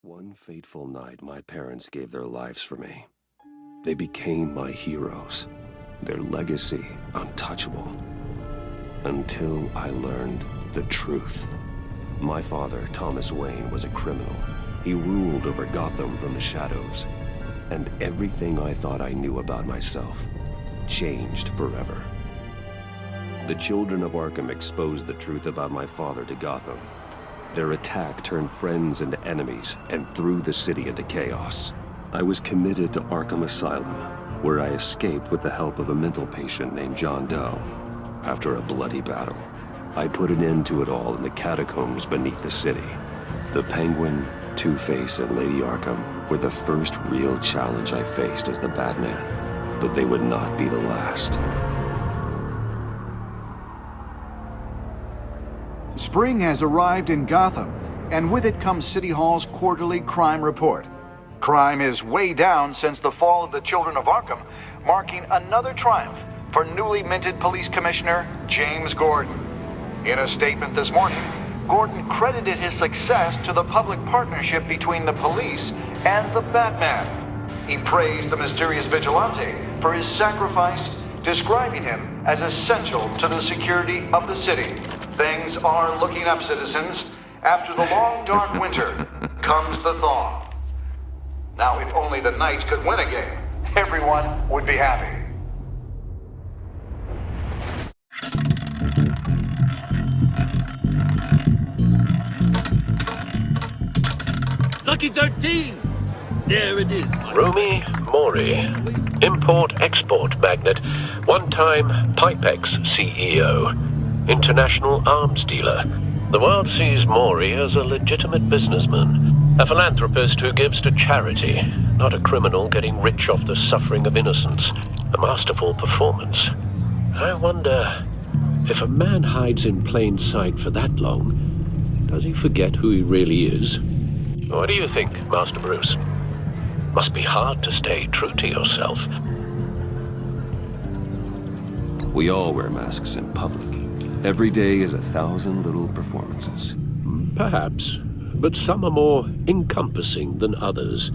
One fateful night, my parents gave their lives for me. They became my heroes, their legacy untouchable. Until I learned the truth. My father, Thomas Wayne, was a criminal. He ruled over Gotham from the shadows. And everything I thought I knew about myself changed forever. The children of Arkham exposed the truth about my father to Gotham. Their attack turned friends into enemies and threw the city into chaos. I was committed to Arkham Asylum, where I escaped with the help of a mental patient named John Doe. After a bloody battle, I put an end to it all in the catacombs beneath the city. The Penguin, Two-Face, and Lady Arkham were the first real challenge I faced as the Batman, but they would not be the last. Spring has arrived in Gotham, and with it comes City Hall's quarterly crime report. Crime is way down since the fall of the Children of Arkham, marking another triumph for newly minted Police Commissioner James Gordon. In a statement this morning, Gordon credited his success to the public partnership between the police and the Batman. He praised the mysterious vigilante for his sacrifice, describing him as essential to the security of the city. Things are looking up, citizens. After the long, dark winter comes the thaw. Now, if only the Knights could win a game, everyone would be happy. Lucky 13! There it is, my Romy Mori, import-export magnate, one-time Pipex CEO, international arms dealer. The world sees Mori as a legitimate businessman, a philanthropist who gives to charity, not a criminal getting rich off the suffering of innocence. A masterful performance. I wonder, if a man hides in plain sight for that long, does he forget who he really is? What do you think, Master Bruce? Must be hard to stay true to yourself. We all wear masks in public. Every day is 1,000 little performances. Perhaps, but some are more encompassing than others.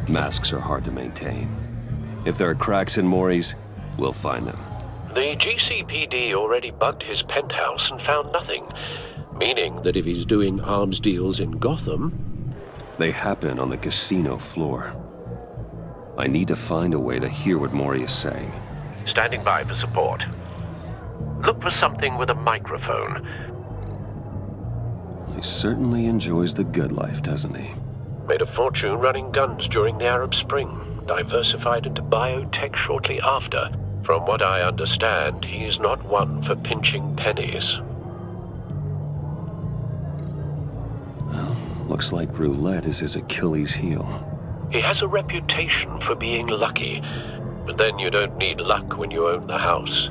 Masks are hard to maintain. If there are cracks in Mori's, we'll find them. The GCPD already bugged his penthouse and found nothing, meaning that if he's doing arms deals in Gotham... They happen on the casino floor. I need to find a way to hear what Mori is saying. Standing by for support. Look for something with a microphone. He certainly enjoys the good life, doesn't he? Made a fortune running guns during the Arab Spring. Diversified into biotech shortly after. From what I understand, he's not one for pinching pennies. Well, looks like roulette is his Achilles heel. He has a reputation for being lucky, but then you don't need luck when you own the house.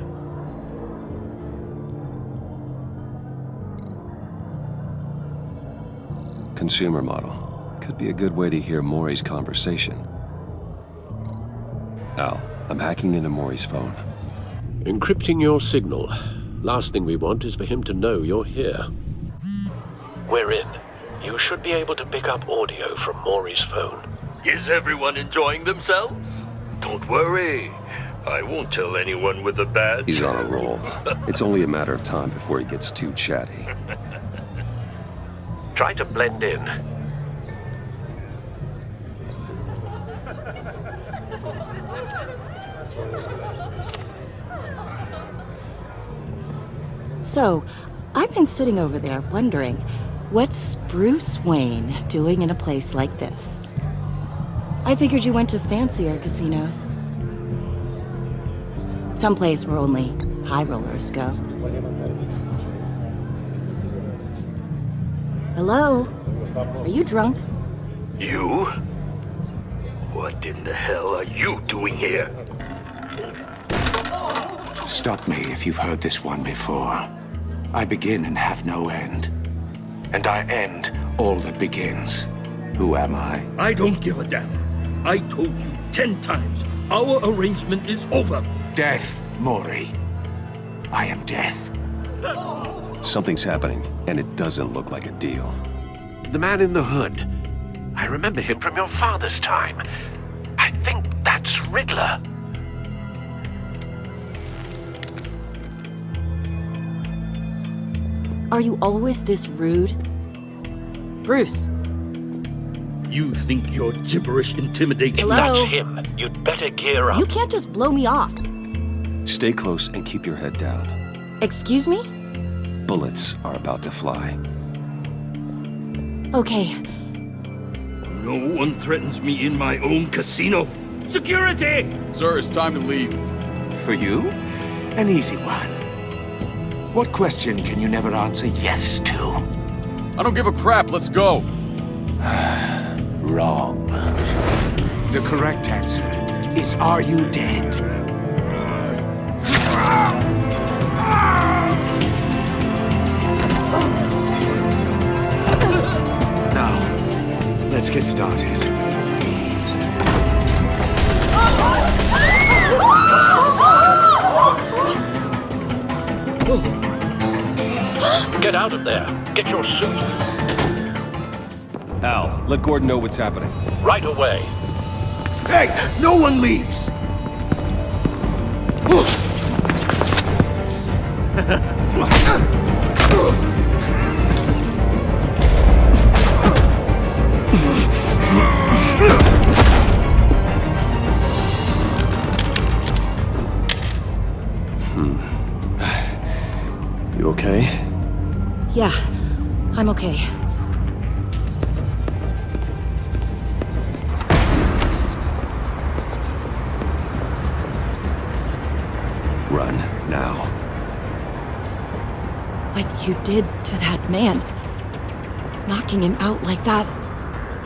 Consumer model. Could be a good way to hear Mori's conversation. Al, I'm hacking into Mori's phone. Encrypting your signal. Last thing we want is for him to know you're here. We're in. You should be able to pick up audio from Mori's phone. Is everyone enjoying themselves? Don't worry. I won't tell anyone with a badge. He's on a roll. It's only a matter of time before he gets too chatty. Try to blend in. So, I've been sitting over there wondering, what's Bruce Wayne doing in a place like this? I figured you went to fancier casinos. Someplace where only high rollers go. Hello? Are you drunk? You? What in the hell are you doing here? Stop me if you've heard this one before. I begin and have no end. And I end all that begins. Who am I? I don't give a damn. I told you 10 times. Our arrangement is over. Death, Mori. I am death. Something's happening, and it doesn't look like a deal. The man in the hood. I remember him from your father's time. I think that's Riddler. Are you always this rude? Bruce. You think your gibberish intimidates me? Hello? That's him. You'd better gear up. You can't just blow me off. Stay close and keep your head down. Excuse me? Bullets are about to fly. Okay. No one threatens me in my own casino. Security! Sir, it's time to leave. For you? An easy one. What question can you never answer yes to? I don't give a crap, let's go. Wrong. The correct answer is, are you dead? Now, let's get started. Get out of there. Get your suit. Al, let Gordon know what's happening. Right away. Hey, no one leaves! You okay? Yeah, I'm okay. Run, now. What you did to that man. Knocking him out like that.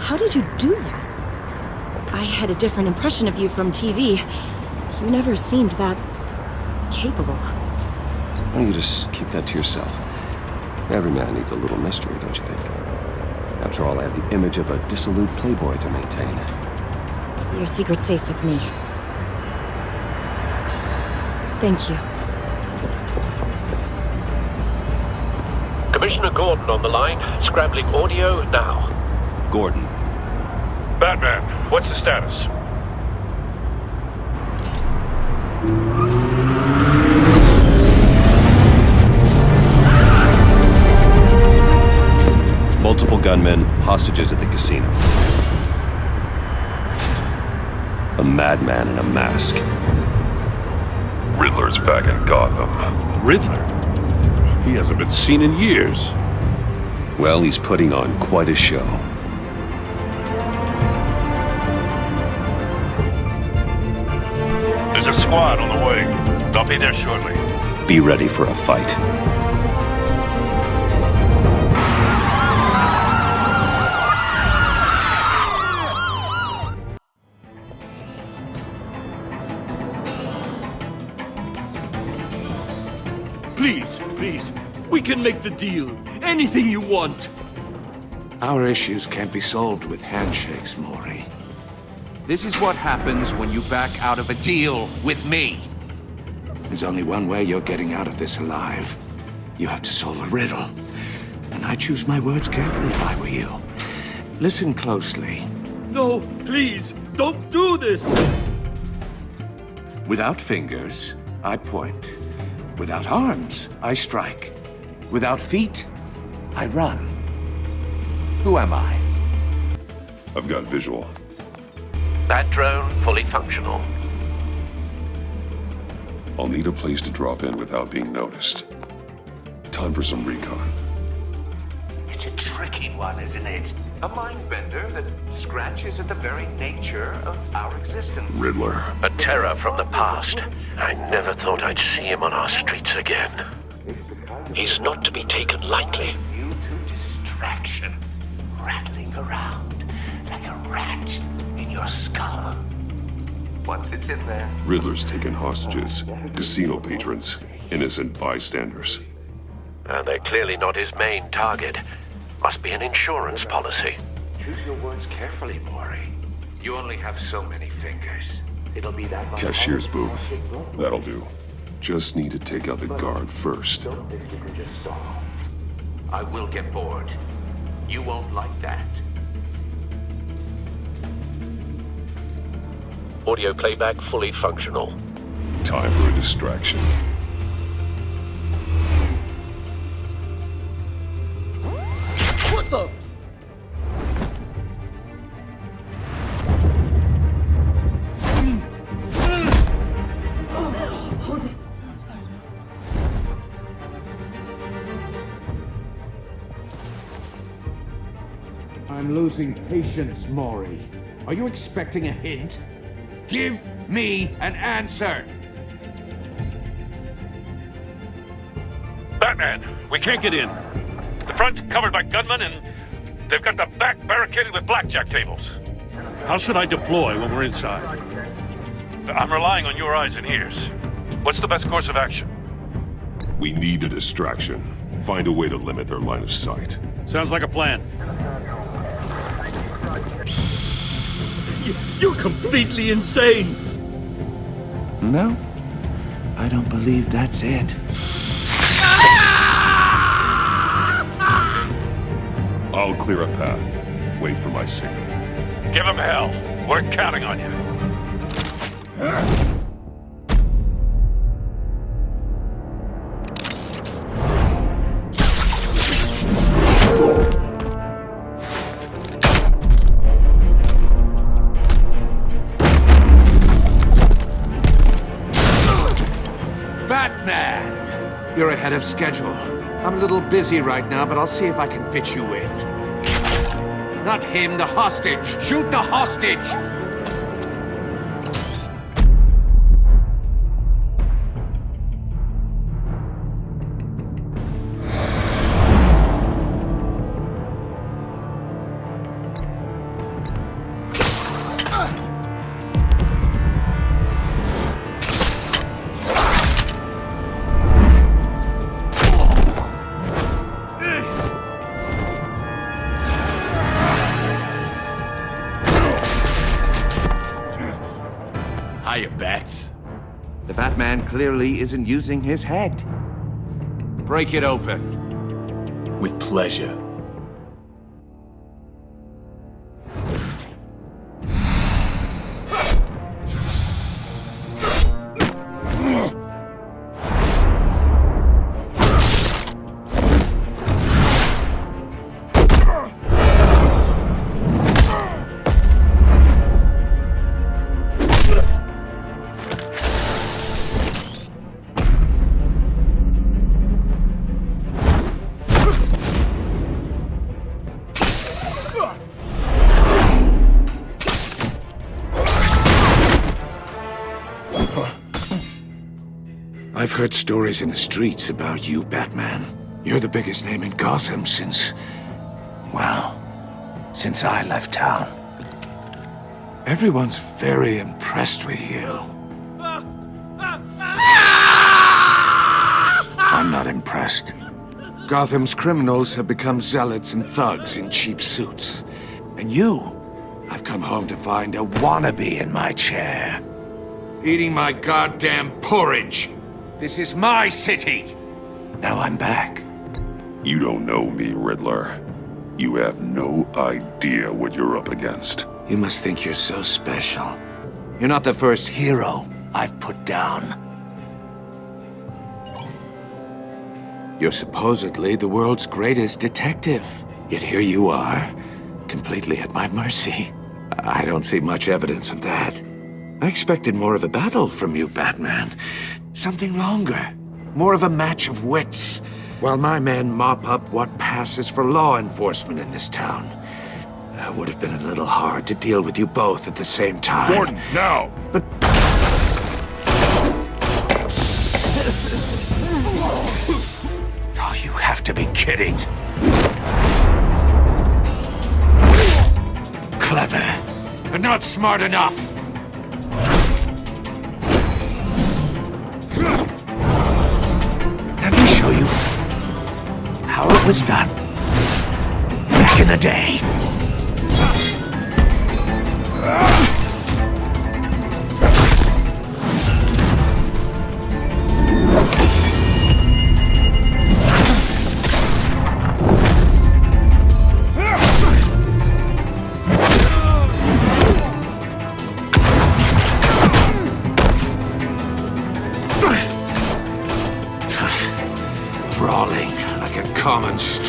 How did you do that? I had a different impression of you from TV. You never seemed that capable. Why don't you just keep that to yourself? Every man needs a little mystery, don't you think? After all, I have the image of a dissolute playboy to maintain. Your secret's safe with me. Thank you. Commissioner Gordon on the line. Scrambling audio now. Gordon. Batman, what's the status? Multiple gunmen, hostages at the casino. A madman in a mask. Riddler's back in Gotham. Riddler? He hasn't been seen in years. Well, he's putting on quite a show. There's a squad on the way. They'll be there shortly. Be ready for a fight. Please, please, we can make the deal. Anything you want. Our issues can't be solved with handshakes, Maury. This is what happens when you back out of a deal with me. There's only one way you're getting out of this alive. You have to solve a riddle. And I choose my words carefully if I were you. Listen closely. No, please, don't do this. Without fingers, I point. Without arms, I strike. Without feet, I run. Who am I? I've got visual. That drone fully functional. I'll need a place to drop in without being noticed. Time for some recon. It's a tricky one, isn't it? A mind bender that scratches at the very nature of our existence. Riddler. A terror from the past. I never thought I'd see him on our streets again. He's not to be taken lightly. You to distraction, rattling around like a rat in your skull. Once it's in there, Riddler's taken hostages, casino patrons, innocent bystanders. And they're clearly not his main target. Must be an insurance policy. choose your words carefully, Maury. You only have so many fingers. It'll be that much. Cashier's booth. That'll do. Just need to take out the guard first. Don't think you can just stall. I will get bored. You won't like that. Audio playback fully functional. Time for a distraction. What the? I'm losing patience, Maury. Are you expecting a hint? Give me an answer! Batman, we can't get in. The front's covered by gunmen, and they've got the back barricaded with blackjack tables. How should I deploy when we're inside? I'm relying on your eyes and ears. What's the best course of action? We need a distraction. Find a way to limit their line of sight. Sounds like a plan. You're completely insane! No, I don't believe that's it. I'll clear a path. Wait for my signal. Give them hell. We're counting on you. Batman! You're ahead of schedule. I'm a little busy right now, but I'll see if I can fit you in. Not him, the hostage! Shoot the hostage! Hiya, Bats. The Batman clearly isn't using his head. Break it open. With pleasure. I've heard stories in the streets about you, Batman. You're the biggest name in Gotham since... well, since I left town. Everyone's very impressed with you. I'm not impressed. Gotham's criminals have become zealots and thugs in cheap suits. And you, I've come home to find a wannabe in my chair. Eating my goddamn porridge. This is my city. Now I'm back. You don't know me, Riddler. You have no idea what you're up against. You must think you're so special. You're not the first hero I've put down. You're supposedly the world's greatest detective. Yet here you are, completely at my mercy. I don't see much evidence of that. I expected more of a battle from you, Batman. Something longer. More of a match of wits. While my men mop up what passes for law enforcement in this town. It would have been a little hard to deal with you both at the same time. Gordon, now! But... oh, you have to be kidding. Clever, but not smart enough. Let me show you how it was done back in the day.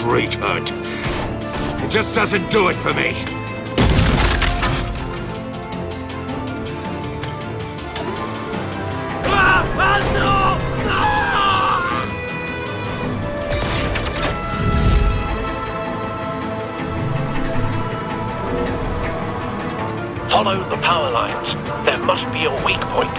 street hood. It just doesn't do it for me. Follow the power lines. There must be a weak point.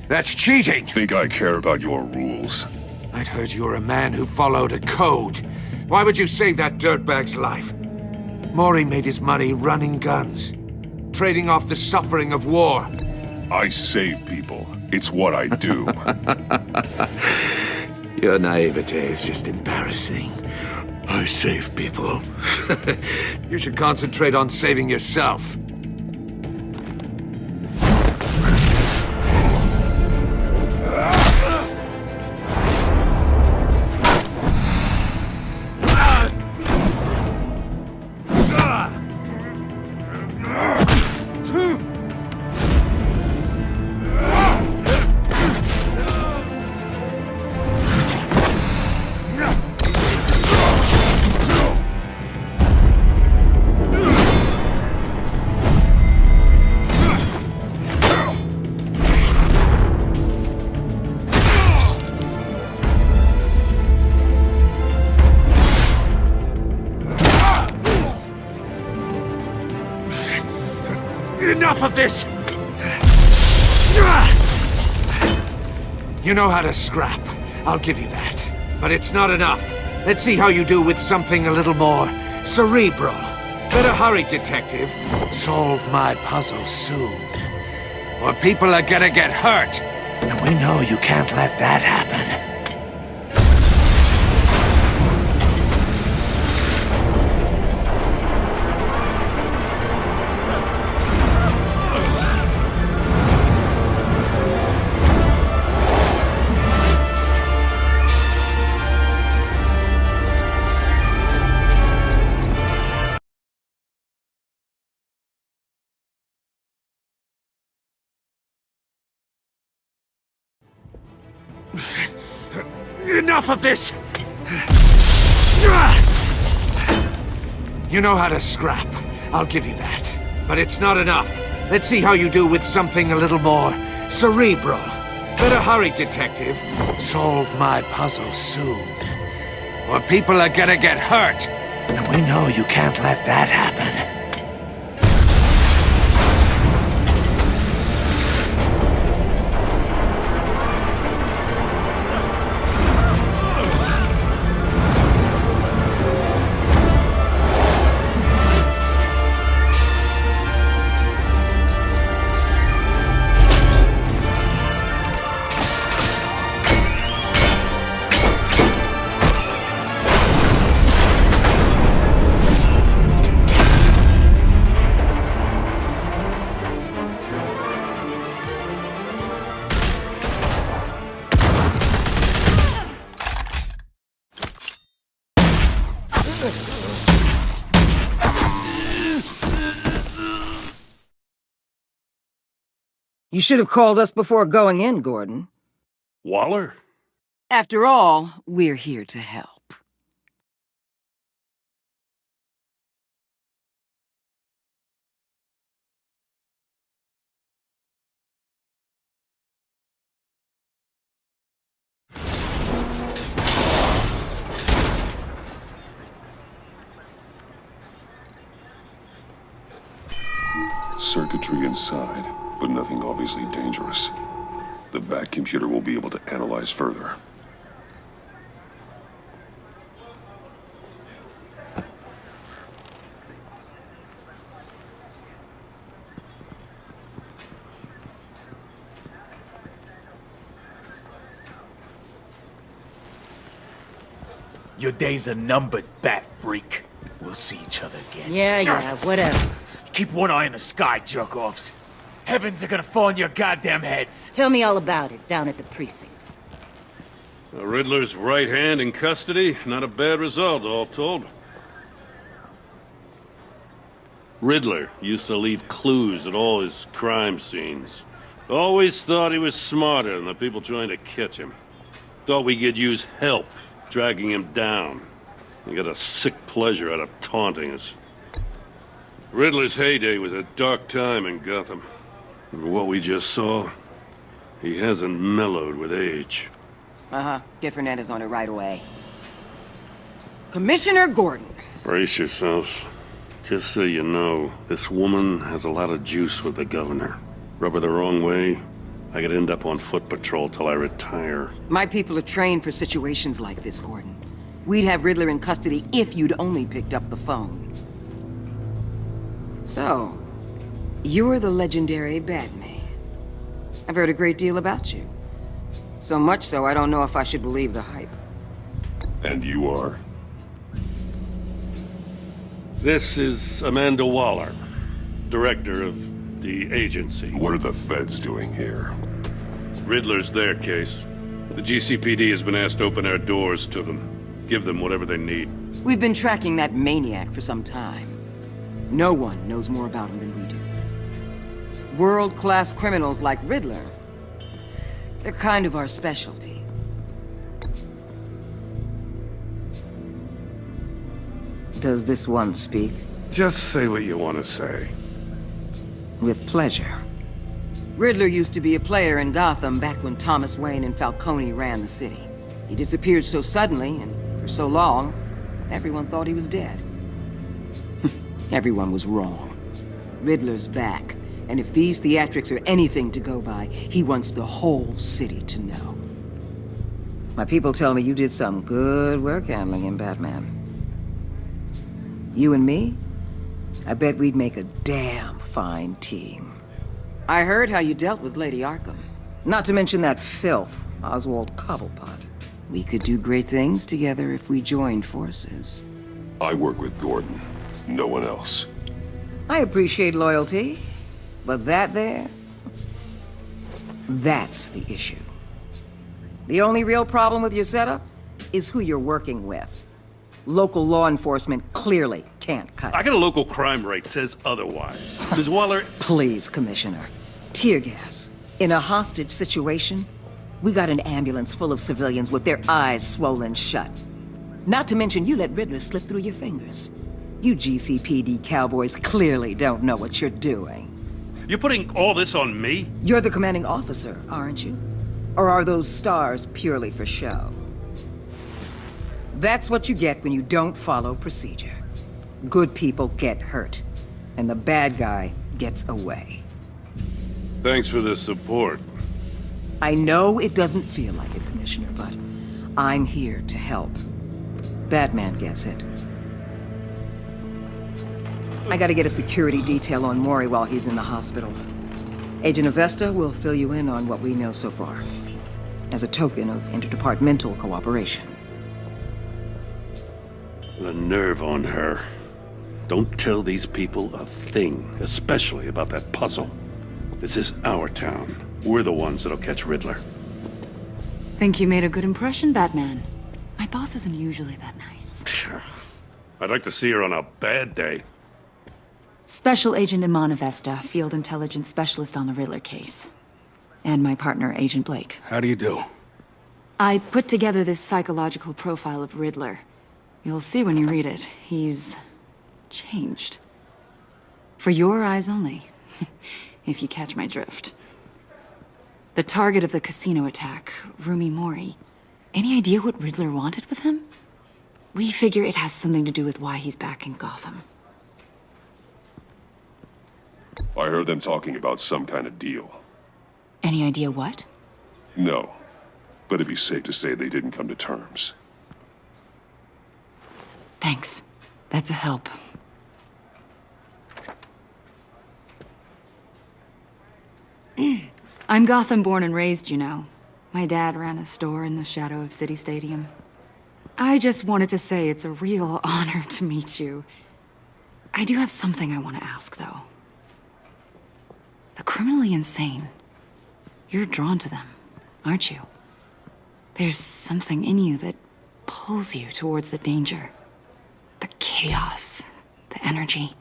That's cheating! Think I care about your rules? I'd heard you were a man who followed a code. Why would you save that dirtbag's life? Maury made his money running guns, trading off the suffering of war. I save people. It's what I do. Your naivete is just embarrassing. I save people. You should concentrate on saving yourself. Enough of this! You know how to scrap. I'll give you that. But it's not enough. Let's see how you do with something a little more cerebral. Better hurry, detective. Solve my puzzle soon. Or people are gonna get hurt. And we know you can't let that happen. Enough of this! You know how to scrap. I'll give you that. But it's not enough. Let's see how you do with something a little more cerebral. Better hurry, detective. Solve my puzzle soon. Or people are gonna get hurt. And we know you can't let that happen. You should have called us before going in, Gordon. Waller? After all, we're here to help. Circuitry inside, but nothing obviously dangerous. The back computer will be able to analyze further. Your days are numbered, bat freak. We'll see each other again. Yeah, whatever. Keep one eye in the sky, jerk-offs. Heavens are gonna fall on your goddamn heads. Tell me all about it down at the precinct. The Riddler's right hand in custody. Not a bad result, all told. Riddler used to leave clues at all his crime scenes. Always thought he was smarter than the people trying to catch him. Thought we could use help dragging him down. He got a sick pleasure out of taunting us. Riddler's heyday was a dark time in Gotham. And for what we just saw, he hasn't mellowed with age. Uh-huh. Get Fernandez on it right away. Commissioner Gordon. Brace yourselves. Just so you know, this woman has a lot of juice with the governor. Rub her the wrong way, I could end up on foot patrol till I retire. My people are trained for situations like this, Gordon. We'd have Riddler in custody if you'd only picked up the phone. So, you're the legendary Batman. I've heard a great deal about you. So much so, I don't know if I should believe the hype. And you are? This is Amanda Waller, director of the agency. What are the feds doing here? Riddler's their case. The GCPD has been asked to open our doors to them. Give them whatever they need. We've been tracking that maniac for some time. No one knows more about him than we do. World-class criminals like Riddler, they're kind of our specialty. Does this one speak? Just say what you want to say. With pleasure. Riddler used to be a player in Gotham back when Thomas Wayne and Falcone ran the city. He disappeared so suddenly and for so long, everyone thought he was dead. Everyone was wrong. Riddler's back, and if these theatrics are anything to go by, he wants the whole city to know. My people tell me you did some good work handling him, Batman. You and me? I bet we'd make a damn fine team. I heard how you dealt with Lady Arkham. Not to mention that filth, Oswald Cobblepot. We could do great things together if we joined forces. I work with Gordon. No one else. I appreciate loyalty, but that there... that's the issue. The only real problem with your setup is who you're working with. Local law enforcement clearly can't cut it. I got a local crime rate says otherwise. Ms. Waller... Please, Commissioner. Tear gas. In a hostage situation, we got an ambulance full of civilians with their eyes swollen shut. Not to mention you let Riddler slip through your fingers. You GCPD cowboys clearly don't know what you're doing. You're putting all this on me? You're the commanding officer, aren't you? Or are those stars purely for show? That's what you get when you don't follow procedure. Good people get hurt, and the bad guy gets away. Thanks for the support. I know it doesn't feel like it, Commissioner, but I'm here to help. Batman gets it. I gotta get a security detail on Maury while he's in the hospital. Agent Avesta will fill you in on what we know so far, as a token of interdepartmental cooperation. The nerve on her. Don't tell these people a thing, especially about that puzzle. This is our town. We're the ones that'll catch Riddler. Think you made a good impression, Batman. My boss isn't usually that nice. I'd like to see her on a bad day. Special Agent Iman Avesta, Field Intelligence Specialist on the Riddler case. And my partner, Agent Blake. How do you do? I put together this psychological profile of Riddler. You'll see when you read it. He's... changed. For your eyes only, if you catch my drift. The target of the casino attack, Rumi Mori. Any idea what Riddler wanted with him? We figure it has something to do with why he's back in Gotham. I heard them talking about some kind of deal. Any idea what? No, but it'd be safe to say they didn't come to terms. Thanks. That's a help. I'm Gotham born and raised, you know. My dad ran a store in the shadow of City Stadium. I just wanted to say it's a real honor to meet you. I do have something I want to ask, though. The criminally insane. You're drawn to them, aren't you? There's something in you that pulls you towards the danger. The chaos, the energy.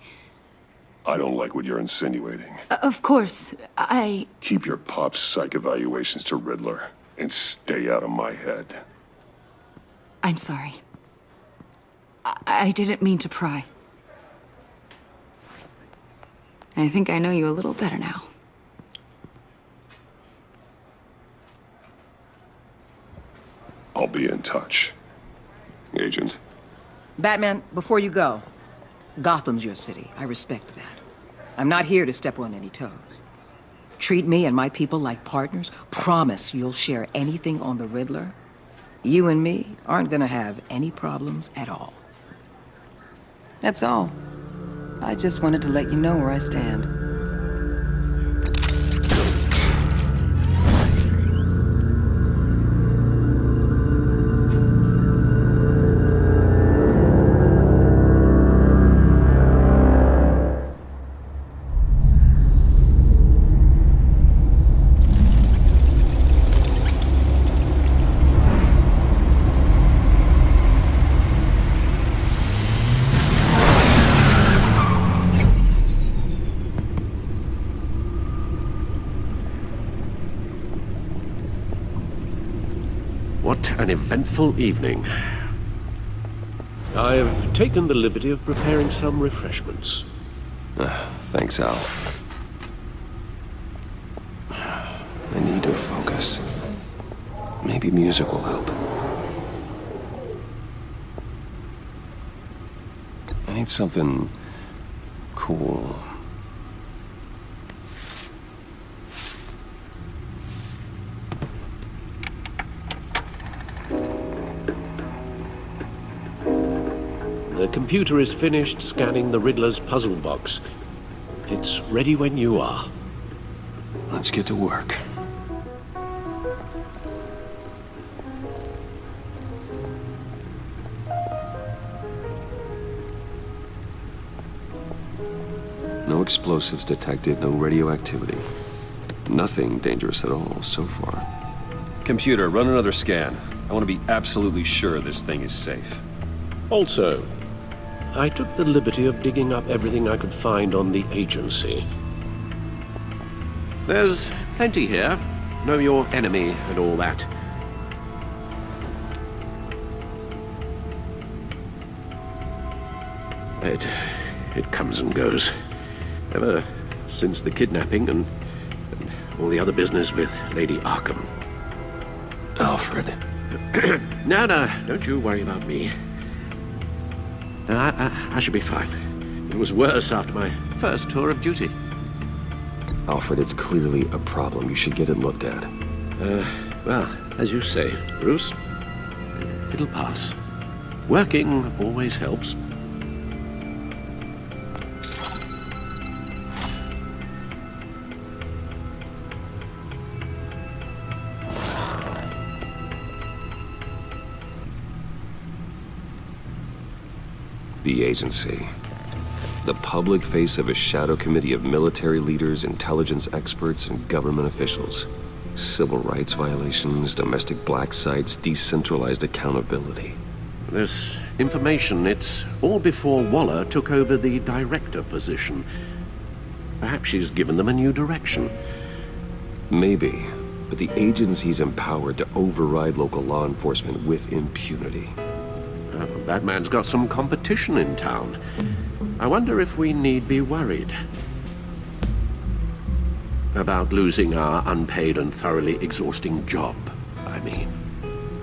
I don't like what you're insinuating. Of course, I... Keep your pop's psych evaluations to Riddler, and stay out of my head. I'm sorry. I didn't mean to pry. I think I know you a little better now. I'll be in touch. Agent. Batman, before you go, Gotham's your city. I respect that. I'm not here to step on any toes. Treat me and my people like partners. Promise you'll share anything on the Riddler. You and me aren't gonna have any problems at all. That's all. I just wanted to let you know where I stand. What an eventful evening. I've taken the liberty of preparing some refreshments. Thanks, Al. I need to focus. Maybe music will help. I need something cool. The computer is finished scanning the Riddler's puzzle box. It's ready when you are. Let's get to work. No explosives detected, no radioactivity. Nothing dangerous at all so far. Computer, run another scan. I want to be absolutely sure this thing is safe. Also, I took the liberty of digging up everything I could find on the agency. There's plenty here. Know your enemy and all that. It comes and goes. Ever since the kidnapping and all the other business with Lady Arkham. Alfred. No, don't you worry about me. No, I should be fine. It was worse after my first tour of duty. Alfred, it's clearly a problem. You should get it looked at. Well, as you say, Bruce, it'll pass. Working always helps. The agency. The public face of a shadow committee of military leaders, intelligence experts, and government officials. Civil rights violations, domestic black sites, decentralized accountability. This information, it's all before Waller took over the director position. Perhaps she's given them a new direction. Maybe, but the agency's empowered to override local law enforcement with impunity. Batman's got some competition in town. I wonder if we need be worried about losing our unpaid and thoroughly exhausting job, I mean.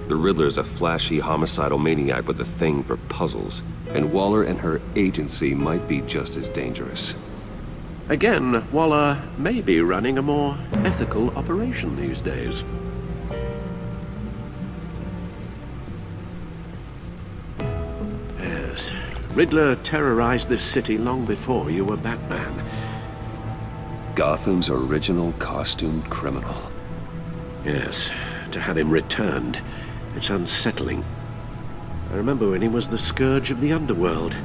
The Riddler's a flashy, homicidal maniac with a thing for puzzles, and Waller and her agency might be just as dangerous. Again, Waller may be running a more ethical operation these days. Yes, Riddler terrorized this city long before you were Batman. Gotham's original costumed criminal. Yes, to have him returned, it's unsettling. I remember when he was the scourge of the underworld.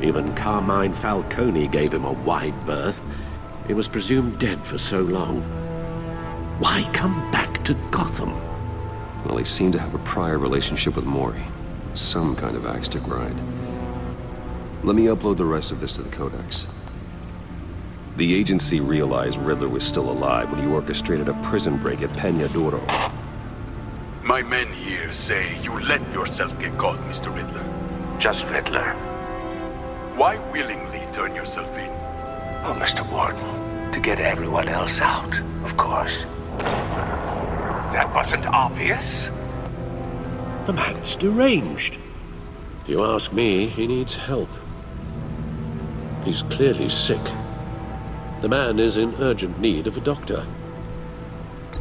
Even Carmine Falcone gave him a wide berth. He was presumed dead for so long. Why come back to Gotham? Well, he seemed to have a prior relationship with Maury. Some kind of axe to grind. Let me upload the rest of this to the Codex. The agency realized Riddler was still alive when he orchestrated a prison break at Peña Duro. My men here say you let yourself get caught, Mr. Riddler. Just Riddler. Why willingly turn yourself in? Oh, Mr. Warden, to get everyone else out, of course. That wasn't obvious. The man's deranged. If you ask me, he needs help. He's clearly sick. The man is in urgent need of a doctor.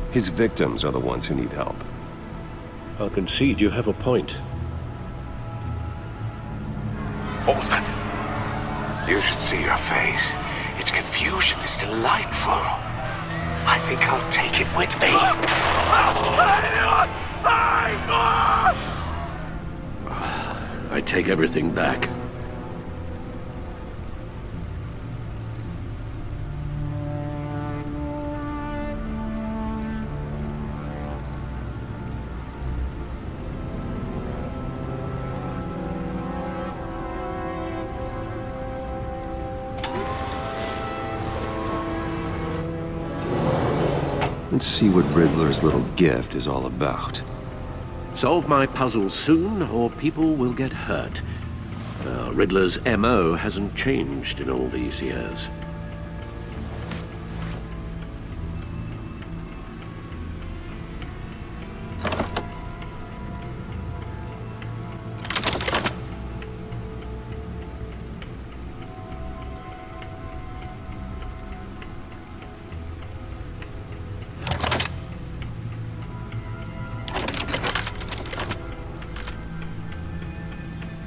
His victims are the ones who need help. I'll concede you have a point. What was that? You should see your face. Its confusion is delightful. I think I'll take it with me. I take everything back. Let's see what Riddler's little gift is all about. Solve my puzzle soon, or people will get hurt. Riddler's MO hasn't changed in all these years.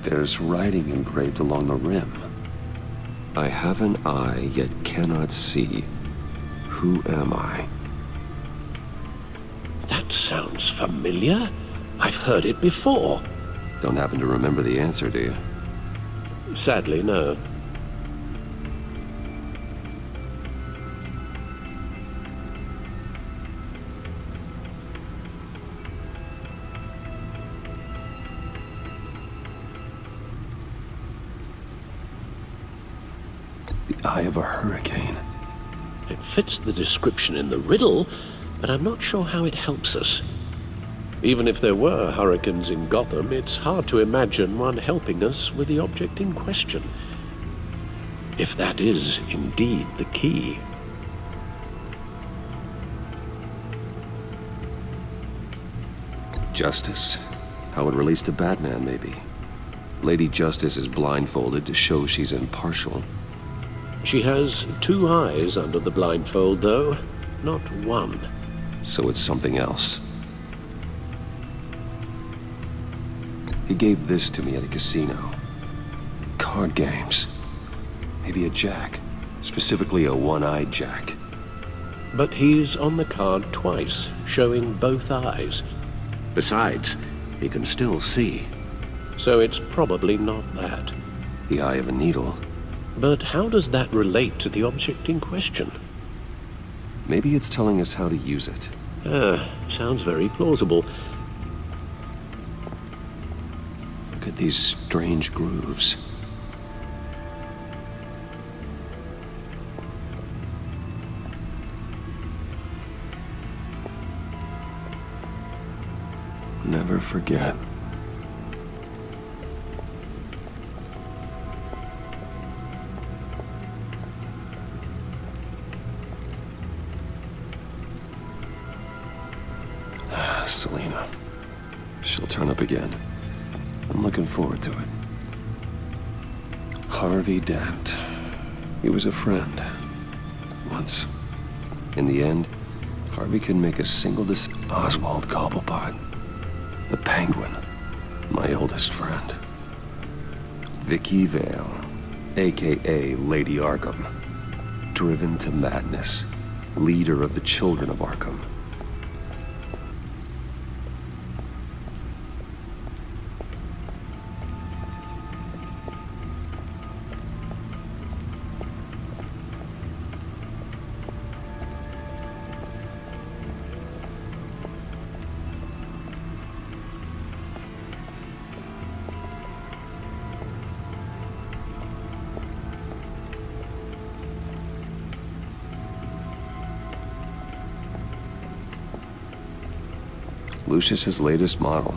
There's writing engraved along the rim. I have an eye, yet cannot see. Who am I? That sounds familiar. I've heard it before. Don't happen to remember the answer, do you? Sadly, no. The eye of a hurricane. It fits the description in the riddle, but I'm not sure how it helps us. Even if there were hurricanes in Gotham, it's hard to imagine one helping us with the object in question. If that is indeed the key. Justice. How it relates to Batman, maybe. Lady Justice is blindfolded to show she's impartial. She has two eyes under the blindfold, though, not one. So it's something else. He gave this to me at a casino. Card games. Maybe a jack. Specifically a one-eyed jack. But he's on the card twice, showing both eyes. Besides, he can still see. So it's probably not that. The eye of a needle. But how does that relate to the object in question? Maybe it's telling us how to use it. Sounds very plausible. Look at these strange grooves. Never forget. Selina. She'll turn up again. I'm looking forward to it. Harvey Dent. He was a friend. Once. In the end, Harvey couldn't make a single decision. Oswald Cobblepot. The Penguin. My oldest friend. Vicky Vale. A.K.A. Lady Arkham. Driven to madness. Leader of the Children of Arkham. Lucius's latest model.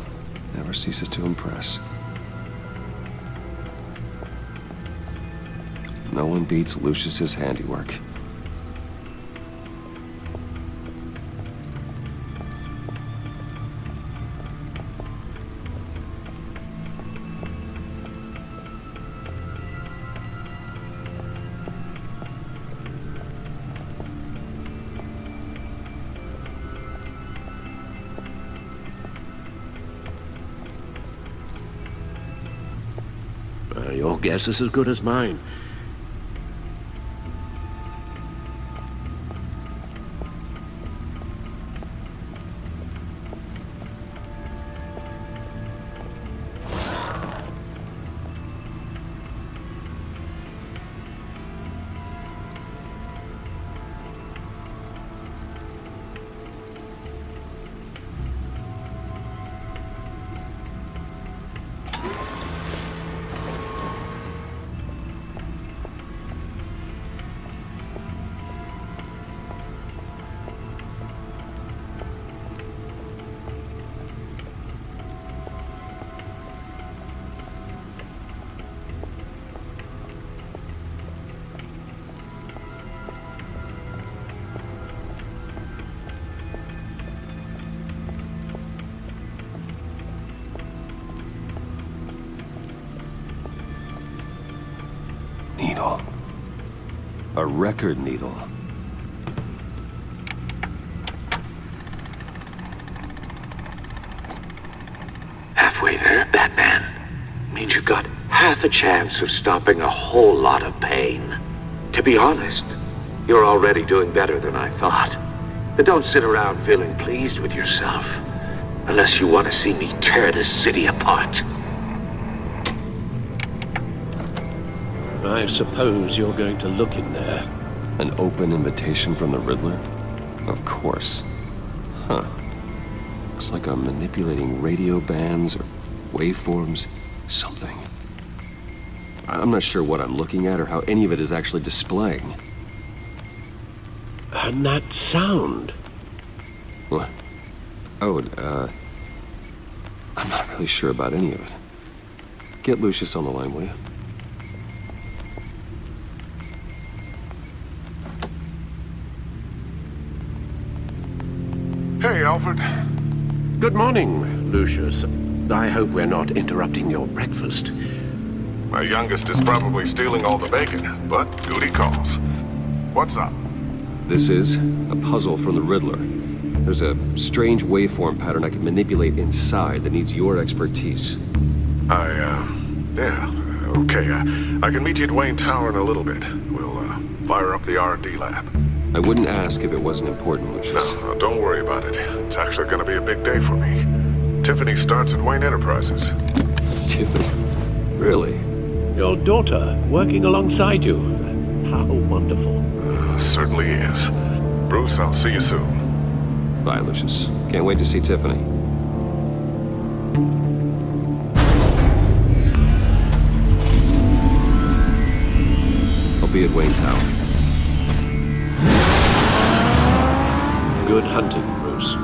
Never ceases to impress. No one beats Lucius's handiwork. Your guess is as good as mine. Needle. A record needle. Halfway there, Batman. Means you've got half a chance of stopping a whole lot of pain. To be honest, you're already doing better than I thought. But don't sit around feeling pleased with yourself. Unless you want to see me tear this city apart. I suppose you're going to look in there. An open invitation from the Riddler? Of course. Huh. Looks like I'm manipulating radio bands or waveforms, something. I'm not sure what I'm looking at or how any of it is actually displaying. And that sound? What? Oh, I'm not really sure about any of it. Get Lucius on the line, will you? Hey, Alfred. Good morning, Lucius. I hope we're not interrupting your breakfast. My youngest is probably stealing all the bacon, but duty calls. What's up? This is a puzzle from the Riddler. There's a strange waveform pattern I can manipulate inside that needs your expertise. Yeah, okay. I can meet you at Wayne Tower in a little bit. We'll, fire up the R&D lab. I wouldn't ask if it wasn't important, Lucius. No, don't worry about it. It's actually gonna be a big day for me. Tiffany starts at Wayne Enterprises. Tiffany? Really? Your daughter, working alongside you. How wonderful. Certainly is. Bruce, I'll see you soon. Bye, Lucius. Can't wait to see Tiffany. I'll be at Wayne Tower. Good hunting, Bruce.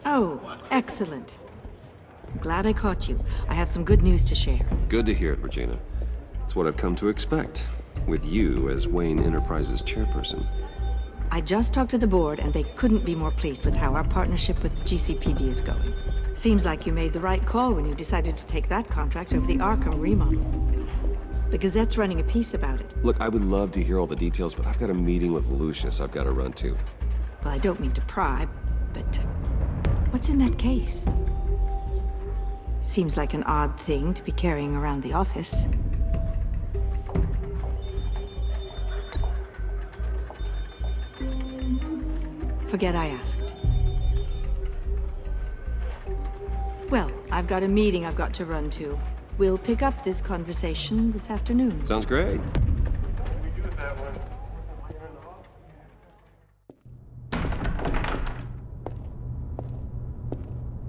Oh, excellent. Glad I caught you. I have some good news to share. Good to hear it, Regina. It's what I've come to expect, with you as Wayne Enterprises chairperson. I just talked to the board, and they couldn't be more pleased with how our partnership with GCPD is going. Seems like you made the right call when you decided to take that contract over the Arkham remodel. The Gazette's running a piece about it. Look, I would love to hear all the details, but I've got a meeting with Lucius I've got to run to. Well, I don't mean to pry, but what's in that case? Seems like an odd thing to be carrying around the office. Forget I asked. Well, I've got a meeting I've got to run to. We'll pick up this conversation this afternoon. Sounds great.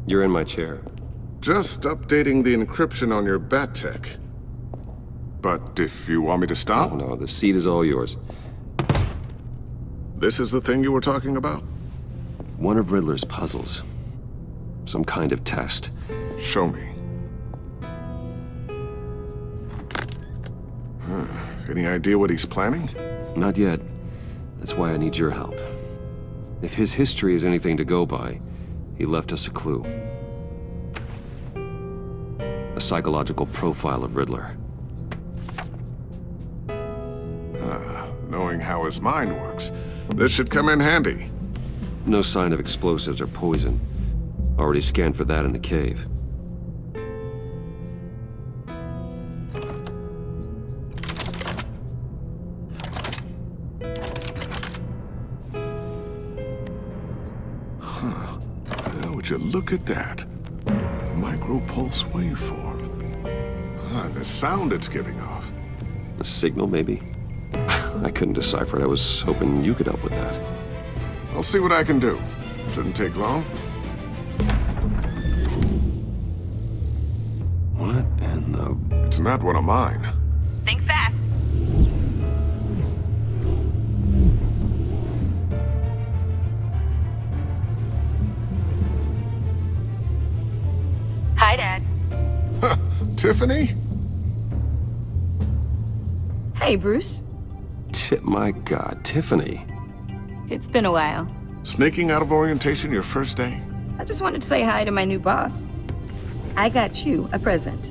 You're in my chair. Just updating the encryption on your bat tech. But if you want me to stop... Oh, no, the seat is all yours. This is the thing you were talking about? One of Riddler's puzzles. Some kind of test. Show me. Any idea what he's planning? Not yet. That's why I need your help. If his history is anything to go by, he left us a clue. A psychological profile of Riddler. Knowing how his mind works, this should come in handy. No sign of explosives or poison. Already scanned for that in the cave. Would you look at that? Micro-pulse waveform. The sound it's giving off. A signal, maybe? I couldn't decipher it. I was hoping you could help with that. I'll see what I can do. Shouldn't take long. What in the... It's not one of mine. Think fast. Hi, Dad. Tiffany? Hey, Bruce. My God, Tiffany. It's been a while. Sneaking out of orientation your first day? I just wanted to say hi to my new boss. I got you a present.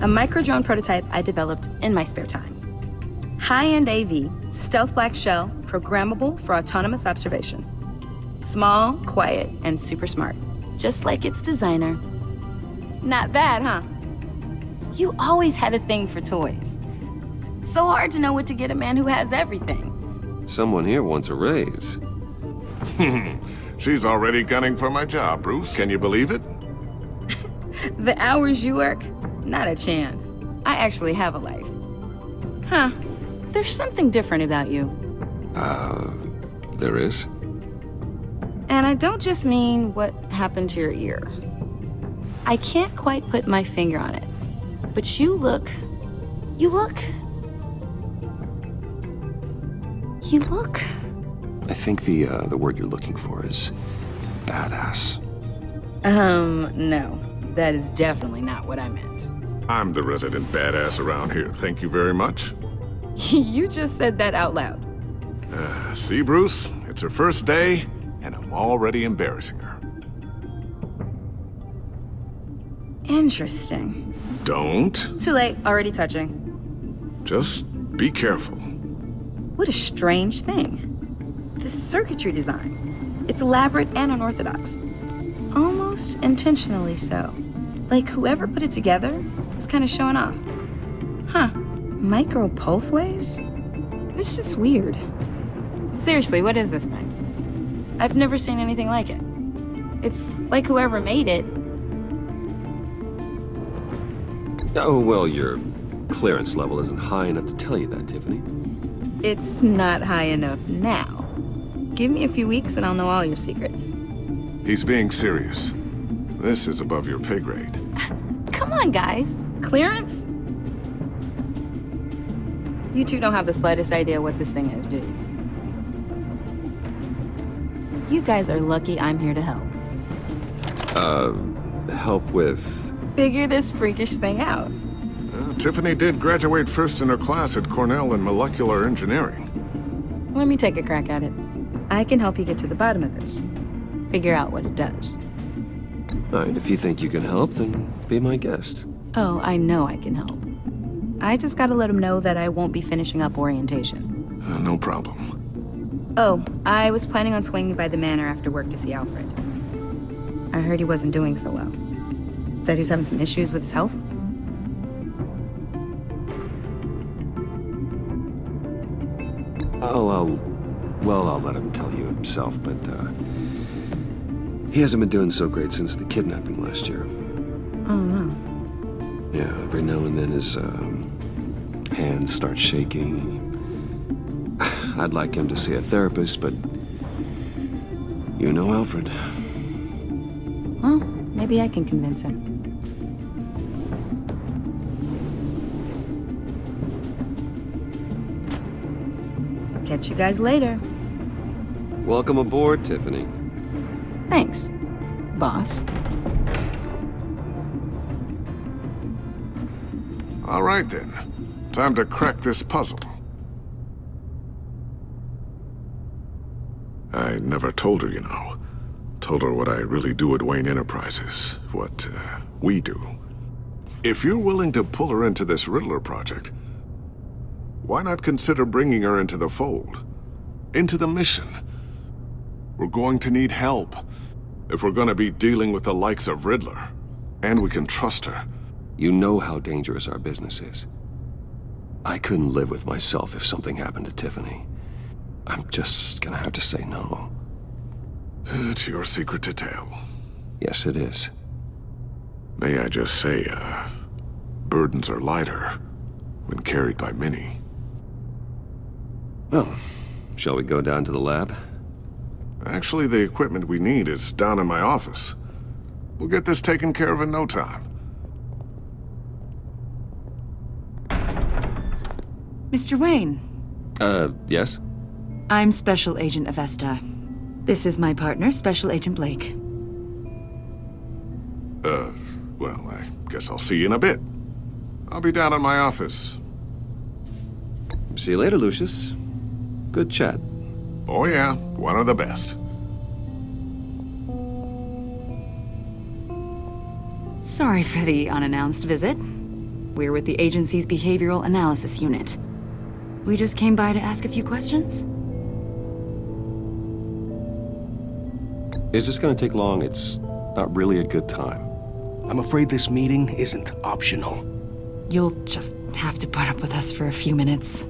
A micro-drone prototype I developed in my spare time. High-end AV, stealth black shell, programmable for autonomous observation. Small, quiet, and super smart. Just like its designer. Not bad, huh? You always had a thing for toys. So hard to know what to get a man who has everything. Someone here wants a raise. She's already gunning for my job, Bruce. Can you believe it? The hours you work? Not a chance. I actually have a life. Huh. There's something different about you. There is? And I don't just mean what happened to your ear. I can't quite put my finger on it. But you look... I think the word you're looking for is badass. No. That is definitely not what I meant. I'm the resident badass around here. Thank you very much. You just said that out loud. See, Bruce? It's her first day, and I'm already embarrassing her. Interesting. Don't. Too late. Already touching. Just be careful. What a strange thing. The circuitry design. It's elaborate and unorthodox. Almost intentionally so. Like whoever put it together was kind of showing off. Huh. Micro pulse waves? This is weird. Seriously, what is this thing? I've never seen anything like it. It's like whoever made it. Oh, well, your clearance level isn't high enough to tell you that, Tiffany. It's not high enough now. Give me a few weeks and I'll know all your secrets. He's being serious. This is above your pay grade. Come on, guys. Clearance? You two don't have the slightest idea what this thing is, do you? You guys are lucky I'm here to help. Help with... Figure this freakish thing out. Tiffany did graduate first in her class at Cornell in molecular engineering. Let me take a crack at it. I can help you get to the bottom of this. Figure out what it does. All right, if you think you can help, then be my guest. Oh, I know I can help. I just gotta let him know that I won't be finishing up orientation. No problem. Oh, I was planning on swinging by the manor after work to see Alfred. I heard he wasn't doing so well. That he was having some issues with his health. I'll let him tell you himself, but, he hasn't been doing so great since the kidnapping last year. Oh, no. Yeah, every now and then his hands start shaking. I'd like him to see a therapist, but you know Alfred. Well, maybe I can convince him. Catch you guys later. Welcome aboard, Tiffany. Thanks, boss. All right, then. Time to crack this puzzle. I never told her, you know. Told her what I really do at Wayne Enterprises. What, we do. If you're willing to pull her into this Riddler project, why not consider bringing her into the fold? Into the mission? We're going to need help if we're going to be dealing with the likes of Riddler. And we can trust her. You know how dangerous our business is. I couldn't live with myself if something happened to Tiffany. I'm just gonna have to say no. It's your secret to tell. Yes, it is. May I just say, burdens are lighter when carried by many. Well, shall we go down to the lab? Actually, the equipment we need is down in my office. We'll get this taken care of in no time. Mr. Wayne. Yes? I'm Special Agent Avesta. This is my partner, Special Agent Blake. Well, I guess I'll see you in a bit. I'll be down in my office. See you later, Lucius. Good chat. Oh yeah, one of the best. Sorry for the unannounced visit. We're with the agency's Behavioral Analysis Unit. We just came by to ask a few questions. Is this gonna take long? It's not really a good time. I'm afraid this meeting isn't optional. You'll just have to put up with us for a few minutes.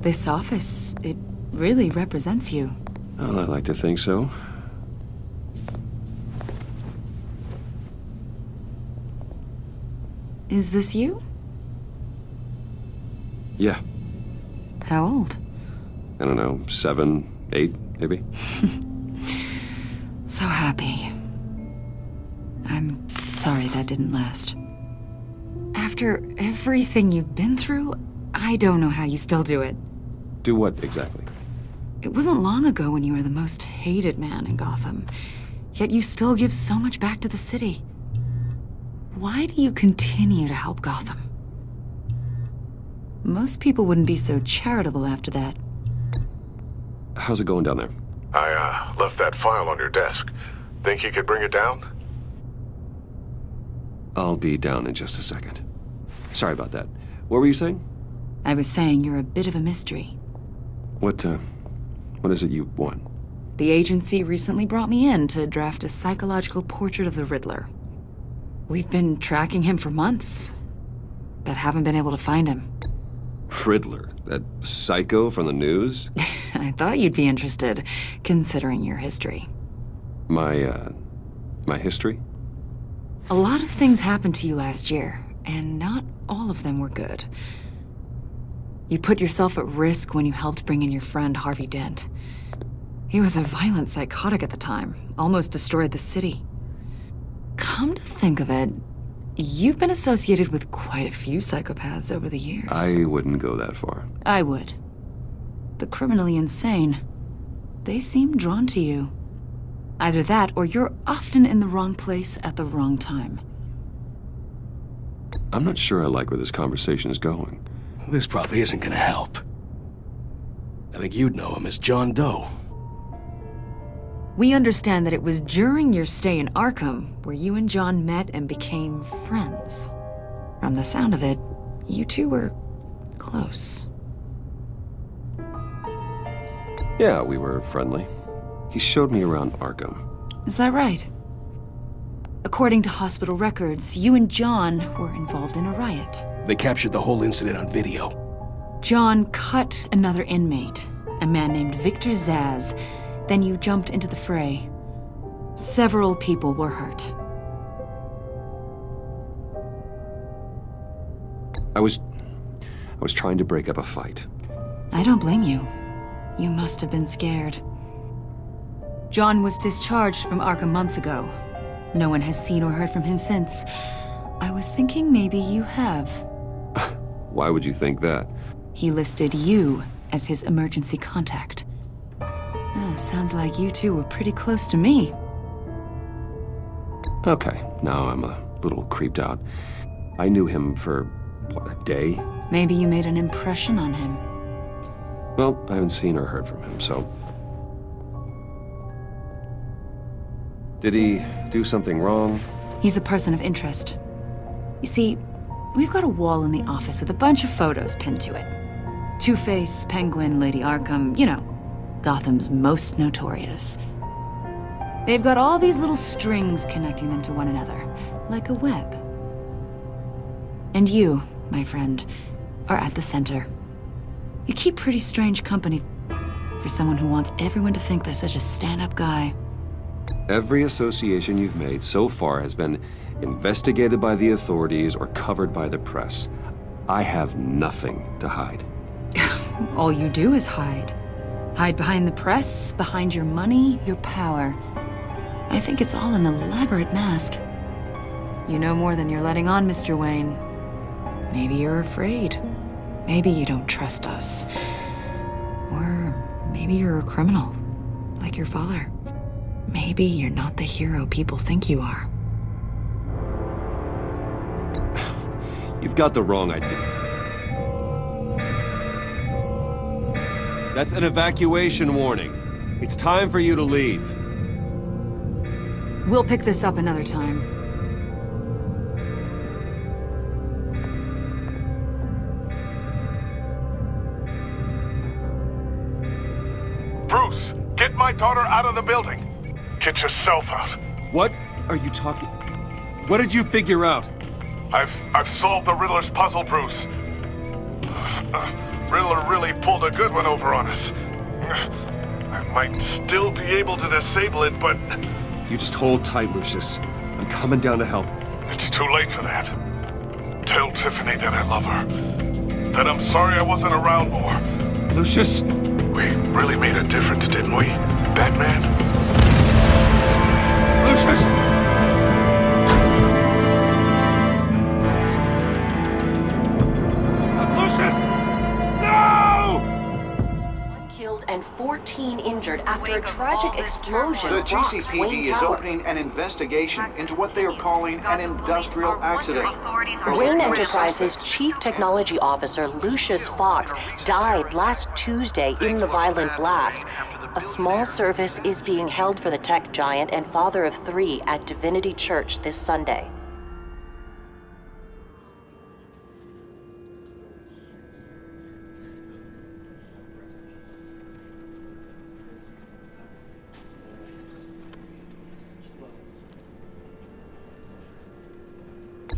This office, it really represents you. Well, I like to think so. Is this you? Yeah. How old? I don't know, 7, 8, maybe? So happy. I'm sorry that didn't last. After everything you've been through, I don't know how you still do it. Do what exactly? It wasn't long ago when you were the most hated man in Gotham, yet you still give so much back to the city. Why do you continue to help Gotham? Most people wouldn't be so charitable after that. How's it going down there? I, left that file on your desk. Think you could bring it down? I'll be down in just a second. Sorry about that. What were you saying? I was saying you're a bit of a mystery. What is it you want? The agency recently brought me in to draft a psychological portrait of the Riddler. We've been tracking him for months, but haven't been able to find him. Riddler? That psycho from the news? I thought you'd be interested, considering your history. My history? A lot of things happened to you last year, and not all of them were good. You put yourself at risk when you helped bring in your friend Harvey Dent. He was a violent psychotic at the time, almost destroyed the city. Come to think of it, you've been associated with quite a few psychopaths over the years. I wouldn't go that far. I would. The criminally insane, they seem drawn to you. Either that, or you're often in the wrong place at the wrong time. I'm not sure I like where this conversation is going. This probably isn't gonna help. I think you'd know him as John Doe. We understand that it was during your stay in Arkham where you and John met and became friends. From the sound of it, you two were close. Yeah, we were friendly. He showed me around Arkham. Is that right? According to hospital records, you and John were involved in a riot. They captured the whole incident on video. John cut another inmate, a man named Victor Zaz. Then you jumped into the fray. Several people were hurt. I was trying to break up a fight. I don't blame you. You must have been scared. John was discharged from Arkham months ago. No one has seen or heard from him since. I was thinking maybe you have. Why would you think that? He listed you as his emergency contact. Sounds like you two were pretty close to me. Okay, now I'm a little creeped out. I knew him for, what, a day? Maybe you made an impression on him. Well, I haven't seen or heard from him, so... Did he do something wrong? He's a person of interest. You see, we've got a wall in the office with a bunch of photos pinned to it. Two-Face, Penguin, Lady Arkham, you know, Gotham's most notorious. They've got all these little strings connecting them to one another, like a web. And you, my friend, are at the center. You keep pretty strange company for someone who wants everyone to think they're such a stand-up guy. Every association you've made so far has been investigated by the authorities or covered by the press. I have nothing to hide. All you do is hide. Hide behind the press, behind your money, your power. I think it's all an elaborate mask. You know more than you're letting on, Mr. Wayne. Maybe you're afraid. Maybe you don't trust us. Or maybe you're a criminal, like your father. Maybe you're not the hero people think you are. You've got the wrong idea. That's an evacuation warning. It's time for you to leave. We'll pick this up another time. Bruce, get my daughter out of the building. Get yourself out. What are you talking? What did you figure out? I've solved the Riddler's puzzle, Bruce. Riddler really pulled a good one over on us. I might still be able to disable it, but... You just hold tight, Lucius. I'm coming down to help. It's too late for that. Tell Tiffany that I love her. That I'm sorry I wasn't around more. Lucius! We really made a difference, didn't we, Batman? Lucius! Lucius! No! 1 killed and 14 injured after a tragic explosion. The rocks GCPD Wayne is Tower. opening an investigation into what they are calling an industrial accident. Wayne Enterprises' Chief Technology Officer Lucius Fox died last Tuesday in the violent blast. A small service is being held for the tech giant and father of 3 at Divinity Church this Sunday.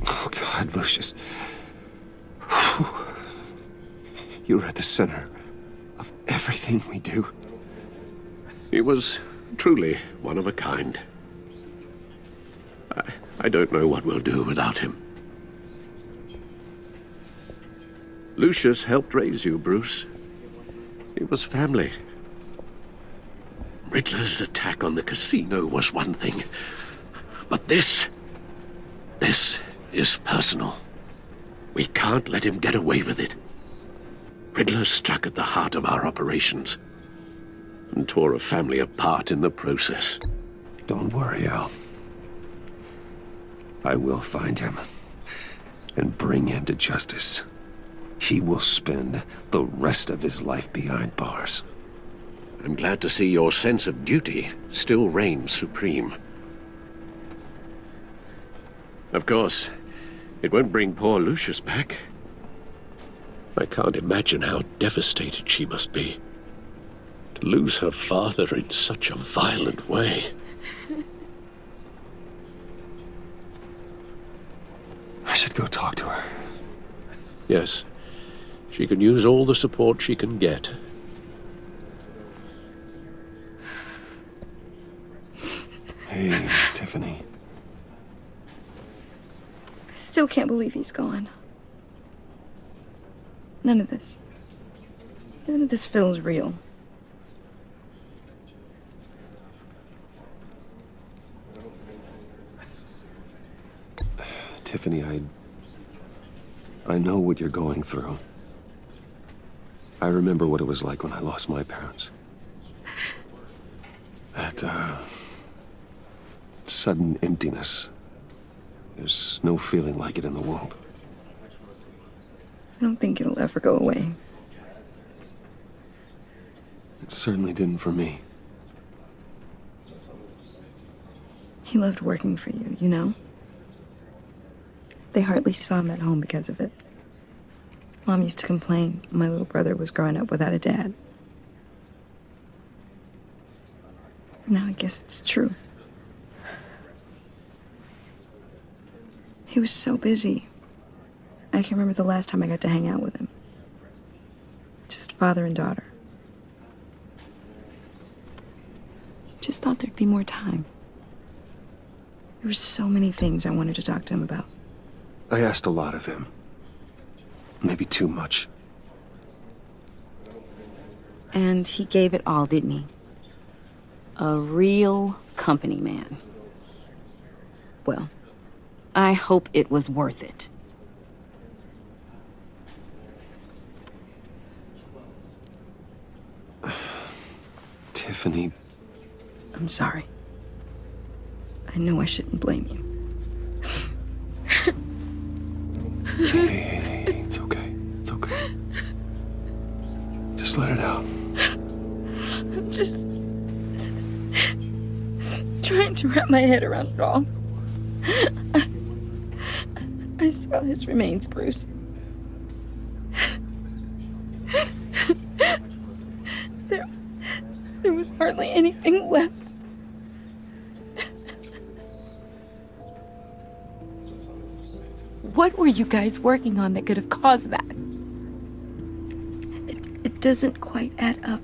Oh, God, Lucius. You're at the center of everything we do. He was truly one of a kind. I don't know what we'll do without him. Lucius helped raise you, Bruce. It was family. Riddler's attack on the casino was one thing. But this is personal. We can't let him get away with it. Riddler struck at the heart of our operations and tore a family apart in the process. Don't worry, Al. I will find him and bring him to justice. He will spend the rest of his life behind bars. I'm glad to see your sense of duty still reigns supreme. Of course, it won't bring poor Lucius back. I can't imagine how devastated she must be. To lose her father in such a violent way. I should go talk to her. Yes. She can use all the support she can get. Hey, Tiffany. I still can't believe he's gone. None of this feels real. Tiffany, I know what you're going through. I remember what it was like when I lost my parents. That, sudden emptiness. There's no feeling like it in the world. I don't think it'll ever go away. It certainly didn't for me. He loved working for you, you know? They hardly saw him at home because of it. Mom used to complain my little brother was growing up without a dad. Now I guess it's true. He was so busy. I can't remember the last time I got to hang out with him. Just father and daughter. Just thought there'd be more time. There were so many things I wanted to talk to him about. I asked a lot of him. Maybe too much. And he gave it all, didn't he? A real company man. Well, I hope it was worth it. Tiffany. I'm sorry. I know I shouldn't blame you. Hey, it's okay. It's okay. Just let it out. I'm just trying to wrap my head around it all. I saw his remains, Bruce. There was hardly anything left. What were you guys working on that could have caused that? It doesn't quite add up.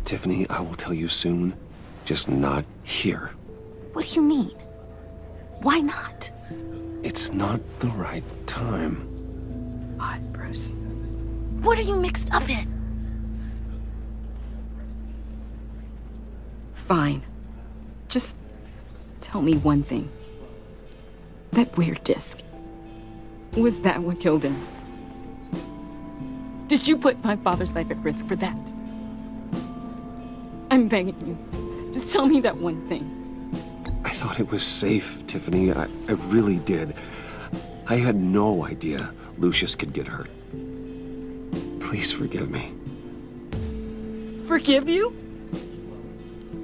Tiffany, I will tell you soon. Just not here. What do you mean? Why not? It's not the right time. What, Bruce? What are you mixed up in? Fine. Just tell me one thing. That weird disc. Was that what killed him? Did you put my father's life at risk for that? I'm begging you. Just tell me that one thing. I thought it was safe, Tiffany. I really did. I had no idea Lucius could get hurt. Please forgive me. Forgive you?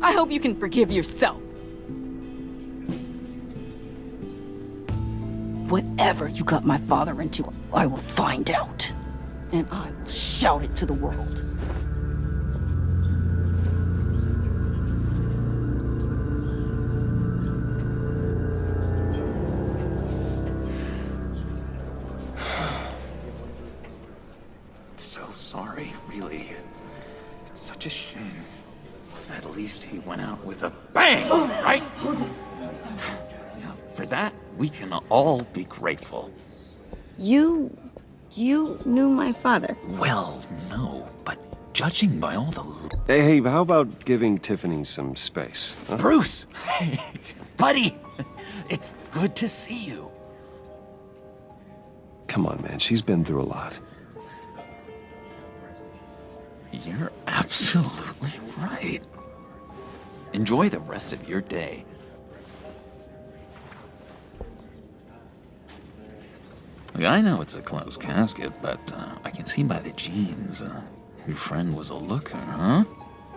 I hope you can forgive yourself. Whatever you got my father into, I will find out. And I will shout it to the world. So sorry, really. It's such a shame. At least he went out with a bang, right? Yeah, for that, we can all be grateful. You knew my father? Well, no, but judging by all the... Hey, how about giving Tiffany some space? Huh? Bruce! Hey, buddy! It's good to see you. Come on, man. She's been through a lot. You're absolutely right. Enjoy the rest of your day. Look, I know it's a closed casket, but I can see by the jeans, your friend was a looker, huh?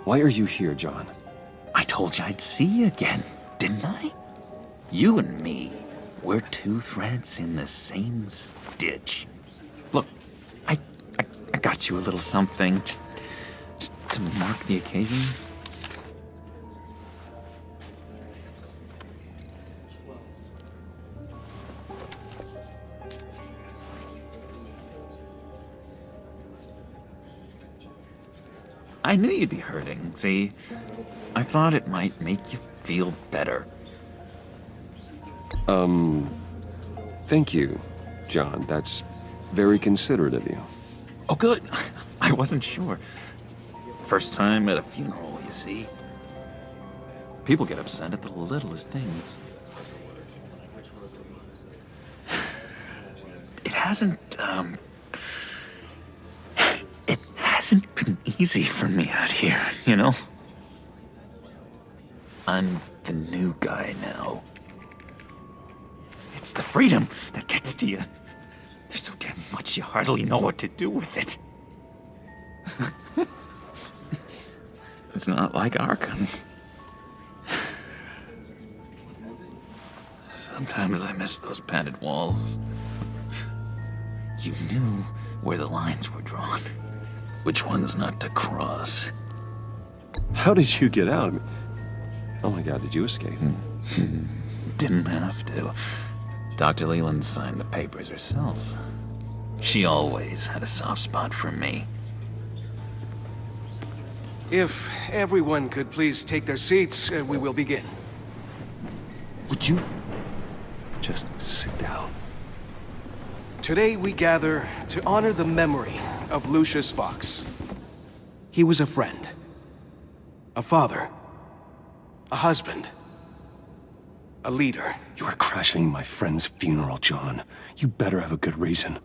Why are you here, John? I told you I'd see you again, didn't I? You and me, we're two threads in the same stitch. Look, I got you a little something, just to mark the occasion. I knew you'd be hurting, see? I thought it might make you feel better. Thank you, John. That's very considerate of you. Oh, good. I wasn't sure. First time at a funeral, you see. People get upset at the littlest things. It hasn't been easy for me out here, you know? I'm the new guy now. It's the freedom that gets to you. There's so damn much you hardly know what to do with it. It's not like Arkham. Sometimes I miss those padded walls. You knew where the lines were drawn. Which ones not to cross. How did you get out? Oh my God, did you escape? Didn't have to. Dr. Leland signed the papers herself. She always had a soft spot for me. If everyone could please take their seats, we will begin. Would you just sit down? Today we gather to honor the memory of Lucius Fox. He was a friend, a father, a husband, a leader. You are crashing my friend's funeral, John. You better have a good reason.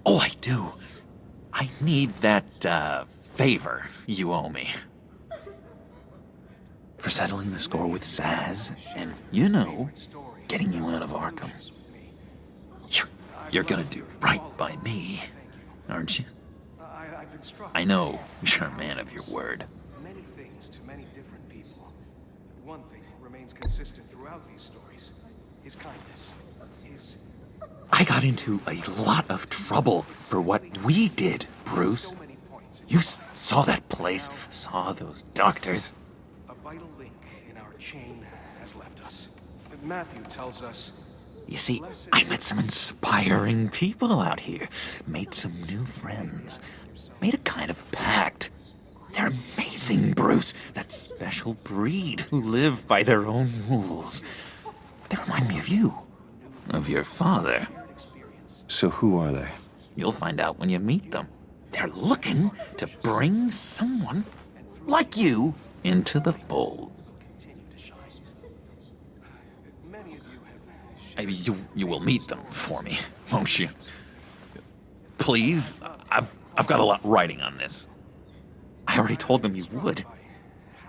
Oh, I do. I need that, favor you owe me. For settling the score with Zaz, and, you know, getting you out of Arkham. You're gonna do right by me, aren't you? I know you're a man of your word. Many things to many different people. One thing remains consistent throughout these stories. His kindness. I got into a lot of trouble for what we did, Bruce. You saw that place, saw those doctors. A vital link in our chain has left us. Matthew tells us... You see, I met some inspiring people out here. Made some new friends. Made a kind of pact. They're amazing, Bruce. That special breed who live by their own rules. They remind me of you. Of your father. So who are they? You'll find out when you meet them. They're looking to bring someone like you into the fold. Maybe you will meet them for me, won't you? Please, I've got a lot riding on this. I already told them you would.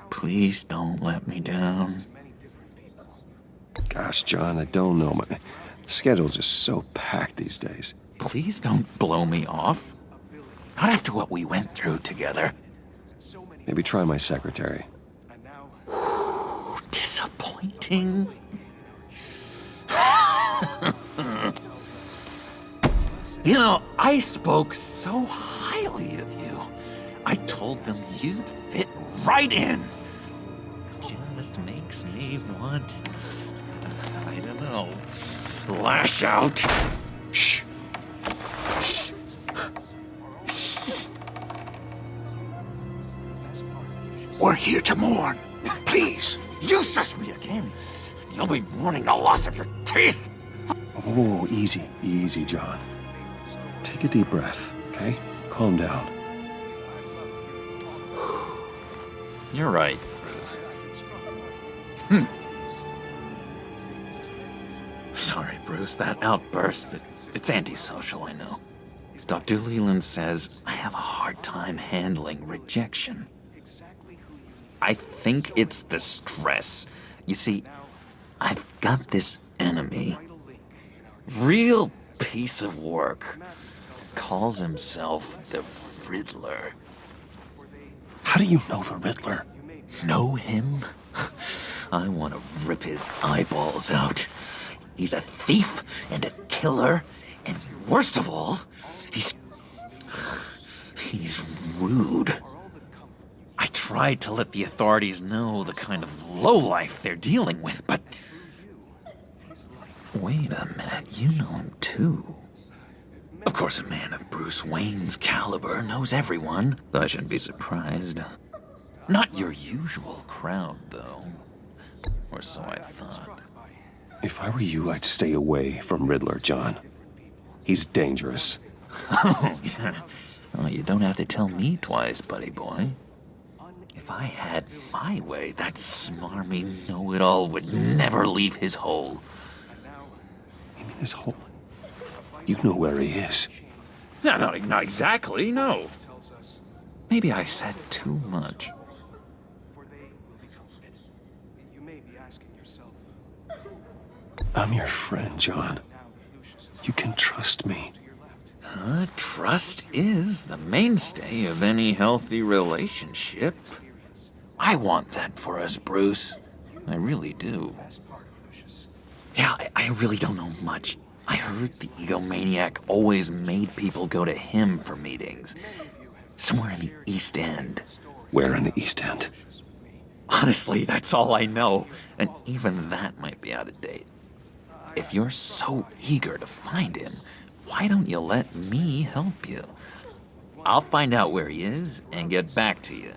Please don't let me down. Gosh, John, I don't know. My schedule's just so packed these days. Please don't blow me off. Not after what we went through together. Maybe try my secretary. Disappointing. You know, I spoke so highly of you. I told them you'd fit right in. Just makes me want, I don't know, lash out. Shh. Shh. Shh. We're here to mourn. Please. You shush me again. You'll be mourning the loss of your teeth. Oh, easy, easy, John. Take a deep breath, okay? Calm down. You're right, Bruce. Sorry, Bruce, that outburst, it's antisocial, I know. Dr. Leland says I have a hard time handling rejection. I think it's the stress. You see, I've got this enemy. Real piece of work. Calls himself the Riddler. How do you know the Riddler? Know him? I want to rip his eyeballs out. He's a thief and a killer, and worst of all, he's rude. I tried to let the authorities know the kind of lowlife they're dealing with, but... Wait a minute, you know him too. Of course, a man of Bruce Wayne's caliber knows everyone, so I shouldn't be surprised. Not your usual crowd, though. Or so I thought. If I were you, I'd stay away from Riddler, John. He's dangerous. Oh, yeah. Well, you don't have to tell me twice, buddy boy. If I had my way, that smarmy know-it-all would never leave his hole. You mean his hole? You know where he is. No, not exactly, no. Maybe I said too much. I'm your friend, John. You can trust me. Trust is the mainstay of any healthy relationship. I want that for us, Bruce. I really do. Yeah, I really don't know much. I heard the egomaniac always made people go to him for meetings. Somewhere in the East End. Where in the East End? Honestly, that's all I know. And even that might be out of date. If you're so eager to find him, why don't you let me help you? I'll find out where he is and get back to you.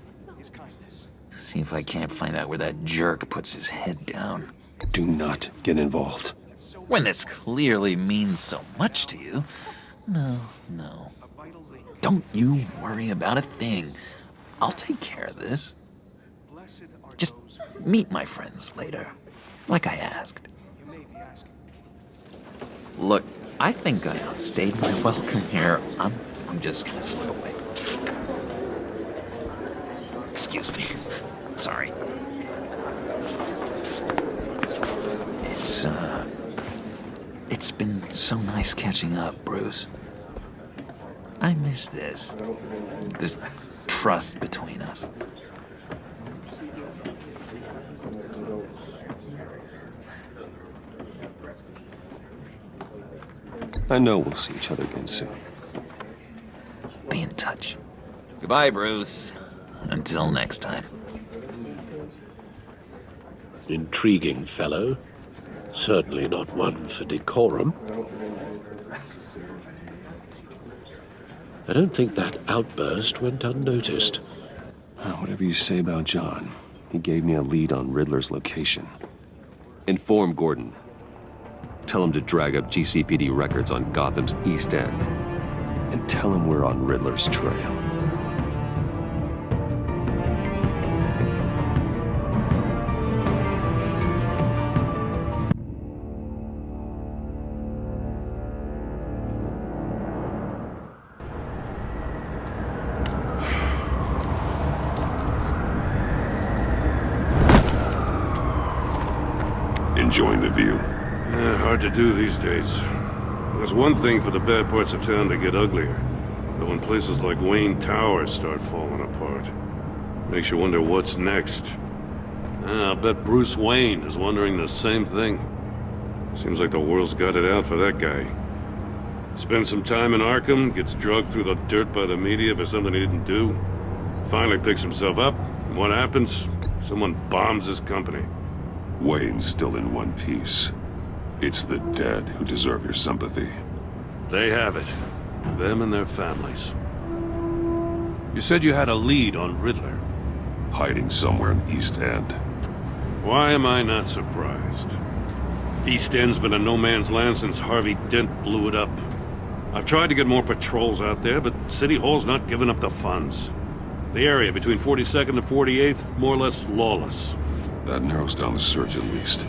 See if I can't find out where that jerk puts his head down. Do not get involved. When this clearly means so much to you. No. Don't you worry about a thing. I'll take care of this. Just meet my friends later, like I asked. Look, I think I outstayed my welcome here. I'm just gonna slip away. Excuse me. Sorry. It's been so nice catching up, Bruce. I miss this trust between us. I know we'll see each other again soon. Be in touch. Goodbye, Bruce. Until next time. Intriguing fellow. Certainly not one for decorum. I don't think that outburst went unnoticed. Whatever you say about John, he gave me a lead on Riddler's location. Inform Gordon. Tell him to drag up GCPD records on Gotham's East End. And tell him we're on Riddler's trail. Enjoying the view? Hard to do these days. There's one thing for the bad parts of town to get uglier. But when places like Wayne Towers start falling apart, makes you wonder what's next. I'll bet Bruce Wayne is wondering the same thing. Seems like the world's got it out for that guy. Spends some time in Arkham, gets drugged through the dirt by the media for something he didn't do. Finally picks himself up, and what happens? Someone bombs his company. Wayne's still in one piece. It's the dead who deserve your sympathy. They have it. Them and their families. You said you had a lead on Riddler. Hiding somewhere in East End. Why am I not surprised? East End's been a no-man's land since Harvey Dent blew it up. I've tried to get more patrols out there, but City Hall's not giving up the funds. The area between 42nd and 48th, more or less lawless. That narrows down the search at least.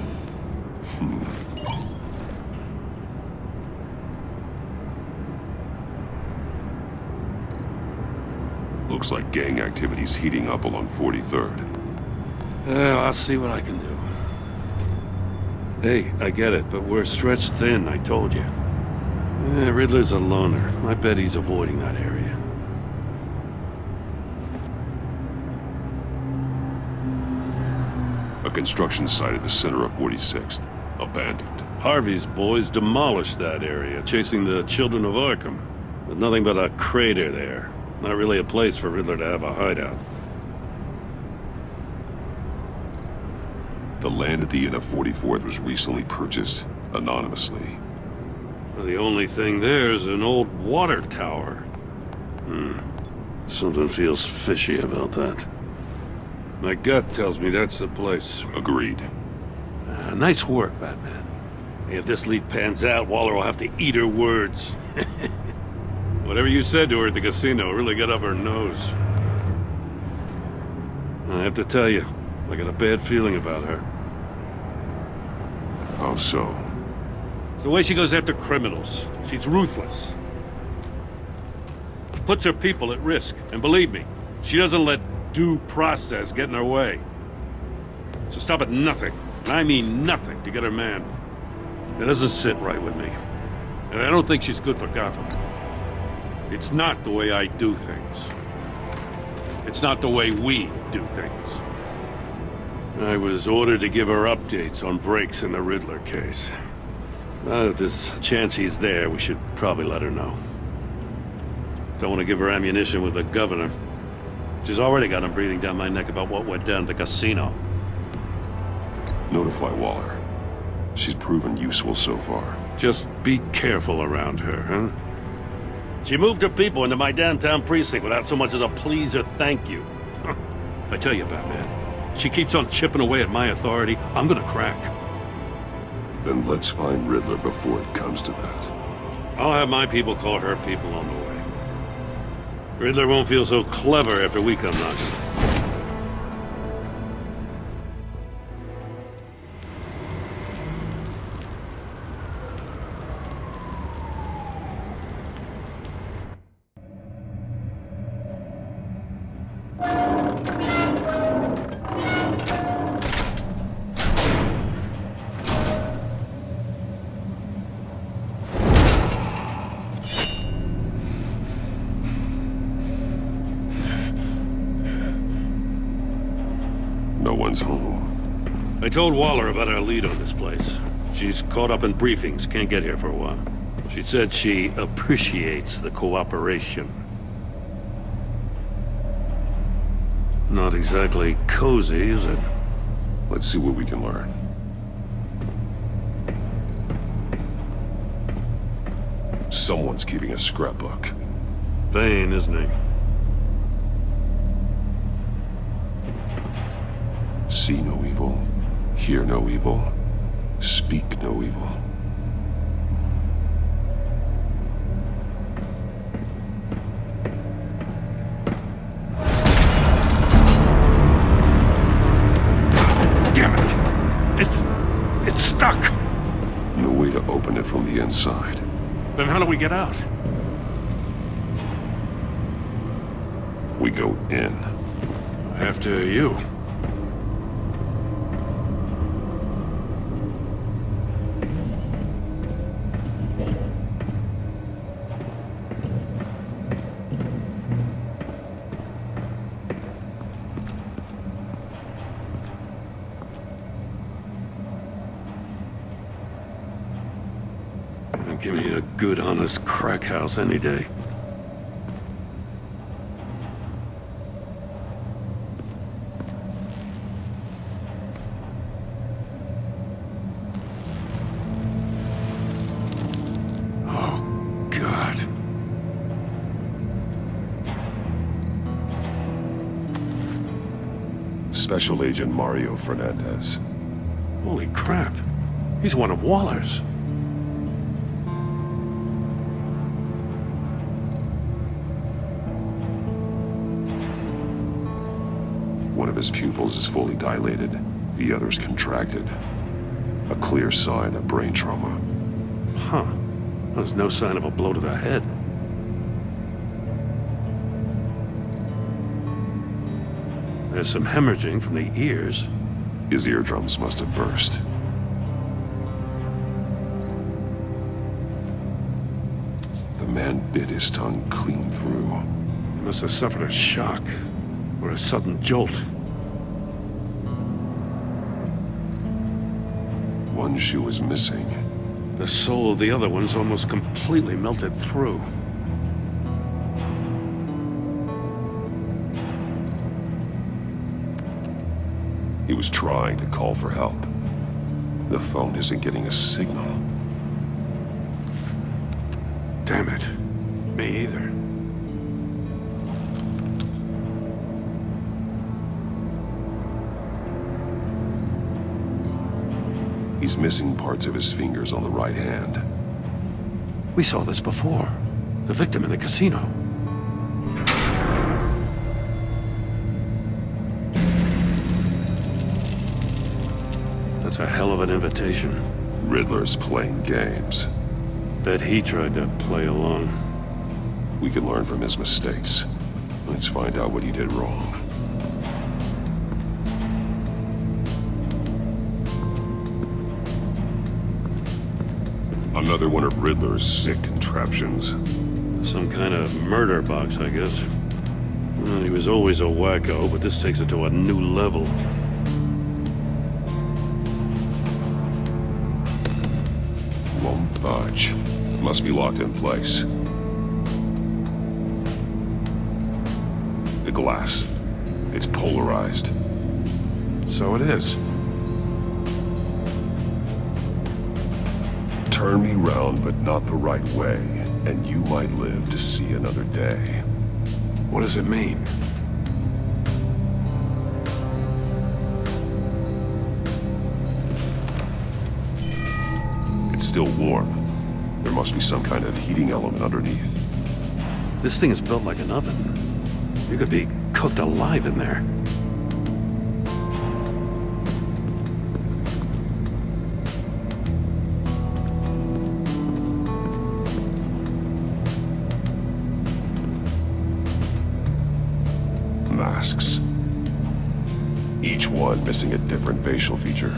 Looks like gang activity's heating up along 43rd. I'll see what I can do. Hey, I get it, but we're stretched thin, I told you. Riddler's a loner. I bet he's avoiding that area. A construction site at the center of 46th. Abandoned. Harvey's boys demolished that area, chasing the children of Arkham. There's nothing but a crater there. Not really a place for Riddler to have a hideout. The land at the end of 44th was recently purchased anonymously. Well, the only thing there is an old water tower. Something feels fishy about that. My gut tells me that's the place. Agreed. Nice work, Batman. If this lead pans out, Waller will have to eat her words. Whatever you said to her at the casino really got up her nose. I have to tell you, I got a bad feeling about her. How so? It's the way she goes after criminals. She's ruthless. Puts her people at risk. And believe me, she doesn't let due process get in her way. She'll stop at nothing, and I mean nothing, to get her man. It doesn't sit right with me. And I don't think she's good for Gotham. It's not the way I do things. It's not the way we do things. I was ordered to give her updates on breaks in the Riddler case. If there's a chance he's there, we should probably let her know. Don't want to give her ammunition with the governor. She's already got him breathing down my neck about what went down at the casino. Notify Waller. She's proven useful so far. Just be careful around her, huh? She moved her people into my downtown precinct without so much as a please or thank you. I tell you, Batman, she keeps on chipping away at my authority. I'm gonna crack. Then let's find Riddler before it comes to that. I'll have my people call her people on the way. Riddler won't feel so clever after we come knocking. No one's home. I told Waller about our lead on this place. She's caught up in briefings, can't get here for a while. She said she appreciates the cooperation. Not exactly cozy, is it? Let's see what we can learn. Someone's keeping a scrapbook. Feind, isn't he? See no evil, hear no evil, speak no evil. Damn it! It's stuck! No way to open it from the inside. Then how do we get out? We go in. After you. Give me a good, honest crack house any day. Oh, God. Special Agent Mario Fernandez. Holy crap. He's one of Waller's. One of his pupils is fully dilated, the other's contracted. A clear sign of brain trauma. Huh. There's no sign of a blow to the head. There's some hemorrhaging from the ears. His eardrums must have burst. The man bit his tongue clean through. He must have suffered a shock. Or a sudden jolt. One shoe is missing. The sole of the other one's almost completely melted through. He was trying to call for help. The phone isn't getting a signal. Damn it. Me either. He's missing parts of his fingers on the right hand. We saw this before. The victim in the casino. That's a hell of an invitation. Riddler's playing games. Bet he tried to play along. We can learn from his mistakes. Let's find out what he did wrong. Another one of Riddler's sick contraptions. Some kind of murder box, I guess. Well, he was always a wacko, but this takes it to a new level. Won't budge. Must be locked in place. The glass. It's polarized. So it is. Turn me round, but not the right way, and you might live to see another day. What does it mean? It's still warm. There must be some kind of heating element underneath. This thing is built like an oven. You could be cooked alive in there. Masks. Each one missing a different facial feature.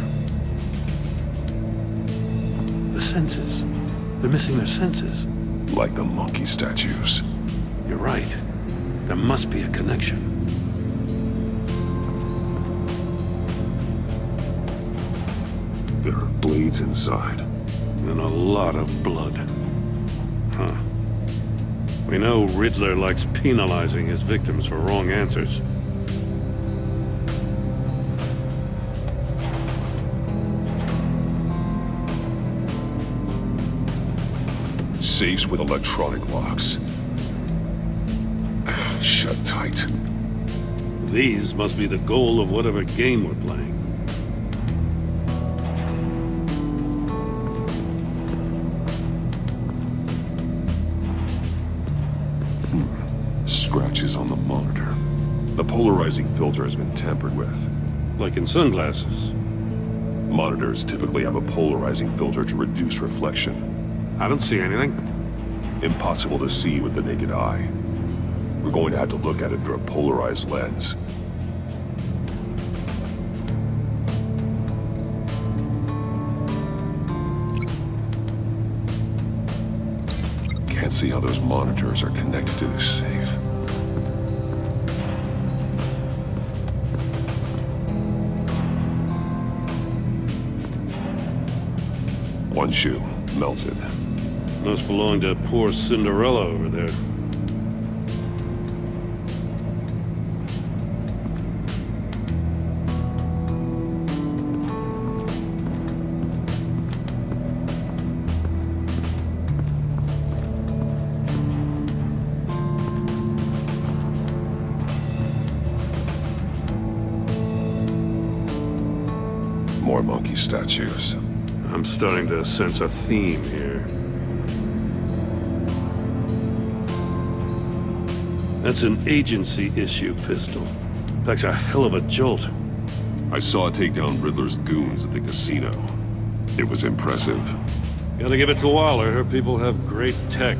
The senses. They're missing their senses. Like the monkey statues. You're right. There must be a connection. There are blades inside. And a lot of blood. Huh. We know Riddler likes penalizing his victims for wrong answers. Safes with electronic locks. Shut tight. These must be the goal of whatever game we're playing. Scratches on the monitor. The polarizing filter has been tampered with. Like in sunglasses. Monitors typically have a polarizing filter to reduce reflection. I don't see anything. Impossible to see with the naked eye. We're going to have to look at it through a polarized lens. Can't see how those monitors are connected to this safe. One shoe, melted. Must belong to poor Cinderella over there. More monkey statues. I'm starting to sense a theme here. That's an agency issue pistol. Packs a hell of a jolt. I saw it take down Riddler's goons at the casino. It was impressive. Gotta give it to Waller. Her people have great tech.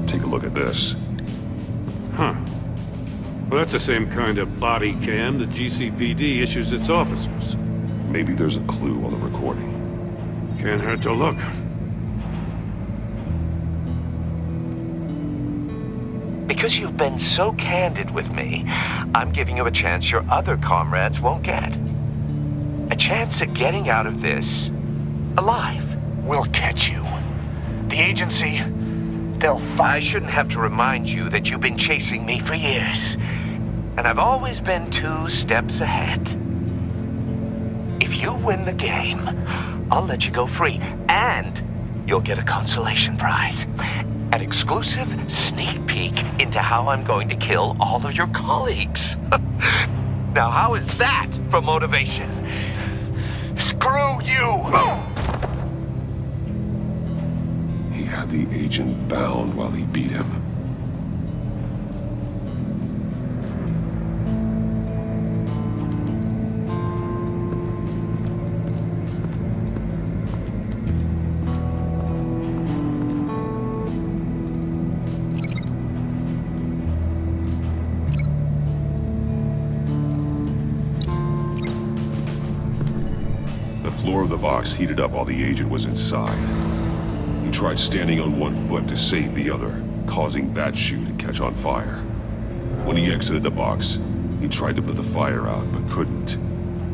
Take a look at this. Huh. Well, that's the same kind of body cam the GCPD issues its officers. Maybe there's a clue on the recording. Can't hurt to look. Because you've been so candid with me, I'm giving you a chance your other comrades won't get. A chance at getting out of this alive. We'll catch you. The agency, they'll find... I shouldn't have to remind you that you've been chasing me for years. And I've always been 2 steps ahead. If you win the game, I'll let you go free. And you'll get a consolation prize. An exclusive sneak peek into how I'm going to kill all of your colleagues. Now, how is that for motivation? Screw you! He had the agent bound while he beat him. The floor of the box heated up while the agent was inside. He tried standing on one foot to save the other, causing that shoe to catch on fire. When he exited the box, he tried to put the fire out, but couldn't,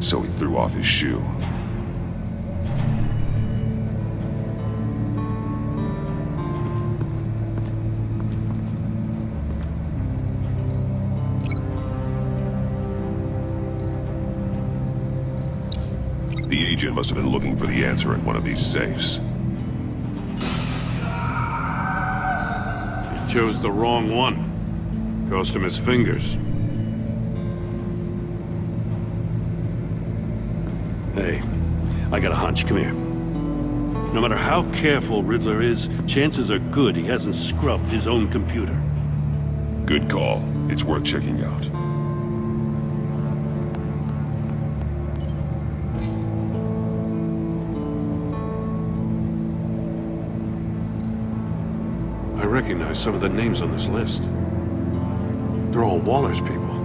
so he threw off his shoe. The agent must have been looking for the answer in one of these safes. He chose the wrong one. Cost him his fingers. Hey, I got a hunch. Come here. No matter how careful Riddler is, chances are good he hasn't scrubbed his own computer. Good call. It's worth checking out. I recognize some of the names on this list. They're all Waller's people.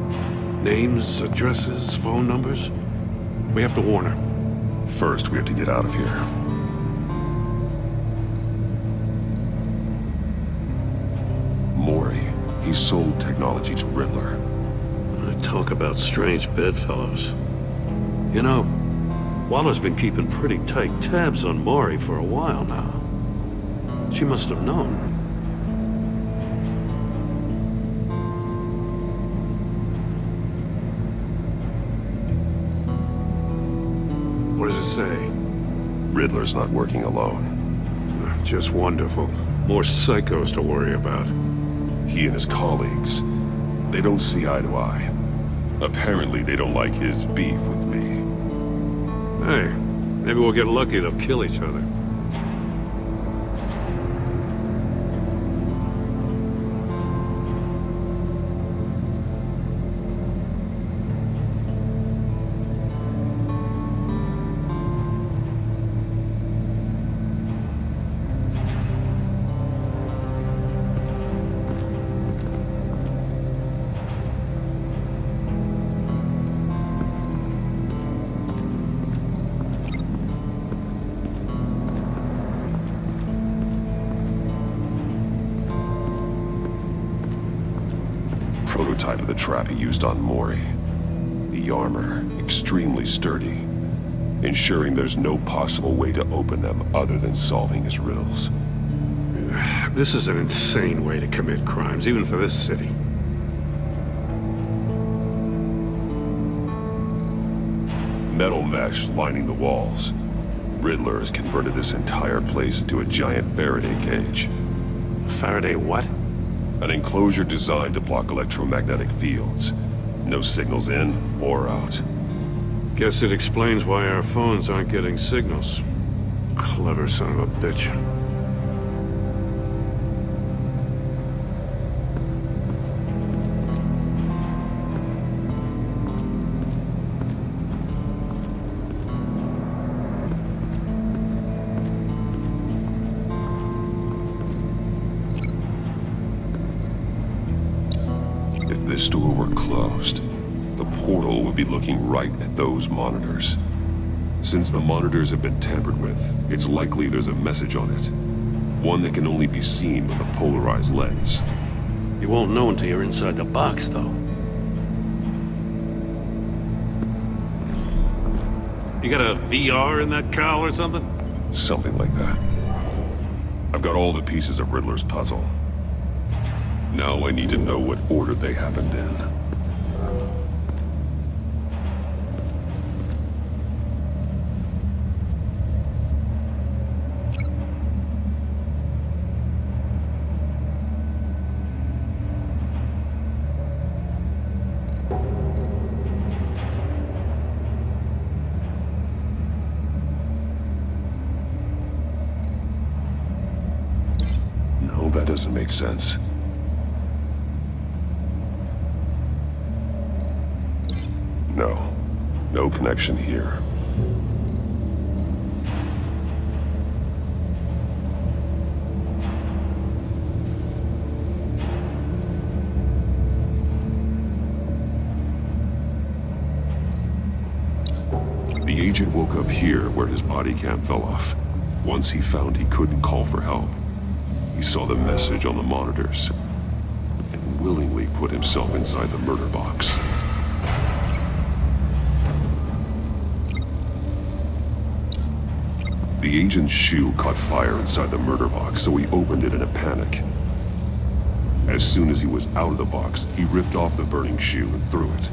Names, addresses, phone numbers. We have to warn her. First, we have to get out of here. Maury. He sold technology to Riddler. Talk about strange bedfellows. You know, Waller's been keeping pretty tight tabs on Maury for a while now. She must have known. What does it say? Riddler's not working alone. Just wonderful. More psychos to worry about. He and his colleagues, they don't see eye to eye. Apparently, they don't like his beef with me. Hey, maybe we'll get lucky. They'll kill each other. Prototype of the trap he used on Maury. The armor, extremely sturdy, ensuring there's no possible way to open them other than solving his riddles. This is an insane way to commit crimes, even for this city. Metal mesh lining the walls. Riddler has converted this entire place into a giant Faraday cage. Faraday what? An enclosure designed to block electromagnetic fields. No signals in or out. Guess it explains why our phones aren't getting signals. Clever son of a bitch. If this door were closed, the portal would be looking right at those monitors. Since the monitors have been tampered with, it's likely there's a message on it. One that can only be seen with a polarized lens. You won't know until you're inside the box, though. You got a VR in that cowl or something? Something like that. I've got all the pieces of Riddler's puzzle. Now I need to know what order they happened in. that doesn't make sense. No. No connection here. The agent woke up here where his body cam fell off. Once he found he couldn't call for help, he saw the message on the monitors and willingly put himself inside the murder box. The agent's shoe caught fire inside the murder box, so he opened it in a panic. As soon as he was out of the box, he ripped off the burning shoe and threw it.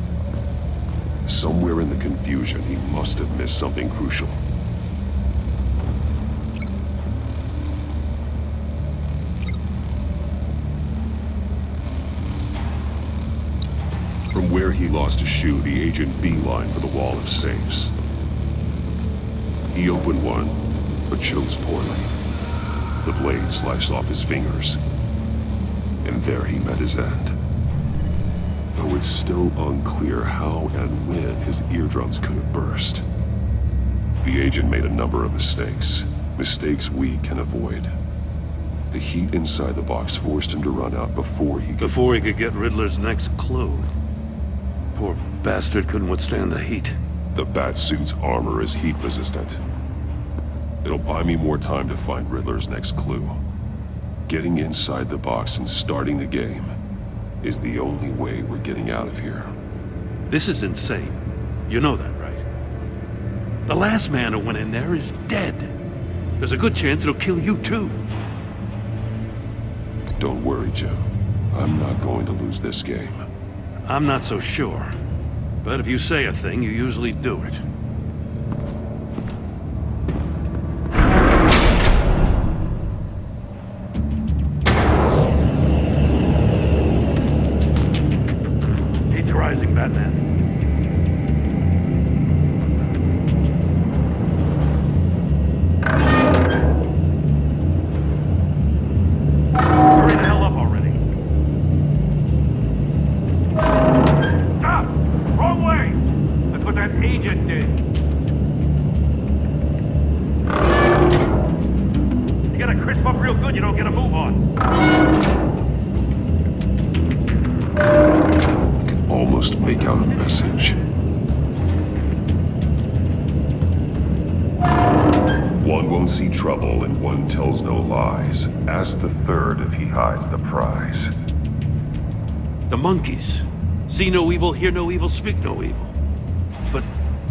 Somewhere in the confusion, he must have missed something crucial. From where he lost a shoe, the agent beelined for the wall of safes. He opened one, but chose poorly. The blade sliced off his fingers, and there he met his end. Though it's still unclear how and when his eardrums could have burst. The agent made a number of mistakes. Mistakes we can avoid. The heat inside the box forced him to run out before he could get Riddler's next clue. Poor bastard couldn't withstand the heat. The Batsuit's armor is heat resistant. It'll buy me more time to find Riddler's next clue. Getting inside the box and starting the game is the only way we're getting out of here. This is insane. You know that, right? The last man who went in there is dead. There's a good chance it'll kill you too. Don't worry, Jim. I'm not going to lose this game. I'm not so sure. But if you say a thing, you usually do it. He's rising, Batman. Hurry the hell up already. Stop! Wrong way! That's what that agent did. You gotta crisp up real good, you don't get a move on. I can almost make out a message. One won't see trouble and one tells no lies. Ask the third if he hides the prize. The monkeys. See no evil, hear no evil, speak no evil. But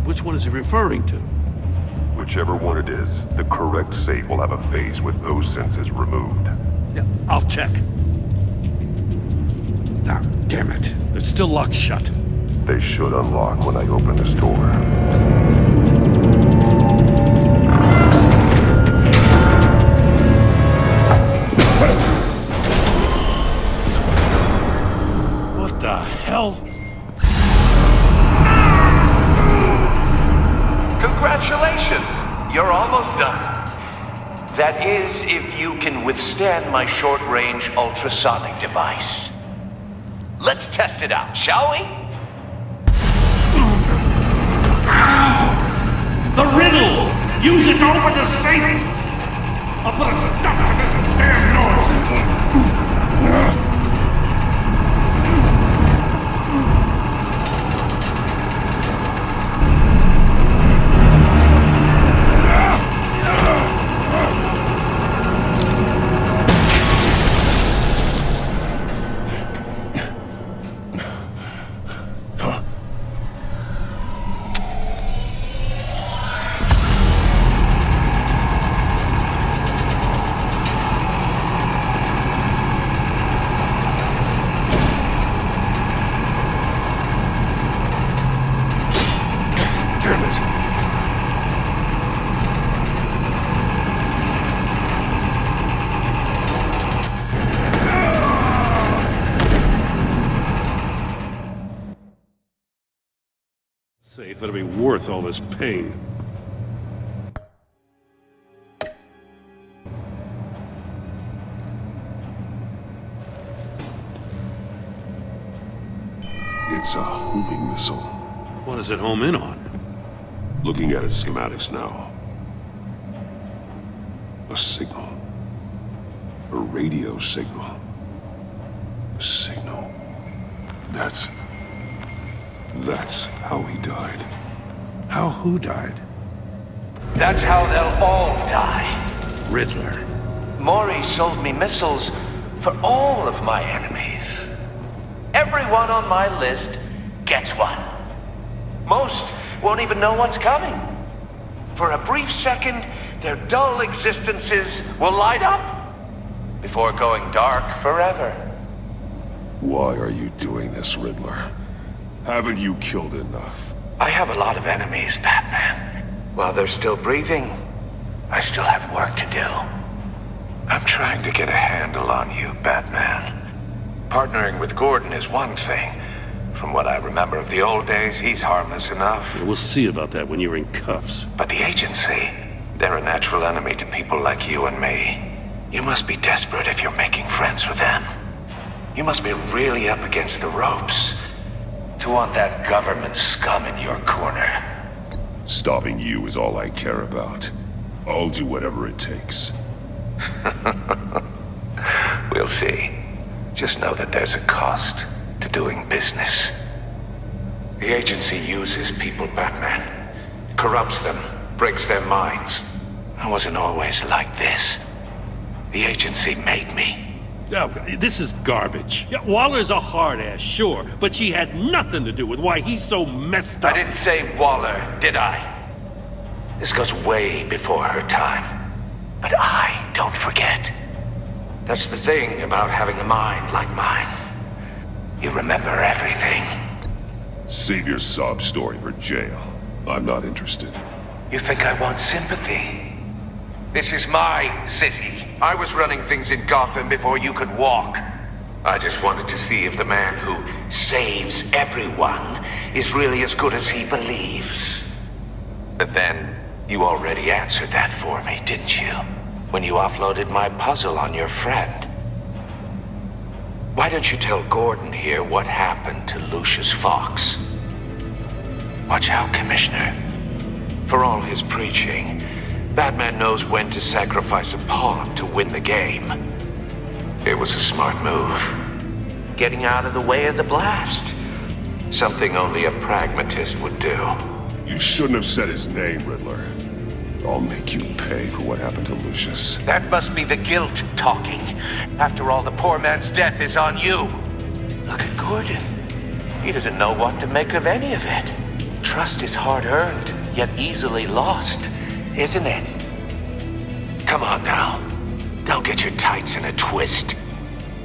which one is he referring to? Whichever one it is, the correct safe will have a face with those senses removed. Yeah, I'll check. Ah, damn it. They're still locked shut. They should unlock when I open this door. What the hell? Congratulations! You're almost done. That is, if you can withstand my short-range ultrasonic device. Let's test it out, shall we? The riddle! Use it to open the safe! I'll put a stop to this damn noise! Safe, it'll be worth all this pain. It's a homing missile. What does it home in on? Looking at its schematics now. A signal. A radio signal. A signal. That's how he died. How who died? That's how they'll all die. Riddler. Maury sold me missiles for all of my enemies. Everyone on my list gets one. Most won't even know what's coming. For a brief second, their dull existences will light up before going dark forever. Why are you doing this, Riddler? Haven't you killed enough? I have a lot of enemies, Batman. While they're still breathing, I still have work to do. I'm trying to get a handle on you, Batman. Partnering with Gordon is one thing. From what I remember of the old days, he's harmless enough. We'll see about that when you're in cuffs. But the agency, they're a natural enemy to people like you and me. You must be desperate if you're making friends with them. You must be really up against the ropes to want that government scum in your corner. Stopping you is all I care about. I'll do whatever it takes. We'll see. Just know that there's a cost to doing business. The agency uses people, Batman. Corrupts them, breaks their minds. I wasn't always like this. The agency made me. Oh, this is garbage. Yeah, Waller's a hard ass, sure, but she had nothing to do with why he's so messed up. I didn't say Waller, did I? This goes way before her time. But I don't forget. That's the thing about having a mind like mine. You remember everything. Save your sob story for jail. I'm not interested. You think I want sympathy? This is my city. I was running things in Gotham before you could walk. I just wanted to see if the man who saves everyone is really as good as he believes. But then, you already answered that for me, didn't you? When you offloaded my puzzle on your friend. Why don't you tell Gordon here what happened to Lucius Fox? Watch out, Commissioner. For all his preaching, Batman knows when to sacrifice a pawn to win the game. It was a smart move. Getting out of the way of the blast. Something only a pragmatist would do. You shouldn't have said his name, Riddler. I'll make you pay for what happened to Lucius. That must be the guilt talking. After all, the poor man's death is on you. Look at Gordon. He doesn't know what to make of any of it. Trust is hard-earned, yet easily lost, isn't it? Come on now. Don't get your tights in a twist.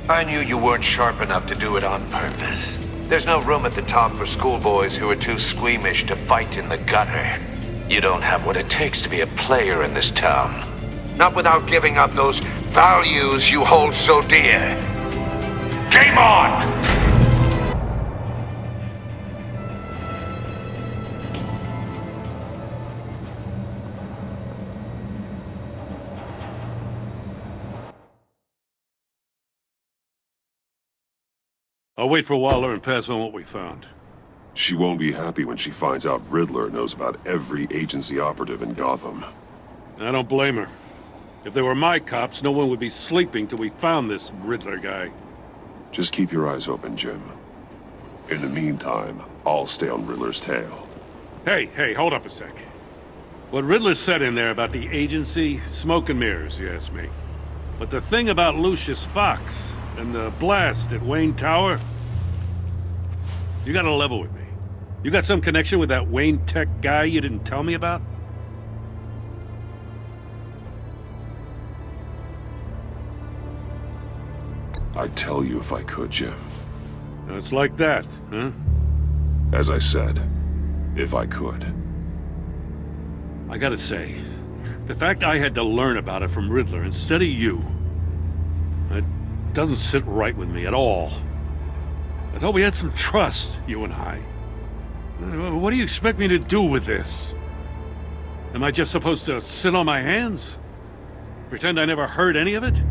I knew you weren't sharp enough to do it on purpose. There's no room at the top for schoolboys who are too squeamish to fight in the gutter. You don't have what it takes to be a player in this town. Not without giving up those values you hold so dear. Game on! I'll wait for Waller and pass on what we found. She won't be happy when she finds out Riddler knows about every agency operative in Gotham. I don't blame her. If they were my cops, no one would be sleeping till we found this Riddler guy. Just keep your eyes open, Jim. In the meantime, I'll stay on Riddler's tail. Hey, hold up a sec. What Riddler said in there about the agency, smoke and mirrors, you ask me. But the thing about Lucius Fox and the blast at Wayne Tower, you gotta level with me. You got some connection with that Wayne Tech guy you didn't tell me about? I'd tell you if I could, Jim. It's like that, huh? As I said, if I could. I gotta say, the fact I had to learn about it from Riddler instead of you, it doesn't sit right with me at all. I thought we had some trust, you and I. What do you expect me to do with this? Am I just supposed to sit on my hands? Pretend I never heard any of it?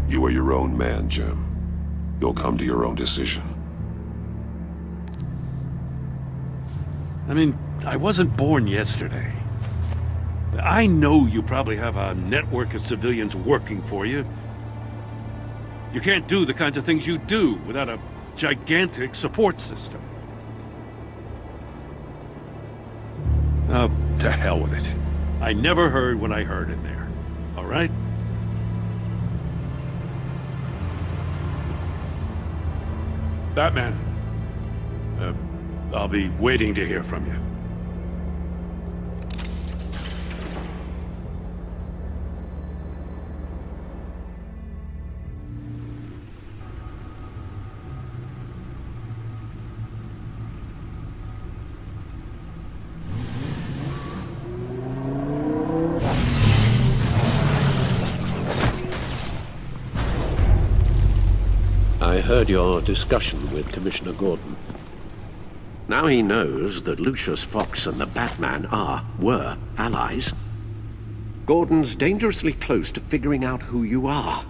You are your own man, Jim. You'll come to your own decision. I mean, I wasn't born yesterday. I know you probably have a network of civilians working for you. You can't do the kinds of things you do without a gigantic support system. Oh, to hell with it. I never heard what I heard in there. All right? Batman. I'll be waiting to hear from you. I heard your discussion with Commissioner Gordon. Now he knows that Lucius Fox and the Batman were allies. Gordon's dangerously close to figuring out who you are.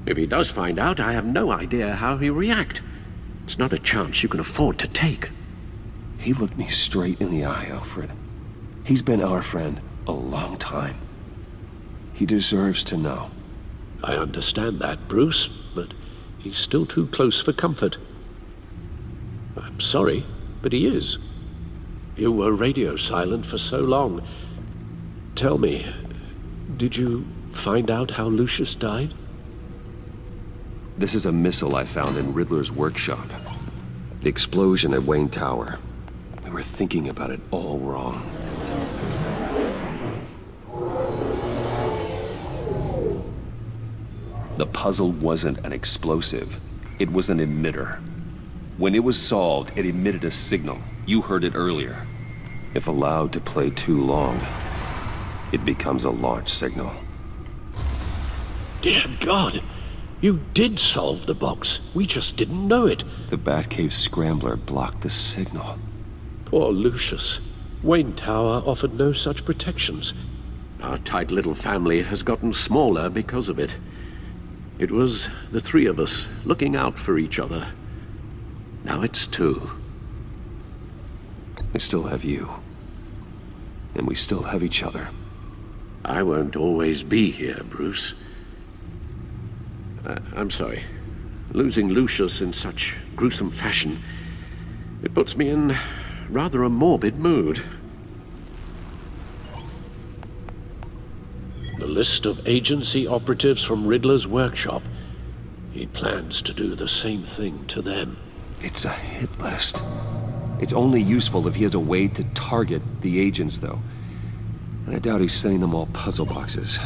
If he does find out, I have no idea how he'll react. It's not a chance you can afford to take. He looked me straight in the eye, Alfred. He's been our friend a long time. He deserves to know. I understand that, Bruce, but he's still too close for comfort. I'm sorry, but he is. You were radio silent for so long. Tell me, did you find out how Lucius died? This is a missile I found in Riddler's workshop. The explosion at Wayne Tower. We were thinking about it all wrong. The puzzle wasn't an explosive. It was an emitter. When it was solved, it emitted a signal. You heard it earlier. If allowed to play too long, it becomes a launch signal. Dear God! You did solve the box. We just didn't know it. The Batcave scrambler blocked the signal. Poor Lucius. Wayne Tower offered no such protections. Our tight little family has gotten smaller because of it. It was the three of us looking out for each other. Now it's two. I still have you. And we still have each other. I won't always be here, Bruce. I'm sorry. Losing Lucius in such gruesome fashion, it puts me in rather a morbid mood. The list of agency operatives from Riddler's workshop. He plans to do the same thing to them. It's a hit list. It's only useful if he has a way to target the agents, though. And I doubt he's sending them all puzzle boxes.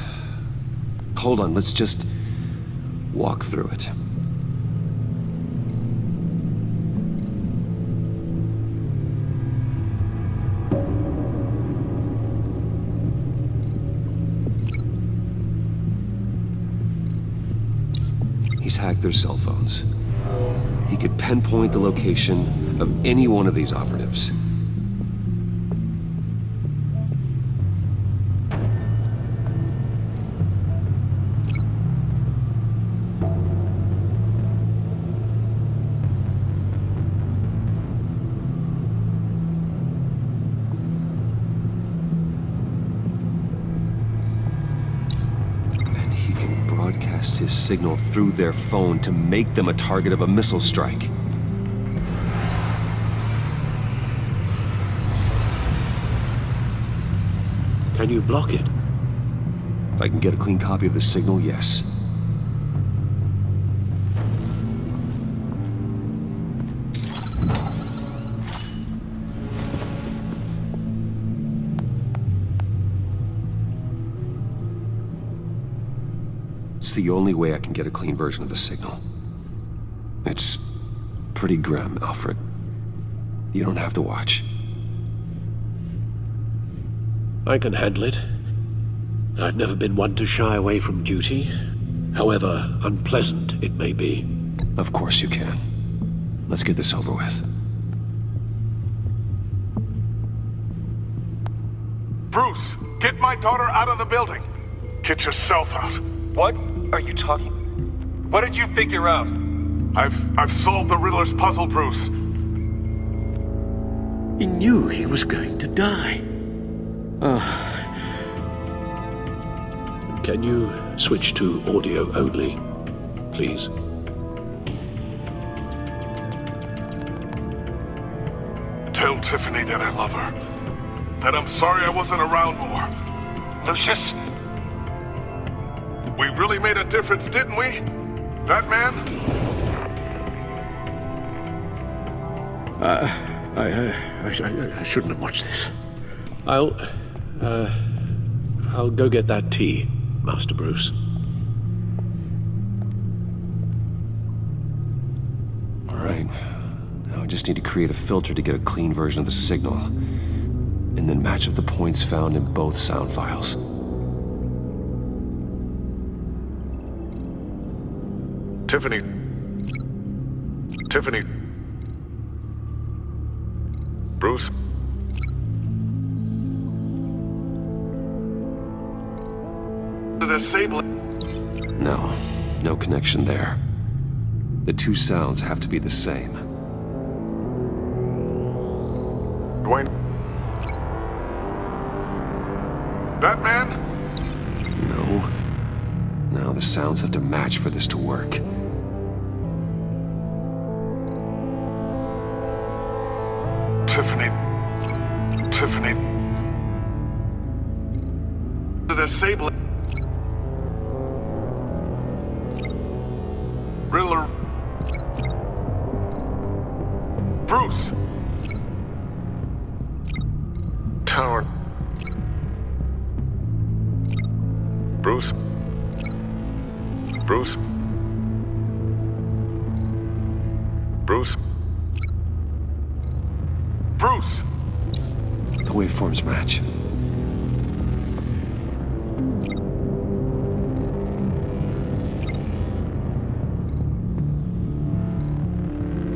Hold on, let's just walk through it. He's hacked their cell phones. He could pinpoint the location of any one of these operatives. And he can broadcast his signal through their phone to make them a target of a missile strike. Can you block it? If I can get a clean copy of the signal, yes. It's the only way I can get a clean version of the signal. It's pretty grim, Alfred. You don't have to watch. I can handle it. I've never been one to shy away from duty, however unpleasant it may be. Of course you can. Let's get this over with. Bruce, get my daughter out of the building. Get yourself out. What are you talking? What did you figure out? I've solved the Riddler's puzzle, Bruce. He knew he was going to die. Can you switch to audio only, please? Tell Tiffany that I love her. That I'm sorry I wasn't around more. Lucius? We really made a difference, didn't we? Batman? I shouldn't have watched this. I'll go get that tea, Master Bruce. All right. Now I just need to create a filter to get a clean version of the signal, and then match up the points found in both sound files. Tiffany. Bruce? No connection there. The two sounds have to be the same. Dwayne? Batman? No, the sounds have to match for this to work. Tiffany. The sable. Riddler. Bruce. Tower. Bruce. Bruce. The waveforms match.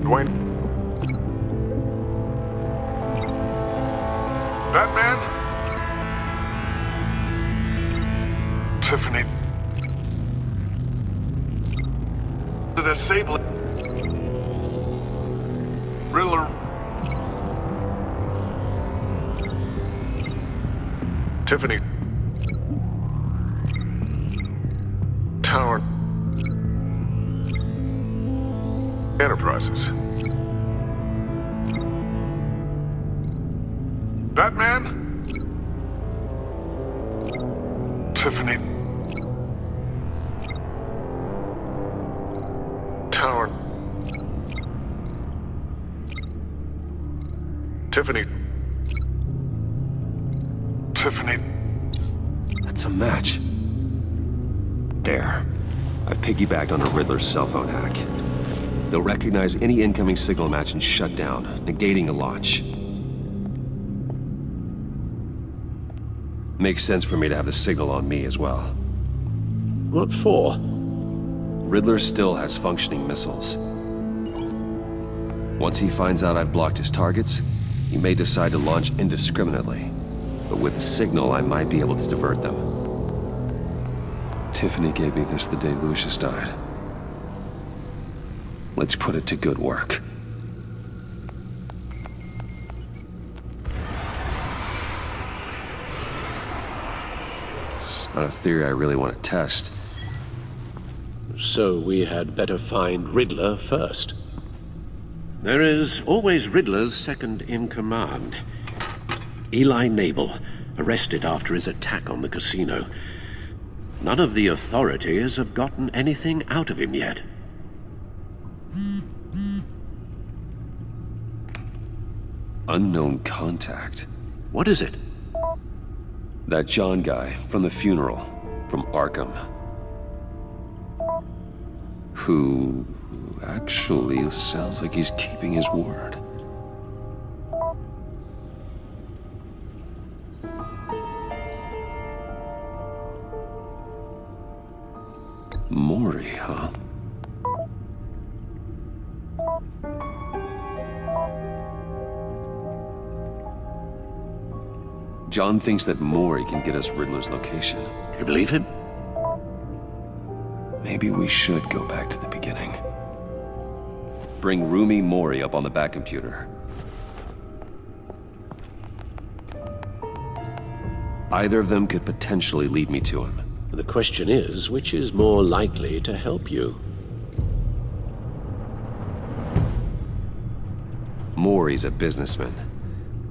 Dwayne. Batman? Tiffany. The sable. Riddler. Tiffany. Tower. Enterprises. Batman? Tiffany. Tower. Tiffany. That's a match. There. I've piggybacked on a Riddler's cell phone hack. They'll recognize any incoming signal match and shut down, negating a launch. Makes sense for me to have the signal on me as well. What for? Riddler still has functioning missiles. Once he finds out I've blocked his targets, he may decide to launch indiscriminately. But with the signal, I might be able to divert them. Tiffany gave me this the day Lucius died. Let's put it to good work. It's not a theory I really want to test. So we had better find Riddler first. There is always Riddler's second in command. Eli Nabel, arrested after his attack on the casino. None of the authorities have gotten anything out of him yet. Unknown contact. What is it? That John guy from the funeral, from Arkham. Who actually sounds like he's keeping his word. Mori, huh? John thinks that Mori can get us Riddler's location. You believe him? Maybe we should go back to the beginning. Bring Rumi Mori up on the back computer. Either of them could potentially lead me to him. The question is, which is more likely to help you? Maury's a businessman.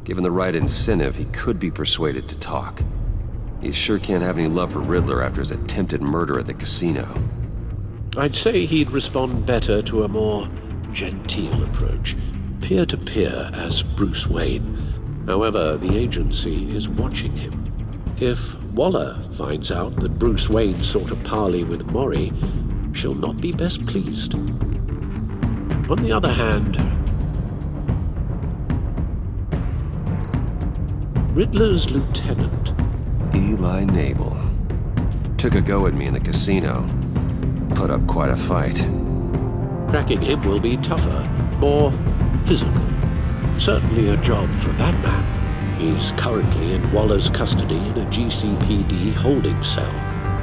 Given the right incentive, he could be persuaded to talk. He sure can't have any love for Riddler after his attempted murder at the casino. I'd say he'd respond better to a more genteel approach, peer-to-peer as Bruce Wayne. However, the agency is watching him. If Waller finds out that Bruce Wayne sought a parley with Maury, she'll not be best pleased. On the other hand, Riddler's lieutenant, Eli Nabel, took a go at me in the casino. Put up quite a fight. Tracking him will be tougher, more physical. Certainly a job for Batman. He's currently in Waller's custody in a GCPD holding cell.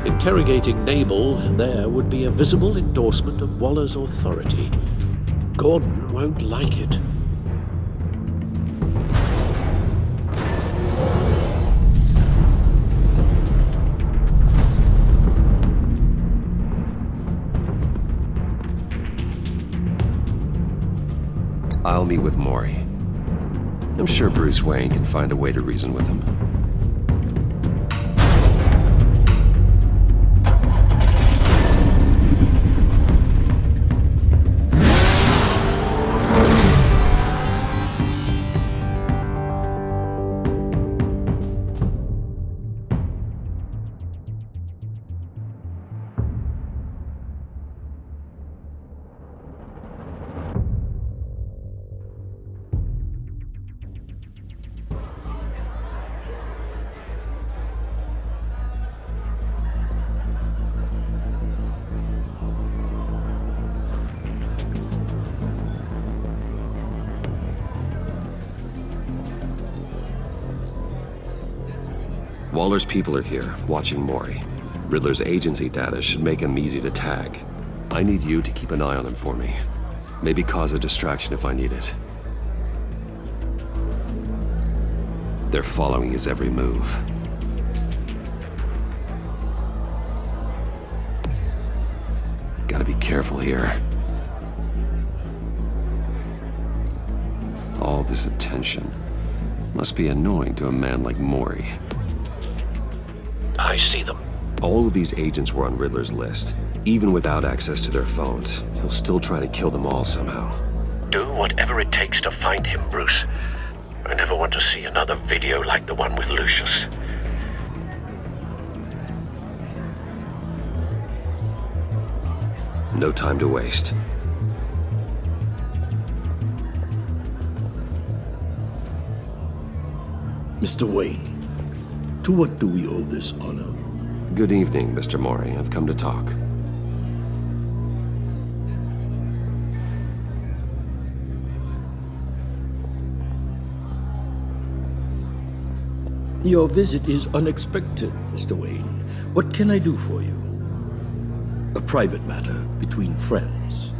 Interrogating Nabel there would be a visible endorsement of Waller's authority. Gordon won't like it. I'll meet with Maury. I'm sure Bruce Wayne can find a way to reason with him. Waller's people are here, watching Maury. Riddler's agency data should make him easy to tag. I need you to keep an eye on him for me. Maybe cause a distraction if I need it. They're following his every move. Gotta be careful here. All this attention must be annoying to a man like Maury. I see them. All of these agents were on Riddler's list. Even without access to their phones, he'll still try to kill them all somehow. Do whatever it takes to find him, Bruce. I never want to see another video like the one with Lucius. No time to waste. Mr. Wayne, to what do we owe this honor? Good evening, Mr. Maury. I've come to talk. Your visit is unexpected, Mr. Wayne. What can I do for you? A private matter between friends.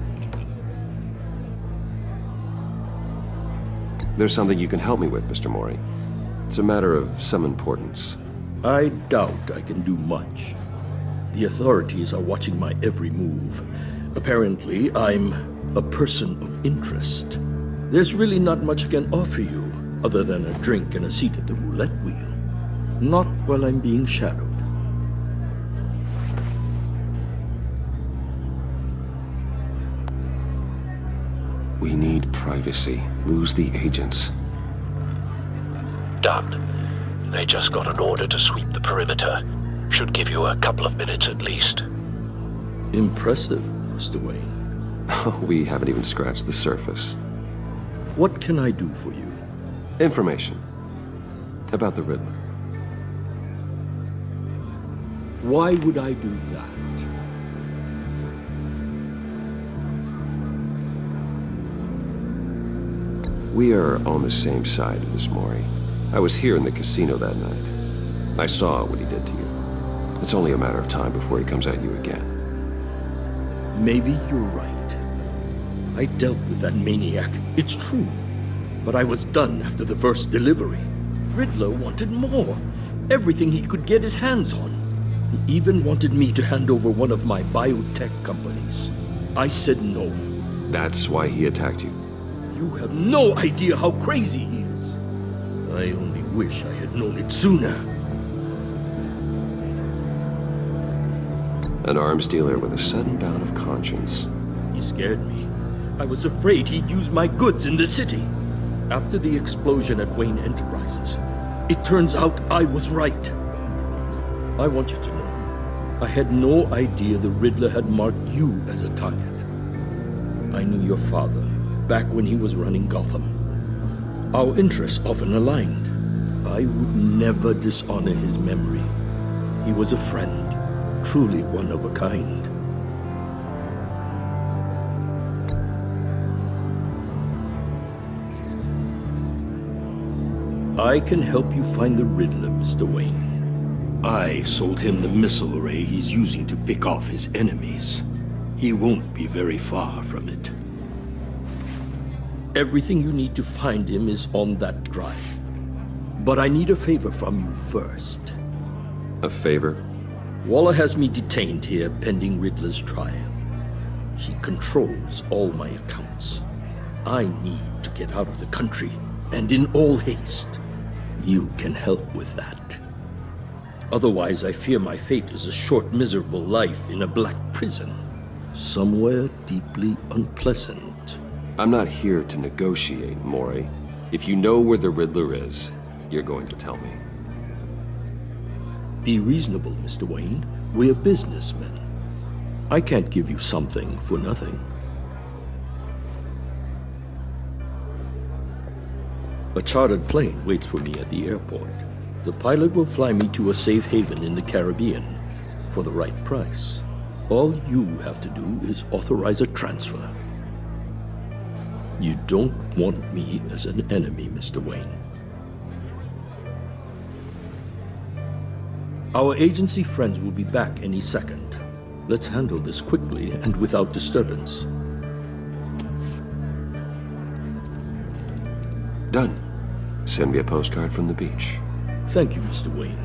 There's something you can help me with, Mr. Maury. It's a matter of some importance. I doubt I can do much. The authorities are watching my every move. Apparently, I'm a person of interest. There's really not much I can offer you, other than a drink and a seat at the roulette wheel. Not while I'm being shadowed. We need privacy. Lose the agents. Done. They just got an order to sweep the perimeter. Should give you a couple of minutes at least. Impressive, Mr. Wayne. We haven't even scratched the surface. What can I do for you? Information. About the Riddler. Why would I do that? We are on the same side of this, Maury. I was here in the casino that night. I saw what he did to you. It's only a matter of time before he comes at you again. Maybe you're right. I dealt with that maniac, it's true. But I was done after the first delivery. Riddler wanted more, everything he could get his hands on. He even wanted me to hand over one of my biotech companies. I said no. That's why he attacked you? You have no idea how crazy he is. I only wish I had known it sooner. An arms dealer with a sudden bout of conscience. He scared me. I was afraid he'd use my goods in the city. After the explosion at Wayne Enterprises, it turns out I was right. I want you to know, I had no idea the Riddler had marked you as a target. I knew your father back when he was running Gotham. Our interests often aligned. I would never dishonor his memory. He was a friend, truly one of a kind. I can help you find the Riddler, Mr. Wayne. I sold him the missile array he's using to pick off his enemies. He won't be very far from it. Everything you need to find him is on that drive. But I need a favor from you first. A favor? Waller has me detained here pending Riddler's trial. She controls all my accounts. I need to get out of the country, and in all haste. You can help with that. Otherwise, I fear my fate is a short, miserable life in a black prison. Somewhere deeply unpleasant. I'm not here to negotiate, Maury. If you know where the Riddler is, you're going to tell me. Be reasonable, Mr. Wayne. We're businessmen. I can't give you something for nothing. A chartered plane waits for me at the airport. The pilot will fly me to a safe haven in the Caribbean for the right price. All you have to do is authorize a transfer. You don't want me as an enemy, Mr. Wayne. Our agency friends will be back any second. Let's handle this quickly and without disturbance. Done. Send me a postcard from the beach. Thank you, Mr. Wayne.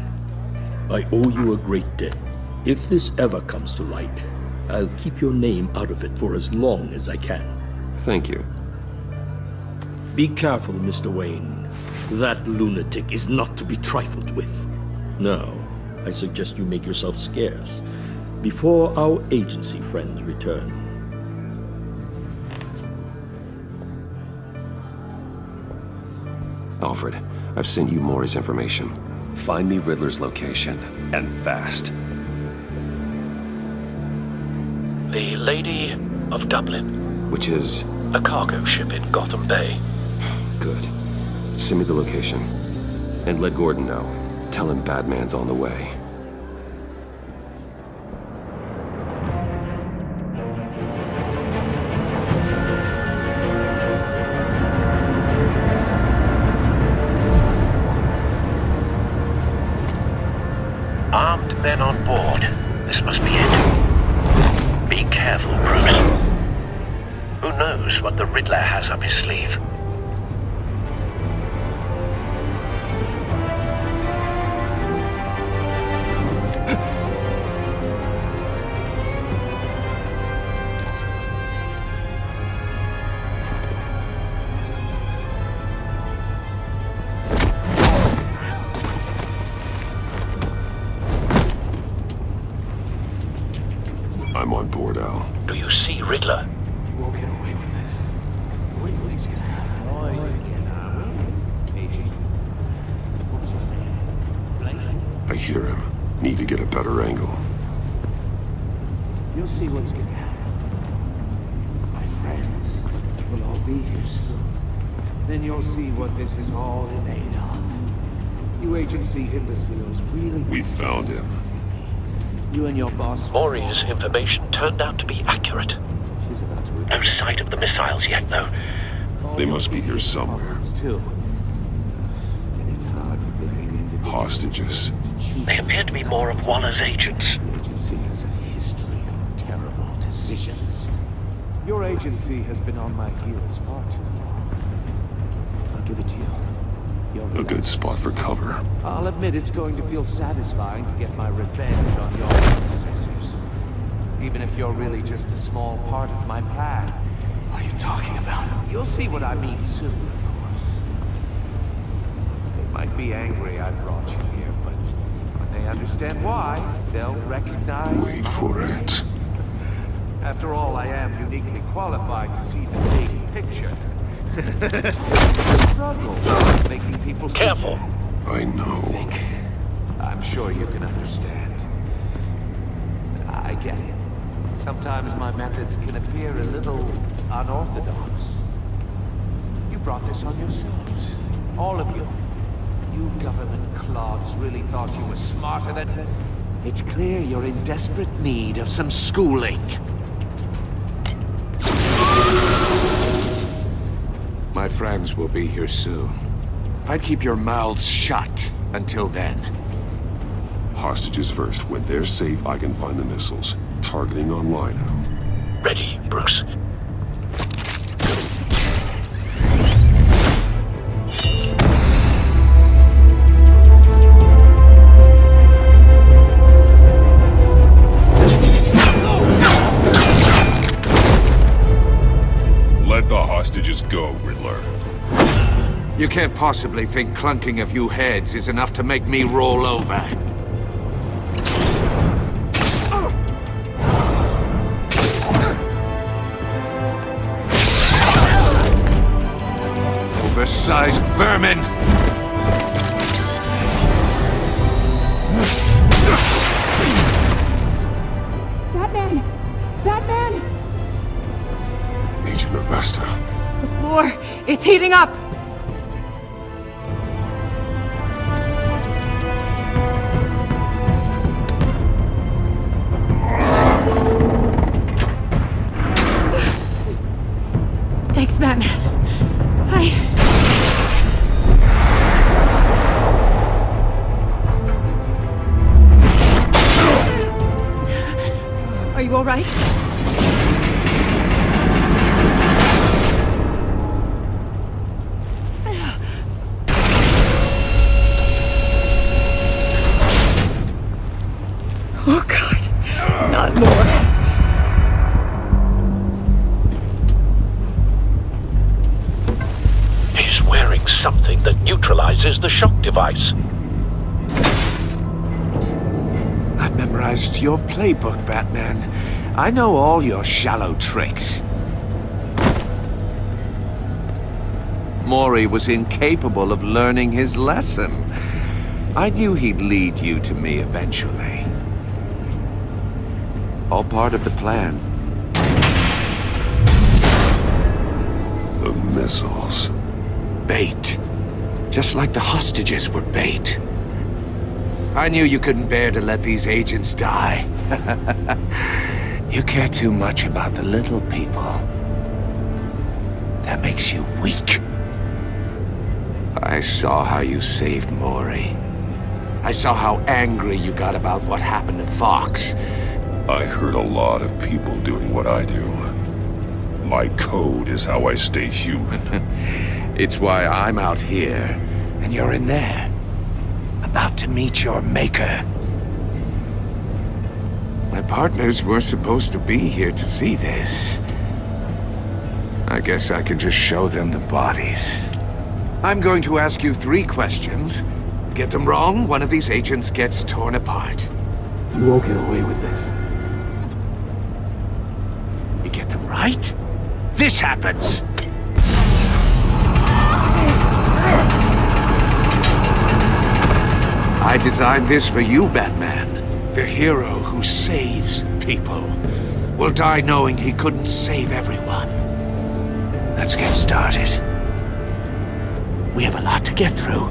I owe you a great debt. If this ever comes to light, I'll keep your name out of it for as long as I can. Thank you. Be careful, Mr. Wayne. That lunatic is not to be trifled with. Now, I suggest you make yourself scarce before our agency friends return. Alfred, I've sent you Maury's information. Find me Riddler's location, and fast. The Lady of Dublin. Which is? A cargo ship in Gotham Bay. Good. Send me the location. And let Gordon know. Tell him Batman's on the way. Armed men on board. This must be it. Be careful, Bruce. Who knows what the Riddler has up his sleeve? I'm on board, Al. Do you see Riddler? You won't get away with this. What do you think's gonna happen? I hear him. Need to get a better angle. You'll see what's gonna happen. My friends will all be here soon. Then you'll see what this is all made of. You agency imbeciles really... We found him. You and your boss... Maury's information turned out to be accurate. She's about to... No sight of the missiles yet, though. They must be here somewhere. Too. And it's hard to blame individuals. Hostages. They appear to be more of Waller's agents. The agency has a history of terrible decisions. Your agency has been on my heels far too long. I'll give it to you. Your A good spot for cover. I'll admit it's going to feel satisfying to get my revenge on your predecessors. Even if you're really just a small part of my plan. What are you talking about? You'll see what I mean soon, of course. They might be angry I brought you here, but when they understand why, they'll recognize... Wait for it. After all, I am uniquely qualified to see the big picture. Struggle making people see. Careful. I know. I'm sure you can understand. I get it. Sometimes my methods can appear a little unorthodox. You brought this on yourselves. All of you. You government clods really thought you were smarter than... It's clear you're in desperate need of some schooling. My friends will be here soon. I'd keep your mouths shut until then. Hostages first. When they're safe, I can find the missiles. Targeting online. Ready, Bruce. Let the hostages go, Riddler. You can't possibly think clunking a few heads is enough to make me roll over. Oversized vermin! Batman! Batman! Agent Avesta. The floor, it's heating up! Thanks, Batman. Are you all right? Oh, God. Not more. He's wearing something that neutralizes the shock device. I've memorized your playbook, Batman. I know all your shallow tricks. Mori was incapable of learning his lesson. I knew he'd lead you to me eventually. All part of the plan. The missiles. Bait. Just like the hostages were bait. I knew you couldn't bear to let these agents die. You care too much about the little people. That makes you weak. I saw how you saved Mori. I saw how angry you got about what happened to Fox. I hurt a lot of people doing what I do. My code is how I stay human. It's why I'm out here, and you're in there. About to meet your maker. My partners were supposed to be here to see this. I guess I can just show them the bodies. I'm going to ask you 3 questions. Get them wrong, one of these agents gets torn apart. You won't get away with this. You get them right, this happens! I designed this for you, Batman. The hero who saves people will die knowing he couldn't save everyone. Let's get started. We have a lot to get through.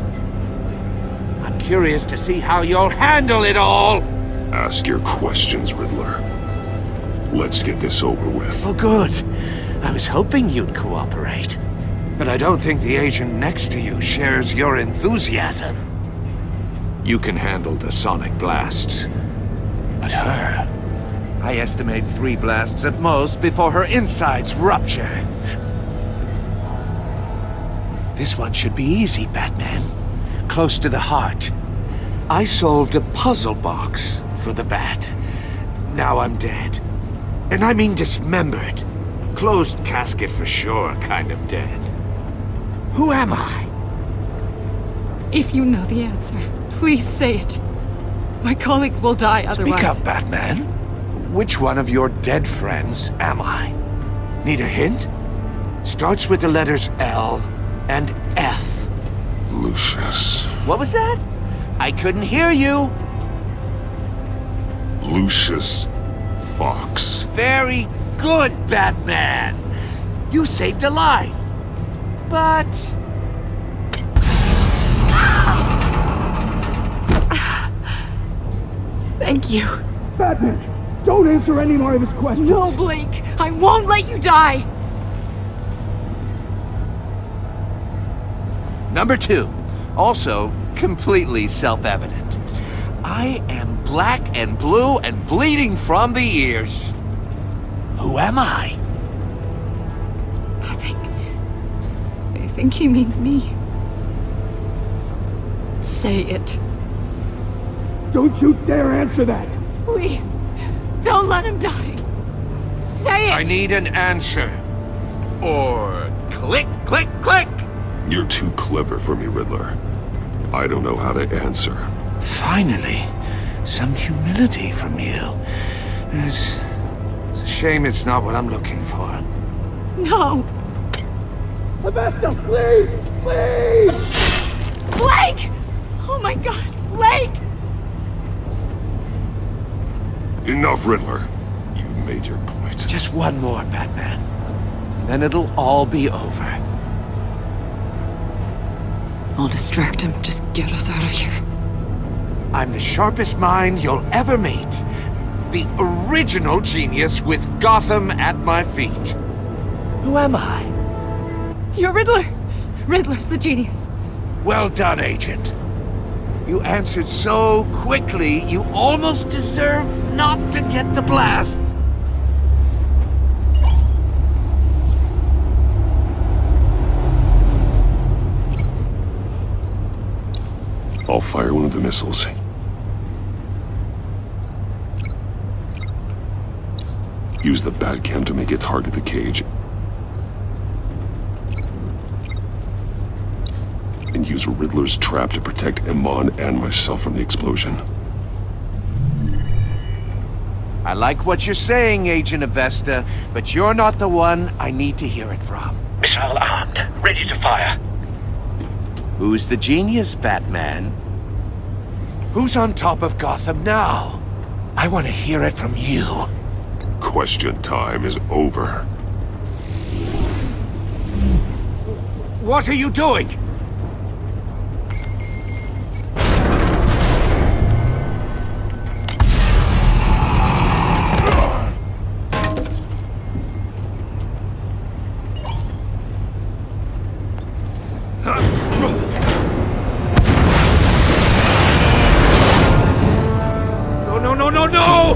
I'm curious to see how you'll handle it all! Ask your questions, Riddler. Let's get this over with. Oh, good. I was hoping you'd cooperate. But I don't think the agent next to you shares your enthusiasm. You can handle the sonic blasts. But her... I estimate 3 blasts at most before her insides rupture. This one should be easy, Batman. close to the heart. I solved a puzzle box for the Bat. Now I'm dead. And I mean dismembered. Closed casket for sure, kind of dead. Who am I? If you know the answer, please say it. My colleagues will die otherwise. Speak up, Batman. Which one of your dead friends am I? Need a hint? Starts with the letters L and F. Lucius. What was that? I couldn't hear you. Lucius Fox. Very good, Batman. You saved a life. But... Thank you. Batman, don't answer any more of his questions. No, Blake. I won't let you die. Number 2. Also, completely self-evident. I am black and blue and bleeding from the ears. Who am I? I think he means me. Say it. Don't you dare answer that! Please, don't let him die. Say it! I need an answer. Or click, click, click! You're too clever for me, Riddler. I don't know how to answer. Finally, some humility from you. It's a shame it's not what I'm looking for. No! Avesta, please! Please! Blake! Oh my god, Blake! Enough, Riddler. You made your point. Just one more, Batman. And then it'll all be over. I'll distract him. Just get us out of here. I'm the sharpest mind you'll ever meet. The original genius with Gotham at my feet. Who am I? You're Riddler! Riddler's the genius. Well done, Agent. You answered so quickly, you almost deserve not to get the blast. I'll fire one of the missiles. Use the Batcam to make it target the cage. And use Riddler's trap to protect Iman and myself from the explosion. I like what you're saying, Agent Avesta, but you're not the one I need to hear it from. Missile armed, ready to fire. Who's the genius, Batman? Who's on top of Gotham now? I want to hear it from you. Question time is over. What are you doing? No!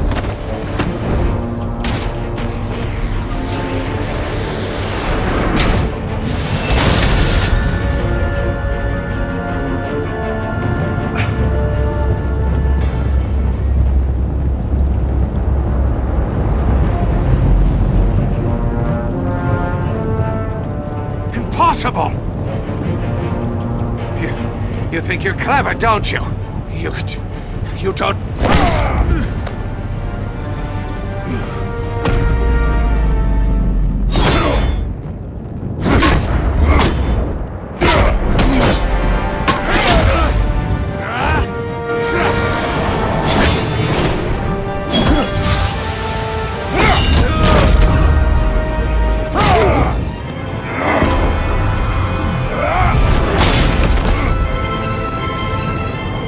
Impossible! You think you're clever, don't you? You don't...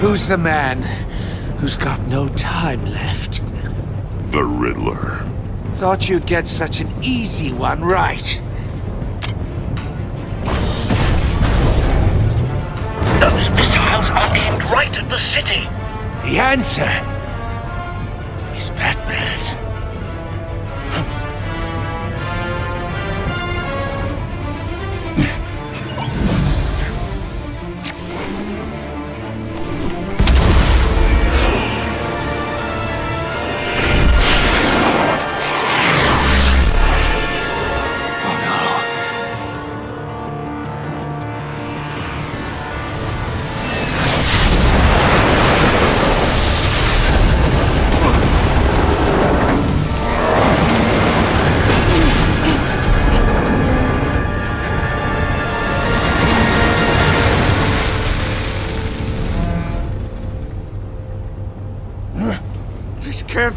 Who's the man who's got no time left? The Riddler. Thought you'd get such an easy one right. Those missiles are aimed right at the city. The answer is Batman.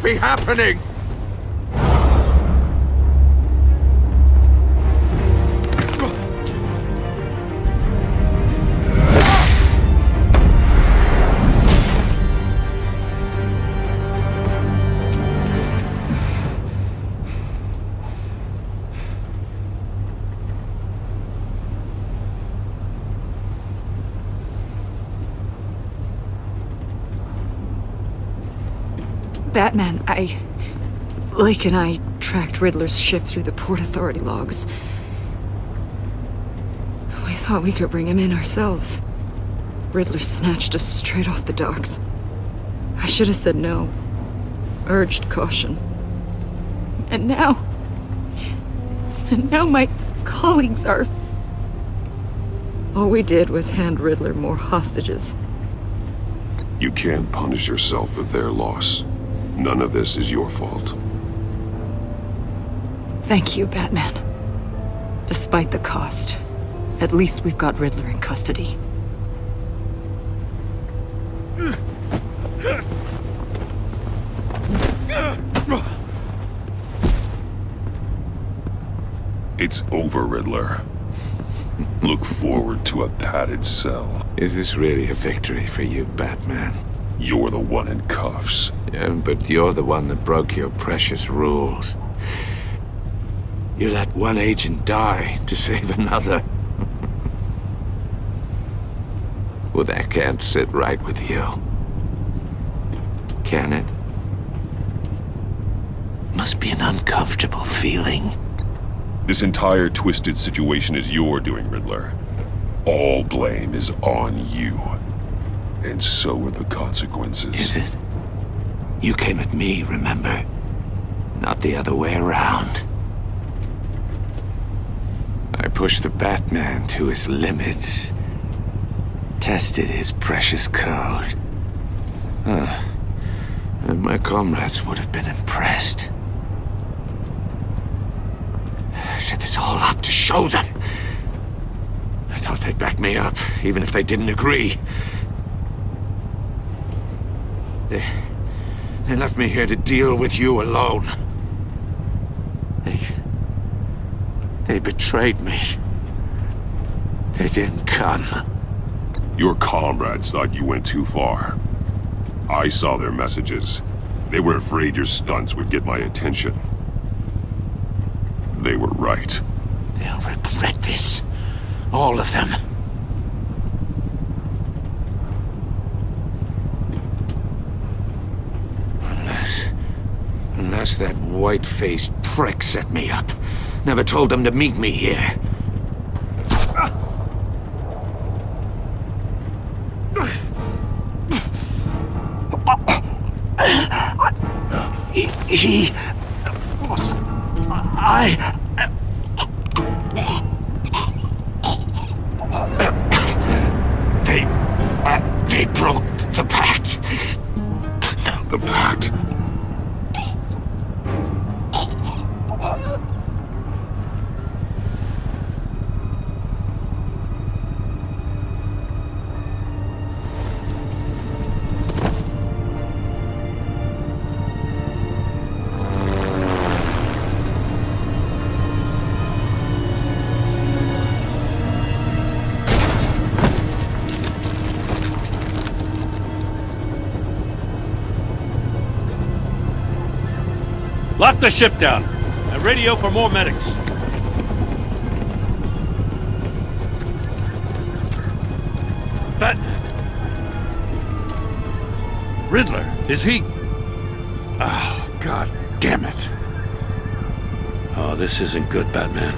be happening! Batman, Lake and I tracked Riddler's ship through the Port Authority logs. We thought we could bring him in ourselves. Riddler snatched us straight off the docks. I should have said no. Urged caution. And now my colleagues are... All we did was hand Riddler more hostages. You can't punish yourself for their loss. None of this is your fault. Thank you, Batman. Despite the cost, at least we've got Riddler in custody. It's over, Riddler. Look forward to a padded cell. Is this really a victory for you, Batman? You're the one in cuffs. Yeah, but you're the one that broke your precious rules. You let one agent die to save another. Well, that can't sit right with you. Can it? Must be an uncomfortable feeling. This entire twisted situation is your doing, Riddler. All blame is on you. And so are the consequences. Is it? You came at me, remember? Not the other way around. I pushed the Batman to his limits. Tested his precious code. And my comrades would have been impressed. I set this all up to show them. I thought they'd back me up, even if they didn't agree. They left me here to deal with you alone. They betrayed me. They didn't come. Your comrades thought you went too far. I saw their messages. They were afraid your stunts would get my attention. They were right. They'll regret this. All of them. Unless that white-faced prick set me up. Never told them to meet me here. They broke the pact. The pact? Lock the ship down, and radio for more medics. Riddler, is he... Oh, God damn it. Oh, this isn't good, Batman.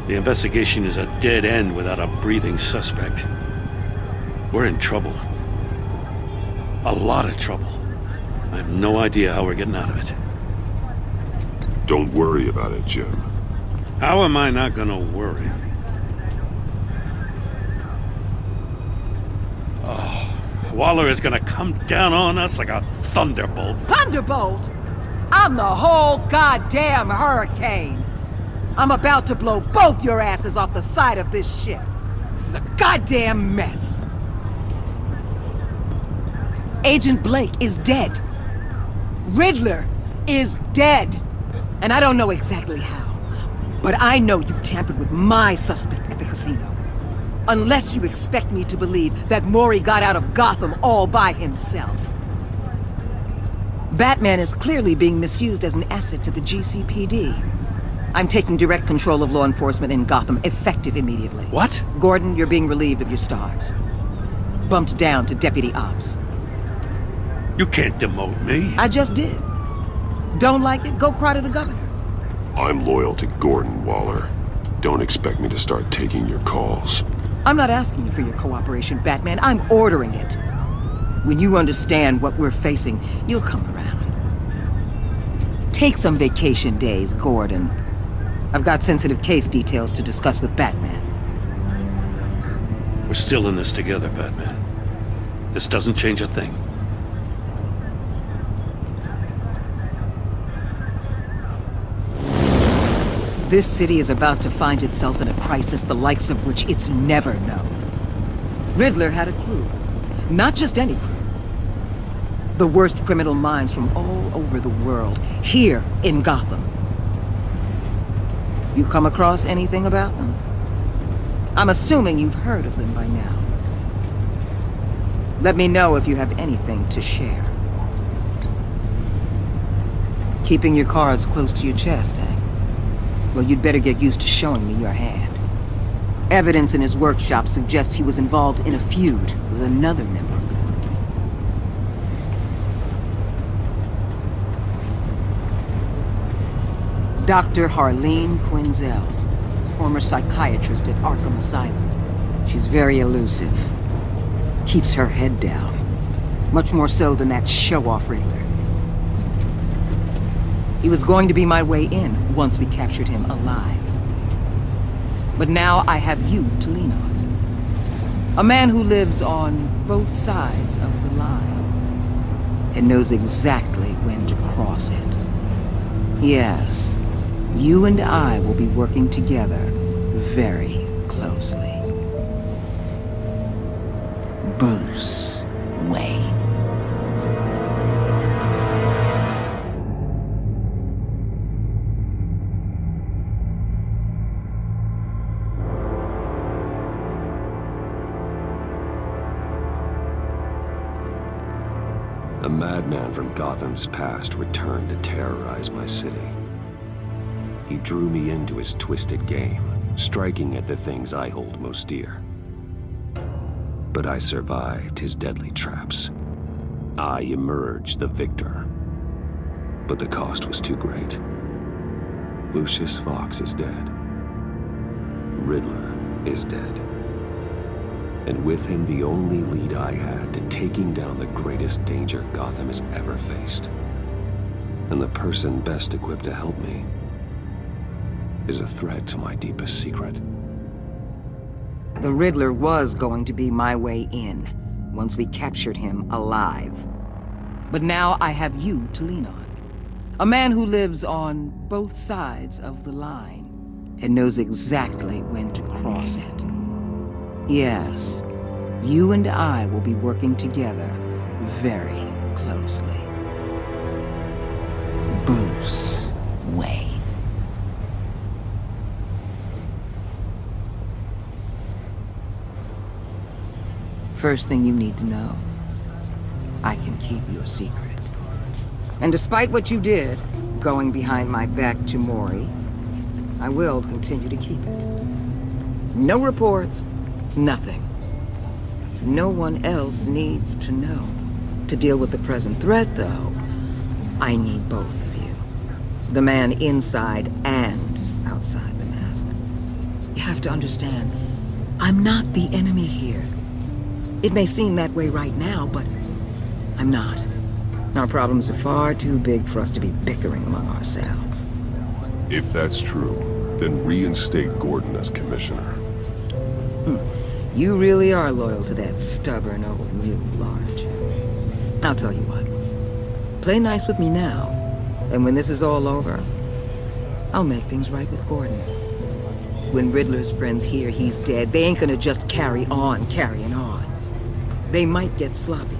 The investigation is a dead end without a breathing suspect. We're in trouble. A lot of trouble. I have no idea how we're getting out of it. Don't worry about it, Jim. How am I not gonna worry? Oh, Waller is gonna come down on us like a thunderbolt. Thunderbolt? I'm the whole goddamn hurricane. I'm about to blow both your asses off the side of this ship. This is a goddamn mess. Agent Blake is dead. Riddler is dead. And I don't know exactly how, but I know you tampered with my suspect at the casino. Unless you expect me to believe that Mori got out of Gotham all by himself. Batman is clearly being misused as an asset to the GCPD. I'm taking direct control of law enforcement in Gotham, effective immediately. What? Gordon, you're being relieved of your stars. Bumped down to Deputy Ops. You can't demote me. I just did. Don't like it? Go cry to the governor. I'm loyal to Gordon Waller. Don't expect me to start taking your calls. I'm not asking you for your cooperation, Batman. I'm ordering it. When you understand what we're facing, you'll come around. Take some vacation days, Gordon. I've got sensitive case details to discuss with Batman. We're still in this together, Batman. This doesn't change a thing. This city is about to find itself in a crisis the likes of which it's never known. Riddler had a crew. Not just any crew. The worst criminal minds from all over the world, here in Gotham. You come across anything about them? I'm assuming you've heard of them by now. Let me know if you have anything to share. Keeping your cards close to your chest, eh? Well, you'd better get used to showing me your hand. Evidence in his workshop suggests he was involved in a feud with another member of the group. Dr. Harleen Quinzel, former psychiatrist at Arkham Asylum. She's very elusive. Keeps her head down. Much more so than that show-off Riddler. He was going to be my way in once we captured him alive. But now I have you to lean on. A man who lives on both sides of the line and knows exactly when to cross it. Yes, you and I will be working together very closely. Bruce Wayne. A madman from Gotham's past returned to terrorize my city. He drew me into his twisted game, striking at the things I hold most dear. But I survived his deadly traps. I emerged the victor. But the cost was too great. Lucius Fox is dead. Riddler is dead. And with him the only lead I had to taking down the greatest danger Gotham has ever faced. And the person best equipped to help me is a threat to my deepest secret. The Riddler was going to be my way in, once we captured him alive. But now I have you to lean on. A man who lives on both sides of the line and knows exactly when to cross it. Yes, you and I will be working together very closely. Bruce Wayne. First thing you need to know, I can keep your secret. And despite what you did, going behind my back to Mori, I will continue to keep it. No reports, nothing. No one else needs to know. To deal with the present threat, though, I need both of you. The man inside and outside the mask. You have to understand, I'm not the enemy here. It may seem that way right now, but I'm not. Our problems are far too big for us to be bickering among ourselves. If that's true, then reinstate Gordon as commissioner. You really are loyal to that stubborn old mule, aren't you? I'll tell you what. Play nice with me now, and when this is all over, I'll make things right with Gordon. When Riddler's friends hear he's dead, they ain't gonna just carry on carrying on. They might get sloppy.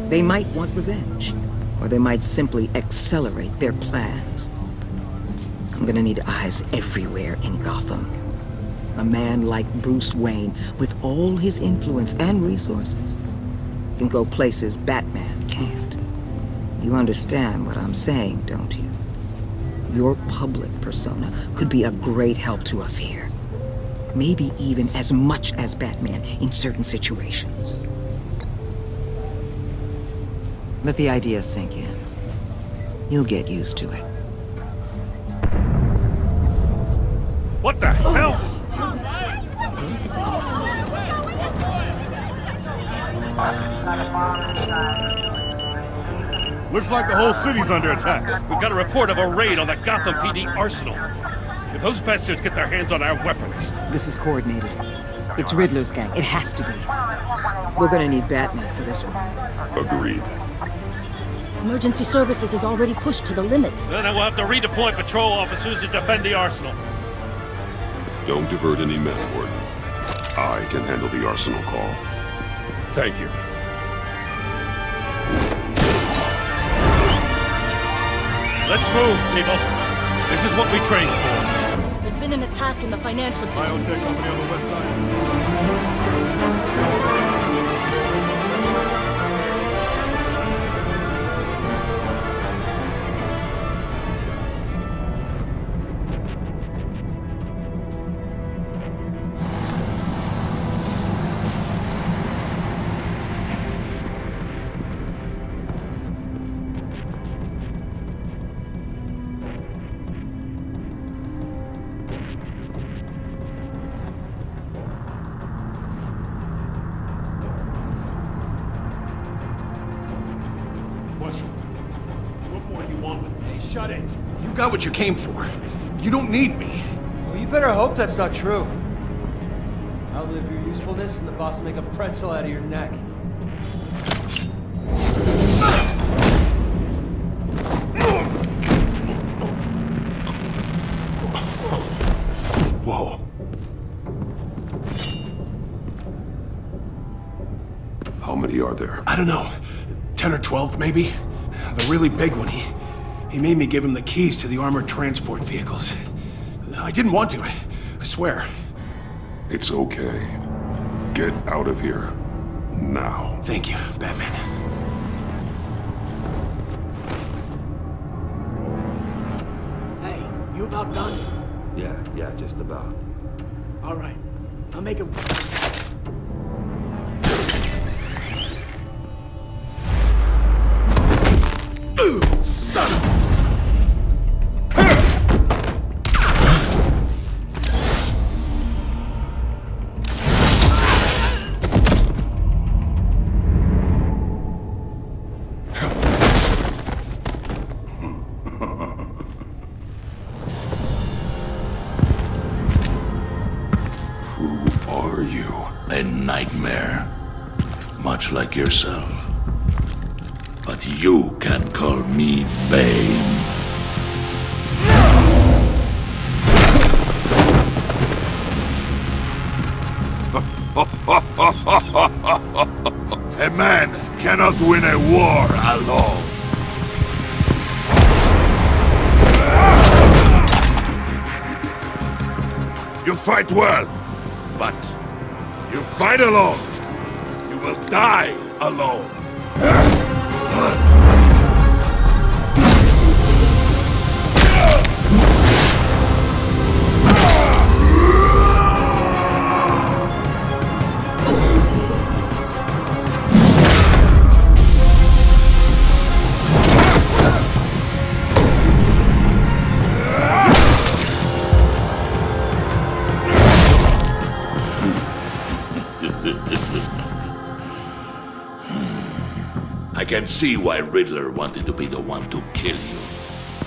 They might want revenge. Or they might simply accelerate their plans. I'm gonna need eyes everywhere in Gotham. A man like Bruce Wayne, with all his influence and resources, can go places Batman can't. You understand what I'm saying, don't you? Your public persona could be a great help to us here. Maybe even as much as Batman in certain situations. Let the idea sink in. You'll get used to it. What the hell? Looks like the whole city's under attack. We've got a report of a raid on the Gotham PD arsenal. If those bastards get their hands on our weapons... This is coordinated. It's Riddler's gang. It has to be. We're gonna need Batman for this one. Agreed. Emergency services is already pushed to the limit. Then we'll have to redeploy patrol officers to defend the arsenal. Don't divert any men, Warden. I can handle the arsenal call. Thank you. Let's move, people. This is what we trained for. There's been an attack in the financial district. Biotech company on the west side. Shut it. You got what you came for. You don't need me. Well, you better hope that's not true. Outlive your usefulness and the boss will make a pretzel out of your neck. Whoa. How many are there? I don't know. 10 or 12, maybe? The really big one, he made me give him the keys to the armored transport vehicles. I didn't want to, I swear. It's okay. Get out of here. Now. Thank you, Batman. Hey, you about done? Yeah, just about. All right. I'll make it... Son of... Who are you? A nightmare. Much like yourself. But you can call me Bane. A man cannot win a war alone. You fight well, but you fight alone. You will die alone. I can see why Riddler wanted to be the one to kill you.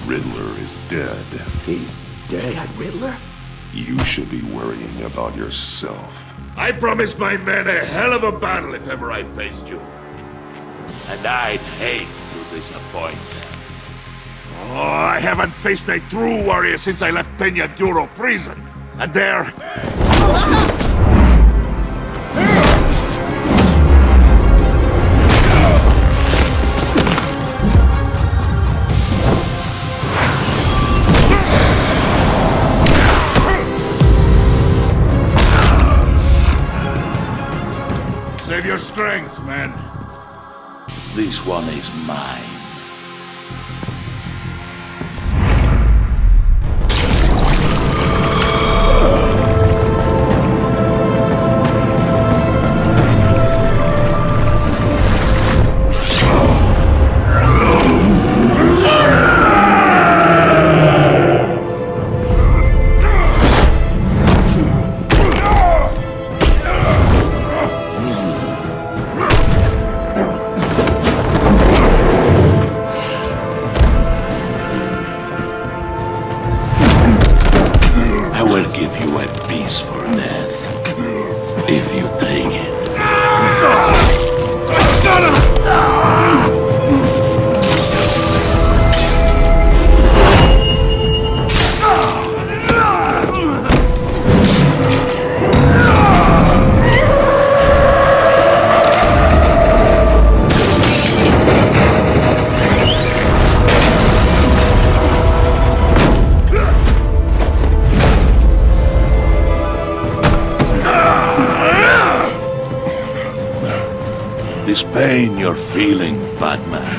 Riddler is dead. He's dead? That Riddler? You should be worrying about yourself. I promised my men a hell of a battle if ever I faced you. And I'd hate to disappoint them. Oh, I haven't faced a true warrior since I left Peña Duro prison. And there... strength, men. This one is mine. This pain you're feeling, Batman.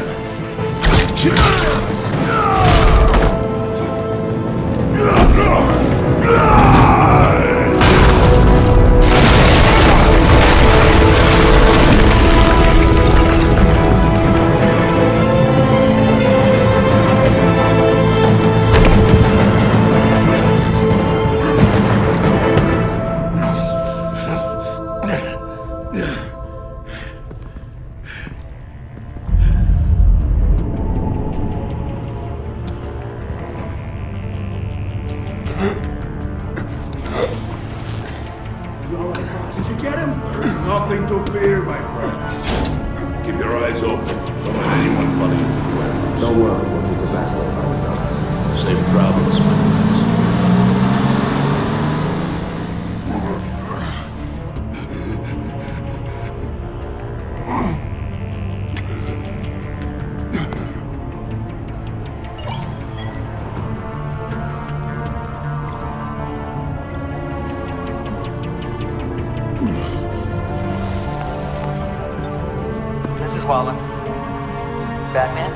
Batman?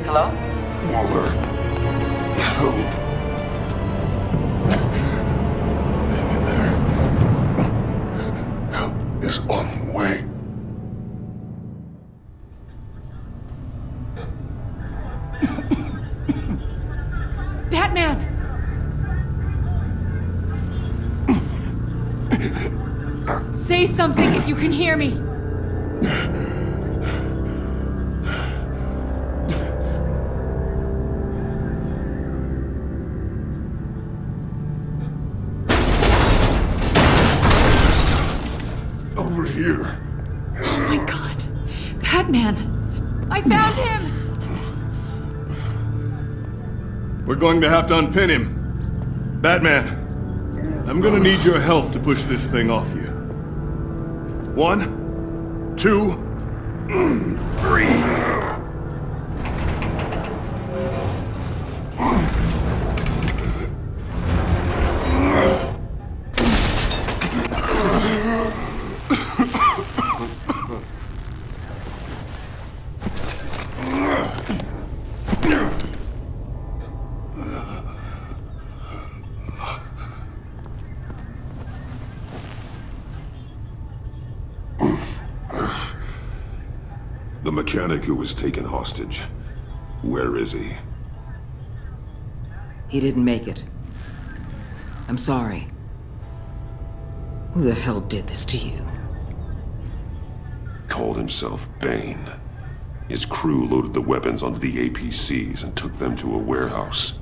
Hello? Waller. Help. Help is on the way. Batman! Say something if you can hear me. Over here. Oh my god. Batman! I found him! We're going to have to unpin him. Batman, I'm gonna need your help to push this thing off you. 1, 2, 3. The mechanic who was taken hostage. Where is he? He didn't make it. I'm sorry. Who the hell did this to you? Called himself Bane. His crew loaded the weapons onto the APCs and took them to a warehouse.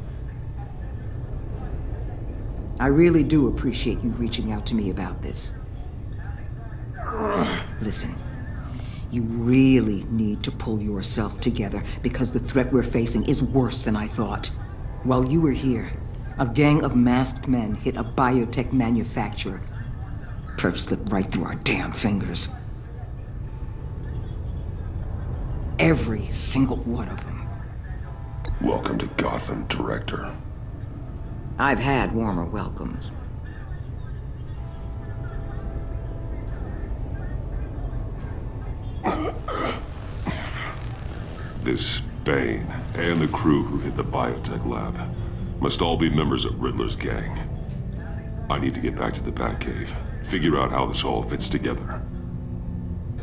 I really do appreciate you reaching out to me about this. Listen, you really need to pull yourself together because the threat we're facing is worse than I thought. While you were here, a gang of masked men hit a biotech manufacturer. Perf slipped right through our damn fingers. Every single one of them. Welcome to Gotham, Director. I've had warmer welcomes. This Bane and the crew who hit the biotech lab must all be members of Riddler's gang. I need to get back to the Batcave, figure out how this all fits together.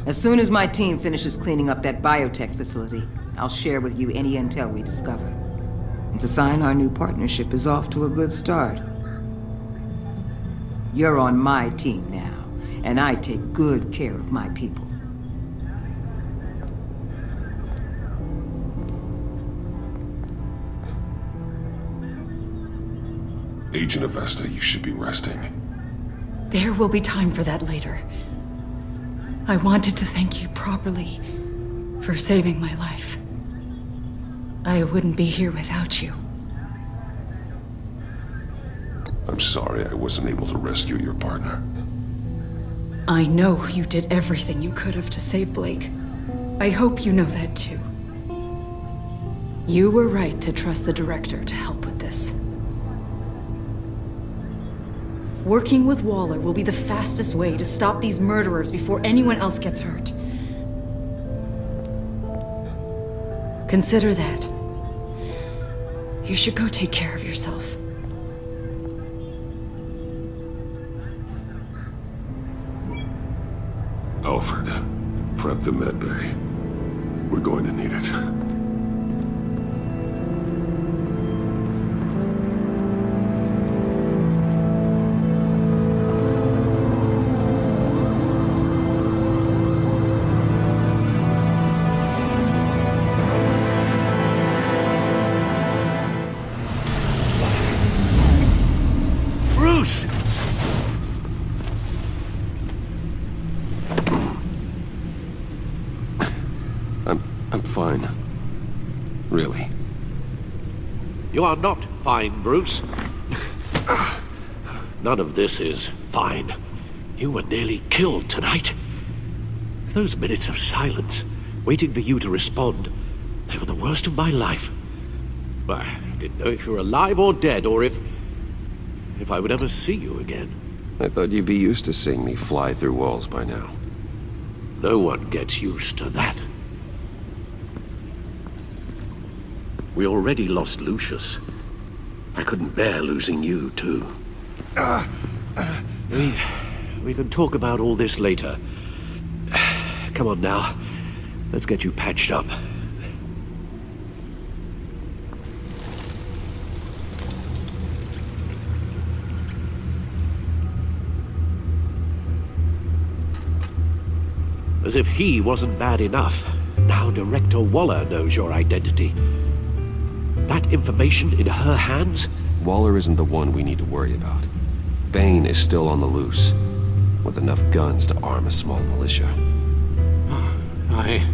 As soon as my team finishes cleaning up that biotech facility, I'll share with you any intel we discover. It's a sign our new partnership is off to a good start. You're on my team now, and I take good care of my people. Agent Avesta, you should be resting. There will be time for that later. I wanted to thank you properly for saving my life. I wouldn't be here without you. I'm sorry I wasn't able to rescue your partner. I know you did everything you could have to save Blake. I hope you know that too. You were right to trust the director to help with this. Working with Waller will be the fastest way to stop these murderers before anyone else gets hurt. Consider that. You should go take care of yourself. Alfred, prep the med bay. We're going to need it. Bruce! I'm fine. Really. You are not fine, Bruce. None of this is fine. You were nearly killed tonight. Those minutes of silence, waiting for you to respond, they were the worst of my life. I didn't know if you were alive or dead, or if I would ever see you again. I thought you'd be used to seeing me fly through walls by now. No one gets used to that. We already lost Lucius. I couldn't bear losing you, too. We can talk about all this later. Come on now. Let's get you patched up. As if he wasn't bad enough, now Director Waller knows your identity. That information in her hands? Waller isn't the one we need to worry about. Bane is still on the loose, with enough guns to arm a small militia. I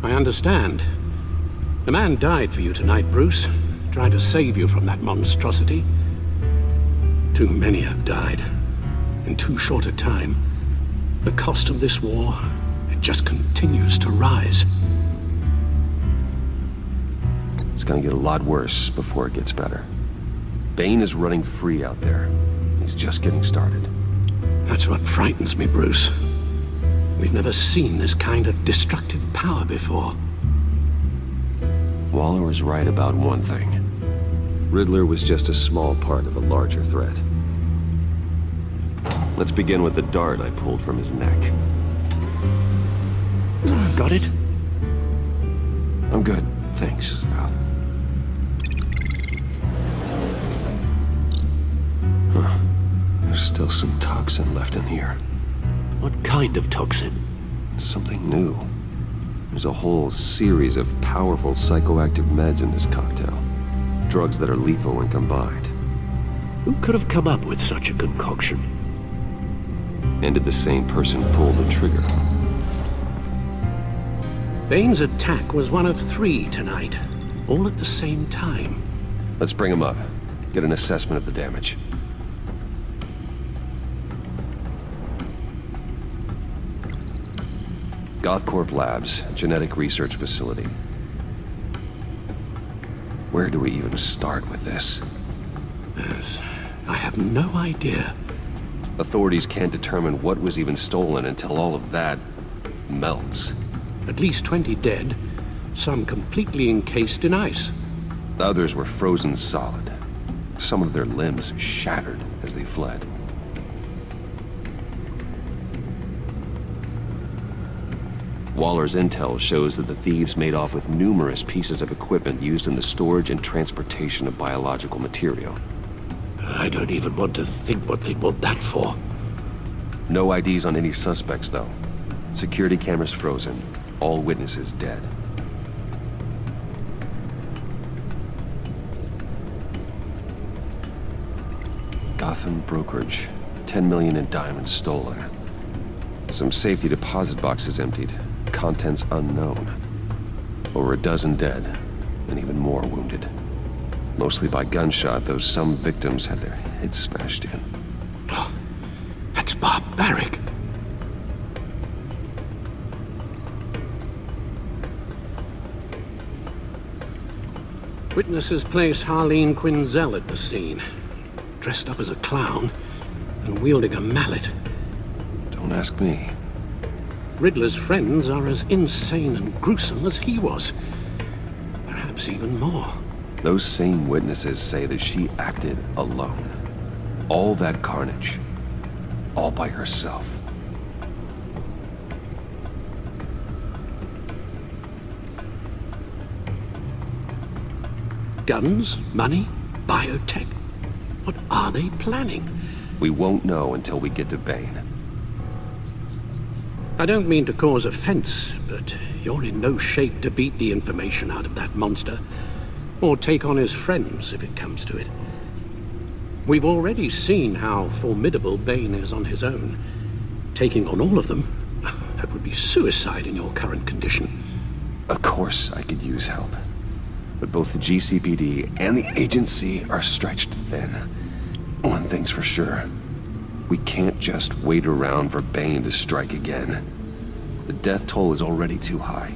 understand. The man died for you tonight, Bruce. Tried to save you from that monstrosity. Too many have died. In too short a time. The cost of this war, it just continues to rise. It's gonna get a lot worse before it gets better. Bane is running free out there. He's just getting started. That's what frightens me, Bruce. We've never seen this kind of destructive power before. Waller was right about one thing. Riddler was just a small part of a larger threat. Let's begin with the dart I pulled from his neck. Got it? I'm good, thanks, Al. Huh. There's still some toxin left in here. What kind of toxin? Something new. There's a whole series of powerful psychoactive meds in this cocktail. Drugs that are lethal when combined. Who could have come up with such a concoction? And did the same person pull the trigger? Bane's attack was one of 3 tonight, all at the same time. Let's bring him up. Get an assessment of the damage. Gothcorp Labs, genetic research facility. Where do we even start with this? Yes, I have no idea. Authorities can't determine what was even stolen until all of that melts. At least 20 dead, some completely encased in ice. Others were frozen solid. Some of their limbs shattered as they fled. Waller's intel shows that the thieves made off with numerous pieces of equipment used in the storage and transportation of biological material. I don't even want to think what they'd want that for. No IDs on any suspects, though. Security cameras frozen. All witnesses dead. Gotham brokerage. 10 million in diamonds stolen. Some safety deposit boxes emptied. Contents unknown. Over a dozen dead, and even more wounded. Mostly by gunshot, though some victims had their heads smashed in. Oh, that's barbaric. Witnesses place Harleen Quinzel at the scene, dressed up as a clown and wielding a mallet. Don't ask me. Riddler's friends are as insane and gruesome as he was. Perhaps even more. Those same witnesses say that she acted alone. All that carnage. All by herself. Guns, money, biotech. What are they planning? We won't know until we get to Bane. I don't mean to cause offense, but you're in no shape to beat the information out of that monster. Or take on his friends, if it comes to it. We've already seen how formidable Bane is on his own. Taking on all of them, that would be suicide in your current condition. Of course I could use help. But both the GCPD and the agency are stretched thin. One thing's for sure. We can't just wait around for Bane to strike again. The death toll is already too high.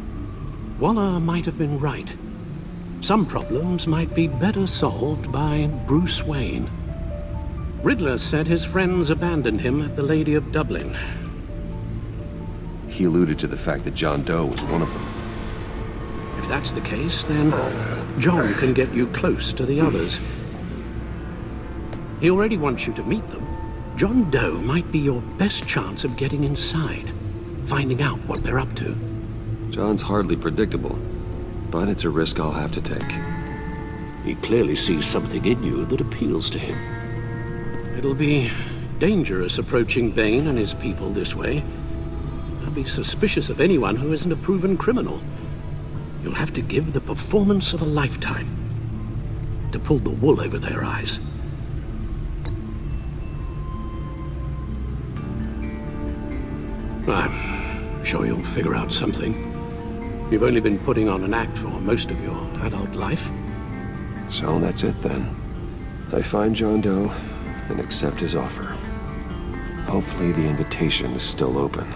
Waller might have been right. Some problems might be better solved by Bruce Wayne. Riddler said his friends abandoned him at the Lady of Dublin. He alluded to the fact that John Doe was one of them. If that's the case, then John can get you close to the others. He already wants you to meet them. John Doe might be your best chance of getting inside, finding out what they're up to. John's hardly predictable, but it's a risk I'll have to take. He clearly sees something in you that appeals to him. It'll be dangerous approaching Bane and his people this way. I'll be suspicious of anyone who isn't a proven criminal. You'll have to give the performance of a lifetime to pull the wool over their eyes. I'm sure you'll figure out something. You've only been putting on an act for most of your adult life. So that's it then. I find John Doe and accept his offer. Hopefully the invitation is still open.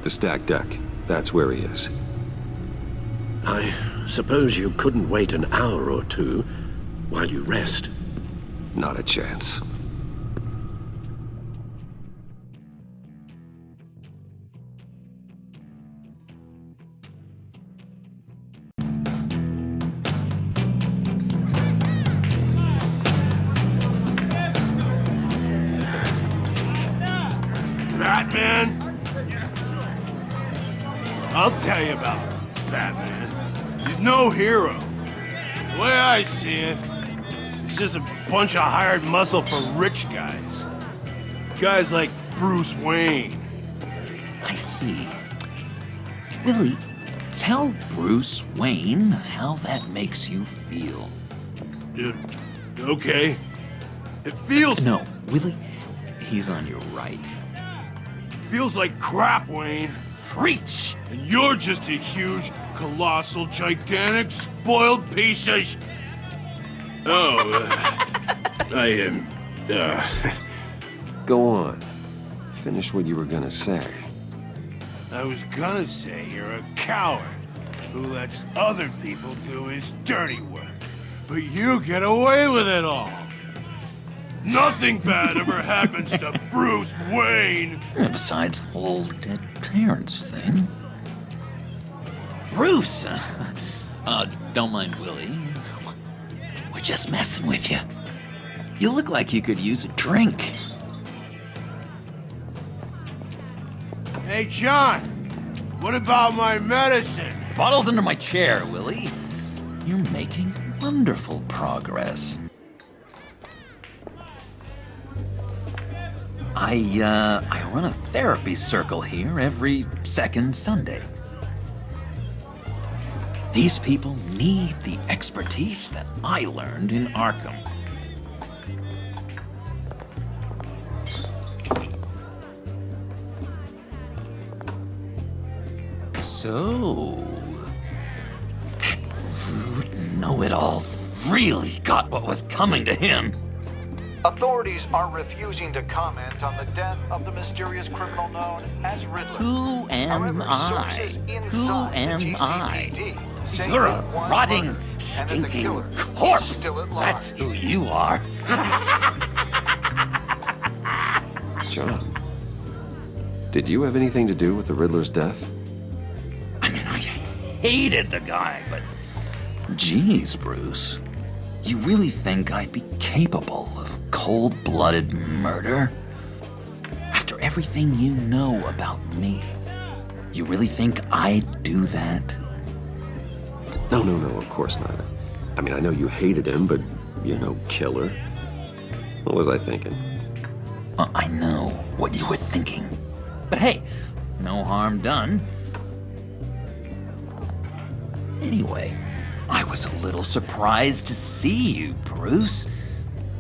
The stacked deck. That's where he is. I suppose you couldn't wait an hour or two while you rest? Not a chance. Batman? I'll tell you about Batman. He's no hero. The way I see it, he's just a bunch of hired muscle for rich guys. Guys like Bruce Wayne. I see. Willie, tell Bruce Wayne how that makes you feel. Okay. It feels... No, Willie, he's on your right. It feels like crap, Wayne. Preach! And you're just a huge, colossal, gigantic, spoiled piece of Go on. Finish what you were gonna say. I was gonna say you're a coward who lets other people do his dirty work. But you get away with it all. Nothing bad ever happens to Bruce Wayne. Besides the whole dead parents thing. Bruce! Don't mind Willie. We're just messing with you. You look like you could use a drink. Hey, John. What about my medicine? Bottle's under my chair, Willie. You're making wonderful progress. I run a therapy circle here every second Sunday. These people need the expertise that I learned in Arkham. So, that rude know-it-all really got what was coming to him. Authorities are refusing to comment on the death of the mysterious criminal known as Riddler. Who am I? Who am I? say You're a that one rotting, murder, and that the stinking killer corpse. is still at large. That's who you are. John, did you have anything to do with the Riddler's death? Hated the guy, but geez, Bruce. You really think I'd be capable of cold-blooded murder? After everything you know about me, you really think I'd do that? No, of course not. I mean, I know you hated him, but you're no killer. What was I thinking? I know what you were thinking. But hey, no harm done. Anyway, I was a little surprised to see you, Bruce.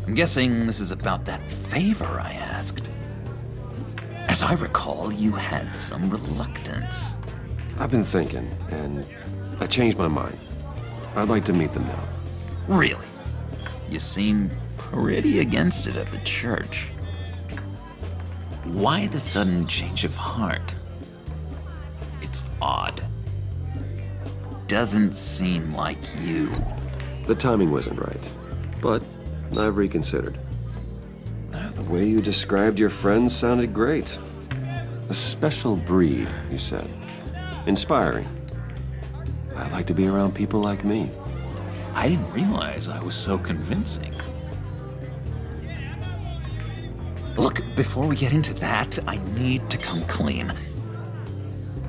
I'm guessing this is about that favor I asked. As I recall, you had some reluctance. I've been thinking, and I changed my mind. I'd like to meet them now. Really? You seem pretty against it at the church. Why the sudden change of heart? It's odd. Doesn't seem like you. The timing wasn't right, but I've reconsidered. The way you described your friends sounded great. A special breed, you said. Inspiring. I like to be around people like me. I didn't realize I was so convincing. Look, before we get into that, I need to come clean.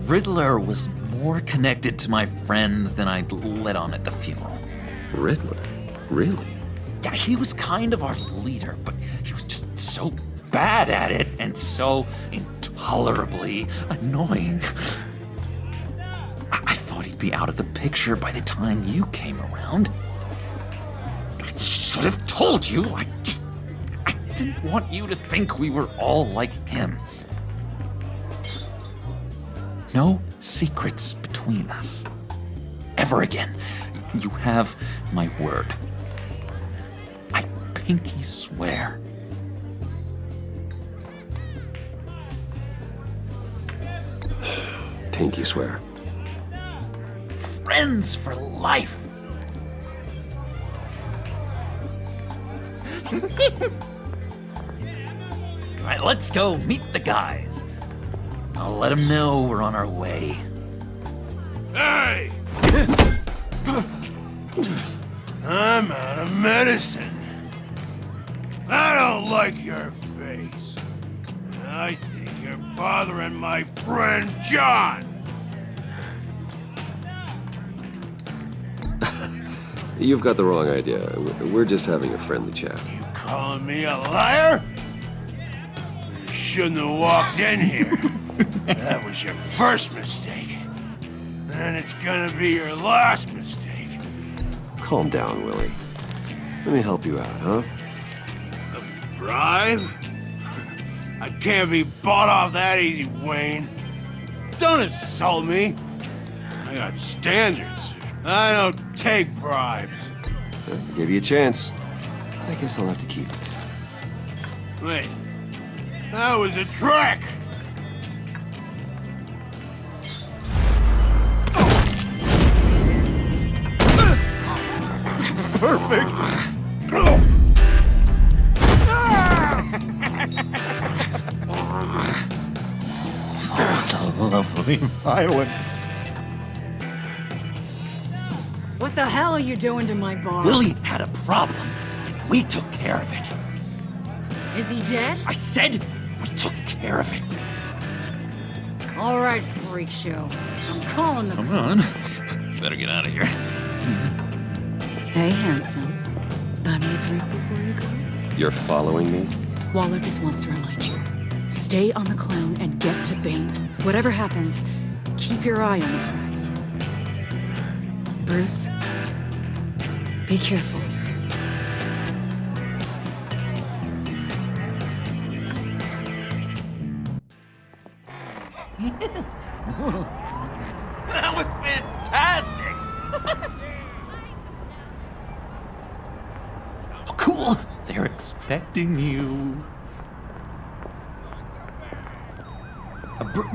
Riddler was more connected to my friends than I'd let on at the funeral. Riddler? Really? Yeah, he was kind of our leader, but he was just so bad at it and so intolerably annoying. I thought he'd be out of the picture by the time you came around. I should have told you. I didn't want you to think we were all like him. No secrets between us. Ever again. You have my word. I pinky swear. Pinky swear. Friends for life. All right, let's go meet the guys. I'll let them know we're on our way. Hey! I'm out of medicine. I don't like your face. I think you're bothering my friend John. You've got the wrong idea. We're just having a friendly chat. You calling me a liar? You shouldn't have walked in here. That was your first mistake. And it's gonna be your last mistake. Calm down, Willie. Let me help you out, huh? A bribe? I can't be bought off that easy, Wayne. Don't insult me. I got standards. I don't take bribes. I'll give you a chance. I guess I'll have to keep it. Wait. That was a trick! Perfect! Lovely violence. What the hell are you doing to my bar? Willie had a problem. We took care of it. Is he dead? I said we took care of it. All right, freak show. I'm calling the Come on. Better get out of here. Hey, handsome. Buy me a drink before you go? You're following me? Waller just wants to remind you. Stay on the clown and get to Bane. Whatever happens, keep your eye on the prize. Bruce, be careful. That was fantastic! Oh, cool! They're expecting you.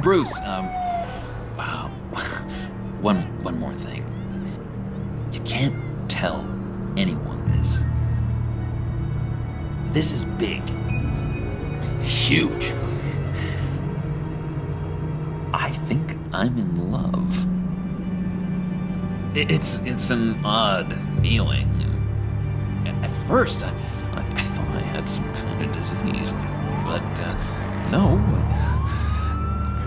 Bruce, wow. One more thing. You can't tell anyone this. This is big. Huge. I think I'm in love. It's an odd feeling. At first, I thought I had some kind of disease, but no.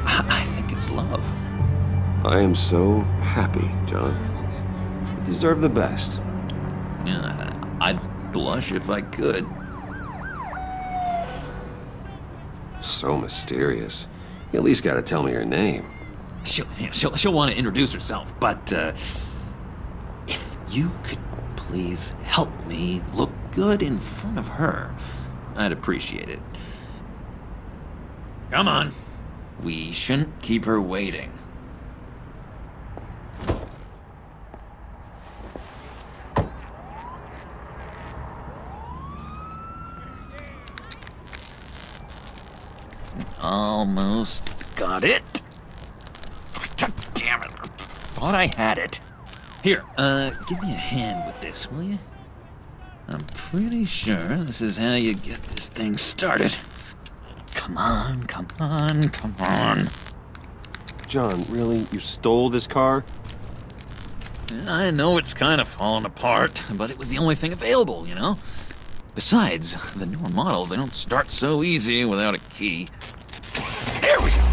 I think it's love. I am so happy, John. You deserve the best. Yeah, I'd blush if I could. So mysterious. You at least gotta tell me your name. She'll want to introduce herself, but if you could please help me look good in front of her, I'd appreciate it. Come on. We shouldn't keep her waiting. Almost got it. Damn it. Thought I had it. Here, give me a hand with this, will you? I'm pretty sure this is how you get this thing started. Come on, come on, come on. John, really? You stole this car? I know it's kind of falling apart, but it was the only thing available, you know? Besides, the newer models, they don't start so easy without a key. There we go!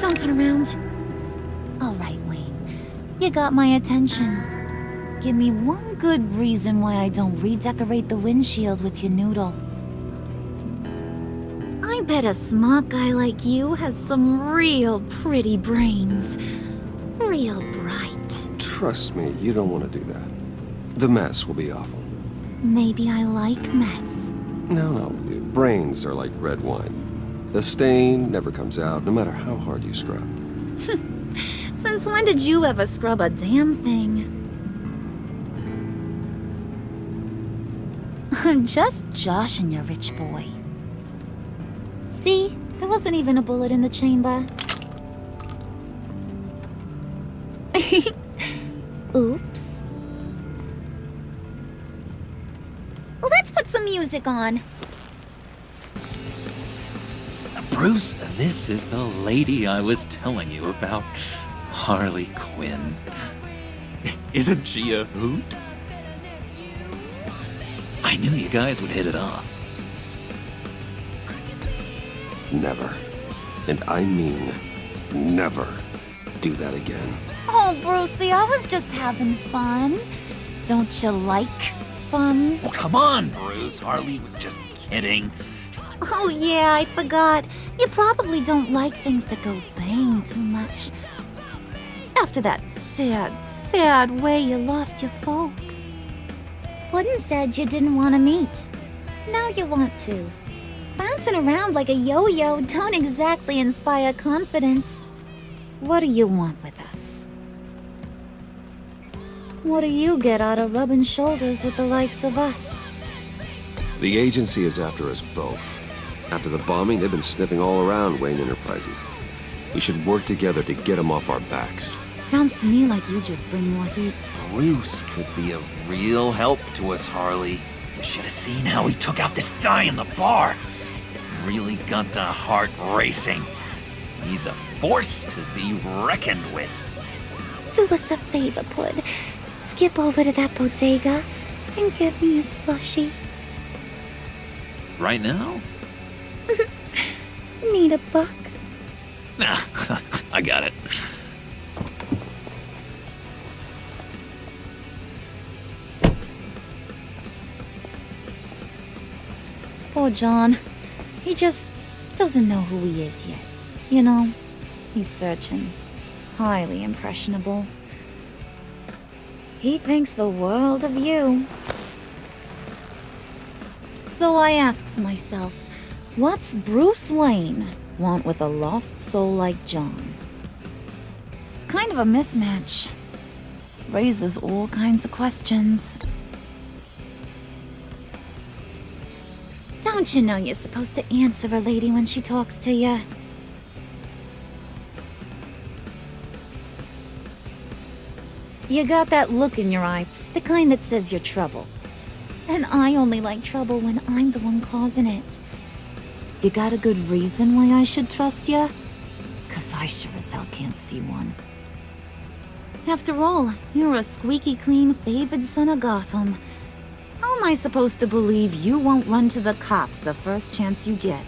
Don't turn around. All right, Wayne. You got my attention. Give me one good reason why I don't redecorate the windshield with your noodle. I bet a smart guy like you has some real pretty brains. Real bright. Trust me, you don't want to do that. The mess will be awful. Maybe I like mess. No, brains are like red wine. The stain never comes out, no matter how hard you scrub. Since when did you ever scrub a damn thing? I'm just joshing you, rich boy. See? There wasn't even a bullet in the chamber. Oops. Let's put some music on. Bruce, this is the lady I was telling you about. Harley Quinn. Isn't she a hoot? I knew you guys would hit it off. Never. And I mean never do that again. Oh, Brucey, I was just having fun. Don't you like fun? Oh, come on, Bruce. Harley was just kidding. Oh, yeah, I forgot. You probably don't like things that go bang too much. After that sad way you lost your folks. Wooden said you didn't want to meet. Now you want to. Bouncing around like a yo-yo don't exactly inspire confidence. What do you want with us? What do you get out of rubbing shoulders with the likes of us? The agency is after us both. After the bombing, they've been sniffing all around Wayne Enterprises. We should work together to get them off our backs. Sounds to me like you just bring more heat. Bruce could be a real help to us, Harley. You should have seen how he took out this guy in the bar. Really got the heart racing. He's a force to be reckoned with. Do us a favor, Pud. Skip over to that bodega and get me a slushie. Right now? Need a buck? Nah, I got it. Poor John. He just doesn't know who he is yet. You know, he's searching. Highly impressionable. He thinks the world of you. So I asks myself, what's Bruce Wayne want with a lost soul like John? It's kind of a mismatch. Raises all kinds of questions. Don't you know you're supposed to answer a lady when she talks to you? You got that look in your eye, the kind that says you're trouble. And I only like trouble when I'm the one causing it. You got a good reason why I should trust you? 'Cause I sure as hell can't see one. After all, you're a squeaky clean favored son of Gotham. How am I supposed to believe you won't run to the cops the first chance you get?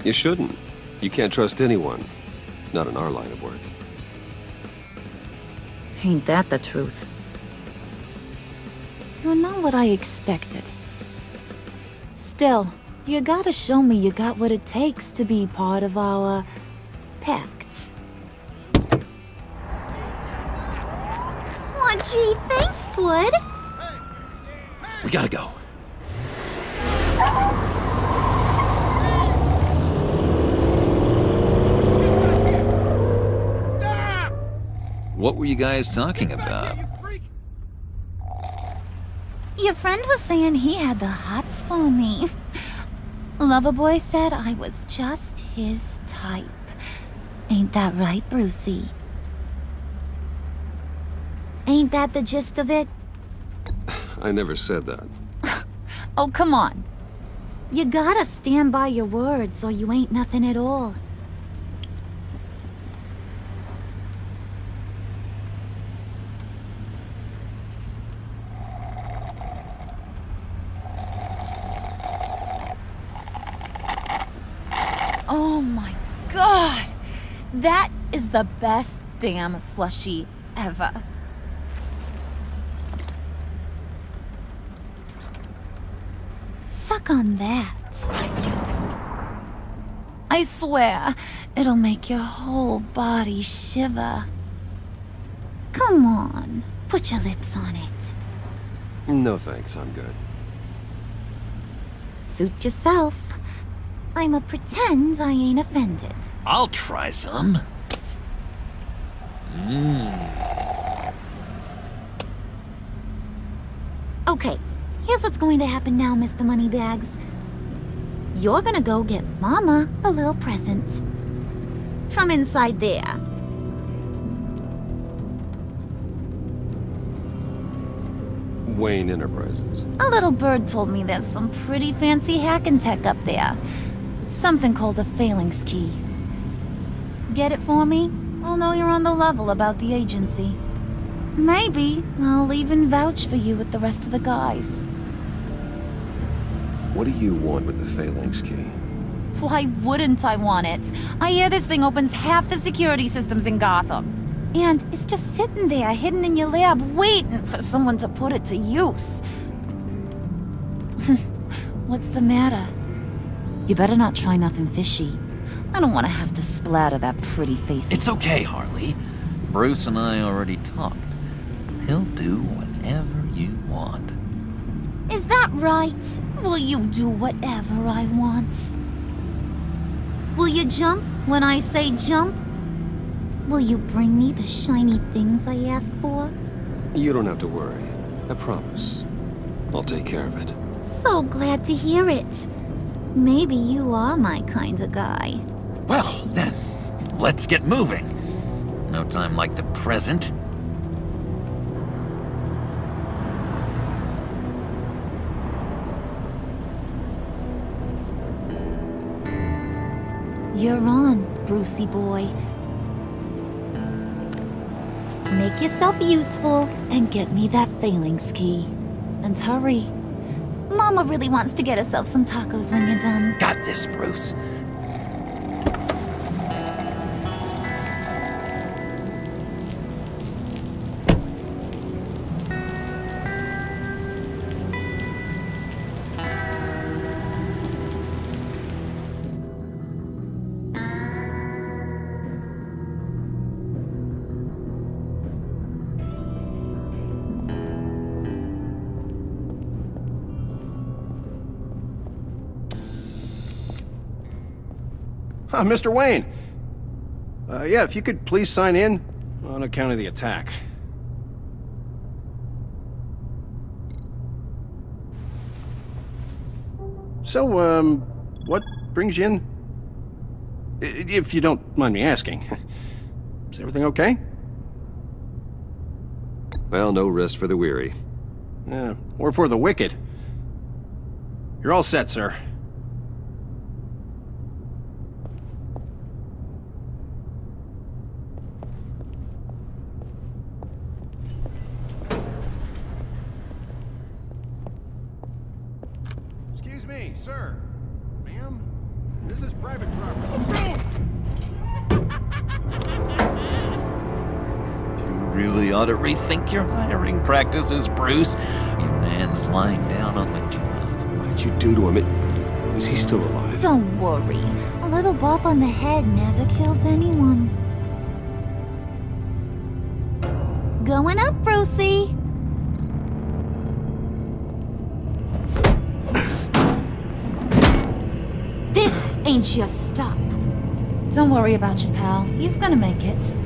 You shouldn't. You can't trust anyone. Not in our line of work. Ain't that the truth? You're not what I expected. Still, you gotta show me you got what it takes to be part of our pact. Aw, gee, thanks, Bud. We gotta go. What were you guys talking about? Your friend was saying he had the hots for me. Loverboy said I was just his type. Ain't that right, Brucey? Ain't that the gist of it? I never said that. Oh, come on. You gotta stand by your words or you ain't nothing at all. Oh my god! That is the best damn slushie ever. Suck on that. I swear, it'll make your whole body shiver. Come on, put your lips on it. No thanks, I'm good. Suit yourself. I'ma pretend I ain't offended. I'll try some. Okay, here's what's going to happen now, Mr. Moneybags. You're gonna go get Mama a little present. From inside there. Wayne Enterprises. A little bird told me there's some pretty fancy hacking tech up there. Something called a phalanx key. Get it for me? I'll know you're on the level about the agency. Maybe I'll even vouch for you with the rest of the guys. What do you want with the phalanx key? Why wouldn't I want it? I hear this thing opens half the security systems in Gotham. And it's just sitting there, hidden in your lab, waiting for someone to put it to use. What's the matter? You better not try nothing fishy. I don't want to have to splatter that pretty face. It's okay, Harley. Bruce and I already talked. He'll do whatever you want. Is that right? Will you do whatever I want? Will you jump when I say jump? Will you bring me the shiny things I ask for? You don't have to worry. I promise. I'll take care of it. So glad to hear it. Maybe you are my kind of guy. Well, then, let's get moving. No time like the present. You're on, Brucey boy. Make yourself useful and get me that phalanx key. And hurry. Mama really wants to get herself some tacos when you're done. Got this, Bruce. Mr. Wayne. Yeah, if you could please sign in on account of the attack. So, what brings you in? If you don't mind me asking. Is everything okay? Well, no rest for the weary. Or for the wicked. You're all set, sir. Excuse me, sir. Ma'am? This is private property. You really ought to rethink your hiring practices, Bruce. Your man's lying down on the job. What did you do to him? Is he still alive? Don't worry. A little bump on the head never killed anyone. Going up, Brucey. This ain't your stop. Don't worry about your pal. He's gonna make it.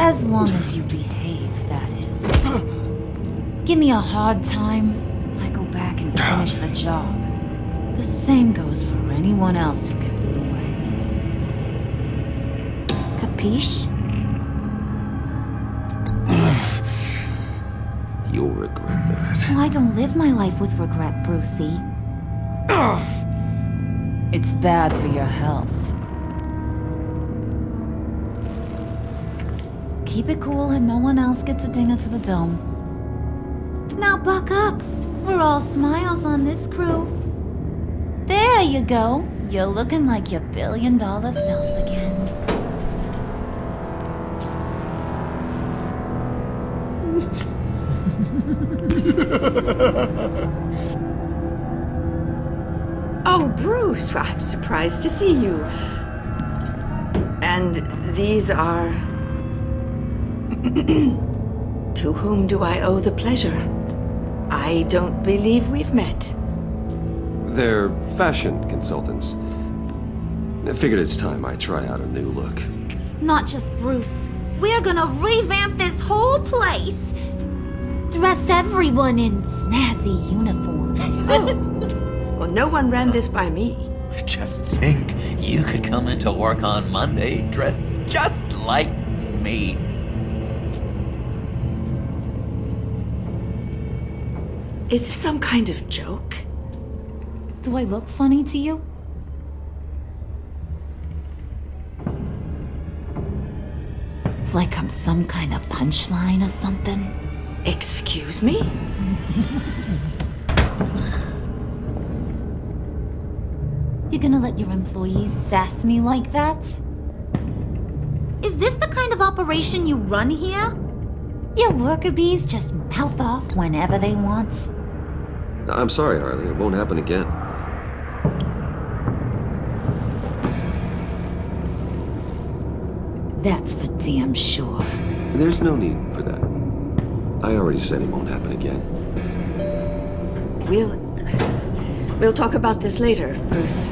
As long as you behave, that is. Give me a hard time, I go back and finish the job. The same goes for anyone else who gets in the way. Capiche? You'll regret that. Oh, I don't live my life with regret, Brucey. It's bad for your health. Keep it cool and no one else gets a dinger to the dome. Now buck up. We're all smiles on this crew. There you go. You're looking like your billion-dollar self again. Oh, Bruce, I'm surprised to see you. And these are... To whom do I owe the pleasure? I don't believe we've met. They're fashion consultants. I figured it's time I try out a new look. Not just Bruce. We're gonna revamp this whole place. Dress everyone in snazzy uniforms. Well, no one ran this by me. Just think, you could come into work on Monday dressed just like me. Is this some kind of joke? Do I look funny to you? Like I'm some kind of punchline or something? Excuse me? You gonna let your employees sass me like that? Is this the kind of operation you run here? Your worker bees just mouth off whenever they want? I'm sorry, Harley. It won't happen again. That's for damn sure. There's no need for that. I already said it won't happen again. We'll talk about this later, Bruce.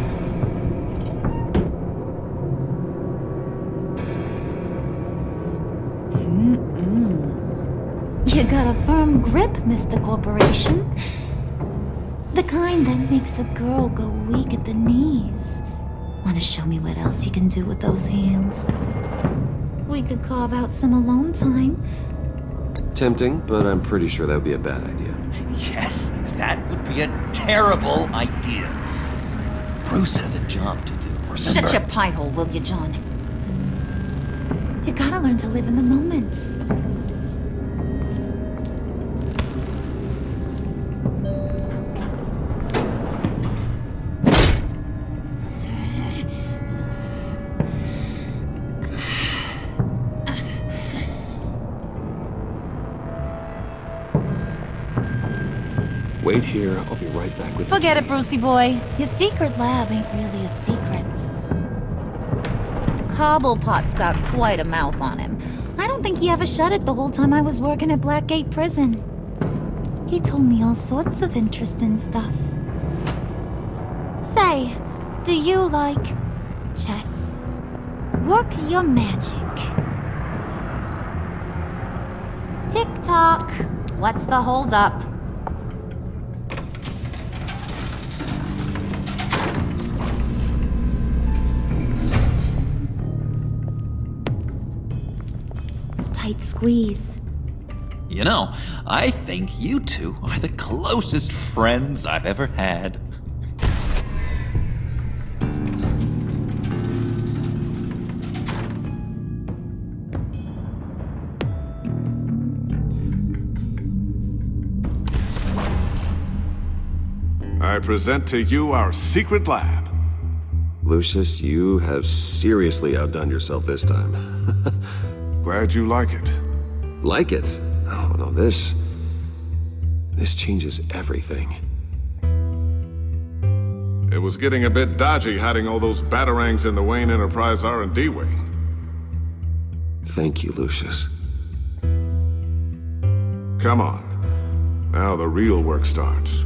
You got a firm grip, Mr. Corporation. The kind that makes a girl go weak at the knees. Wanna show me what else you can do with those hands? We could carve out some alone time. Tempting, but I'm pretty sure that would be a bad idea. Yes, that would be a terrible idea. Bruce has a job to do, remember? Shut your pie hole, will you, John? You gotta learn to live in the moment. Wait here, I'll be right back with Forget it, Brucey boy. Your secret lab ain't really a secret. Cobblepot's got quite a mouth on him. I don't think he ever shut it the whole time I was working at Blackgate Prison. He told me all sorts of interesting stuff. Say, do you like chess? Work your magic. Tick-tock. What's the holdup? Tight squeeze. You know, I think you two are the closest friends I've ever had. I present to you our secret lab. Lucius, you have seriously outdone yourself this time. Glad you like it. Like it? Oh, no, this changes everything. It was getting a bit dodgy hiding all those batarangs in the Wayne Enterprise R&D wing. Thank you, Lucius. Come on. Now the real work starts.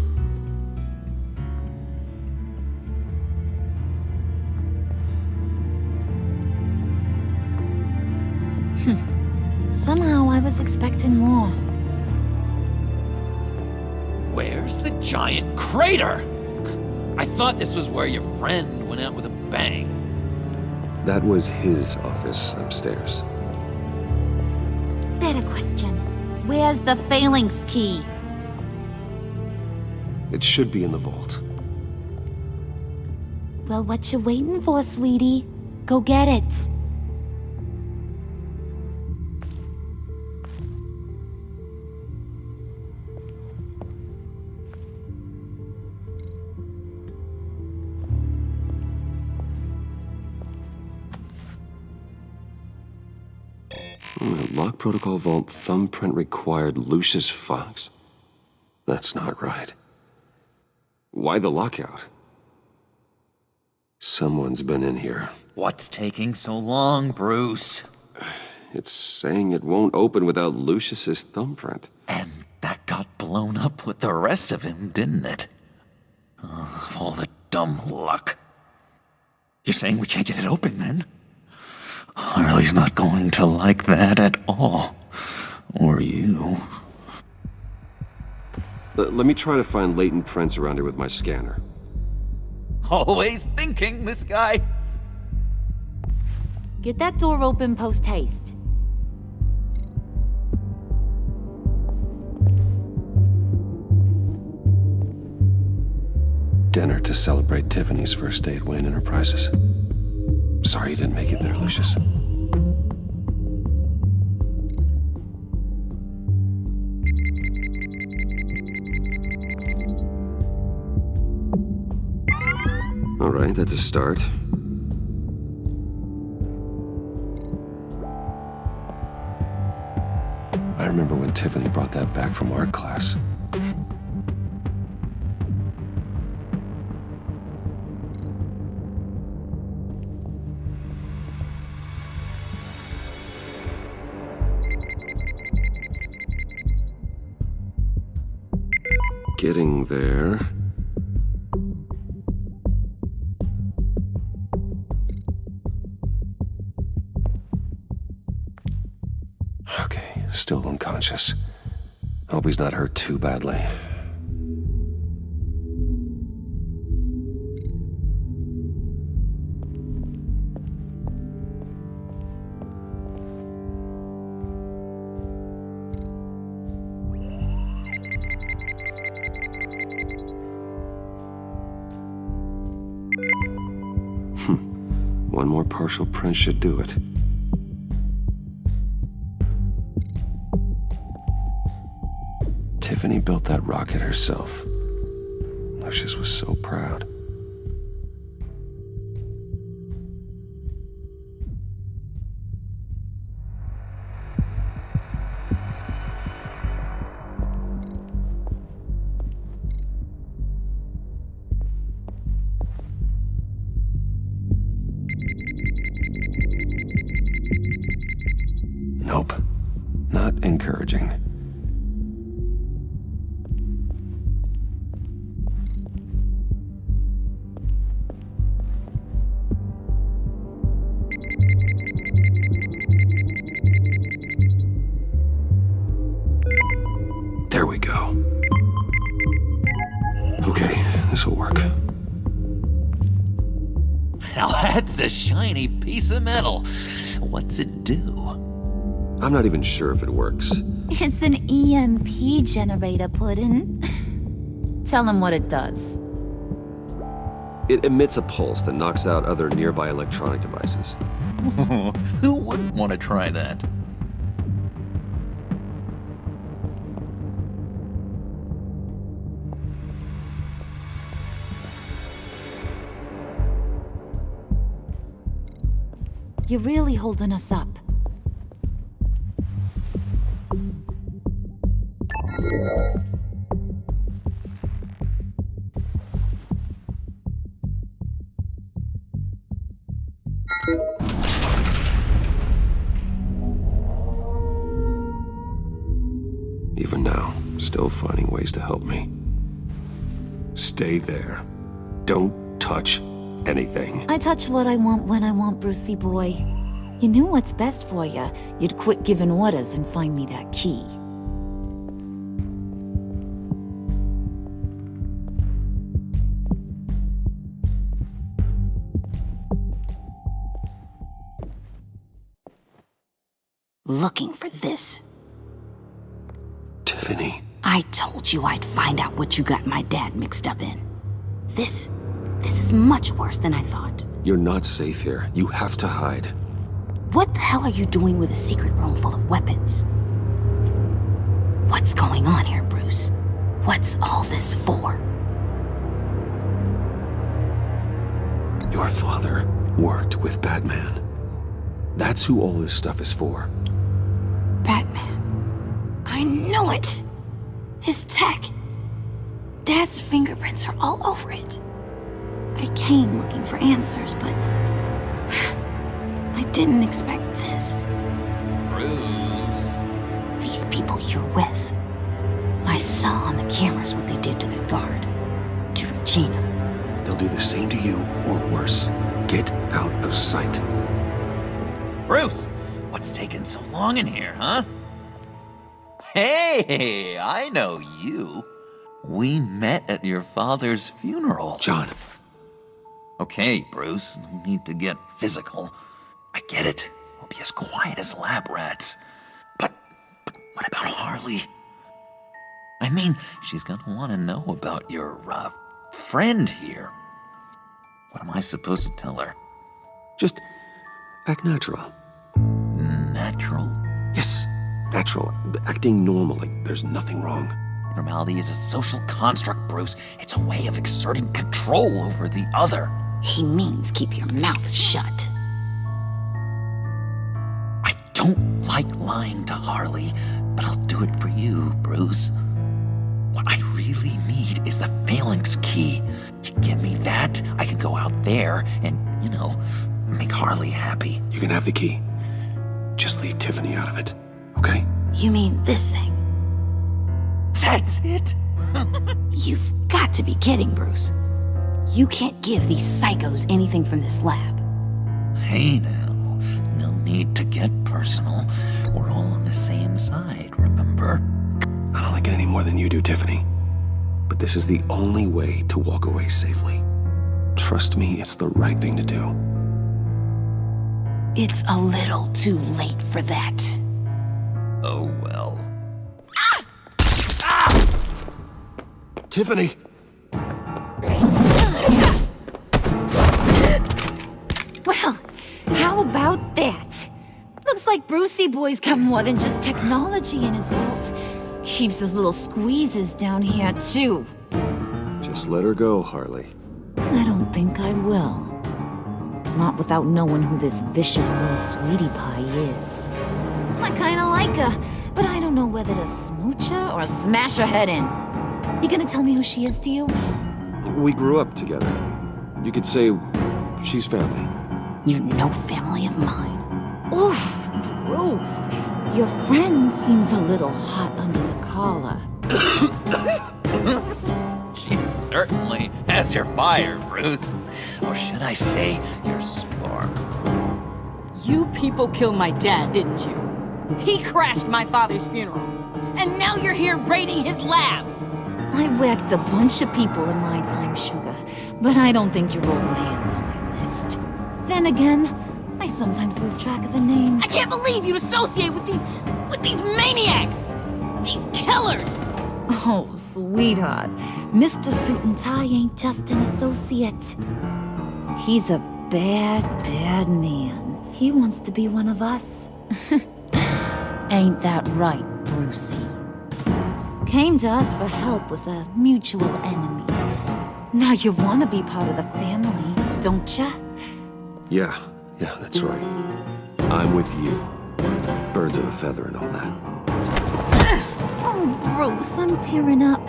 Somehow I was expecting more. Where's the giant crater? I thought this was where your friend went out with a bang. That was his office upstairs. Better question. Where's the phalanx key? It should be in the vault. Well, what you waiting for, sweetie? Go get it. Lock protocol vault thumbprint required Lucius Fox? That's not right. Why the lockout? Someone's been in here. What's taking so long, Bruce? It's saying it won't open without Lucius's thumbprint. And that got blown up with the rest of him, didn't it? All the dumb luck. You're saying we can't get it open, then? Harley's not going to like that at all. Or you. Let me try to find latent prints around here with my scanner. Always thinking, this guy. Get that door open post-haste. Dinner to celebrate Tiffany's first day at Wayne Enterprises. Sorry you didn't make it there, Lucius. All right, that's a start. I remember when Tiffany brought that back from art class. Getting there. Okay, still unconscious. Hope he's not hurt too badly. One more partial print should do it. Tiffany built that rocket herself. Lucius was so proud. Nope. Not encouraging. There we go. Okay, this'll work. Now that's a shiny piece of metal. What's it do? I'm not even sure if it works. It's an EMP generator, Puddin'. Tell him what it does. It emits a pulse that knocks out other nearby electronic devices. Who wouldn't want to try that? You're really holding us up. Even now, still finding ways to help me. Stay there. Don't touch anything. I touch what I want when I want, Brucey boy. You knew what's best for you. You'd quit giving orders and find me that key. Looking for this. Tiffany. I told you I'd find out what you got my dad mixed up in. This is much worse than I thought. You're not safe here. You have to hide. What the hell are you doing with a secret room full of weapons? What's going on here, Bruce? What's all this for? Your father worked with Batman. That's who all this stuff is for. Batman. I knew it! His tech. Dad's fingerprints are all over it. I came looking for answers, but I didn't expect this. Bruce. These people you're with. I saw on the cameras what they did to that guard. To Regina. They'll do the same to you, or worse. Get out of sight. Bruce, what's taking so long in here, huh? Hey, I know you. We met at your father's funeral. John. Okay, Bruce, no need to get physical. I get it. We'll be as quiet as lab rats. But what about Harley? I mean, she's gonna want to know about your, friend here. What am I supposed to tell her? Just act natural. Natural? Yes, natural. Acting normal, like there's nothing wrong. Normality is a social construct, Bruce. It's a way of exerting control over the other. He means keep your mouth shut. I don't like lying to Harley, but I'll do it for you, Bruce. What I really need is the phalanx key. You give me that, I can go out there and, make Harley happy. You can have the key. Just leave Tiffany out of it, okay? You mean this thing? That's it? You've got to be kidding, Bruce. You can't give these psychos anything from this lab. Hey now, no need to get personal. We're all on the same side, remember? I don't like it any more than you do, Tiffany. But this is the only way to walk away safely. Trust me, it's the right thing to do. It's a little too late for that. Oh well. Tiffany! Well, how about that? Looks like Brucey Boy's got more than just technology in his vault. Keeps his little squeezes down here, too. Just let her go, Harley. I don't think I will. Not without knowing who this vicious little sweetie pie is. I kinda like her, but I don't know whether to smooch her or smash her head in. You gonna tell me who she is to you? We grew up together. You could say she's family. You're no family of mine. Oof, Bruce. Your friend seems a little hot under the collar. She certainly has your fire, Bruce. Or should I say, your spark. You people killed my dad, didn't you? He crashed my father's funeral. And now you're here raiding his lab. I whacked a bunch of people in my time, Sugar, but I don't think your old man's on my list. Then again, I sometimes lose track of the names. I can't believe you'd associate with these maniacs! These killers! Oh, sweetheart. Mr. Suit and Tie ain't just an associate. He's a bad, bad man. He wants to be one of us. Ain't that right, Brucey? Came to us for help with a mutual enemy. Now you want to be part of the family, don't ya? Yeah, that's right. I'm with you. Birds of a feather and all that. Oh, Bruce, I'm tearing up.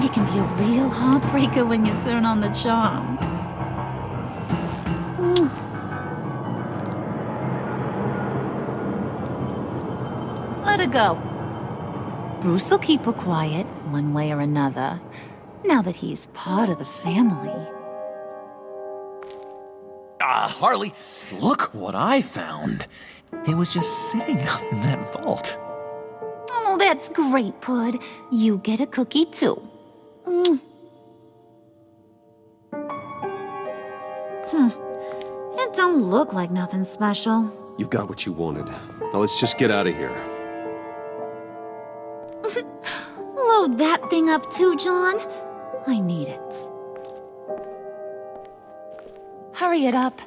You can be a real heartbreaker when you turn on the charm. Let her go. Bruce will keep her quiet, one way or another, now that he's part of the family. Harley, look what I found. It was just sitting out in that vault. Oh, that's great, Pud. You get a cookie, too. It don't look like nothing special. You've got what you wanted. Now let's just get out of here. Load that thing up too, John. I need it. Hurry it up.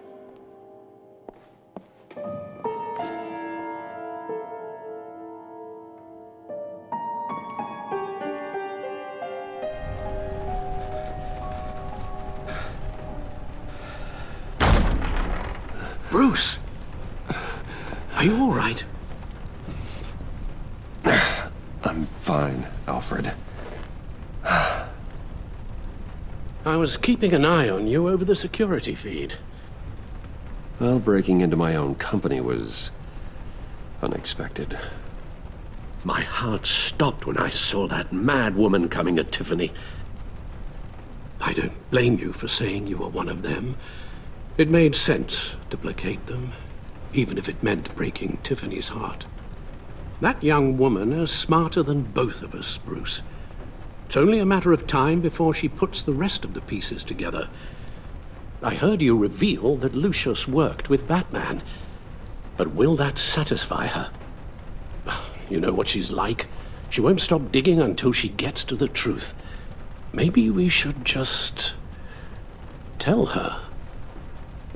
Bruce! Are you all right? I'm fine, Alfred. I was keeping an eye on you over the security feed. Well, breaking into my own company was unexpected. My heart stopped when I saw that mad woman coming at Tiffany. I don't blame you for saying you were one of them. It made sense to placate them, even if it meant breaking Tiffany's heart. That young woman is smarter than both of us, Bruce. It's only a matter of time before she puts the rest of the pieces together. I heard you reveal that Lucius worked with Batman. But will that satisfy her? You know what she's like. She won't stop digging until she gets to the truth. Maybe we should just tell her.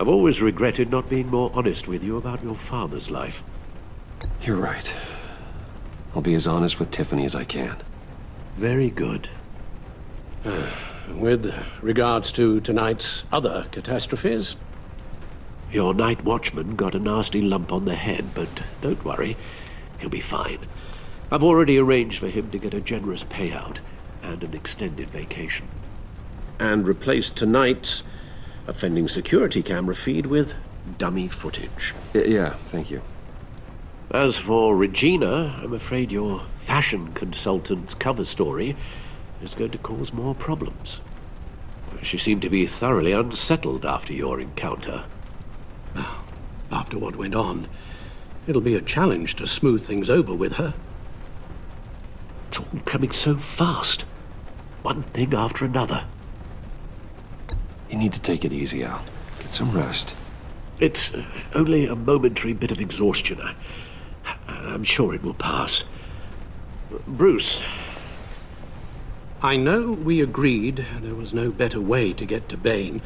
I've always regretted not being more honest with you about your father's life. You're right. I'll be as honest with Tiffany as I can. Very good. With regards to tonight's other catastrophes, your night watchman got a nasty lump on the head, but don't worry, he'll be fine. I've already arranged for him to get a generous payout and an extended vacation. And replaced tonight's offending security camera feed with dummy footage. Yeah, thank you. As for Regina, I'm afraid your fashion consultant's cover story is going to cause more problems. She seemed to be thoroughly unsettled after your encounter. Well, after what went on, it'll be a challenge to smooth things over with her. To all coming so fast. One thing after another. You need to take it easy, Al. Get some rest. It's only a momentary bit of exhaustion. I'm sure it will pass. Bruce, I know we agreed there was no better way to get to Bane.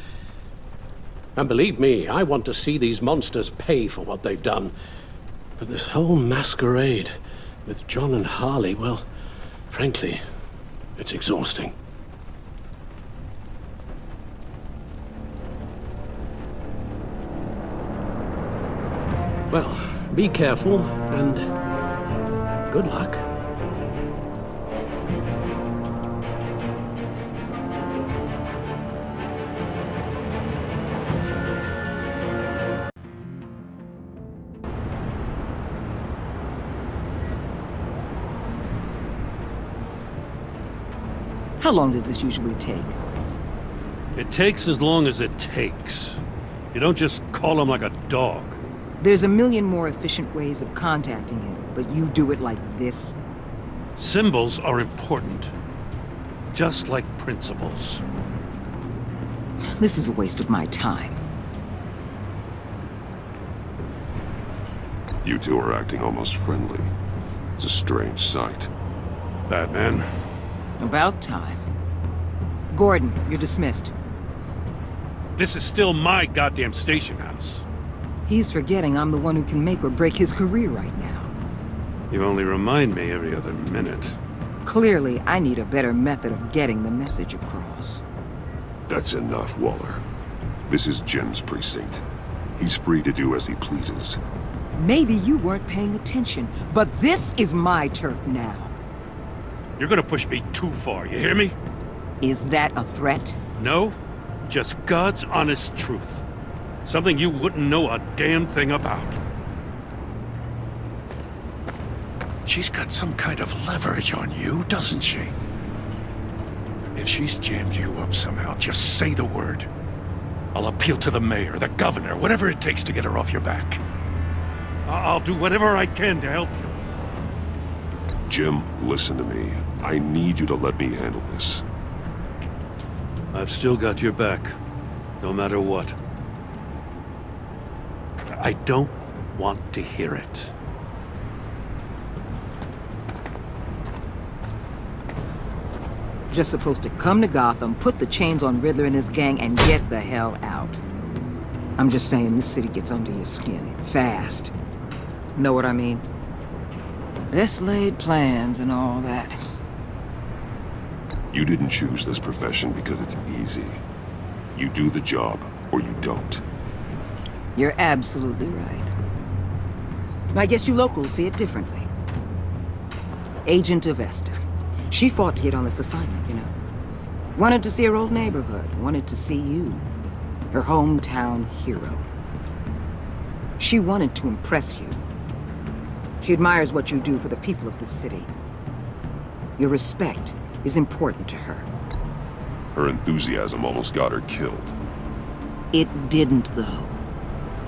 And believe me, I want to see these monsters pay for what they've done. But this whole masquerade with John and Harley, well, frankly, it's exhausting. Well, be careful, and good luck. How long does this usually take? It takes as long as it takes. You don't just call him like a dog. There's a million more efficient ways of contacting him, but you do it like this? Symbols are important. Just like principles. This is a waste of my time. You two are acting almost friendly. It's a strange sight. Batman. About time. Gordon, you're dismissed. This is still my goddamn station house. He's forgetting I'm the one who can make or break his career right now. You only remind me every other minute. Clearly, I need a better method of getting the message across. That's enough, Waller. This is Jim's precinct. He's free to do as he pleases. Maybe you weren't paying attention, but this is my turf now. You're gonna push me too far, you hear me? Is that a threat? No, just God's honest truth. Something you wouldn't know a damn thing about. She's got some kind of leverage on you, doesn't she? If she's jammed you up somehow, just say the word. I'll appeal to the mayor, the governor, whatever it takes to get her off your back. I'll do whatever I can to help you. Jim, listen to me. I need you to let me handle this. I've still got your back, no matter what. I don't want to hear it. Just supposed to come to Gotham, put the chains on Riddler and his gang, and get the hell out. I'm just saying, this city gets under your skin. Fast. Know what I mean? Best laid plans and all that. You didn't choose this profession because it's easy. You do the job, or you don't. You're absolutely right. I guess you locals see it differently. Agent of Esther. She fought to get on this assignment, you know. Wanted to see her old neighborhood. Wanted to see you. Her hometown hero. She wanted to impress you. She admires what you do for the people of the city. Your respect is important to her. Her enthusiasm almost got her killed. It didn't, though.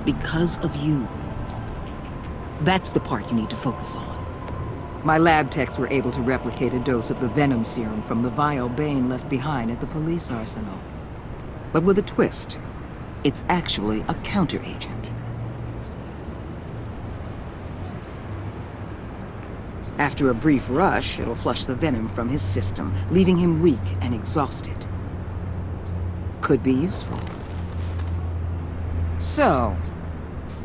Because of you. That's the part you need to focus on. My lab techs were able to replicate a dose of the venom serum from the vial Bane left behind at the police arsenal. But with a twist. It's actually a counteragent. After a brief rush, it'll flush the venom from his system, leaving him weak and exhausted. Could be useful. So,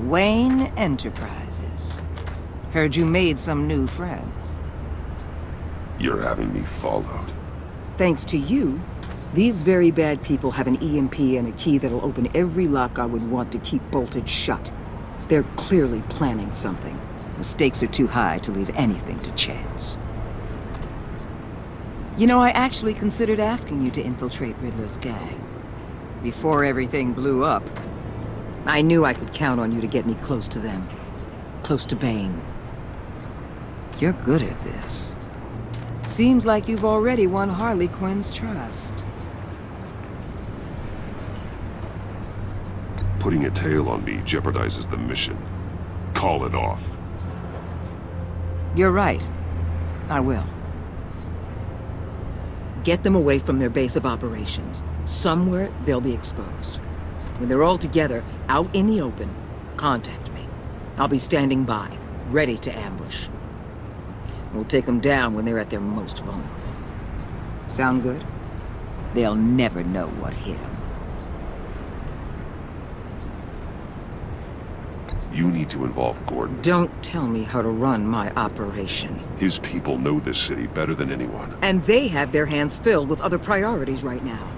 Wayne Enterprises. Heard you made some new friends. You're having me followed. Thanks to you, these very bad people have an EMP and a key that'll open every lock I would want to keep bolted shut. They're clearly planning something. The stakes are too high to leave anything to chance. You know, I actually considered asking you to infiltrate Riddler's gang. Before everything blew up, I knew I could count on you to get me close to them. Close to Bane. You're good at this. Seems like you've already won Harley Quinn's trust. Putting a tail on me jeopardizes the mission. Call it off. You're right. I will. Get them away from their base of operations. Somewhere they'll be exposed. When they're all together, out in the open, contact me. I'll be standing by, ready to ambush. We'll take them down when they're at their most vulnerable. Sound good? They'll never know what hit them. You need to involve Gordon. Don't tell me how to run my operation. His people know this city better than anyone. And they have their hands filled with other priorities right now.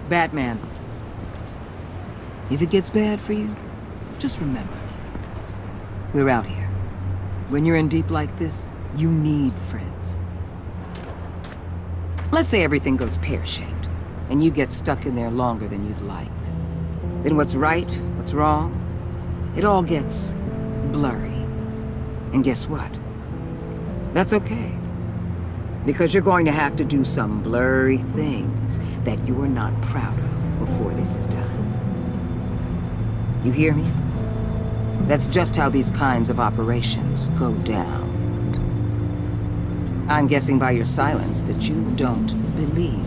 Batman. If it gets bad for you, just remember. We're out here. When you're in deep like this, you need friends. Let's say everything goes pear-shaped, and you get stuck in there longer than you'd like. Then what's right, what's wrong, it all gets blurry. And guess what? That's okay. Because you're going to have to do some blurry things that you are not proud of before this is done. You hear me? That's just how these kinds of operations go down. I'm guessing by your silence that you don't believe me.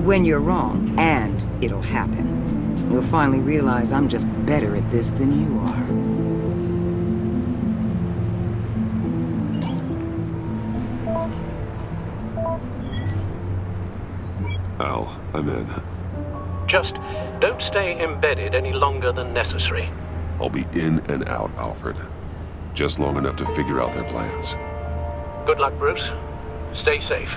When you're wrong, and it'll happen, you'll finally realize I'm just better at this than you are. Al, I'm in. Just don't stay embedded any longer than necessary. I'll be in and out, Alfred. Just long enough to figure out their plans. Good luck, Bruce. Stay safe.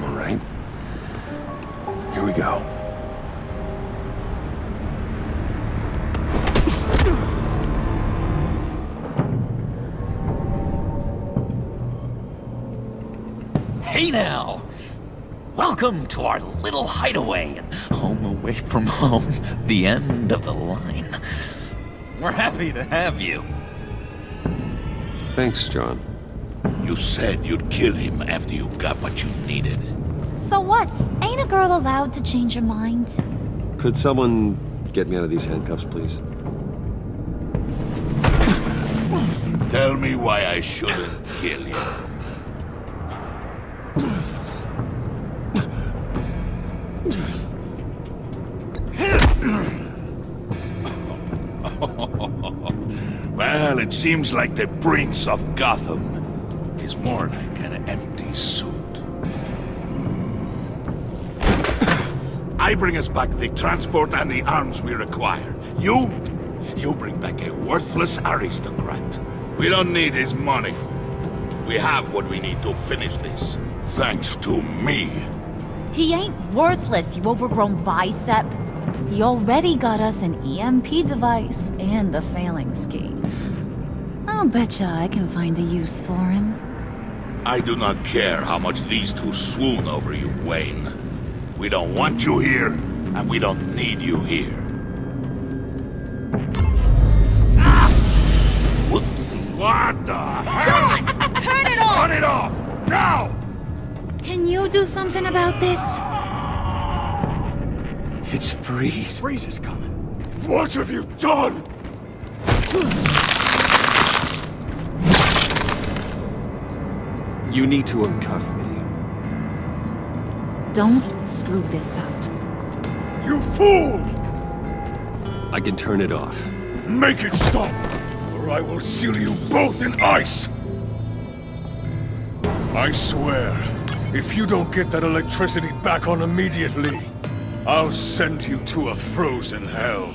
All right. Here we go. Hey now! Welcome to our little hideaway and home away from home, the end of the line. We're happy to have you. Thanks, John. You said you'd kill him after you got what you needed. So what? Ain't a girl allowed to change her mind? Could someone get me out of these handcuffs, please? Tell me why I shouldn't kill you. Well, it seems like the Prince of Gotham is more like an empty suit. I bring us back the transport and the arms we require. You bring back a worthless aristocrat. We don't need his money. We have what we need to finish this, thanks to me. He ain't worthless, you overgrown bicep. He already got us an EMP device and the Phalanx key. I'll betcha I can find a use for him. I do not care how much these two swoon over you, Wayne. We don't want you here, and we don't need you here. Ah! Whoopsie. What the hell? John! Turn it off! Turn it off! Now! Can you do something about this? It's Freeze. Freeze is coming. What have you done? You need to uncuff me. Don't screw this up. You fool! I can turn it off. Make it stop, or I will seal you both in ice! I swear, if you don't get that electricity back on immediately, I'll send you to a frozen hell.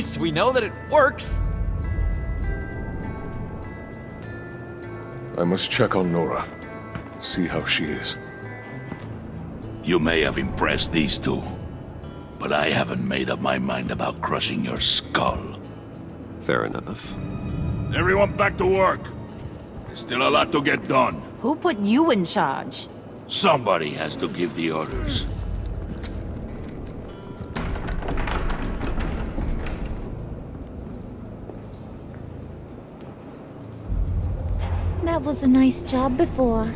least we know that it works. I must check on Nora. See how she is. You may have impressed these two, but I haven't made up my mind about crushing your skull. Fair enough. Everyone back to work. There's still a lot to get done. Who put you in charge? Somebody has to give the orders. That was a nice job before.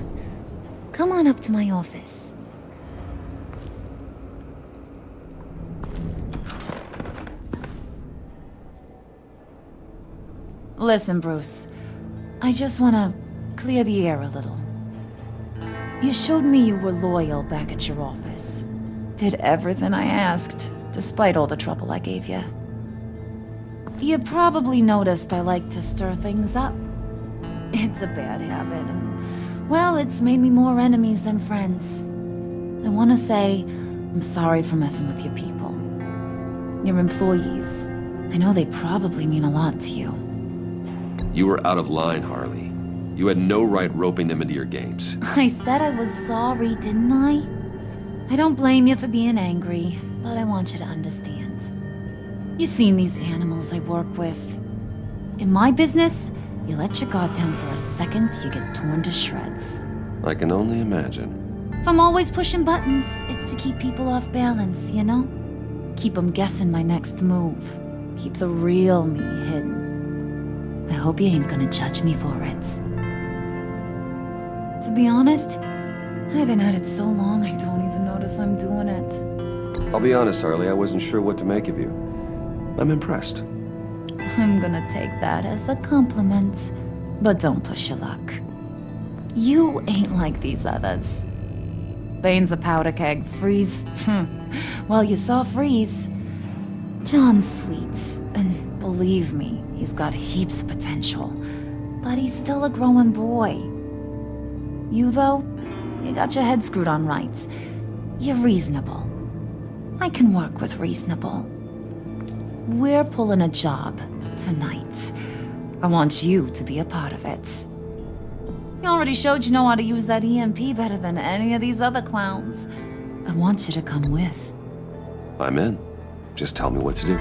Come on up to my office. Listen, Bruce. I just want to clear the air a little. You showed me you were loyal back at your office. Did everything I asked, despite all the trouble I gave you. You probably noticed I like to stir things up. It's a bad habit, and, well, it's made me more enemies than friends. I want to say I'm sorry for messing with your people. Your employees. I know they probably mean a lot to you. You were out of line, Harley. You had no right roping them into your games. I said I was sorry, didn't I? I don't blame you for being angry, but I want you to understand. You've seen these animals I work with. In my business, you let your guard down for a second, you get torn to shreds. I can only imagine. If I'm always pushing buttons, it's to keep people off balance, you know? Keep them guessing my next move. Keep the real me hidden. I hope you ain't gonna judge me for it. To be honest, I've been at it so long I don't even notice I'm doing it. I'll be honest, Harley, I wasn't sure what to make of you. I'm impressed. I'm gonna take that as a compliment, but don't push your luck. You ain't like these others. Bane's a powder keg, Freeze. Well, you saw Freeze. John's sweet, and believe me, he's got heaps of potential, but he's still a growing boy. You, though, you got your head screwed on right. You're reasonable. I can work with reasonable. We're pulling a job tonight. I want you to be a part of it. You already showed you know how to use that EMP better than any of these other clowns. I want you to come with. I'm in. Just tell me what to do.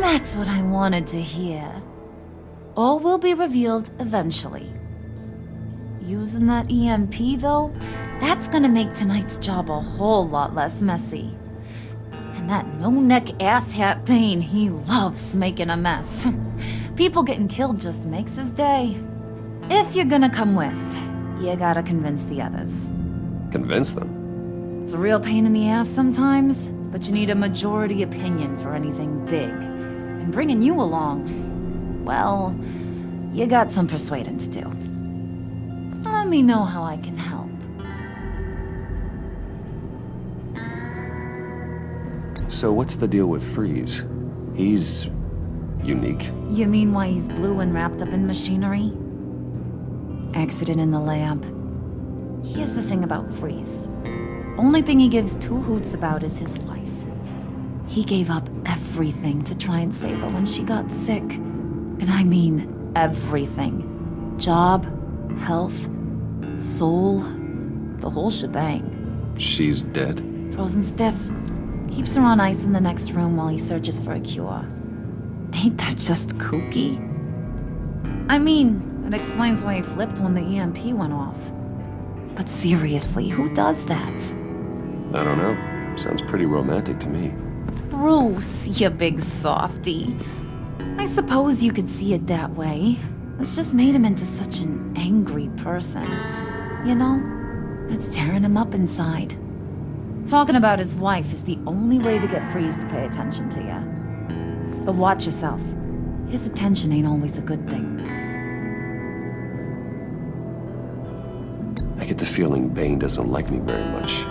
That's what I wanted to hear. All will be revealed eventually. Using that EMP, though, that's gonna make tonight's job a whole lot less messy. And that no-neck asshat Bane, he loves making a mess. People getting killed just makes his day. If you're gonna come with, you gotta convince the others. Convince them? It's a real pain in the ass sometimes, but you need a majority opinion for anything big. And bringing you along, well, you got some persuading to do. Let me know how I can help. So what's the deal with Freeze? He's unique. You mean why he's blue and wrapped up in machinery? Accident in the lab. Here's the thing about Freeze. Only thing he gives two hoots about is his wife. He gave up everything to try and save her when she got sick. And I mean everything. Job, health, soul, the whole shebang. She's dead? Frozen stiff. Keeps her on ice in the next room while he searches for a cure. Ain't that just kooky? I mean, it explains why he flipped when the EMP went off. But seriously, who does that? I don't know. Sounds pretty romantic to me. Bruce, you big softy. I suppose you could see it that way. It's just made him into such an angry person. You know, it's tearing him up inside. Talking about his wife is the only way to get Freeze to pay attention to you. But watch yourself. His attention ain't always a good thing. I get the feeling Bane doesn't like me very much.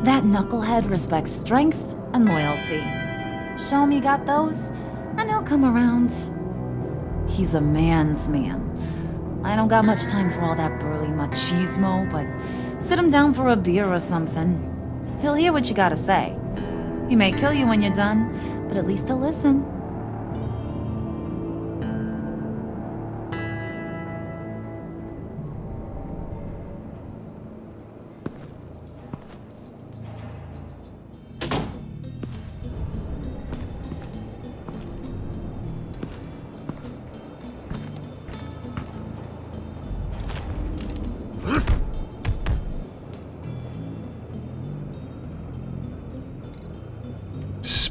That knucklehead respects strength and loyalty. Show him you got those, and he'll come around. He's a man's man. I don't got much time for all that burly machismo, but sit him down for a beer or something. He'll hear what you gotta say. He may kill you when you're done, but at least he'll listen.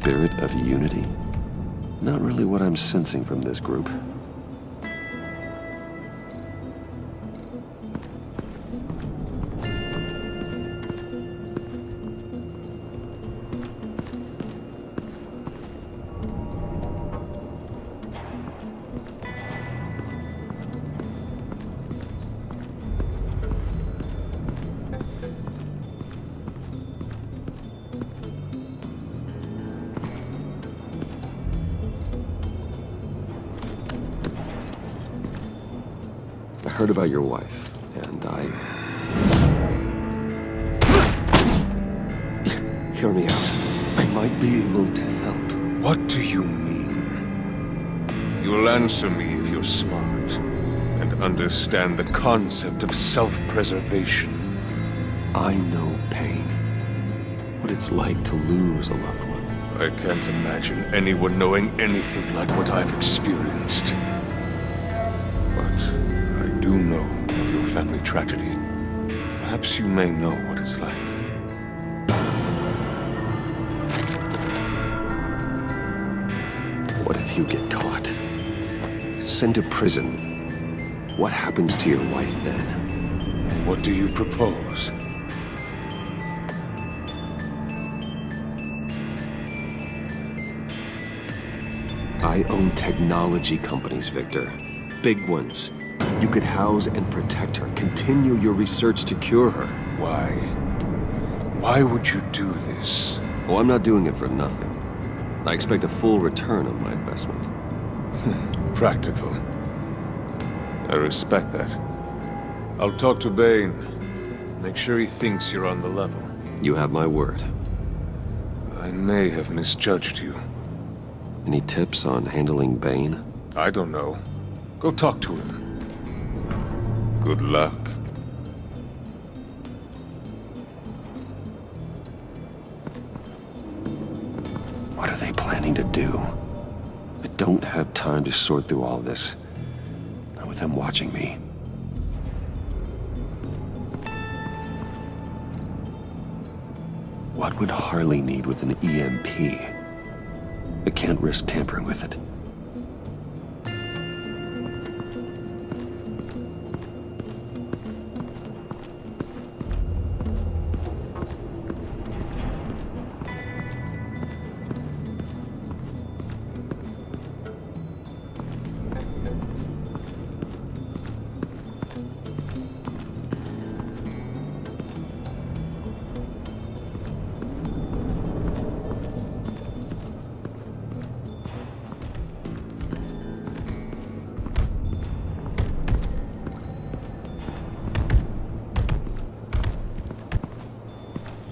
spirit of unity? Not really what I'm sensing from this group. I heard about your wife, and Hear me out. I might be able to help. What do you mean? You'll answer me if you're smart and understand the concept of self-preservation. I know pain. What it's like to lose a loved one. I can't imagine anyone knowing anything like what I've experienced. But I do know of your family tragedy. Perhaps you may know what it's like. What if you get caught? Sent to prison. What happens to your wife then? What do you propose? I own technology companies, Victor. Big ones. You could house and protect her. Continue your research to cure her. Why? Why would you do this? Oh, I'm not doing it for nothing. I expect a full return on my investment. Practical. I respect that. I'll talk to Bane. Make sure he thinks you're on the level. You have my word. I may have misjudged you. Any tips on handling Bane? I don't know. Go talk to him. Good luck. What are they planning to do? I don't have time to sort through all this. Not with them watching me. What would Harley need with an EMP? I can't risk tampering with it.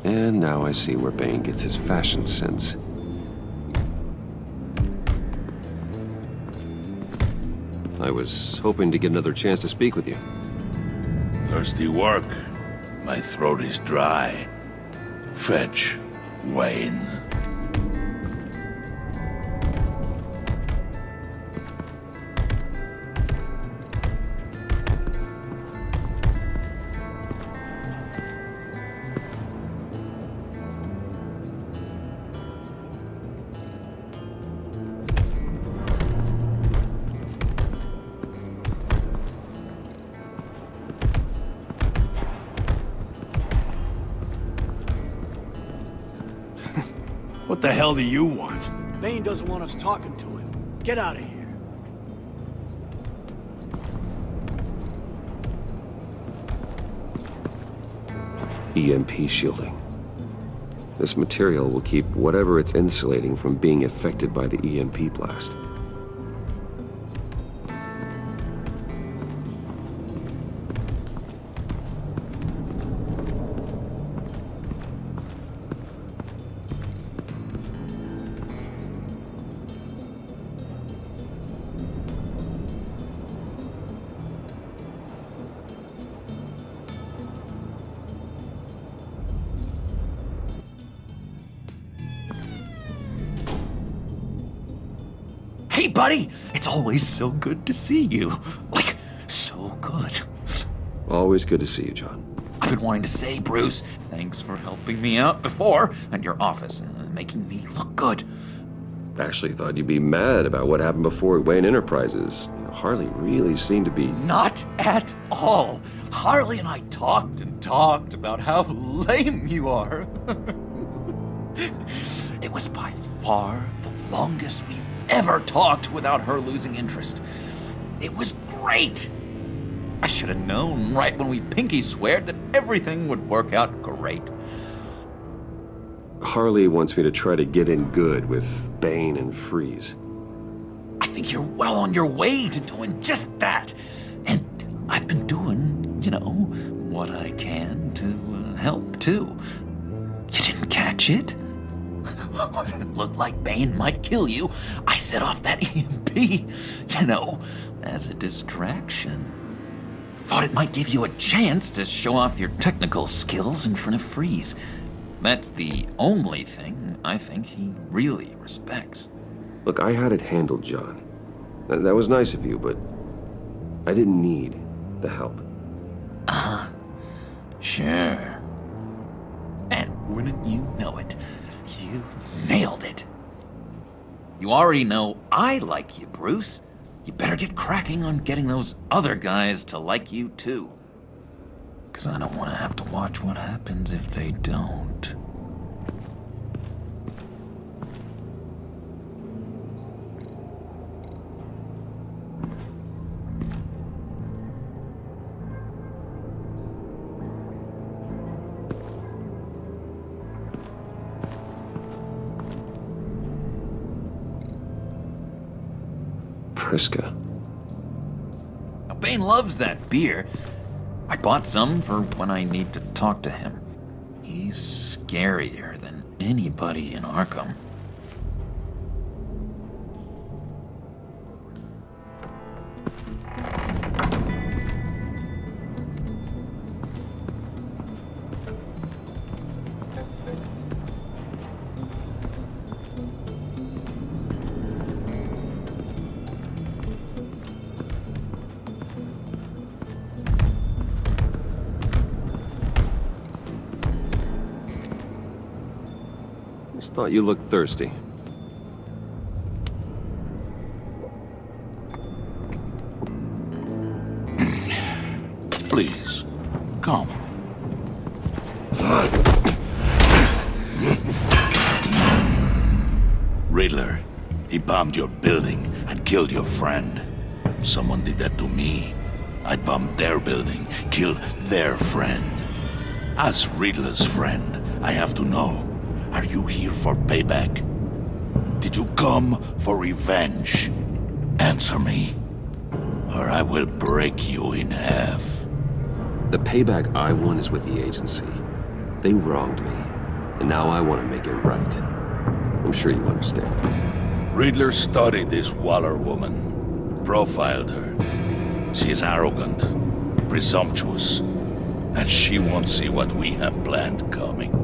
And now I see where Bane gets his fashion sense. I was hoping to get another chance to speak with you. Thirsty work. My throat is dry. Fetch, Wayne. What the hell do you want? Bane doesn't want us talking to him. Get out of here. EMP shielding. This material will keep whatever it's insulating from being affected by the EMP blast. Hey, buddy! It's always so good to see you. Like, so good. Always good to see you, John. I've been wanting to say, Bruce, thanks for helping me out before at your office and making me look good. Actually thought you'd be mad about what happened before at Wayne Enterprises. Harley really seemed to be... Not at all. Harley and I talked and talked about how lame you are. It was by far the longest we've ever talked without her losing interest. It was great. I should have known right when we pinky sweared that everything would work out great. Harley wants me to try to get in good with Bane and Freeze. I think you're well on your way to doing just that. And I've been doing, what I can to help too. You didn't catch it? When it looked like Bane might kill you, I set off that EMP, as a distraction. Thought it might give you a chance to show off your technical skills in front of Freeze. That's the only thing I think he really respects. Look, I had it handled, John. That was nice of you, but I didn't need the help. Sure. And wouldn't you know it, you nailed it. You already know I like you, Bruce. You better get cracking on getting those other guys to like you too. 'Cause I don't want to have to watch what happens if they don't. Priska. Now, Bane loves that beer. I bought some for when I need to talk to him. He's scarier than anybody in Arkham. Thought you looked thirsty. Please, come. Riddler, he bombed your building and killed your friend. Someone did that to me. I bombed their building, killed their friend. As Riddler's friend, I have to know. Are you here for payback? Did you come for revenge? Answer me, or I will break you in half. The payback I want is with the agency. They wronged me, and now I want to make it right. I'm sure you understand. Riddler studied this Waller woman, profiled her. She is arrogant, presumptuous, and she won't see what we have planned coming.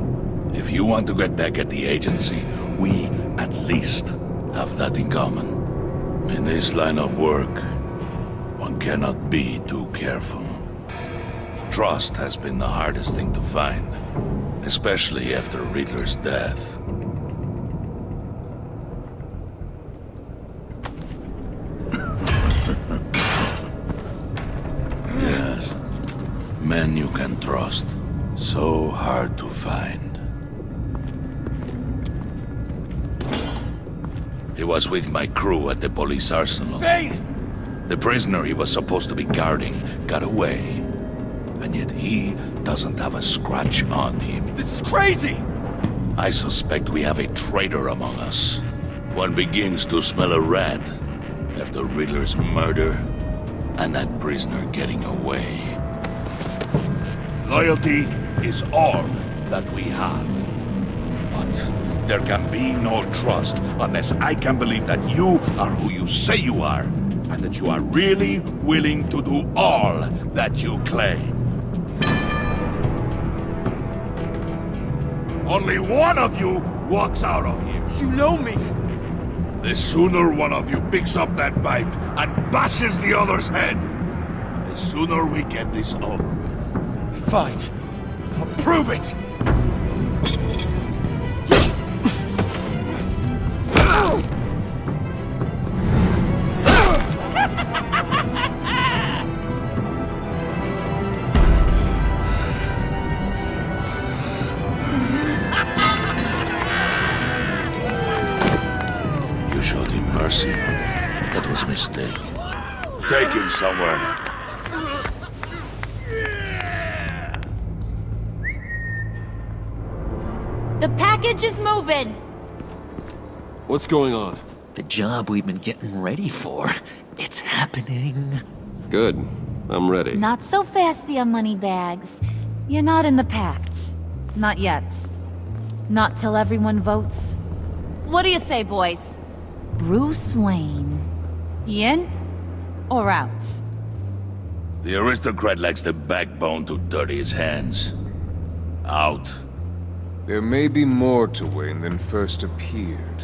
If you want to get back at the agency, we, at least, have that in common. In this line of work, one cannot be too careful. Trust has been the hardest thing to find, especially after Riddler's death. Yes, men you can trust. So hard to find. He was with my crew at the police arsenal. Feind! The prisoner he was supposed to be guarding got away. And yet he doesn't have a scratch on him. This is crazy! I suspect we have a traitor among us. One begins to smell a rat after Riddler's murder and that prisoner getting away. Loyalty is all that we have. But there can be no trust unless I can believe that you are who you say you are, and that you are really willing to do all that you claim. Only one of you walks out of here. You know me. The sooner one of you picks up that pipe and bashes the other's head, the sooner we get this over with. Fine. I'll prove it! mercy. That was a mistake. Take him somewhere. The package is moving! What's going on? The job we've been getting ready for. It's happening. Good. I'm ready. Not so fast, the Moneybags. You're not in the pact. Not yet. Not till everyone votes. What do you say, boys? Bruce Wayne. In or out? The aristocrat lacks the backbone to dirty his hands. Out. There may be more to Wayne than first appeared.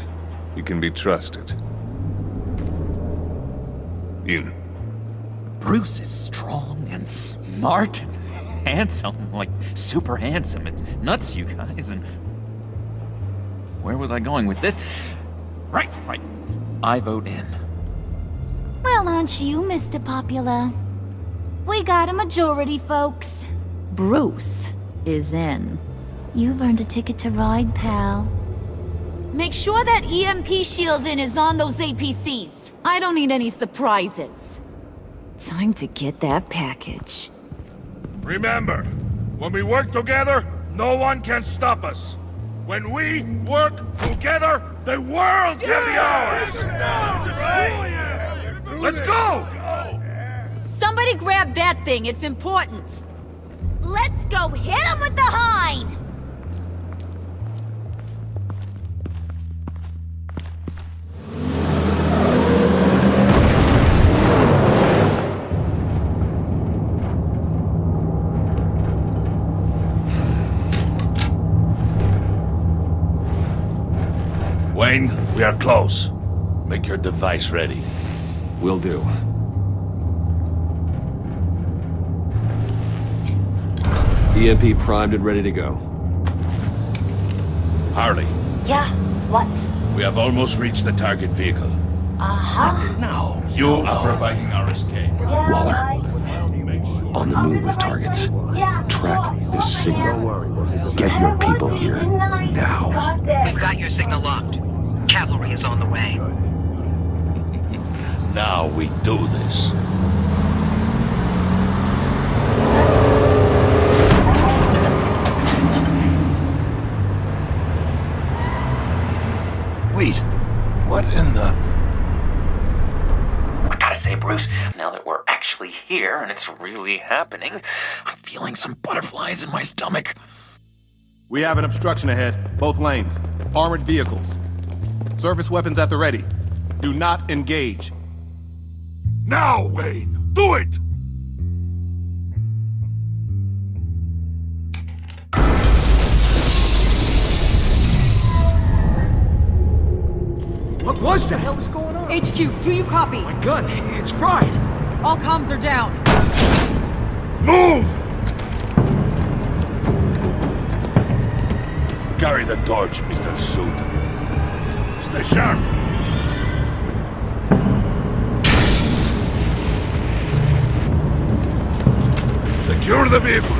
You can be trusted. In. Bruce is strong and smart and handsome, like super handsome. It's nuts, you guys, and... Where was I going with this? Right. I vote in. Well, aren't you, Mr. Popular? We got a majority, folks. Bruce is in. You've earned a ticket to ride, pal. Make sure that EMP shielding is on those APCs. I don't need any surprises. Time to get that package. Remember, when we work together, no one can stop us. When we work together, the world can be ours! Let's go! Somebody grab that thing, it's important. Let's go hit him with the hind! Wayne, we are close. Make your device ready. Will do. EMP primed and ready to go. Harley. Yeah, what? We have almost reached the target vehicle. Uh-huh. Now, you are providing our escape. Waller, on the move with targets. Track this signal. Get your people here, now. We've got your signal locked. Cavalry is on the way. Now we do this. Wait, what in the... I gotta say, Bruce, now that we're actually here and it's really happening, I'm feeling some butterflies in my stomach. We have an obstruction ahead, both lanes. Armored vehicles. Service weapons at the ready. Do not engage. Now, Wayne! Do it! What was that? What the hell is going on? HQ, do you copy? My gun, it's fried. All comms are down. Move! Carry the torch, Mr. Suit. Stay sharp. Secure the vehicle.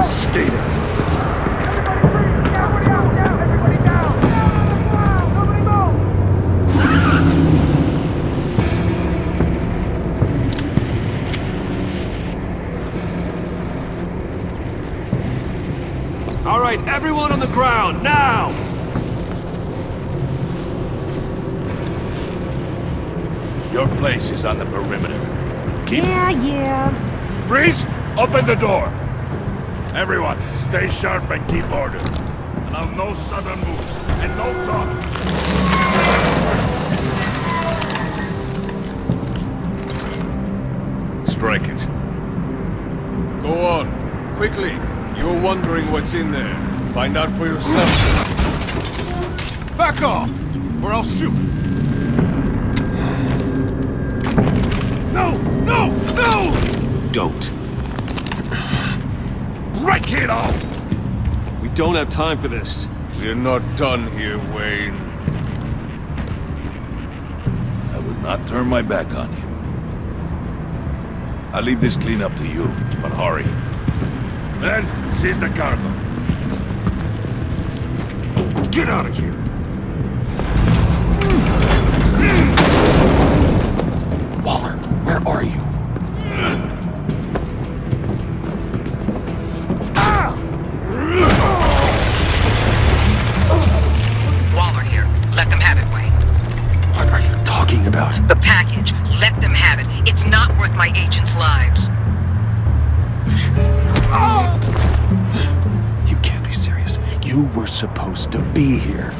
Stay down. All right, everyone on the ground, now! Your place is on the perimeter. Keep... Yeah. Freeze! Open the door! Everyone, stay sharp and keep order. Allow no sudden moves, and no talk. Strike it. Go on, quickly. You're wondering what's in there. Find out for yourself. Back off, or I'll shoot. No! No! No! Don't. Break it off! We don't have time for this. We're not done here, Wayne. I would not turn my back on you. I'll leave this clean up to you, but hurry. Then, seize the cargo. Get out of here! Waller, where are you? Waller here. Let them have it, Wayne. What are you talking about? The package. Let them have it. It's not worth my agents' lives. You can't be serious. You were supposed to be here.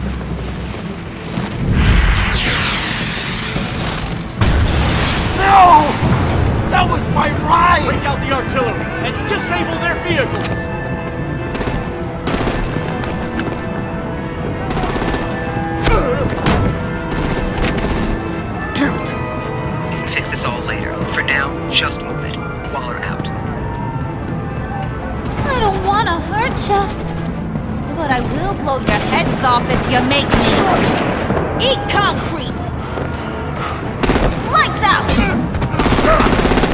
No! That was my ride! Break out the artillery and disable their vehicles! Damn it! You can fix this all later. For now, just move it. Waller out. I don't want to hurt ya, but I will blow your heads off if you make me. Eat concrete! Lights out!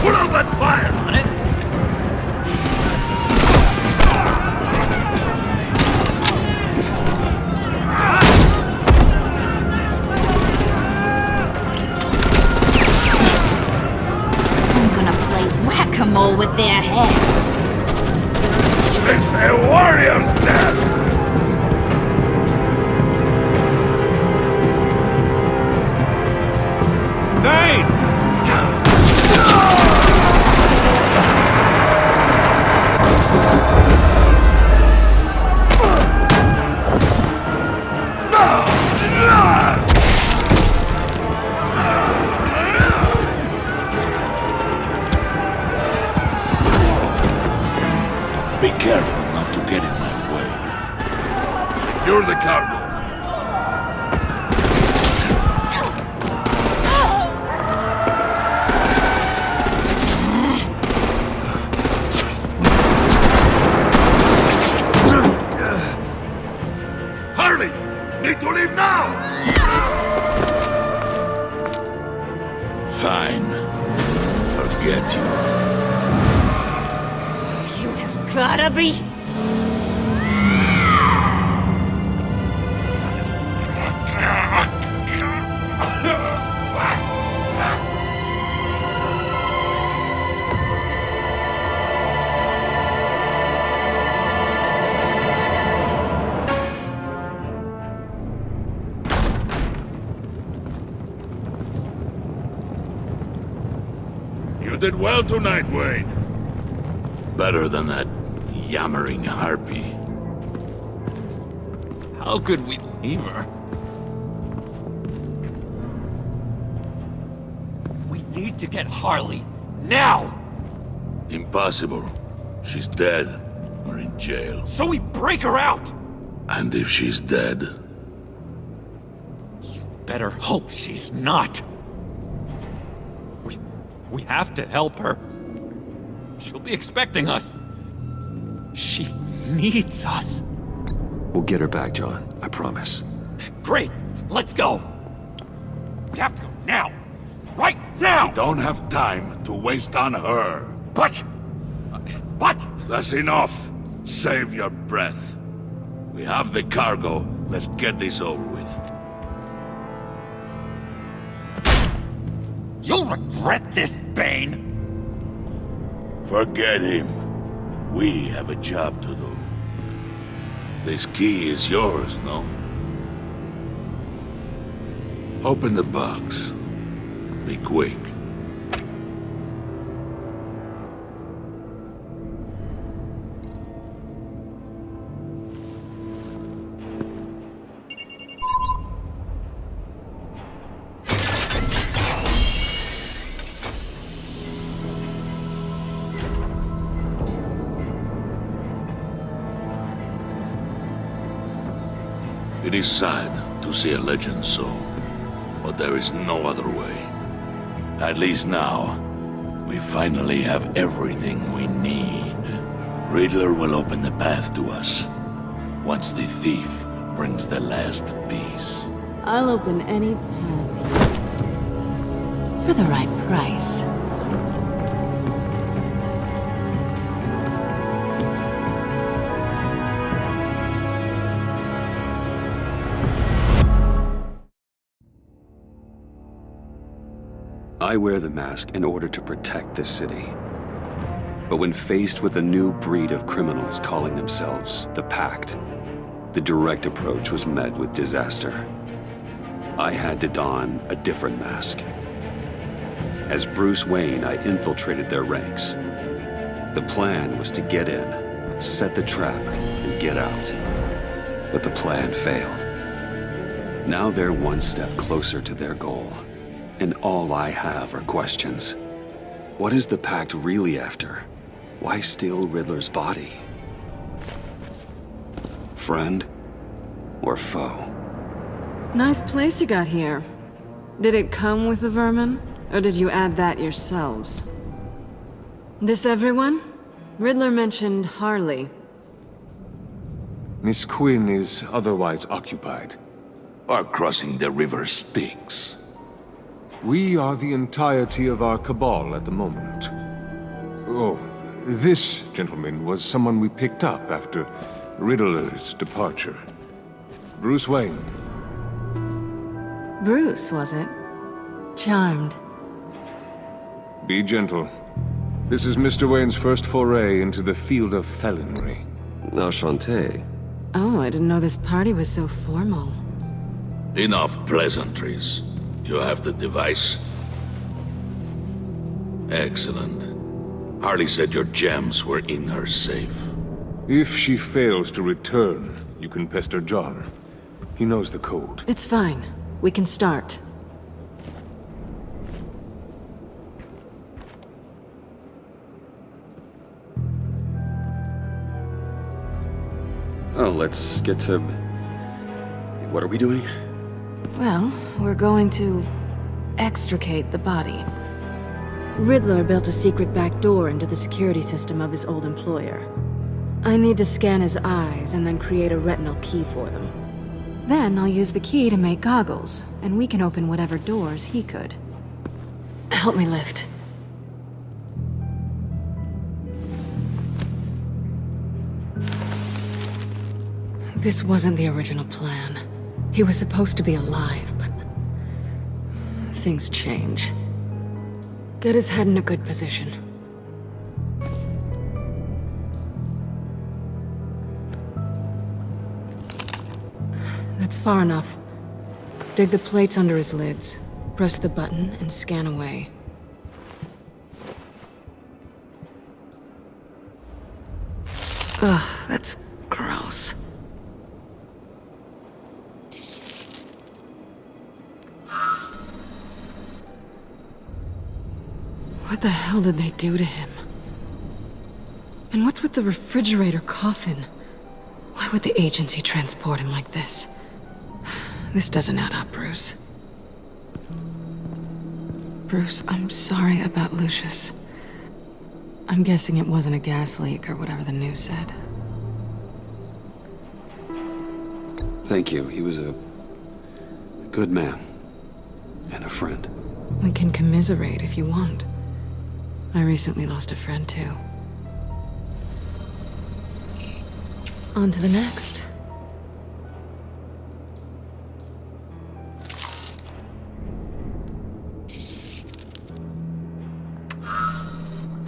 Put out that fire! On it. I'm gonna play whack-a-mole with their heads. It's a warrior's death! Feind! Be careful not to get in my way. Secure the cargo. Hurry! Need to leave now! Fine. Forget you. You have gotta be... You did well tonight, Wayne. Better than that yammering harpy. How could we leave her? We need to get Harley. Now! Impossible. She's dead or in jail. So we break her out! And if she's dead, Better hope she's not. We have to help her. She'll be expecting us. She needs us. We'll get her back, John. I promise. Great. Let's go. We have to go now. Right now! we don't have time to waste on her. What? What? That's enough. Save your breath. We have the cargo. Let's get this over with. You'll regret this, Bane! Forget him. We have a job to do. This key is yours, no? Open the box. Be quick. It is sad to see a legend so, but there is no other way. At least now, we finally have everything we need. Riddler will open the path to us, once the thief brings the last piece. I'll open any path for the right price. I wear the mask in order to protect this city. But when faced with a new breed of criminals calling themselves the Pact, the direct approach was met with disaster. I had to don a different mask. As Bruce Wayne, I infiltrated their ranks. The plan was to get in, set the trap, and get out. But the plan failed. Now they're one step closer to their goal, and all I have are questions. What is the Pact really after? Why steal Riddler's body? Friend or foe? Nice place you got here. Did it come with the vermin, or did you add that yourselves? This everyone? Riddler mentioned Harley. Miss Quinn is otherwise occupied. Or crossing the river Styx. We are the entirety of our cabal at the moment. Oh, this gentleman was someone we picked up after Riddler's departure. Bruce Wayne. Bruce, was it? Charmed. Be gentle. This is Mr. Wayne's first foray into the field of felonry. Enchanté. Oh, I didn't know this party was so formal. Enough pleasantries. You have the device? Excellent. Harley said your gems were in her safe. If she fails to return, you can pester John. He knows the code. It's fine. We can start. Oh, let's get to... What are we doing? Well, we're going to extricate the body. Riddler built a secret back door into the security system of his old employer. I need to scan his eyes and then create a retinal key for them. Then I'll use the key to make goggles, and we can open whatever doors he could. Help me lift. This wasn't the original plan. He was supposed to be alive, but things change. Get his head in a good position. That's far enough. Dig the plates under his lids, press the button, and scan away. Ugh, that's gross. What the hell did they do to him? And what's with the refrigerator coffin? Why would the agency transport him like this? This doesn't add up, Bruce. Bruce, I'm sorry about Lucius. I'm guessing it wasn't a gas leak or whatever the news said. Thank you. He was a good man. And a friend. We can commiserate if you want. I recently lost a friend, too. On to the next.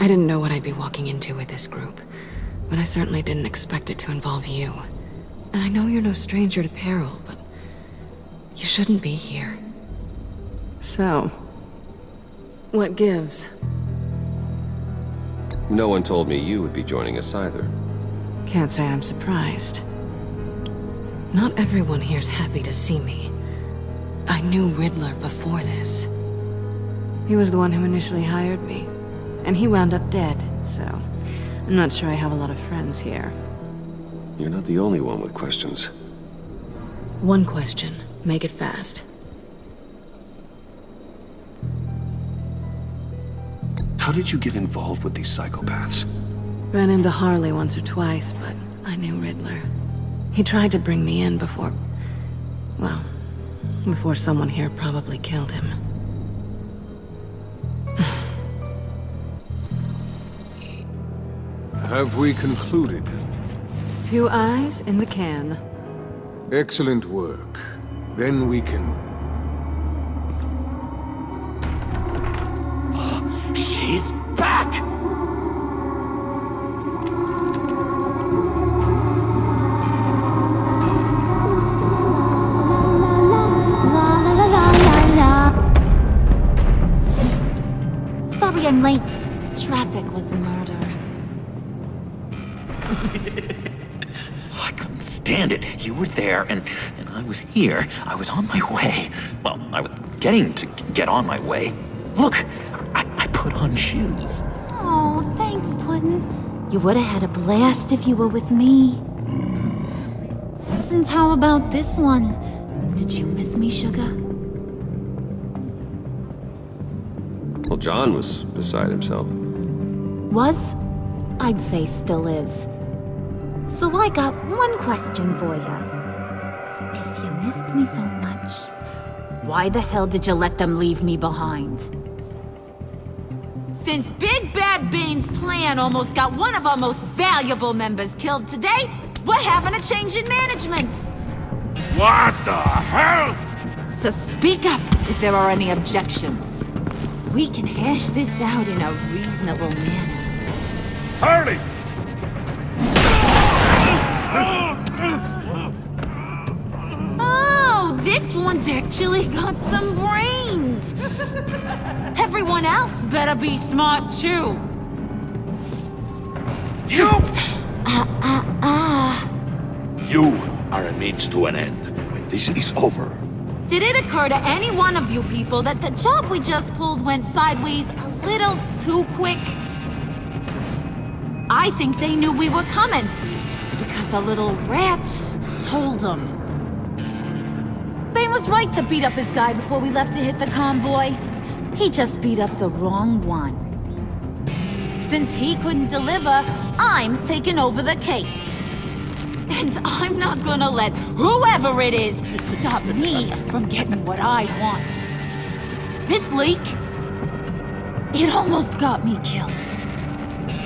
I didn't know what I'd be walking into with this group, but I certainly didn't expect it to involve you. And I know you're no stranger to peril, but you shouldn't be here. So, what gives? No one told me you would be joining us either. Can't say I'm surprised. Not everyone here's happy to see me. I knew Riddler before this. He was the one who initially hired me, and he wound up dead, so I'm not sure I have a lot of friends here. You're not the only one with questions. One question. Make it fast. How did you get involved with these psychopaths? Ran into Harley once or twice, but I knew Riddler. He tried to bring me in before... well, before someone here probably killed him. Have we concluded? 2 eyes in the can. Excellent work. Then we can... He's back! Sorry I'm late. Traffic was murder. I couldn't stand it. You were there, and I was here. I was on my way. Well, I was getting to get on my way. Look, I put on shoes. Oh, thanks, Puddin'. You would have had a blast if you were with me. And how about this one? Did you miss me, sugar? Well, John was beside himself. Was? I'd say still is. So I got one question for you. If you missed me so much, why the hell did you let them leave me behind? Since Big Bad Bane's plan almost got one of our most valuable members killed today, we're having a change in management. What the hell? So speak up if there are any objections. We can hash this out in a reasonable manner. Hurley! Oh, this one's actually got some brains. Everyone else better be smart too. You! You are a means to an end. When this is over, Did it occur to any one of you people that the job we just pulled went sideways a little too quick? I think they knew we were coming, because a little rat told them. Bane was right to beat up his guy before we left to hit the convoy. He just beat up the wrong one. Since he couldn't deliver, I'm taking over the case. And I'm not gonna let whoever it is stop me from getting what I want. This leak, it almost got me killed.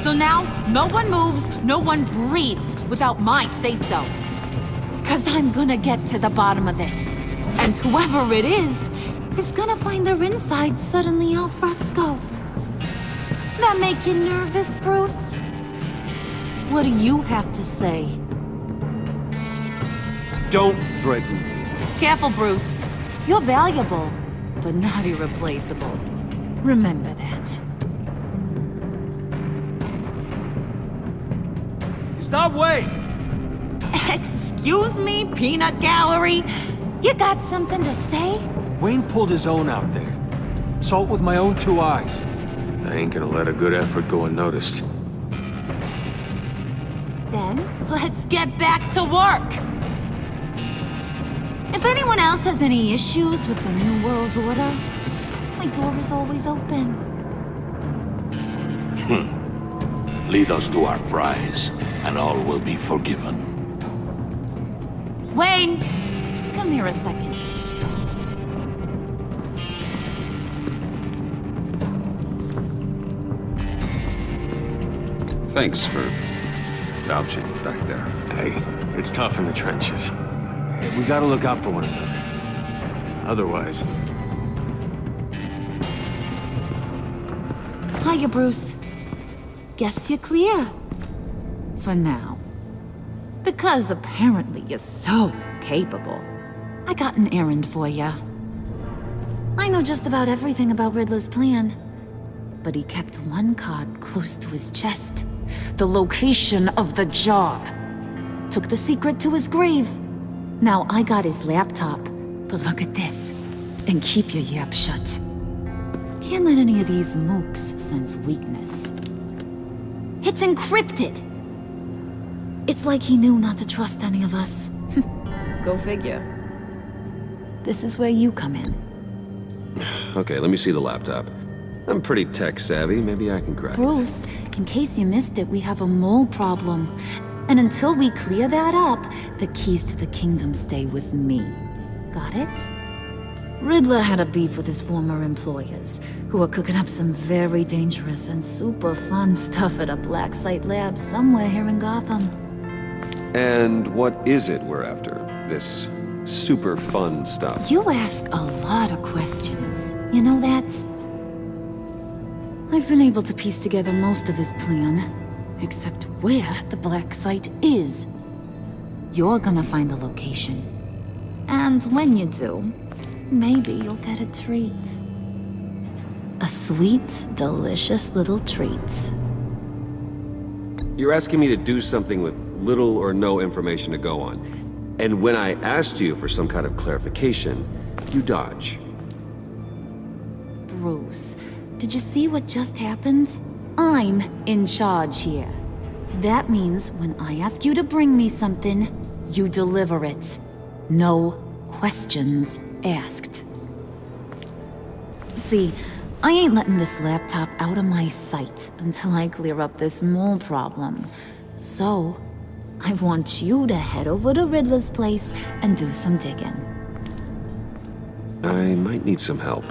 So now, no one moves, no one breathes without my say-so. 'Cause I'm gonna get to the bottom of this. And whoever it is gonna find their insides suddenly al fresco. That make you nervous, Bruce? What do you have to say? Don't threaten. Careful, Bruce. You're valuable, but not irreplaceable. Remember that. Stop, wait! Excuse me, peanut gallery? You got something to say? Wayne pulled his own out there. Saw it with my own two eyes. I ain't gonna let a good effort go unnoticed. Then, let's get back to work. If anyone else has any issues with the New World Order, my door is always open. Lead us to our prize, and all will be forgiven. Wayne, come here a second. Thanks for vouching back there. Hey, it's tough in the trenches. Hey, we gotta look out for one another. Otherwise... Hiya, Bruce. Guess you're clear. For now. Because apparently you're so capable. I got an errand for ya. I know just about everything about Riddler's plan. But he kept one card close to his chest. The location of the job. Took the secret to his grave. Now I got his laptop. But look at this. And keep your yap shut. Can't let any of these mooks sense weakness. It's encrypted! It's like he knew not to trust any of us. Go figure. This is where you come in. Okay, let me see the laptop. I'm pretty tech-savvy. Maybe I can crack it. Bruce, in case you missed it, we have a mole problem. And until we clear that up, the keys to the kingdom stay with me. Got it? Riddler had a beef with his former employers, who were cooking up some very dangerous and super fun stuff at a black site lab somewhere here in Gotham. And what is it we're after? This super fun stuff? You ask a lot of questions. You know that? I've I've been able to piece together most of his plan, except where the black site is. You're gonna find the location. And when you do, maybe you'll get a treat. A sweet, delicious little treat. You're asking me to do something with little or no information to go on. And when I asked you for some kind of clarification, you dodge. Bruce, did you see what just happened? I'm in charge here. That means when I ask you to bring me something, you deliver it. No questions asked. See, I ain't letting this laptop out of my sight until I clear up this mole problem. So, I want you to head over to Riddler's place and do some digging. I might need some help.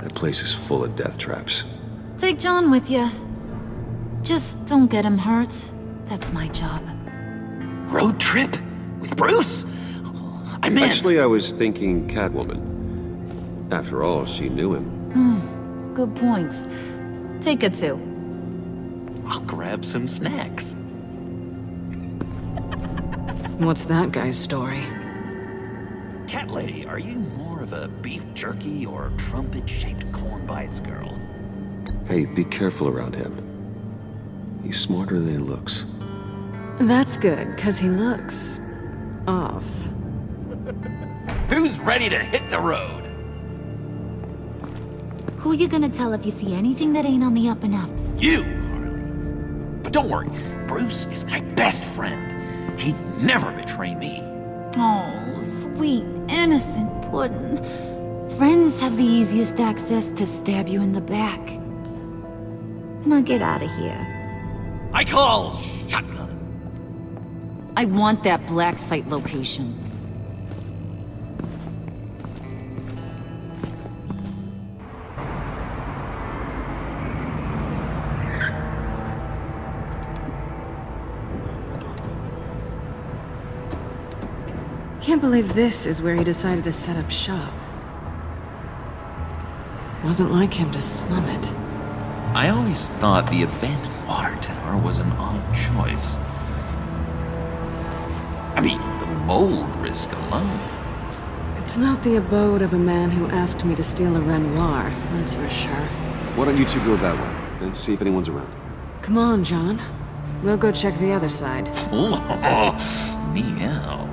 That place is full of death traps. Take John with you. Just don't get him hurt. That's my job. Road trip? With Bruce? I'm in. Actually, I was thinking Catwoman. After all, she knew him. Good point. Take it too. I'll grab some snacks. What's that guy's story? Cat lady, are you more of a beef jerky or trumpet-shaped corn bites girl? Hey, be careful around him. He's smarter than he looks. That's good, because he looks... off. Who's ready to hit the road? Who you gonna tell if you see anything that ain't on the up and up? You, Harley. But don't worry, Bruce is my best friend. He'd never betray me. Oh, sweet, innocent puddin'. Friends have the easiest access to stab you in the back. Now get out of here. I call shotgun. I want that black site location. Can't believe this is where he decided to set up shop. Wasn't like him to slum it. I always thought the abandoned water tower was an odd choice. I mean, the mold risk alone. It's not the abode of a man who asked me to steal a Renoir, that's for sure. Why don't you two go that way, and see if anyone's around? Come on, John. We'll go check the other side. Meow.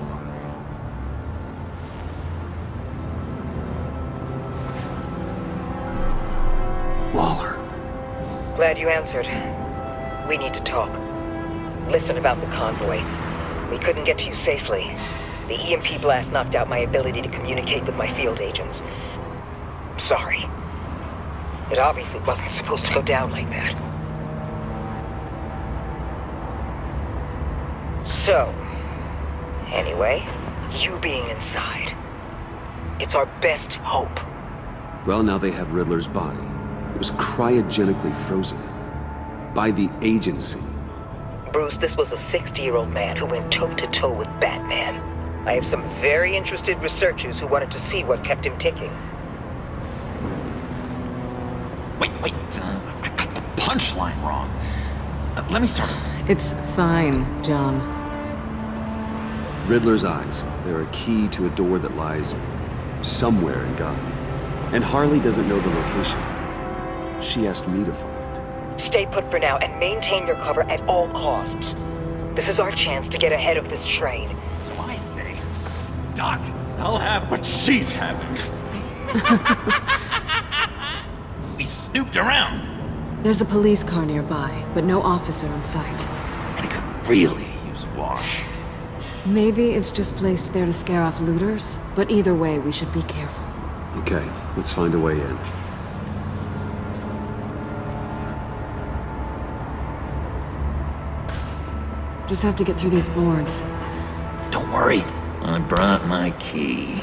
Waller. Glad you answered. We need to talk. Listen about the convoy. We couldn't get to you safely. The EMP blast knocked out my ability to communicate with my field agents. I'm sorry. It obviously wasn't supposed to go down like that. So, anyway, you being inside, it's our best hope. Well, now they have Riddler's body. It was cryogenically frozen. By the agency. Bruce, this was a 60-year-old man who went toe-to-toe with Batman. I have some very interested researchers who wanted to see what kept him ticking. Wait, I got the punchline wrong. Let me start over. It's fine, John. Riddler's eyes. They're a key to a door that lies somewhere in Gotham. And Harley doesn't know the location. She asked me to find it. Stay put for now and maintain your cover at all costs. This is our chance to get ahead of this train. So I say, Doc, I'll have what she's having. We snooped around. There's a police car nearby, but no officer in sight. And it could really use a wash. Maybe it's just placed there to scare off looters, but either way, we should be careful. Okay, let's find a way in. Just have to get through these boards. Don't worry, I brought my key.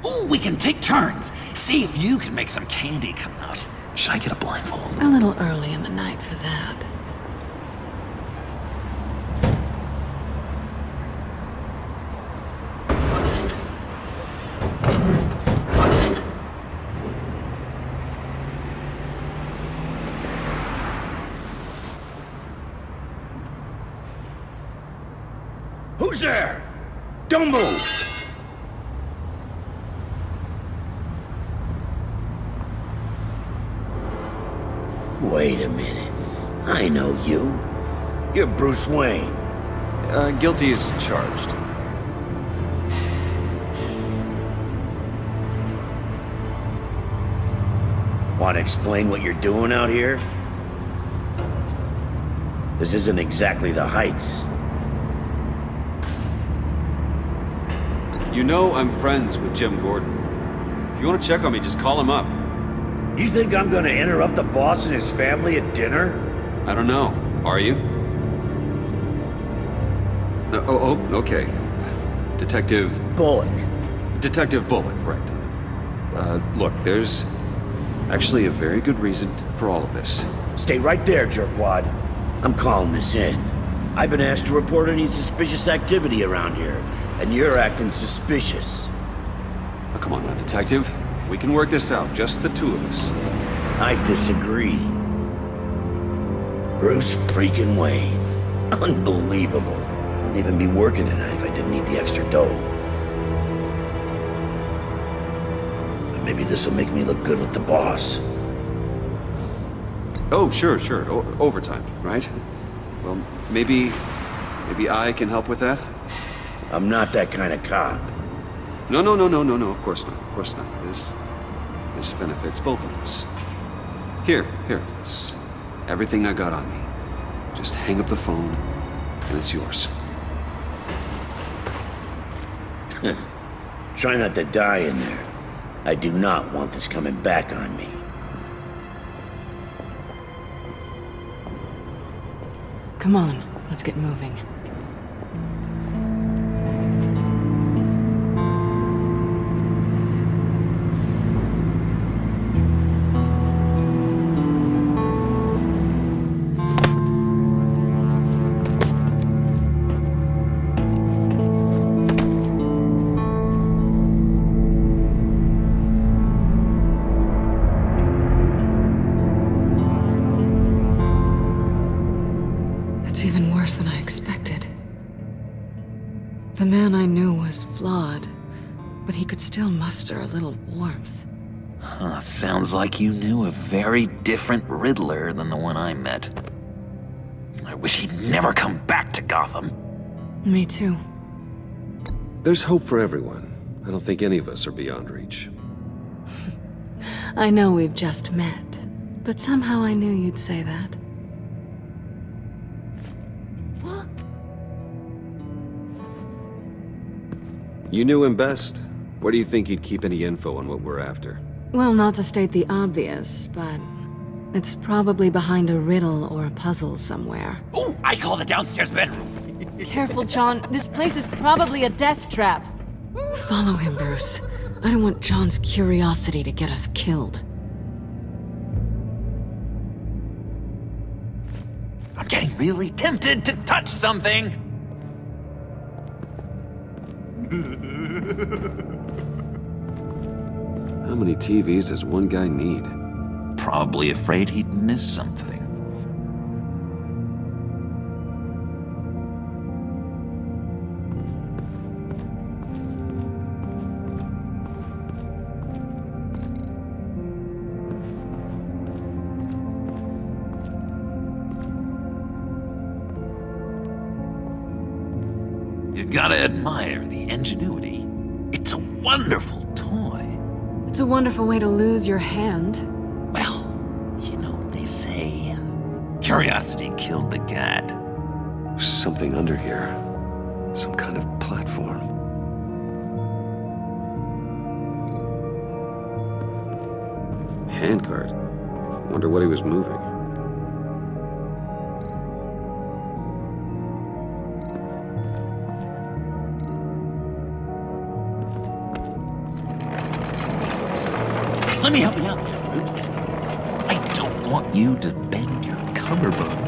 Ooh, we can take turns. See if you can make some candy come out. Should I get a blindfold? A little early in the night for that. Who's there? Don't move! Wait a minute. I know you. You're Bruce Wayne. Guilty as charged. Want to explain what you're doing out here? This isn't exactly the Heights. You know I'm friends with Jim Gordon. If you want to check on me, just call him up. You think I'm gonna interrupt the boss and his family at dinner? I don't know. Are you? Okay. Detective... Bullock. Detective Bullock, right. Look, there's actually a very good reason for all of this. Stay right there, jerkwad. I'm calling this in. I've been asked to report any suspicious activity around here, and you're acting suspicious. Oh, come on now, Detective. We can work this out, just the two of us. I disagree. Bruce freaking Wayne. Unbelievable. Wouldn't even be working tonight if I didn't need the extra dough. But maybe this'll make me look good with the boss. Oh, sure. Overtime, right? Well, maybe I can help with that? I'm not that kind of cop. No, of course not. This benefits both of us. Here, it's everything I got on me. Just hang up the phone, and it's yours. Try not to die in there. I do not want this coming back on me. Come on, let's get moving. It's even worse than I expected. The man I knew was flawed, but he could still muster a little warmth. Huh, sounds like you knew a very different Riddler than the one I met. I wish he'd never come back to Gotham. Me too. There's hope for everyone. I don't think any of us are beyond reach. I know we've just met, but somehow I knew you'd say that. You knew him best. Where do you think he'd keep any info on what we're after? Well, not to state the obvious, but it's probably behind a riddle or a puzzle somewhere. Ooh, I call the downstairs bedroom. Careful, John. This place is probably a death trap. Follow him, Bruce. I don't want John's curiosity to get us killed. I'm getting really tempted to touch something. How many TVs does one guy need? Probably afraid he'd miss something. You gotta admire the ingenuity. It's a wonderful toy. It's a wonderful way to lose your hand. Well, you know what they say. Curiosity killed the cat. There's something under here. Some kind of platform. Handcart. Wonder what he was moving. Let me help you out there, Bruce. I don't want you to bend your collarbone.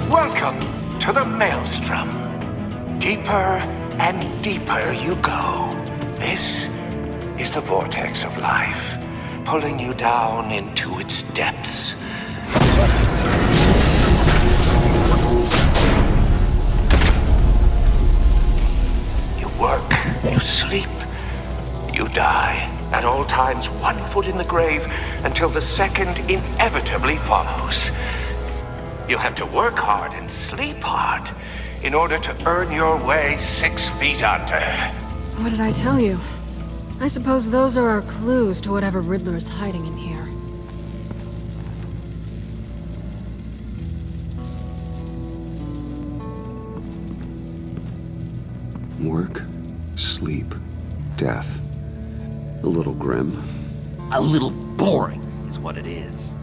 Welcome to the Maelstrom. Deeper and deeper you go. This is the vortex of life, pulling you down into its depths. You work, you sleep, you die. At all times, 1 foot in the grave until the second inevitably follows. You'll have to work hard and sleep hard in order to earn your way 6 feet under. What did I tell you? I suppose those are our clues to whatever Riddler is hiding in here. Work, sleep, death. A little grim. A little boring is what it is.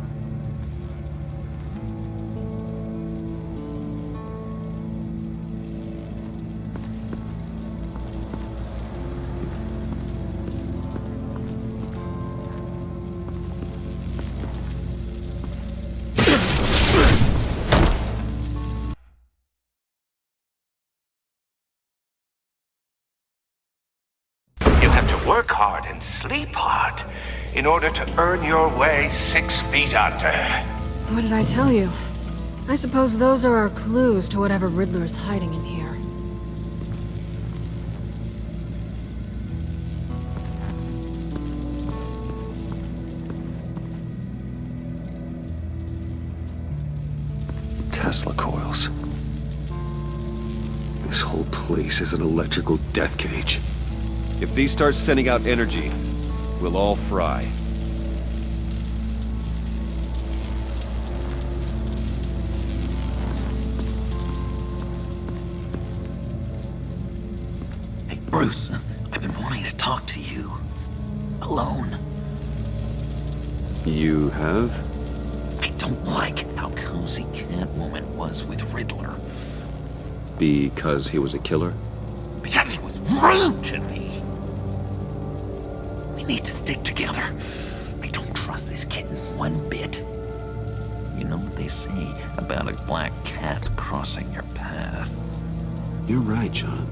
You'll have to work hard and sleep hard in order to earn your way 6 feet under. What did I tell you? I suppose those are our clues to whatever Riddler is hiding in here. Tesla coils. This whole place is an electrical death cage. If these start sending out energy, we'll all fry. Hey, Bruce, I've been wanting to talk to you. Alone. You have? I don't like how cozy Catwoman was with Riddler. Because he was a killer? Because he was rude to me. We need to stick together. I don't trust this kitten one bit. You know what they say about a black cat crossing your path? You're right, John.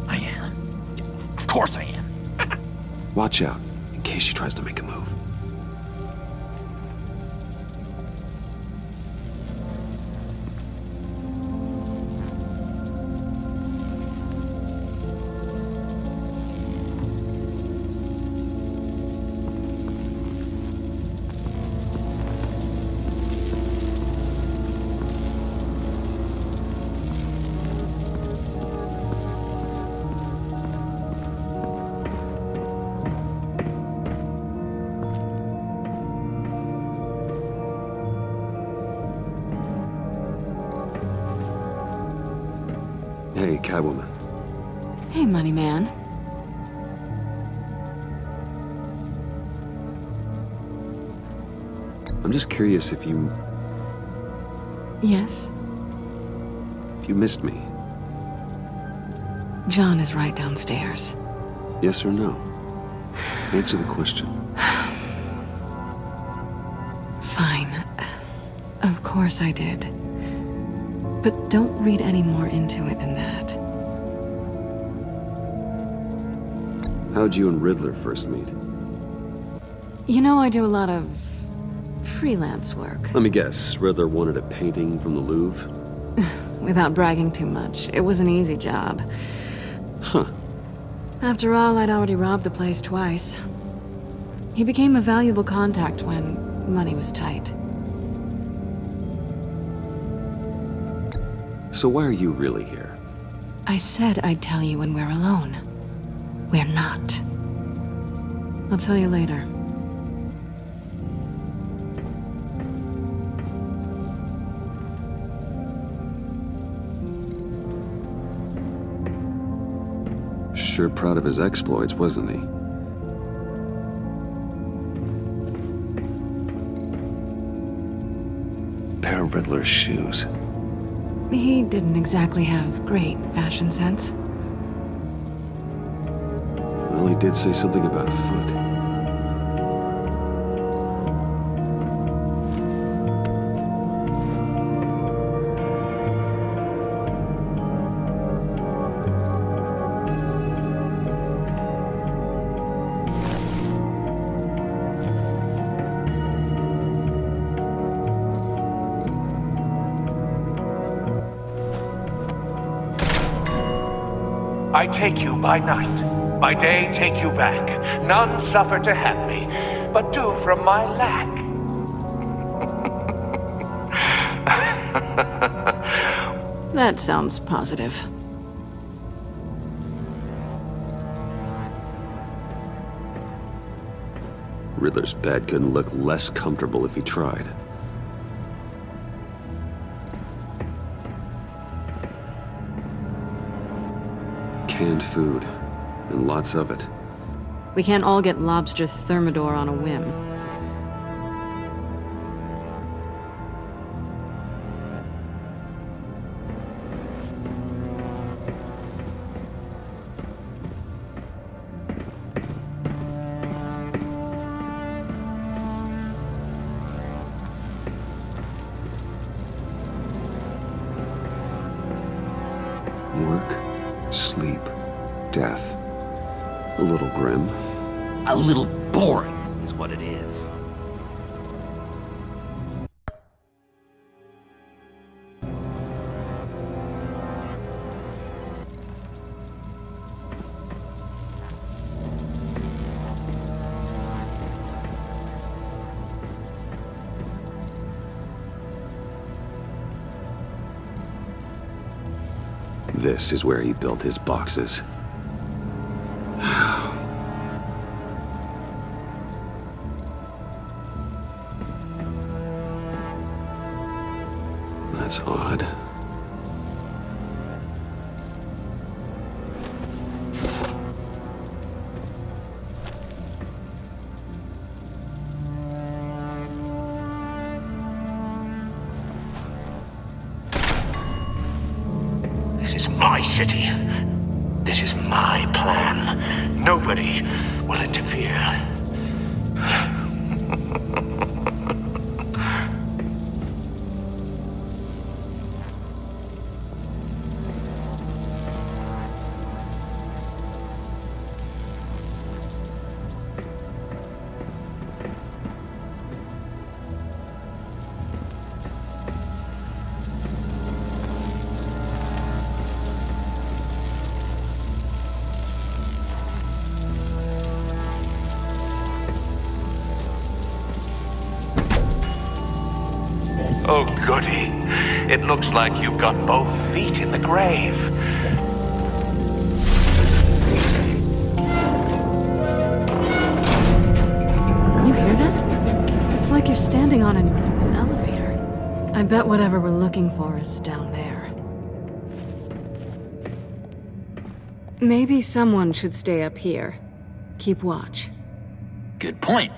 I am. Of course I am. Watch out, in case she tries to make a move. Hey, Catwoman. Hey, Money Man. I'm just curious if you Yes? missed me. John is right downstairs. Yes or no? Answer the question. Fine. Of course I did. But don't read any more into it than that. How'd you and Riddler first meet? You know, I do a lot of freelance work. Let me guess, Riddler wanted a painting from the Louvre? Without bragging too much, it was an easy job. Huh. After all, I'd already robbed the place twice. He became a valuable contact when money was tight. So why are you really here? I said I'd tell you when we're alone. We're not. I'll tell you later. Sure proud of his exploits, wasn't he? Pair of Riddler's shoes. He didn't exactly have great fashion sense. Well, he did say something about a foot. I take you by night, by day take you back. None suffer to have me, but do from my lack. That sounds positive. Riddler's bed couldn't look less comfortable if he tried. Canned food, and lots of it. We can't all get lobster thermidor on a whim. Work, sleep, death. A little grim. A little boring is what it is. This is where he built his boxes. That's odd. This is my city. This is my plan. Nobody will interfere. Oh, goody. It looks like you've got both feet in the grave. You hear that? It's like you're standing on an elevator. I bet whatever we're looking for is down there. Maybe someone should stay up here. Keep watch. Good point.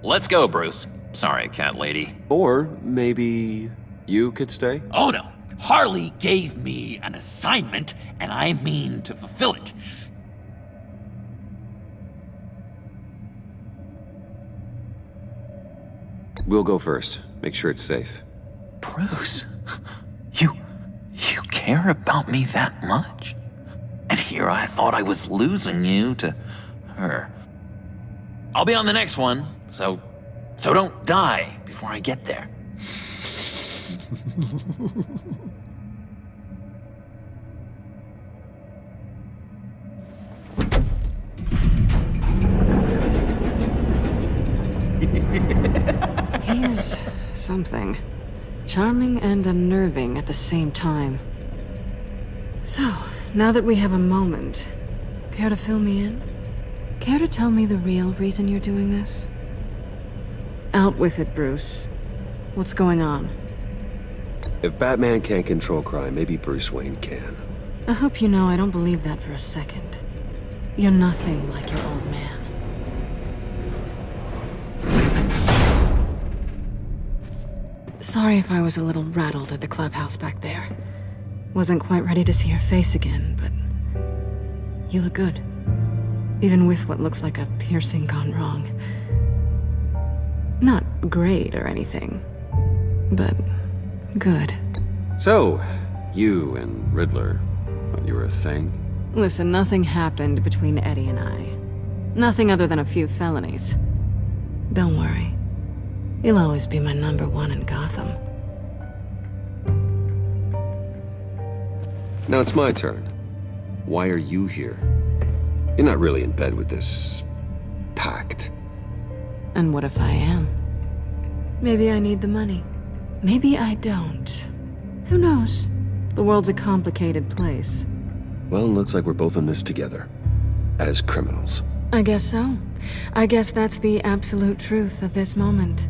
Let's go, Bruce. Sorry, cat lady. Or maybe you could stay? Oh no! Harley gave me an assignment, and I mean to fulfill it. We'll go first. Make sure it's safe. Bruce, you care about me that much? And here I thought I was losing you to her. I'll be on the next one, so don't die before I get there. He's something. Charming and unnerving at the same time. So, now that we have a moment, care to fill me in? Care to tell me the real reason you're doing this? Out with it, Bruce. What's going on? If Batman can't control crime, maybe Bruce Wayne can. I hope you know I don't believe that for a second. You're nothing like your old man. Sorry if I was a little rattled at the clubhouse back there. Wasn't quite ready to see your face again, but you look good. Even with what looks like a piercing gone wrong. Not great or anything, but good. So, you and Riddler, thought you were a thing? Listen, nothing happened between Eddie and I. Nothing other than a few felonies. Don't worry. You'll always be my #1 in Gotham. Now it's my turn. Why are you here? You're not really in bed with this... pact. And what if I am? Maybe I need the money. Maybe I don't. Who knows? The world's a complicated place. Well, looks like we're both in this together. As criminals. I guess so. I guess that's the absolute truth of this moment.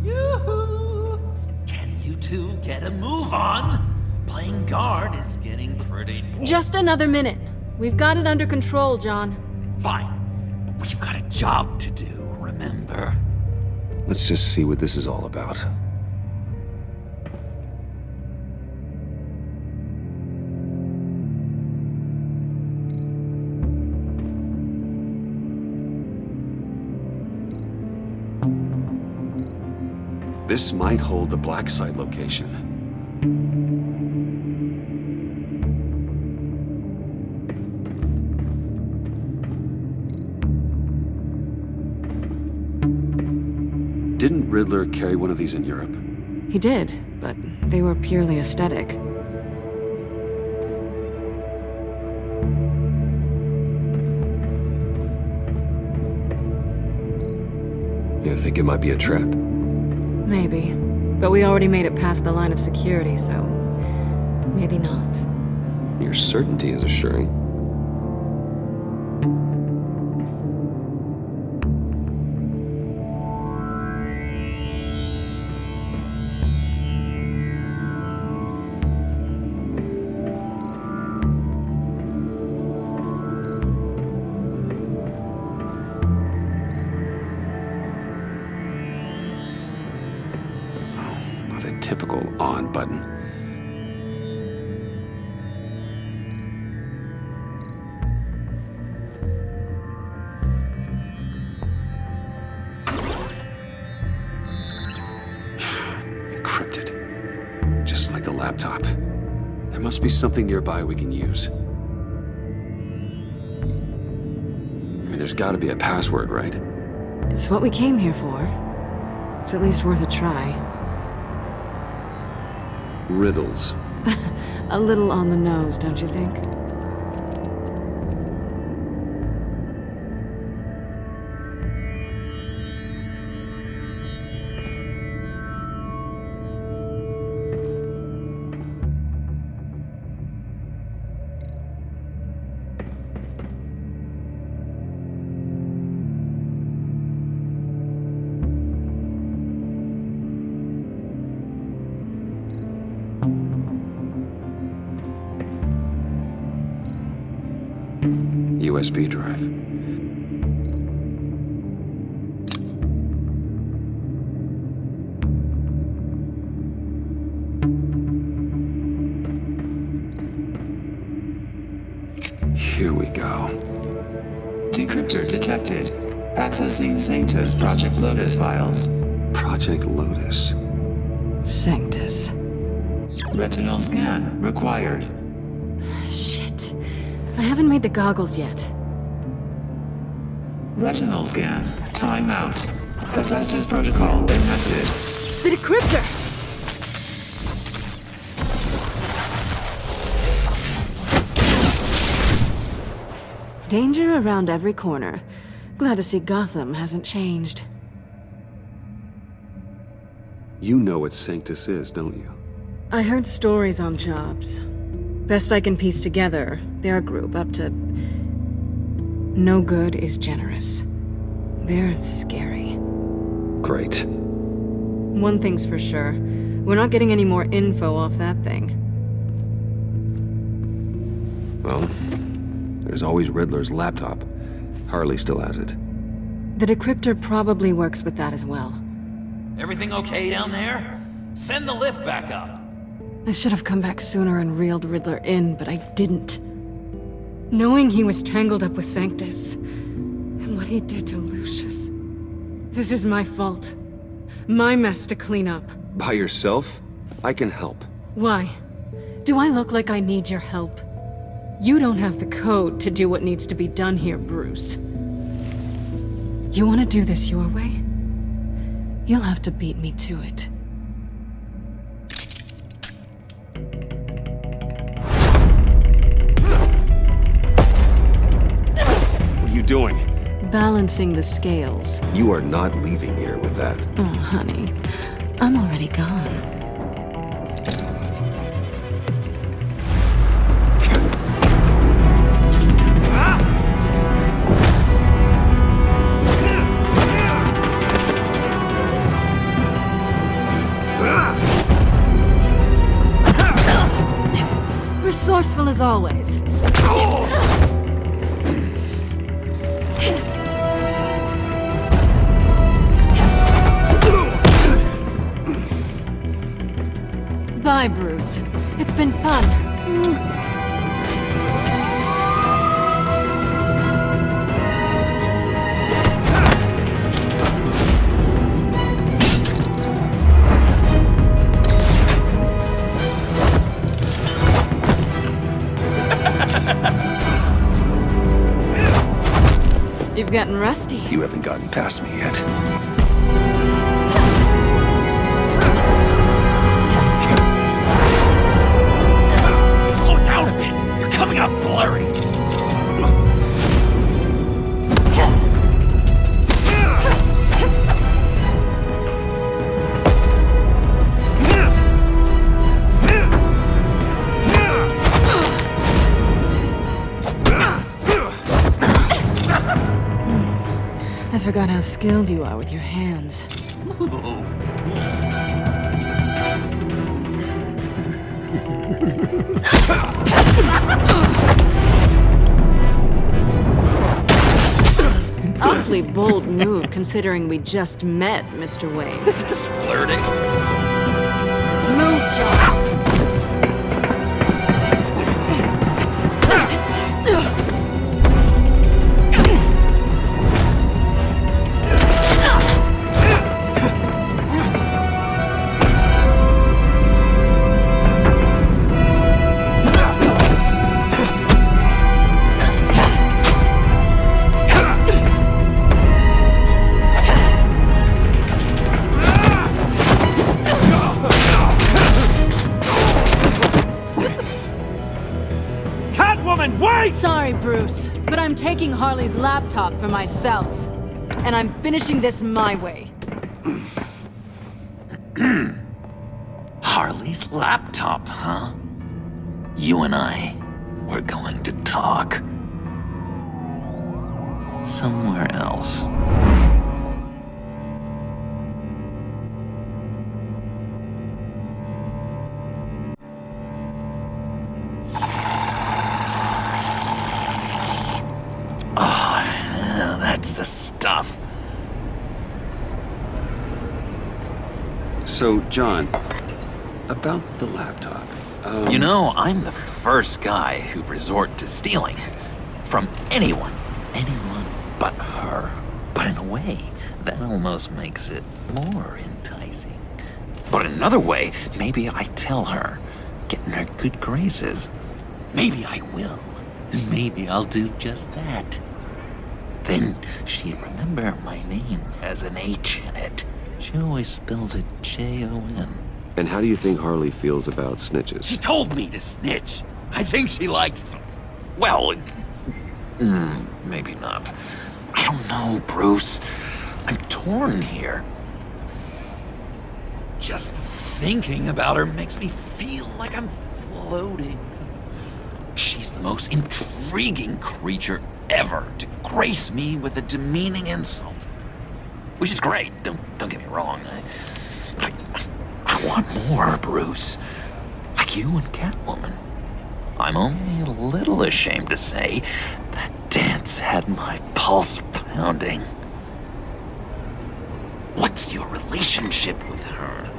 Yoo-hoo! Can you two get a move on? Playing guard is getting pretty boring. Just another minute. We've got it under control, John. Fine. But we've got a job to do, remember? Let's just see what this is all about. This might hold the black site location. Didn't Riddler carry one of these in Europe? He did, but they were purely aesthetic. You think it might be a trap? Maybe. But we already made it past the line of security, so... maybe not. Your certainty is assuring. Typical on button. Encrypted. Just like the laptop. There must be something nearby we can use. I mean, there's gotta be a password, right? It's what we came here for. It's at least worth a try. Riddles. A little on the nose, don't you think? USB drive. Here we go. Decryptor detected. Accessing Sanctus Project Lotus files. Project Lotus. Sanctus. Retinal scan required. Shit. I haven't made the goggles yet. Retinal scan. Timeout. Hephaestus protocol enacted. The decryptor! Danger around every corner. Glad to see Gotham hasn't changed. You know what Sanctus is, don't you? I heard stories on jobs. Best I can piece together, they're a group up to... no good is generous. They're scary. Great. One thing's for sure. We're not getting any more info off that thing. Well, there's always Riddler's laptop. Harley still has it. The decryptor probably works with that as well. Everything okay down there? Send the lift back up. I should have come back sooner and reeled Riddler in, but I didn't. Knowing he was tangled up with Sanctus, and what he did to Lucius. This is my fault. My mess to clean up. By yourself? I can help. Why? Do I look like I need your help? You don't have the code to do what needs to be done here, Bruce. You want to do this your way? You'll have to beat me to it. doing? Balancing the scales. You are not leaving here with that. Oh, honey. I'm already gone. Resourceful as always. Bye, Bruce. It's been fun. You've gotten rusty. You haven't gotten past me yet. Slow it down a bit. You're coming up blurry. I forgot how skilled you are with your hands. An awfully bold move considering we just met, Mr. Wayne. This is flirting. Move, John. Sorry, Bruce, but I'm taking Harley's laptop for myself. And I'm finishing this my way. Harley's laptop, huh? You and I, we're going to talk. Somewhere else. That's the stuff. So, John, about the laptop. You know, I'm the first guy who'd resort to stealing. From anyone. Anyone but her. But in a way, that almost makes it more enticing. But in another way, maybe I tell her, get in her good graces. Maybe I will. And maybe I'll do just that. Then she'd remember my name has an H in it. She always spells it Jon. And how do you think Harley feels about snitches? She told me to snitch. I think she likes them. Well, maybe not. I don't know, Bruce. I'm torn here. Just thinking about her makes me feel like I'm floating. She's the most intriguing creature ever to grace me with a demeaning insult. Which is great, don't get me wrong. I want more, Bruce. Like you and Catwoman. I'm only a little ashamed to say that dance had my pulse pounding. What's your relationship with her?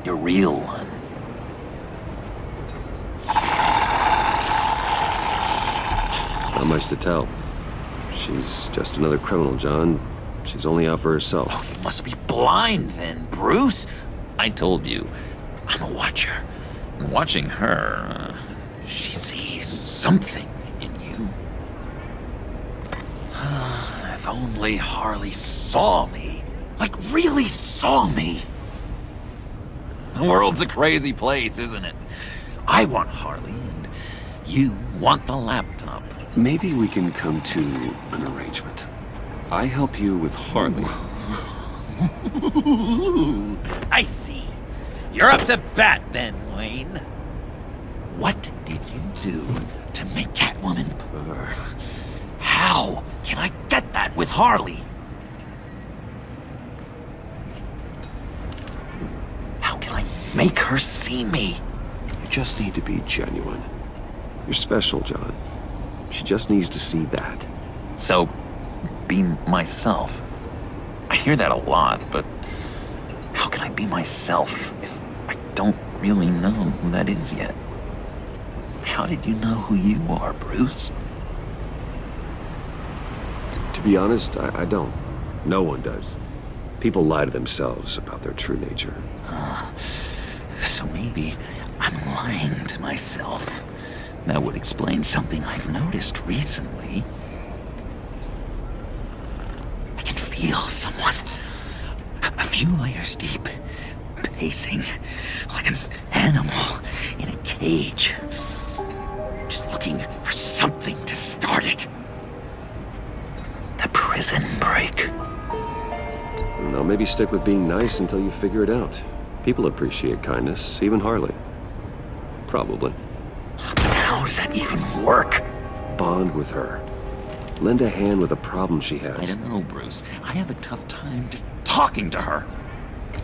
Your real one? Not much to tell. She's just another criminal, John. She's only out for herself. Oh, you must be blind then, Bruce. I told you, I'm a watcher. And watching her, she sees something in you. If only Harley saw me. Like, really saw me. The world's a crazy place, isn't it? I want Harley, and you want the laptop. Maybe we can come to an arrangement. I help you with Harley. I see. You're up to bat then, Wayne. What did you do to make Catwoman purr? How can I get that with Harley? How can I make her see me? You just need to be genuine. You're special, John. She just needs to see that. So, be myself. I hear that a lot, but how can I be myself if I don't really know who that is yet? How did you know who you are, Bruce? To be honest, I don't. No one does. People lie to themselves about their true nature. So maybe I'm lying to myself. That would explain something I've noticed recently. I can feel someone a few layers deep, pacing like an animal in a cage. Just looking for something to start it. The prison break. Now maybe stick with being nice until you figure it out. People appreciate kindness, even Harley. Probably. How does that even work? Bond with her. Lend a hand with a problem she has. I don't know, Bruce. I have a tough time just talking to her.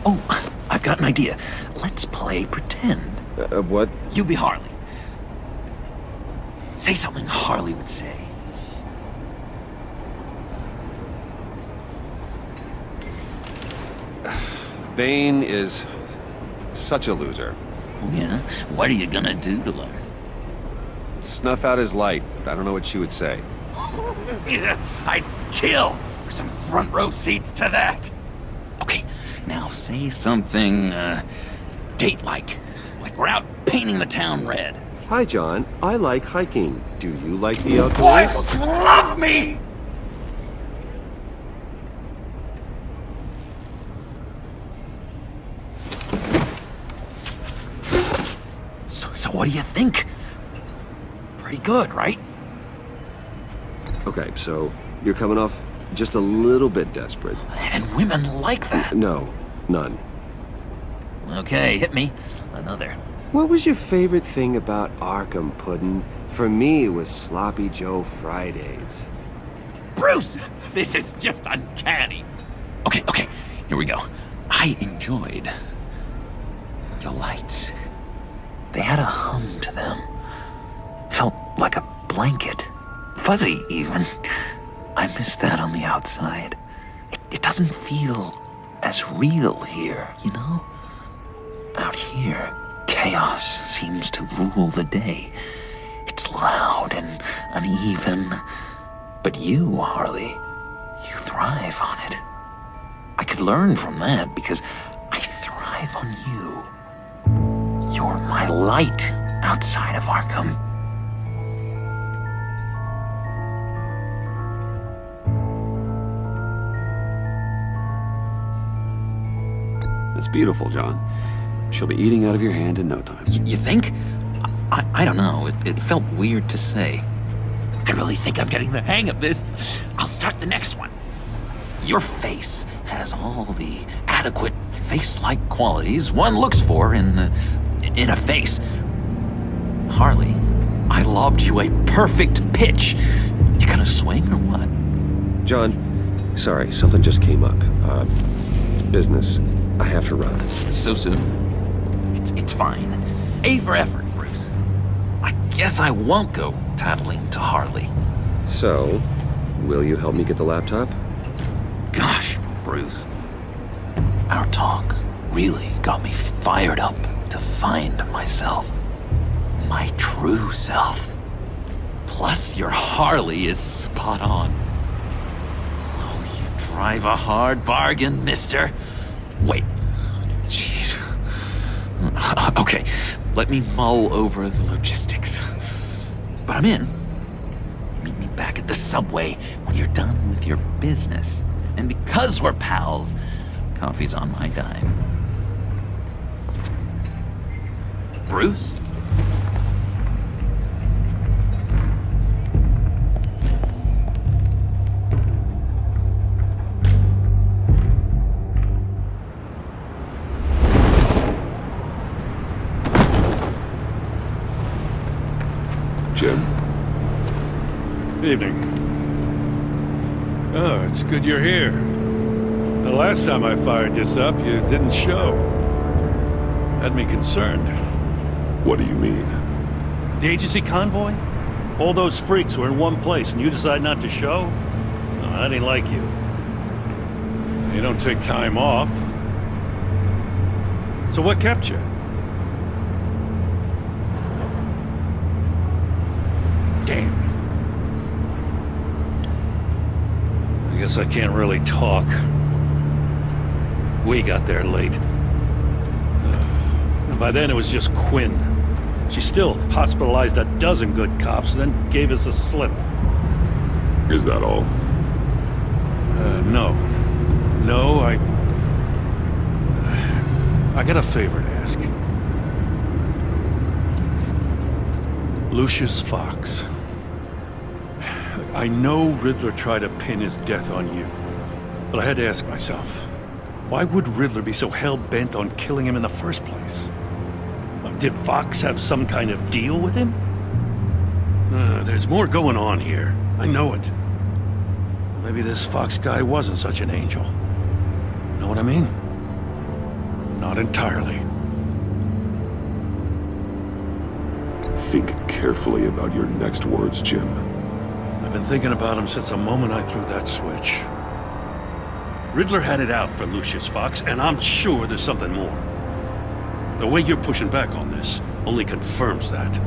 Oh, I've got an idea. Let's play pretend. What? You be Harley. Say something Harley would say. Bane is such a loser. Yeah? What are you gonna do to him? Snuff out his light. I don't know what she would say. I'd kill for some front row seats to that. Okay, now say something, date-like. Like we're out painting the town red. Hi, John. I like hiking. Do you like the outdoors? What? Love me! So what do you think? Pretty good, right? Okay, so you're coming off just a little bit desperate. And women like that. No, none. Okay, hit me. Another. What was your favorite thing about Arkham, Puddin'? For me, it was Sloppy Joe Fridays. Bruce! This is just uncanny. Okay, here we go. I enjoyed the lights. They had a hum to them. Felt like a blanket. Fuzzy, even. I miss that on the outside. It doesn't feel as real here, you know? Out here, chaos seems to rule the day. It's loud and uneven. But you, Harley, you thrive on it. I could learn from that because I thrive on you. You're my light outside of Arkham. It's beautiful, John. She'll be eating out of your hand in no time. You think? I don't know. It felt weird to say. I really think I'm getting the hang of this. I'll start the next one. Your face has all the adequate face-like qualities one looks for in a face. Harley, I lobbed you a perfect pitch. You gonna swing or what? John, sorry, something just came up. It's business. I have to run. So soon? It's fine. A for effort, Bruce. I guess I won't go tattling to Harley. So, will you help me get the laptop? Gosh, Bruce. Our talk really got me fired up to find myself. My true self. Plus, your Harley is spot on. Oh, you drive a hard bargain, mister. Wait. Jeez. Okay, let me mull over the logistics. But I'm in. Meet me back at the subway when you're done with your business. And because we're pals, coffee's on my dime. Bruce? Jim? Evening. Oh, it's good you're here. The last time I fired this up, you didn't show. Had me concerned. What do you mean? The agency convoy? All those freaks were in one place and you decide not to show? No, I didn't like you. You don't take time off. So what kept you? Damn. I guess I can't really talk. We got there late. And by then it was just Quinn. She still hospitalized a dozen good cops, then gave us a slip. Is that all? No. No, I got a favor to ask. Lucius Fox. I know Riddler tried to pin his death on you, but I had to ask myself, why would Riddler be so hell-bent on killing him in the first place? Did Fox have some kind of deal with him? There's more going on here. I know it. Maybe this Fox guy wasn't such an angel. Know what I mean? Not entirely. Think carefully about your next words, Jim. I've been thinking about him since the moment I threw that switch. Riddler had it out for Lucius Fox, and I'm sure there's something more. The way you're pushing back on this only confirms that.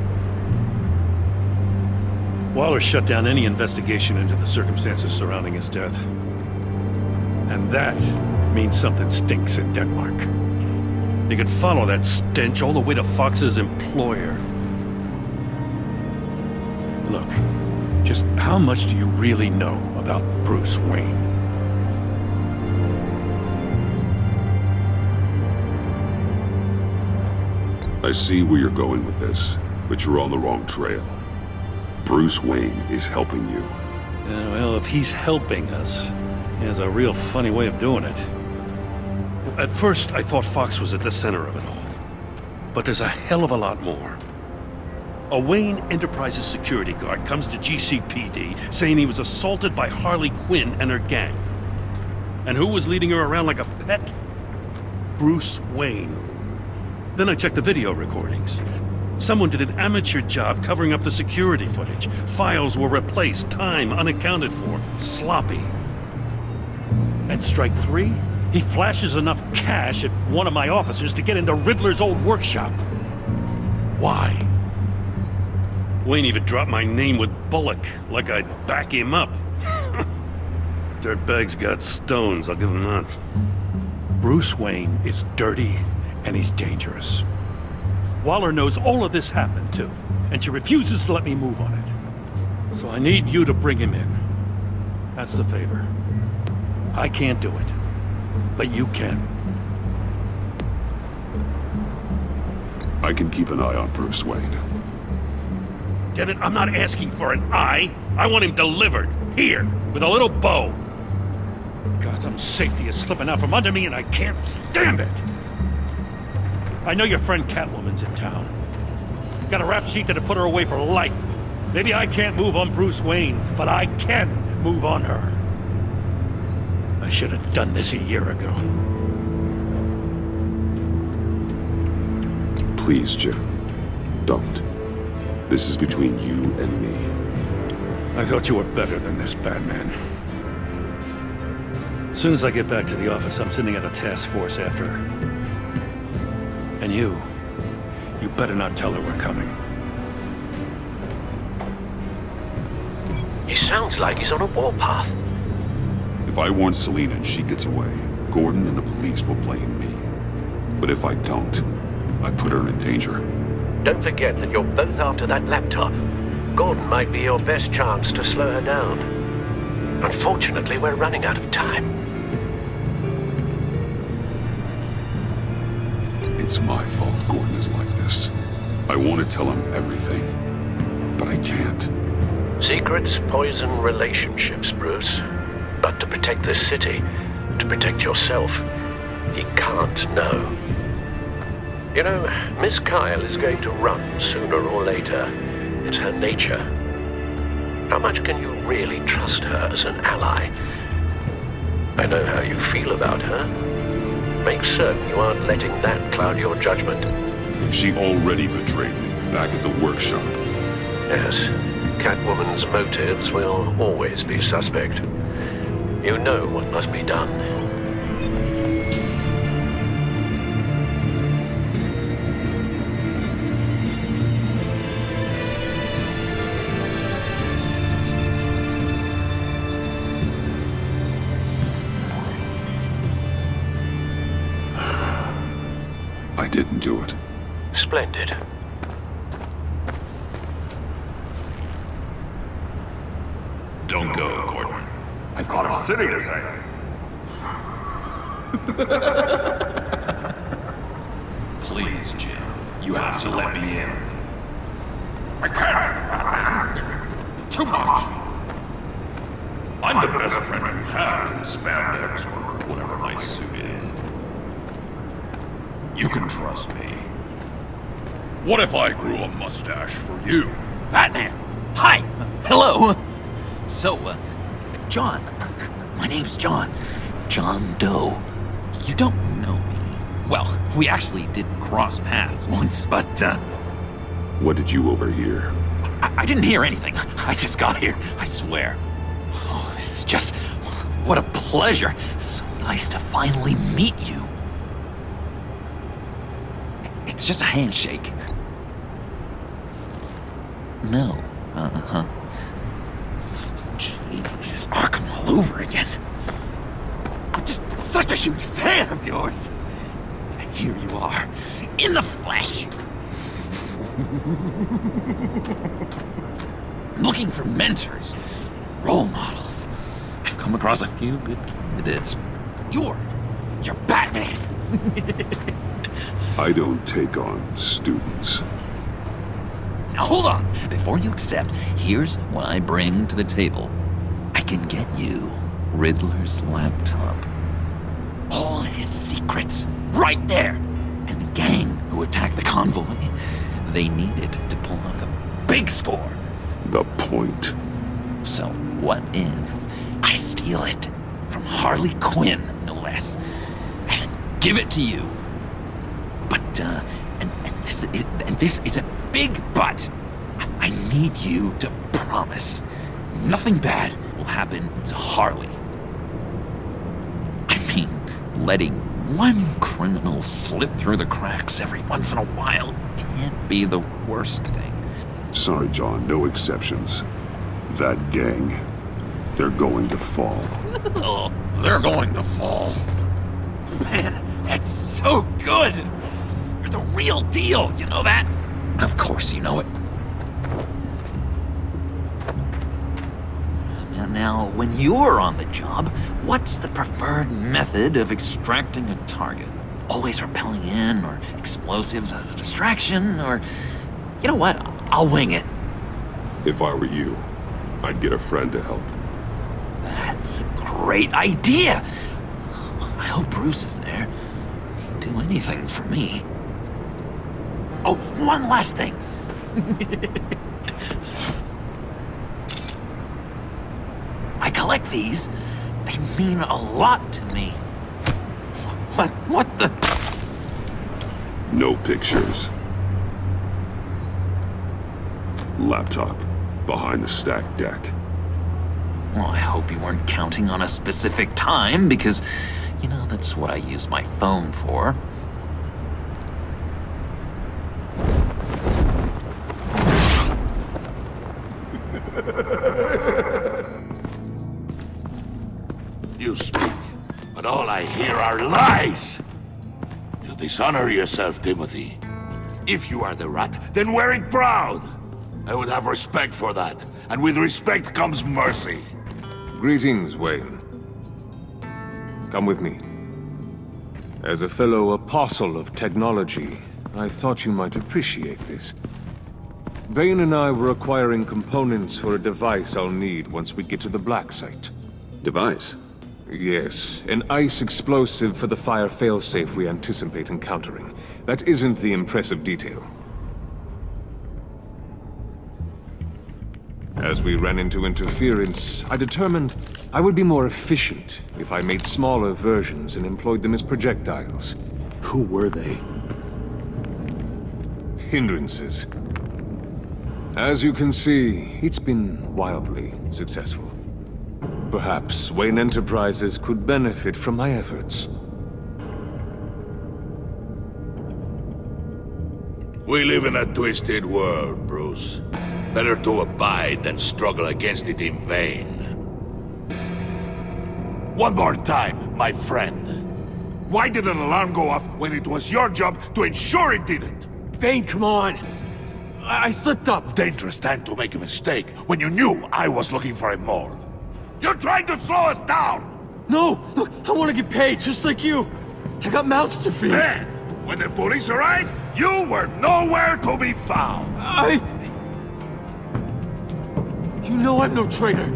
Waller shut down any investigation into the circumstances surrounding his death. And that means something stinks in Denmark. You could follow that stench all the way to Fox's employer. Look, just how much do you really know about Bruce Wayne? I see where you're going with this, but you're on the wrong trail. Bruce Wayne is helping you. Well, if he's helping us, he has a real funny way of doing it. At first, I thought Fox was at the center of it all. But there's a hell of a lot more. A Wayne Enterprises security guard comes to GCPD saying he was assaulted by Harley Quinn and her gang. And who was leading her around like a pet? Bruce Wayne. Then I checked the video recordings. Someone did an amateur job covering up the security footage. Files were replaced, time unaccounted for, sloppy. At strike 3, he flashes enough cash at one of my officers to get into Riddler's old workshop. Why? Wayne even dropped my name with Bullock, like I'd back him up. Dirtbag's got stones, I'll give him that. Bruce Wayne is dirty and he's dangerous. Waller knows all of this happened too, and she refuses to let me move on it. So I need you to bring him in. That's the favor. I can't do it, but you can. I can keep an eye on Bruce Wayne. Damn it, I'm not asking for an eye. I want him delivered, here, with a little bow. Gotham's safety is slipping out from under me and I can't stand it. I know your friend Catwoman's in town. Got a rap sheet that'd put her away for life. Maybe I can't move on Bruce Wayne, but I can move on her. I should have done this a year ago. Please, Jim. Don't. This is between you and me. I thought you were better than this, Batman. As soon as I get back to the office, I'm sending out a task force after her. And you better not tell her we're coming. He sounds like he's on a warpath. If I warn Selina and she gets away, Gordon and the police will blame me. But if I don't, I put her in danger. Don't forget that you're both after that laptop. Gordon might be your best chance to slow her down. Unfortunately, we're running out of time. It's my fault Gordon is like this. I want to tell him everything, but I can't. Secrets poison relationships, Bruce. But to protect this city, to protect yourself, he can't know. You know, Miss Kyle is going to run sooner or later. It's her nature. How much can you really trust her as an ally? I know how you feel about her. Make certain you aren't letting that cloud your judgment. She already betrayed me back at the workshop. Yes, Catwoman's motives will always be suspect. You know what must be done. I didn't do it. Splendid. Don't go, Gordon. I've got a city to save. Please, Jim. You have to let me in. I can't, Batman. Too much. I'm the best friend you have in spandex or whatever my suit is. You can trust me. What if I grew a mustache for you? Batman! Hi! Hello! So, John. My name's John. John Doe. You don't know me. Well, we actually did cross paths once, but, What did you overhear? I didn't hear anything. I just got here, I swear. Oh, this is just... what a pleasure. So nice to finally meet you. It's just a handshake. No. Uh-huh. Jeez, this is Arkham all over again. I'm just such a huge fan of yours. And here you are, in the flesh. Looking for mentors, role models. I've come across a few good candidates. You're Batman. I don't take on students. Now hold on. Before you accept, here's what I bring to the table. I can get you Riddler's laptop. All his secrets, right there. And the gang who attacked the convoy, they needed to pull off a big score. The point. So what if I steal it from Harley Quinn, no less, and give it to you? But, and this is a big but. I need you to promise nothing bad will happen to Harley. I mean, letting one criminal slip through the cracks every once in a while can't be the worst thing. Sorry, John, no exceptions. That gang, they're going to fall. Oh, they're going to fall. Man, that's so good! You're the real deal, you know that? Of course you know it. Now, when you're on the job, what's the preferred method of extracting a target? Always rappelling in, or explosives as a distraction, or... You know what? I'll wing it. If I were you, I'd get a friend to help. That's a great idea! I hope Bruce is there. He'd do anything for me. Oh, one last thing. I collect these. They mean a lot to me. What the? No pictures. Laptop behind the stacked deck. Well, I hope you weren't counting on a specific time, because, you know, that's what I use my phone for. You speak, but all I hear are lies! You dishonor yourself, Timothy. If you are the rat, then wear it proud! I would have respect for that, and with respect comes mercy. Greetings, Wayne. Come with me. As a fellow apostle of technology, I thought you might appreciate this. Bane and I were acquiring components for a device I'll need once we get to the Black Site. Device? Yes, an ice explosive for the fire failsafe we anticipate encountering. That isn't the impressive detail. As we ran into interference, I determined I would be more efficient if I made smaller versions and employed them as projectiles. Who were they? Hindrances. As you can see, it's been wildly successful. Perhaps Wayne Enterprises could benefit from my efforts. We live in a twisted world, Bruce. Better to abide than struggle against it in vain. One more time, my friend. Why did an alarm go off when it was your job to ensure it didn't? Feind, come on! I slipped up! Dangerous time to make a mistake when you knew I was looking for a mole. You're trying to slow us down! No! Look, I want to get paid, just like you! I got mouths to feed! Then, when the police arrived, you were nowhere to be found! You know I'm no traitor!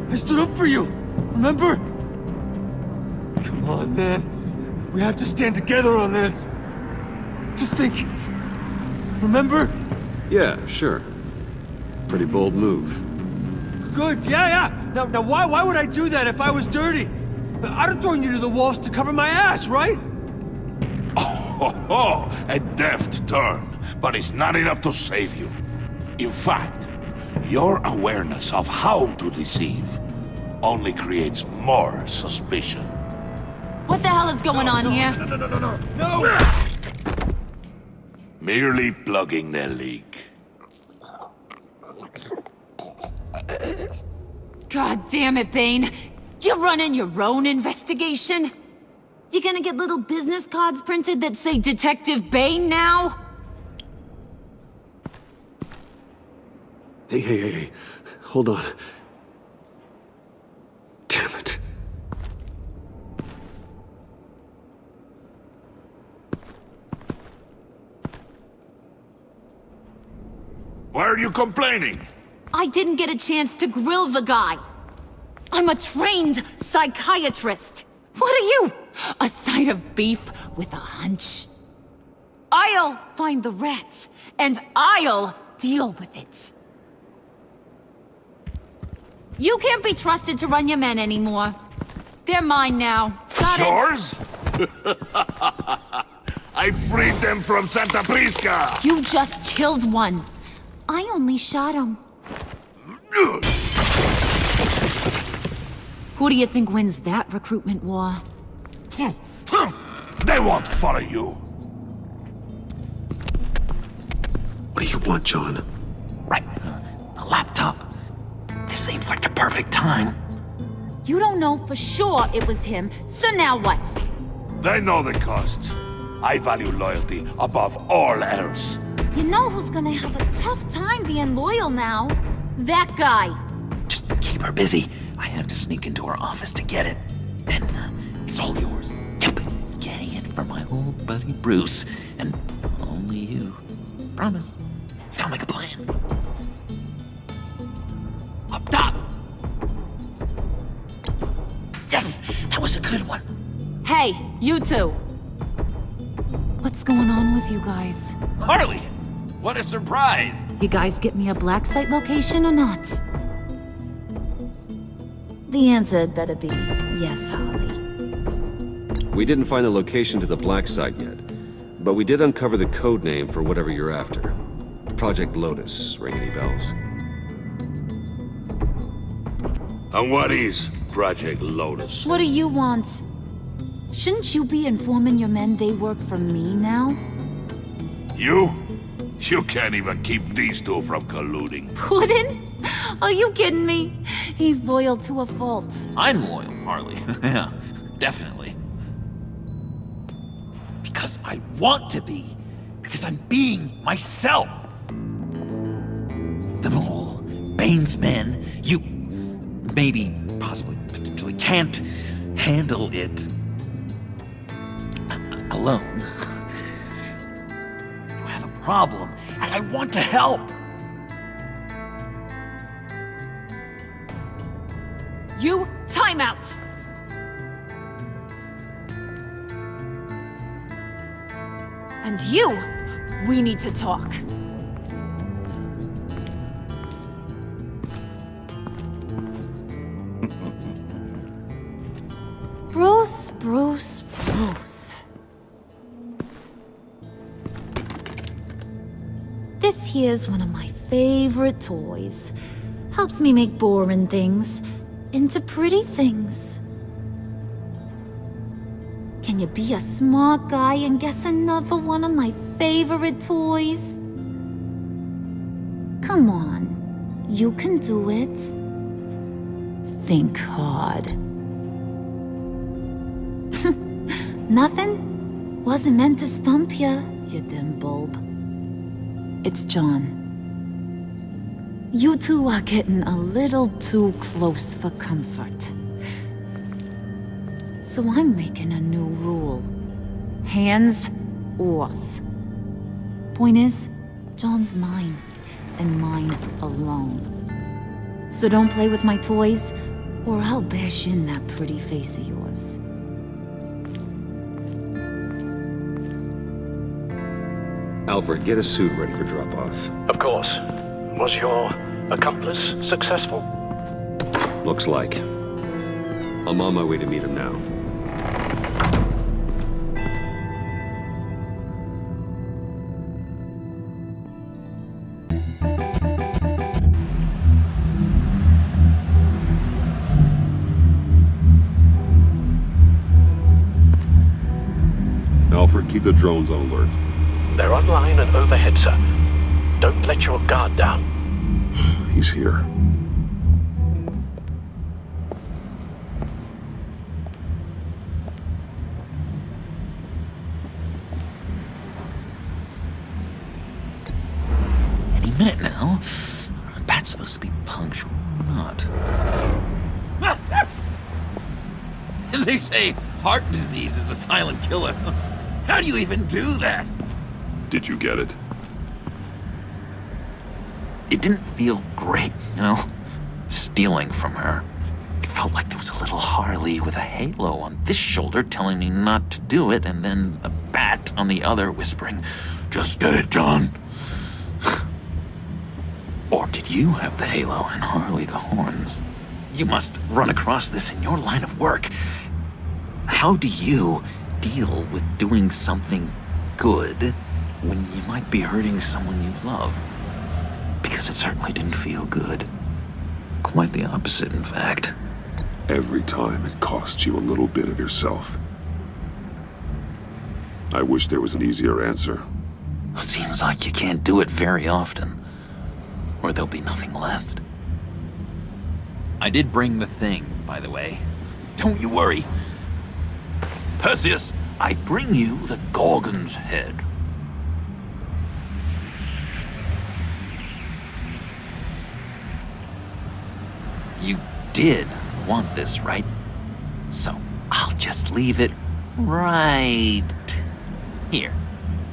I stood up for you! Remember? Come on, man. We have to stand together on this! Just think... Remember? Yeah, sure. Pretty bold move. Good, yeah. Now why would I do that if I was dirty? I'd have thrown you to the wolves to cover my ass, right? Oh, a deft turn, but it's not enough to save you. In fact, your awareness of how to deceive only creates more suspicion. What the hell is going on here? No! Merely plugging the leak. God damn it, Bane. You're running your own investigation? You gonna get little business cards printed that say Detective Bane now? Hey. Hold on. Damn it. Why are you complaining? I didn't get a chance to grill the guy. I'm a trained psychiatrist. What are you? A side of beef with a hunch? I'll find the rat, and I'll deal with it. You can't be trusted to run your men anymore. They're mine now. Got Yours? I freed them from Santa Prisca! You just killed one. I only shot him. Who do you think wins that recruitment war? They won't follow you. What do you want, John? Right. The laptop. This seems like the perfect time. You don't know for sure it was him, so now what? They know the cost. I value loyalty above all else. You know who's gonna have a tough time being loyal now? That guy. Just keep her busy. I have to sneak into her office to get it. Then it's all yours. Yep. Getting it for my old buddy Bruce. And only you. Promise. Sound like a plan? Up top! Yes! That was a good one. Hey, you two. What's going on with you guys? Harley! What a surprise! You guys get me a black site location or not? The answer had better be yes, Harley. We didn't find the location to the black site yet, but we did uncover the code name for whatever you're after. Project Lotus. Ring any bells? And what is Project Lotus? What do you want? Shouldn't you be informing your men they work for me now? You? You can't even keep these two from colluding. Puddin'? Are you kidding me? He's loyal to a fault. I'm loyal, Harley. Yeah, definitely. Because I want to be. Because I'm being myself. The mole, Bane's men, you maybe, possibly, potentially can't handle it alone. You have a problem, and I want to help. You, time out! And you, we need to talk. Bruce, Bruce, Bruce. This here's one of my favorite toys. Helps me make boring things into pretty things. Can you be a smart guy and guess another one of my favorite toys? Come on, you can do it. Think hard. Nothing? Wasn't meant to stump you, you dim bulb. It's John. You two are getting a little too close for comfort. So I'm making a new rule. Hands off. Point is, John's mine, and mine alone. So don't play with my toys, or I'll bash in that pretty face of yours. Alfred, get a suit ready for drop-off. Of course. Was your accomplice successful? Looks like. I'm on my way to meet him now. Alfred, keep the drones on alert. They're online and overhead, sir. Don't let your guard down. He's here. Any minute now. Bat's supposed to be punctual or not? They say heart disease is a silent killer. How do you even do that? Did you get it? It didn't feel great, you know? Stealing from her. It felt like there was a little Harley with a halo on this shoulder telling me not to do it, and then a bat on the other whispering, "Just get it, John." Or did you have the halo and Harley the horns? You must run across this in your line of work. How do you deal with doing something good when you might be hurting someone you love? Because it certainly didn't feel good. Quite the opposite, in fact. Every time it costs you a little bit of yourself. I wish there was an easier answer. It seems like you can't do it very often, or there'll be nothing left. I did bring the thing, by the way. Don't you worry. Perseus, I bring you the Gorgon's head. You did want this, right? So I'll just leave it right here.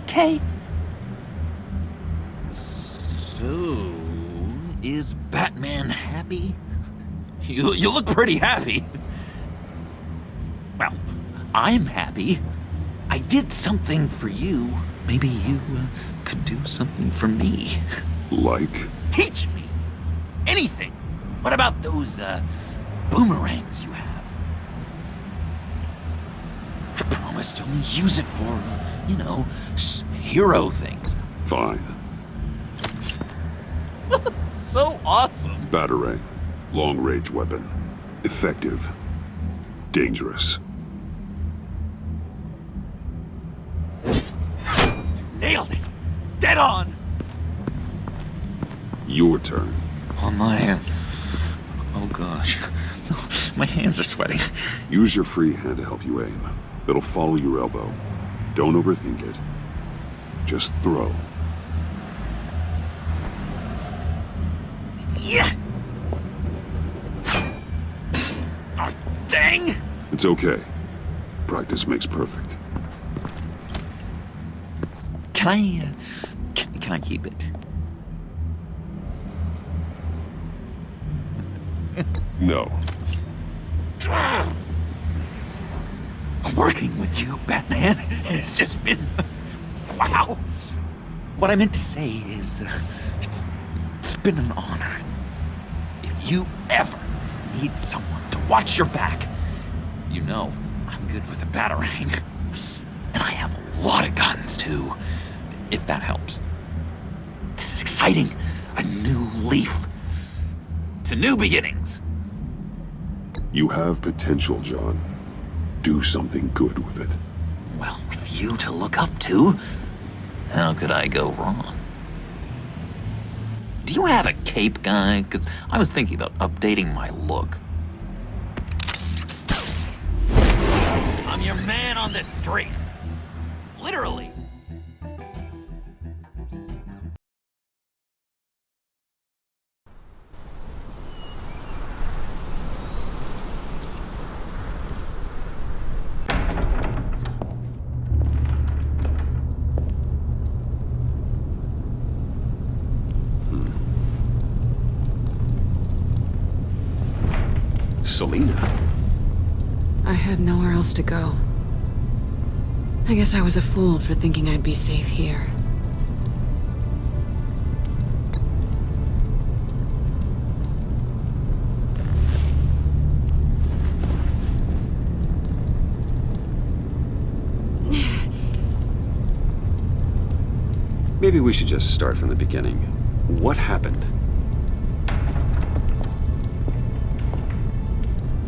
Okay? So, is Batman happy? You look pretty happy. Well, I'm happy. I did something for you. Maybe you could do something for me. Like? Teach me. Anything. What about those, boomerangs you have? I promise to only use it for, you know, hero things. Fine. So awesome. Batarang. Long-range weapon. Effective. Dangerous. Nailed it. Dead on. Your turn. On my... Oh gosh. My hands are sweating. Use your free hand to help you aim. It'll follow your elbow. Don't overthink it. Just throw. Yeah. Oh, dang. It's okay. Practice makes perfect. Can I, can I keep it? No. I'm working with you, Batman, and it's just been... wow. What I meant to say is, it's been an honor. If you ever need someone to watch your back, you know I'm good with a batarang. And I have a lot of guns, too, if that helps. This is exciting. A new leaf. To new beginnings. You have potential, John. Do something good with it. Well, with you to look up to, how could I go wrong? Do you have a cape, guy? Because I was thinking about updating my look. I'm your man on this street. Literally. Selina? I had nowhere else to go. I guess I was a fool for thinking I'd be safe here. Maybe we should just start from the beginning. What happened?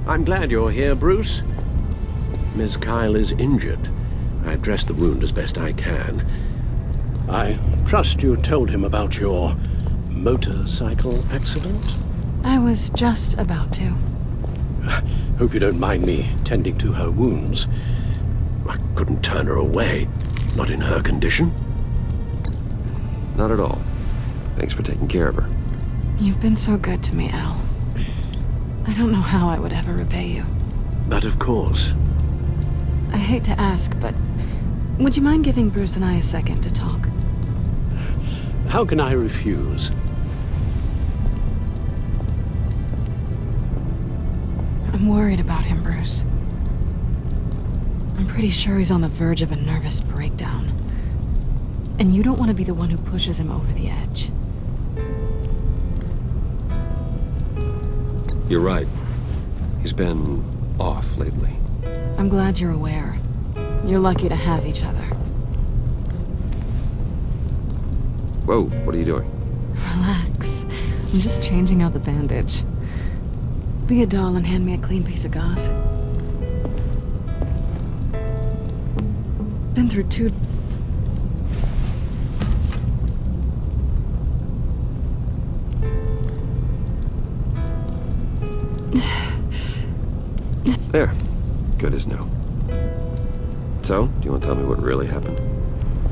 I'm glad you're here, Bruce. Ms. Kyle is injured. I've dressed the wound as best I can. I trust you told him about your motorcycle accident? I was just about to. Hope you don't mind me tending to her wounds. I couldn't turn her away, not in her condition. Not at all. Thanks for taking care of her. You've been so good to me, Al. I don't know how I would ever repay you. But of course. I hate to ask, but would you mind giving Bruce and I a second to talk? How can I refuse? I'm worried about him, Bruce. I'm pretty sure he's on the verge of a nervous breakdown. And you don't want to be the one who pushes him over the edge. You're right. He's been off lately. I'm glad you're aware. You're lucky to have each other. Whoa, what are you doing? Relax. I'm just changing out the bandage. Be a doll and hand me a clean piece of gauze. Been through 2... There. Good as new. So, do you want to tell me what really happened?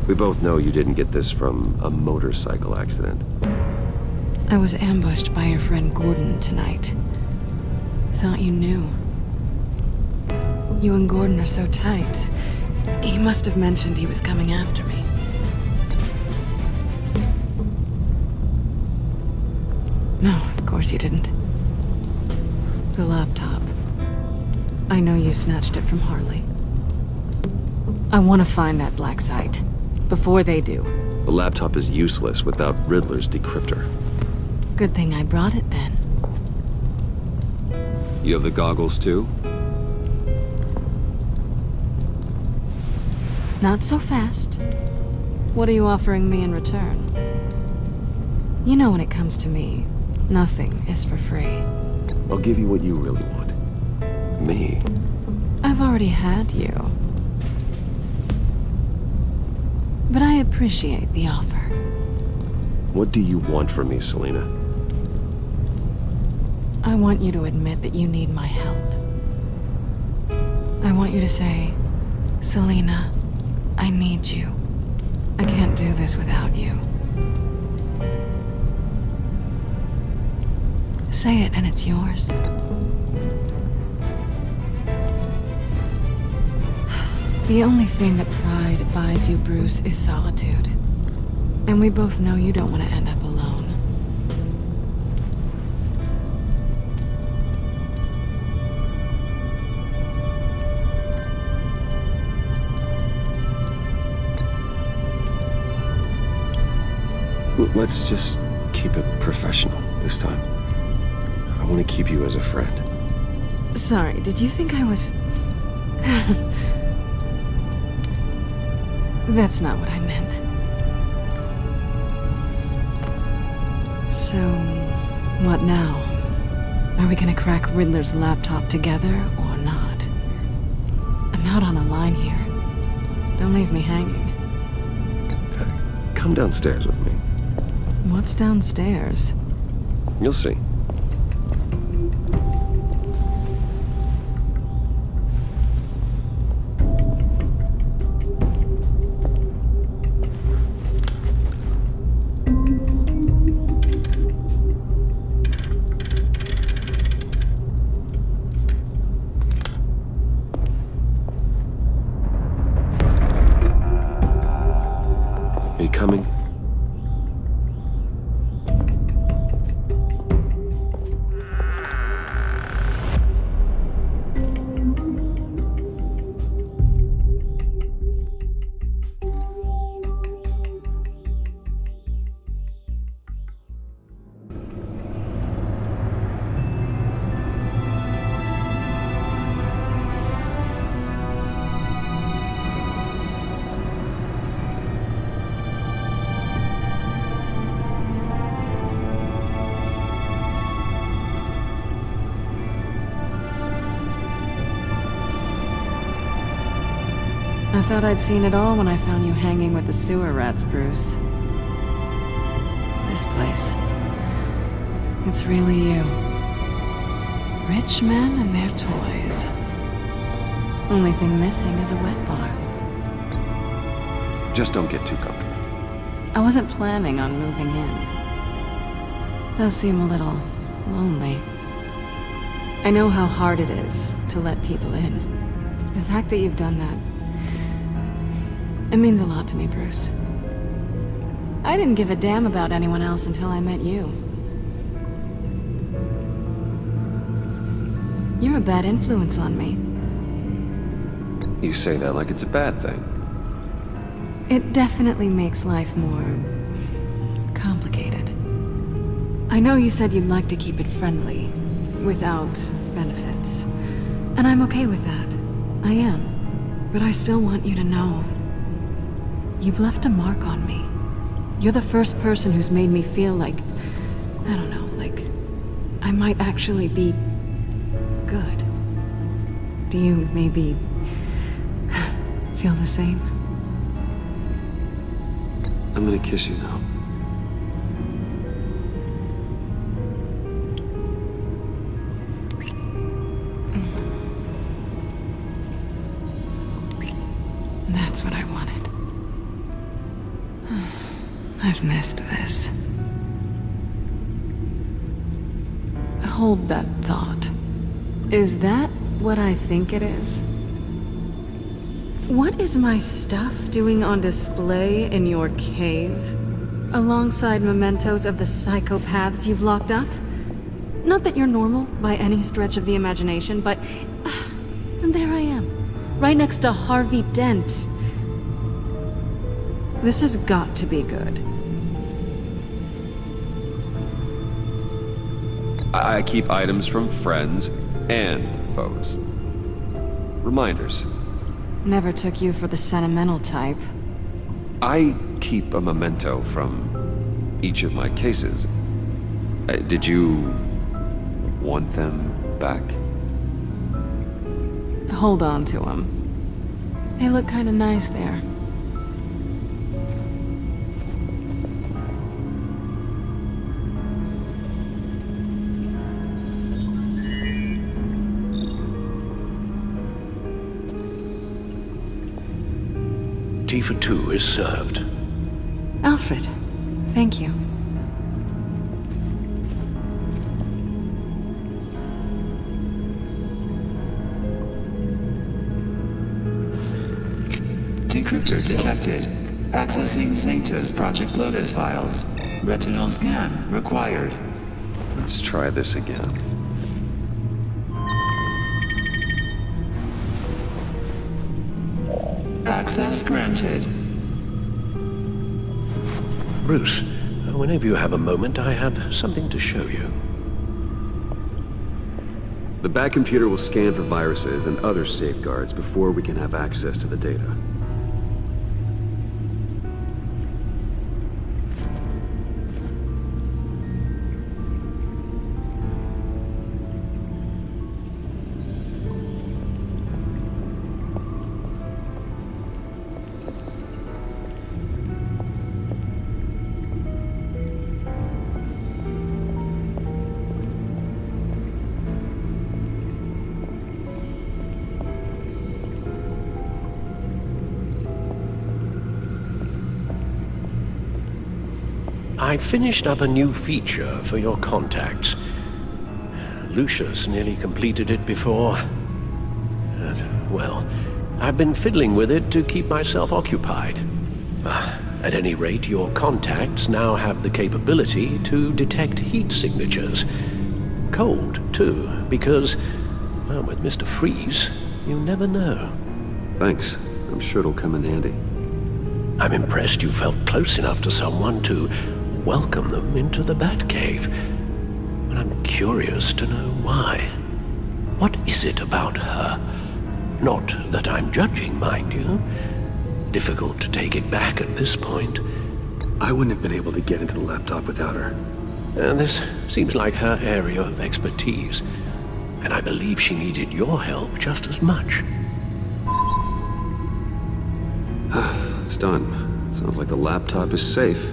We both know you didn't get this from a motorcycle accident. I was ambushed by your friend Gordon tonight. Thought you knew. You and Gordon are so tight. He must have mentioned he was coming after me. No, of course he didn't. The laptop. I know you snatched it from Harley. I want to find that black site. Before they do. The laptop is useless without Riddler's decryptor. Good thing I brought it then. You have the goggles too? Not so fast. What are you offering me in return? You know when it comes to me, nothing is for free. I'll give you what you really want. Me. I've already had you. But I appreciate the offer. What do you want from me, Selina? I want you to admit that you need my help. I want you to say, Selina, I need you. I can't do this without you. Say it and it's yours. The only thing that pride buys you, Bruce, is solitude. And we both know you don't want to end up alone. Let's just keep it professional this time. I want to keep you as a friend. Sorry, did you think I was... That's not what I meant. So, what now? Are we gonna crack Riddler's laptop together or not? I'm out on a line here. Don't leave me hanging. Come downstairs with me. What's downstairs? You'll see. Coming? I thought I'd seen it all when I found you hanging with the sewer rats, Bruce. This place. It's really you. Rich men and their toys. Only thing missing is a wet bar. Just don't get too comfortable. I wasn't planning on moving in. Does seem a little lonely. I know how hard it is to let people in. The fact that you've done that, it means a lot to me, Bruce. I didn't give a damn about anyone else until I met you. You're a bad influence on me. You say that like it's a bad thing. It definitely makes life more complicated. I know you said you'd like to keep it friendly, without benefits. And I'm okay with that. I am. But I still want you to know, you've left a mark on me. You're the first person who's made me feel like, I don't know, like I might actually be good. Do you maybe feel the same? I'm gonna kiss you now. That's what I wanted. I've missed this. Hold that thought. Is that what I think it is? What is my stuff doing on display in your cave? Alongside mementos of the psychopaths you've locked up? Not that you're normal by any stretch of the imagination, but there I am, right next to Harvey Dent. This has got to be good. I keep items from friends and foes. Reminders. Never took you for the sentimental type. I keep a memento from each of my cases. Did you want them back? Hold on to them. They look kind of nice there. Tea for two is served. Alfred, thank you. Decryptor detected. Accessing Sanctus Project Lotus files. Retinal scan required. Let's try this again. Access granted. Bruce, whenever you have a moment, I have something to show you. The back computer will scan for viruses and other safeguards before we can have access to the data. I finished up a new feature for your contacts. Lucius nearly completed it before. Well, I've been fiddling with it to keep myself occupied. At any rate, your contacts now have the capability to detect heat signatures. Cold, too, because, well, with Mr. Freeze, you never know. Thanks. I'm sure it'll come in handy. I'm impressed you felt close enough to someone to welcome them into the Batcave. And I'm curious to know why. What is it about her? Not that I'm judging, mind you. Difficult to take it back at this point. I wouldn't have been able to get into the laptop without her. This seems like her area of expertise. And I believe she needed your help just as much. It's done. Sounds like the laptop is safe.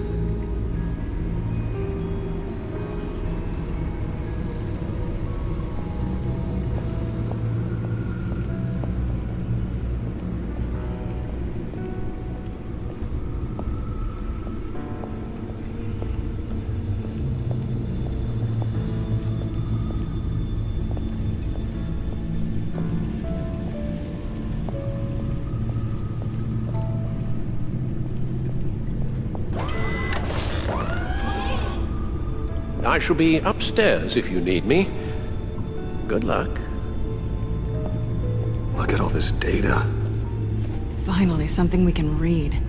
I shall be upstairs if you need me. Good luck. Look at all this data. Finally, something we can read.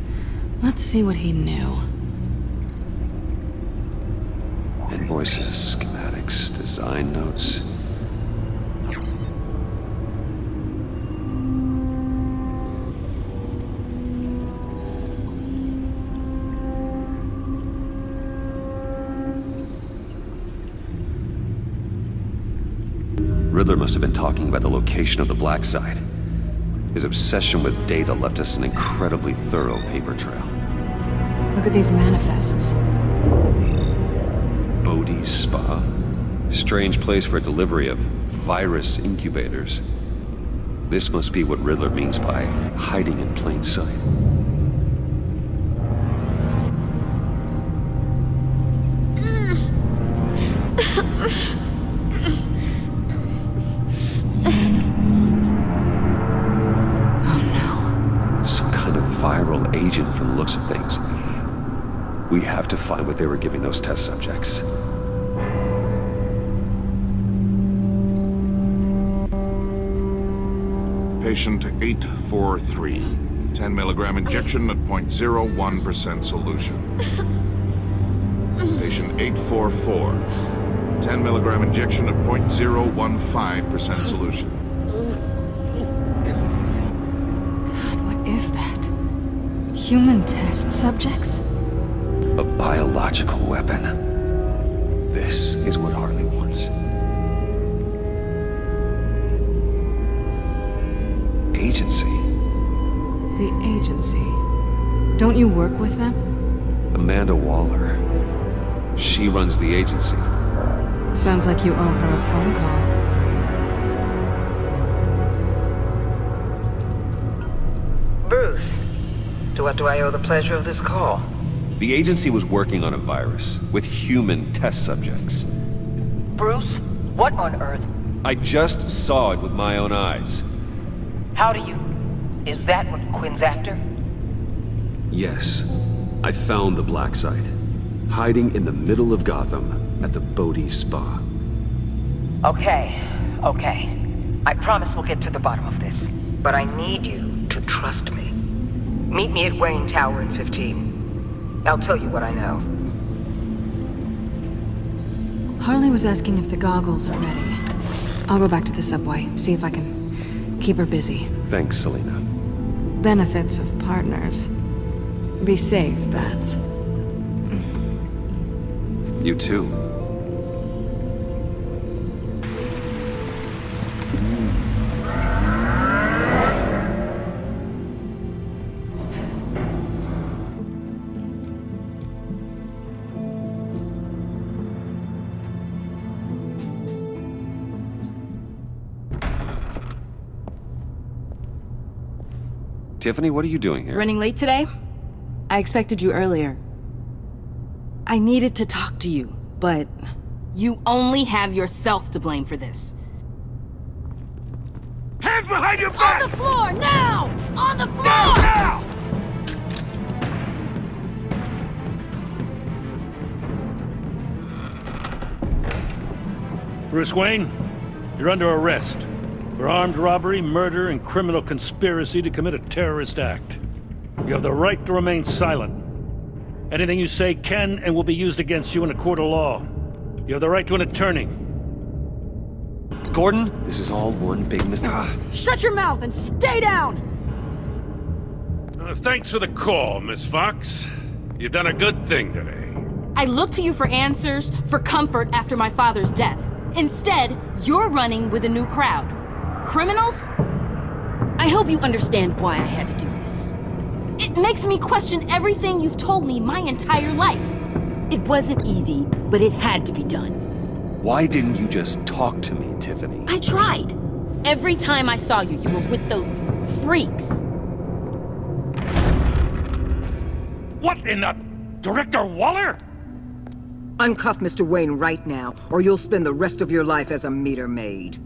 Let's see what he knew. Invoices, schematics, design notes. Riddler must have been talking about the location of the black site. His obsession with data left us an incredibly thorough paper trail. Look at these manifests. Bodhi's Spa? Strange place for a delivery of virus incubators. This must be what Riddler means by hiding in plain sight. Viral agent from the looks of things. We have to find what they were giving those test subjects. Patient 843. 10 milligram injection at 0.01% solution. Patient 844. 10 milligram injection at 0.015% solution. What is that? Human test subjects? A biological weapon. This is what Harley wants. Agency. The agency. Don't you work with them? Amanda Waller. She runs the agency. Sounds like you owe her a phone call. Bruce. To what do I owe the pleasure of this call? The agency was working on a virus with human test subjects. Bruce? What on earth? I just saw it with my own eyes. How do you... Is that what Quinn's after? Yes. I found the black site. Hiding in the middle of Gotham at the Bodhi Spa. Okay. I promise we'll get to the bottom of this. But I need you to trust me. Meet me at Wayne Tower in 15. I'll tell you what I know. Harley was asking if the goggles are ready. I'll go back to the subway, see if I can keep her busy. Thanks, Selena. Benefits of partners. Be safe, Bats. You too. Tiffany, what are you doing here? Running late today? I expected you earlier. I needed to talk to you, but you only have yourself to blame for this. Hands behind your back! On the floor, now! On the floor! Now! Bruce Wayne, you're under arrest for armed robbery, murder, and criminal conspiracy to commit a terrorist act. You have the right to remain silent. Anything you say can and will be used against you in a court of law. You have the right to an attorney. Gordon, this is all one big mistake. Shut your mouth and stay down! Thanks for the call, Miss Fox. You've done a good thing today. I looked to you for answers, for comfort after my father's death. Instead, you're running with a new crowd. Criminals? I hope you understand why I had to do this. It makes me question everything you've told me my entire life. It wasn't easy, but it had to be done. Why didn't you just talk to me, Tiffany? I tried. Every time I saw you, you were with those freaks. What in the... Director Waller? Uncuff Mr. Wayne right now, or you'll spend the rest of your life as a meter maid.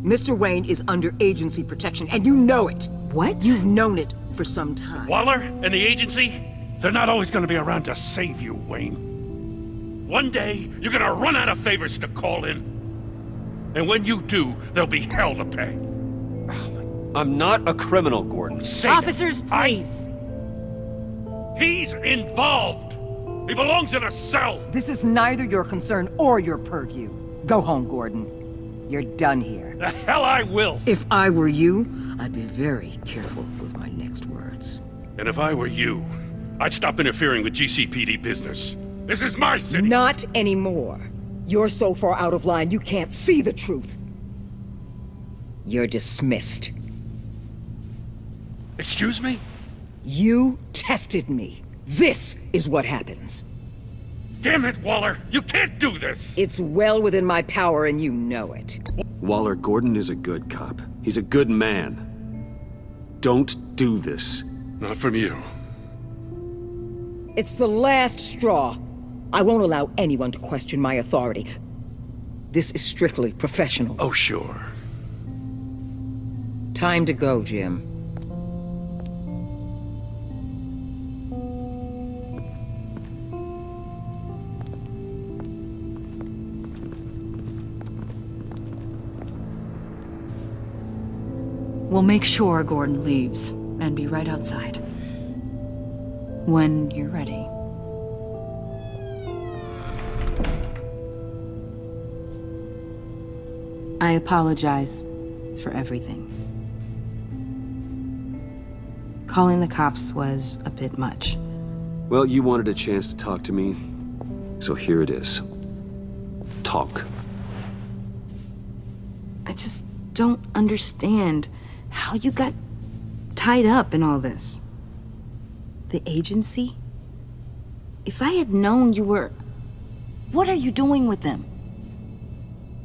Mr. Wayne is under agency protection, and you know it. What? You've known it for some time. Waller and the agency? They're not always going to be around to save you, Wayne. One day, you're going to run out of favors to call in. And when you do, there'll be hell to pay. I'm not a criminal, Gordon. Officers, please. He's involved. He belongs in a cell. This is neither your concern or your purview. Go home, Gordon. You're done here. The hell I will. If I were you, I'd be very careful with my next words. And if I were you, I'd stop interfering with GCPD business. This is my city. Not anymore. You're so far out of line, you can't see the truth. You're dismissed. Excuse me? You tested me. This is what happens. Damn it, Waller! You can't do this! It's well within my power and you know it. Waller, Gordon is a good cop. He's a good man. Don't do this. Not from you. It's the last straw. I won't allow anyone to question my authority. This is strictly professional. Oh, sure. Time to go, Jim. We'll make sure Gordon leaves, and be right outside. When you're ready. I apologize for everything. Calling the cops was a bit much. Well, you wanted a chance to talk to me, so here it is. Talk. I just don't understand how you got tied up in all this. The agency? If I had known you were... What are you doing with them?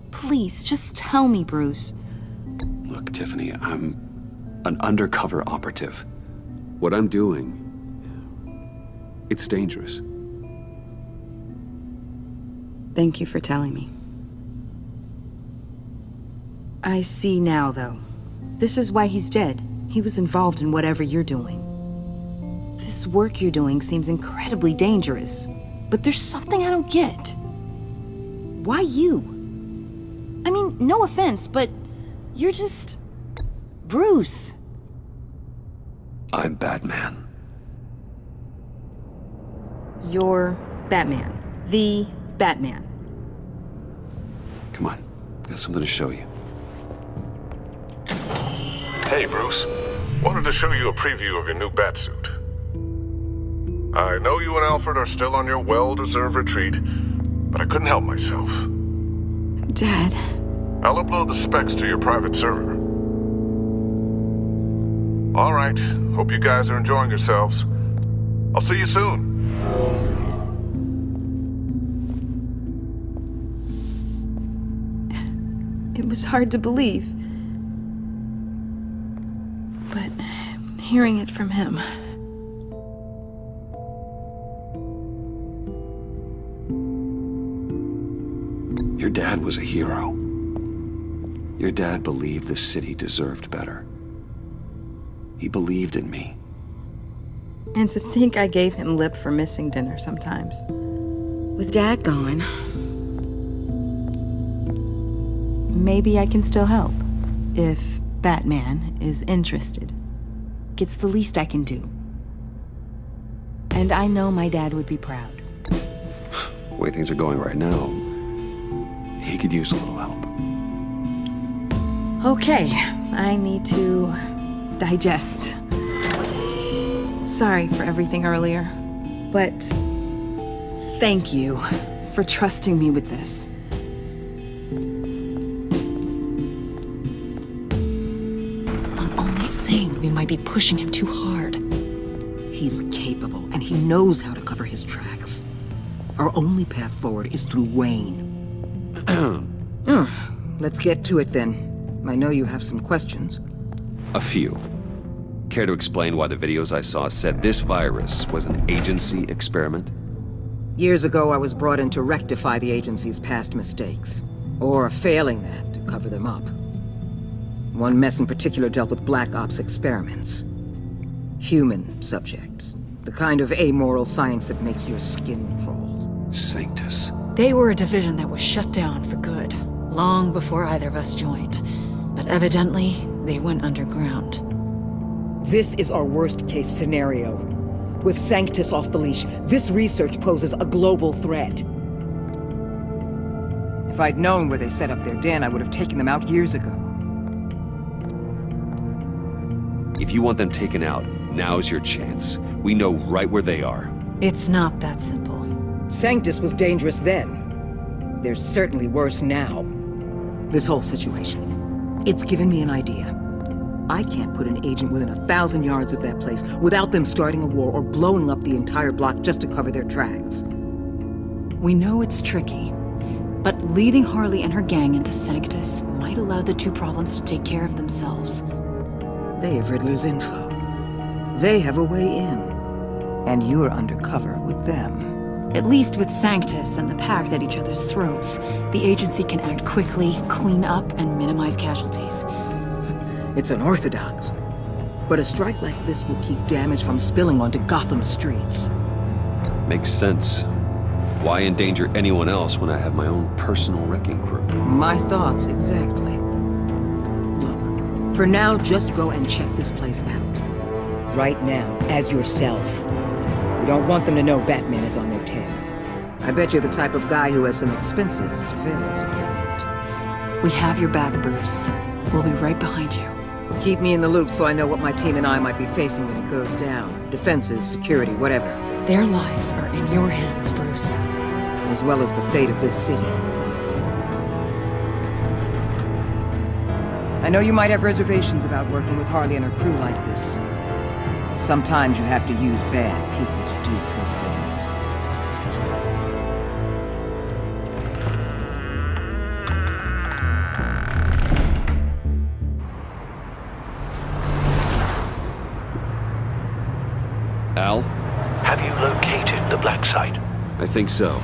Please, just tell me, Bruce. Look, Tiffany, I'm an undercover operative. What I'm doing, it's dangerous. Thank you for telling me. I see now, though. This is why he's dead. He was involved in whatever you're doing. This work you're doing seems incredibly dangerous. But there's something I don't get. Why you? I mean, no offense, but you're just... Bruce. I'm Batman. You're Batman. The Batman. Come on. Got something to show you. Hey, Bruce. Wanted to show you a preview of your new Batsuit. I know you and Alfred are still on your well-deserved retreat, but I couldn't help myself. Dad. I'll upload the specs to your private server. All right. Hope you guys are enjoying yourselves. I'll see you soon. It was hard to believe. But hearing it from him... Your dad was a hero. Your dad believed the city deserved better. He believed in me. And to think I gave him lip for missing dinner sometimes. With Dad gone, maybe I can still help. If Batman is interested. It's the least I can do. And I know my dad would be proud. The way things are going right now, he could use a little help. Okay, I need to digest. Sorry for everything earlier, but thank you for trusting me with this. I'm only saying we might be pushing him too hard. He's capable, and he knows how to cover his tracks. Our only path forward is through Wayne. Let's get to it then. I know you have some questions. A few. Care to explain why the videos I saw said this virus was an agency experiment? Years ago, I was brought in to rectify the agency's past mistakes. Or, failing that, to cover them up. One mess in particular dealt with Black Ops experiments. Human subjects. The kind of amoral science that makes your skin crawl. Sanctus. They were a division that was shut down for good, long before either of us joined. But evidently, they went underground. This is our worst-case scenario. With Sanctus off the leash, this research poses a global threat. If I'd known where they set up their den, I would have taken them out years ago. If you want them taken out, now's your chance. We know right where they are. It's not that simple. Sanctus was dangerous then. They're certainly worse now. This whole situation, it's given me an idea. I can't put an agent within 1,000 yards of that place without them starting a war or blowing up the entire block just to cover their tracks. We know it's tricky, but leading Harley and her gang into Sanctus might allow the two problems to take care of themselves. They have Riddler's info. They have a way in. And you're undercover with them. At least with Sanctus and the Pact at each other's throats, the agency can act quickly, clean up, and minimize casualties. It's unorthodox. But a strike like this will keep damage from spilling onto Gotham streets. Makes sense. Why endanger anyone else when I have my own personal wrecking crew? My thoughts, exactly. Look, for now, just go and check this place out. Right now, as yourself. We don't want them to know Batman is on their tail. I bet you're the type of guy who has some expensive surveillance equipment. We have your back, Bruce. We'll be right behind you. Keep me in the loop so I know what my team and I might be facing when it goes down. Defenses, security, whatever. Their lives are in your hands, Bruce. As well as the fate of this city. I know you might have reservations about working with Harley and her crew like this. Sometimes you have to use bad people to do good things. Al? Have you located the black site? I think so.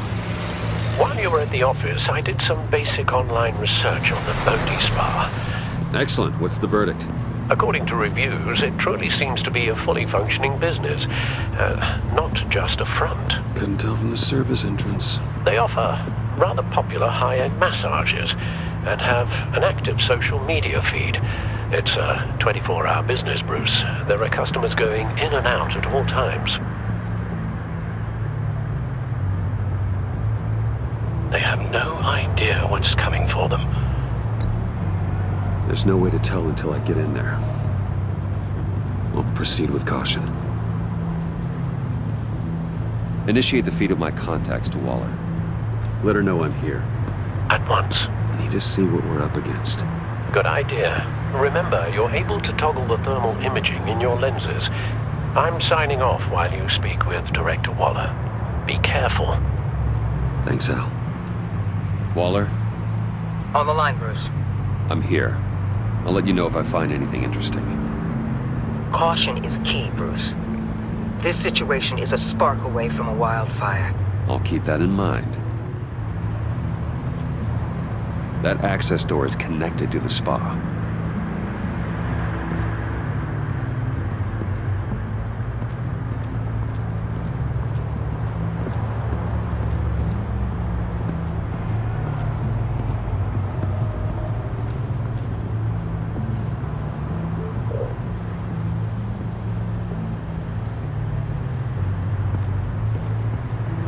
While you were at the office, I did some basic online research on the Bodhi Spa. Excellent. What's the verdict? According to reviews, it truly seems to be a fully functioning business, not just a front. Couldn't tell from the service entrance. They offer rather popular high-end massages and have an active social media feed. It's a 24-hour business, Bruce. There are customers going in and out at all times. no idea what's coming for them. There's no way to tell until I get in there. I'll proceed with caution. Initiate the feed of my contacts to Waller. Let her know I'm here. At once. I need to see what we're up against. Good idea. Remember, you're able to toggle the thermal imaging in your lenses. I'm signing off while you speak with Director Waller. Be careful. Thanks, Al. Waller? On the line, Bruce. I'm here. I'll let you know if I find anything interesting. Caution is key, Bruce. This situation is a spark away from a wildfire. I'll keep that in mind. That access door is connected to the spa.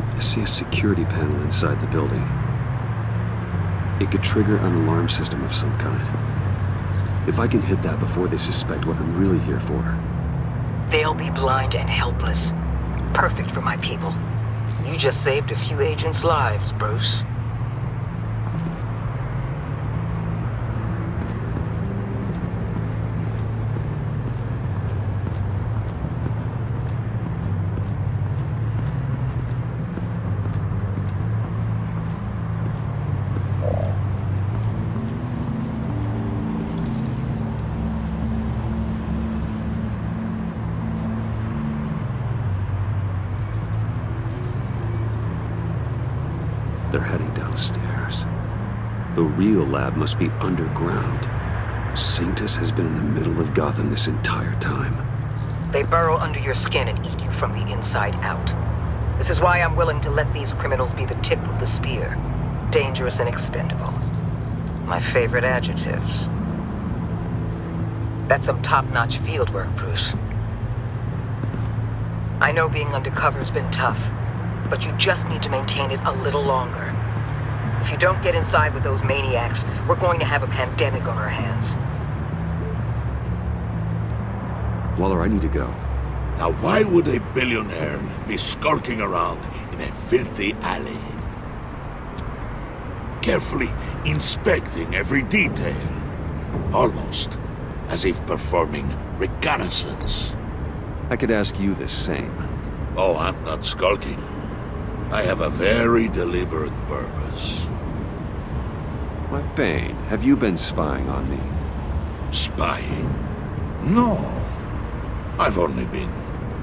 I see a security panel inside the building. It could trigger an alarm system of some kind. If I can hit that before they suspect what I'm really here for. They'll be blind and helpless. Perfect for my people. You just saved a few agents' lives, Bruce. They're heading downstairs. The real lab must be underground. Sanctus has been in the middle of Gotham this entire time. They burrow under your skin and eat you from the inside out. This is why I'm willing to let these criminals be the tip of the spear. Dangerous and expendable. My favorite adjectives. That's some top-notch field work, Bruce. I know being undercover's been tough, but you just need to maintain it a little longer. If you don't get inside with those maniacs, we're going to have a pandemic on our hands. Waller, I need to go. Now why would a billionaire be skulking around in a filthy alley? Carefully inspecting every detail. Almost as if performing reconnaissance. I could ask you the same. Oh, I'm not skulking. I have a very deliberate purpose. Why, Bane, have you been spying on me? Spying? No. I've only been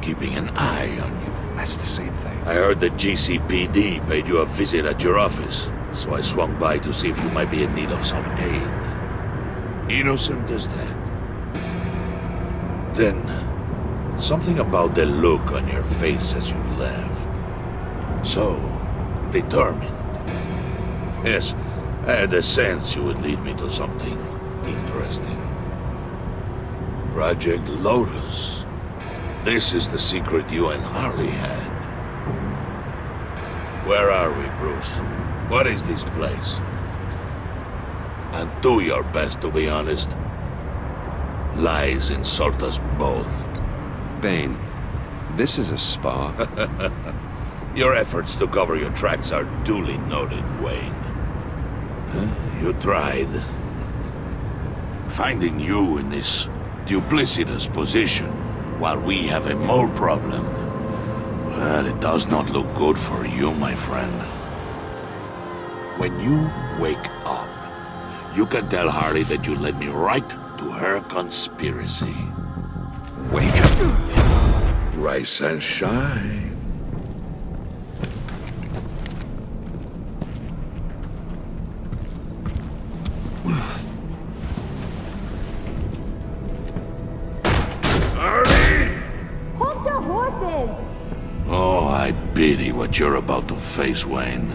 keeping an eye on you. That's the same thing. I heard the GCPD paid you a visit at your office, so I swung by to see if you might be in need of some aid. Innocent as that. Then, something about the look on your face as you left. So, determined. Yes, I had a sense you would lead me to something interesting. Project Lotus. This is the secret you and Harley had. Where are we, Bruce? What is this place? And do your best to be honest. Lies insult us both. Bane, this is a spa. Your efforts to cover your tracks are duly noted, Wayne. You tried. Finding you in this duplicitous position while we have a mole problem. Well, it does not look good for you, my friend. When you wake up, you can tell Harley that you led me right to her conspiracy. Wake up. Rise and shine. Hold your horses! Oh, I pity what you're about to face, Wayne.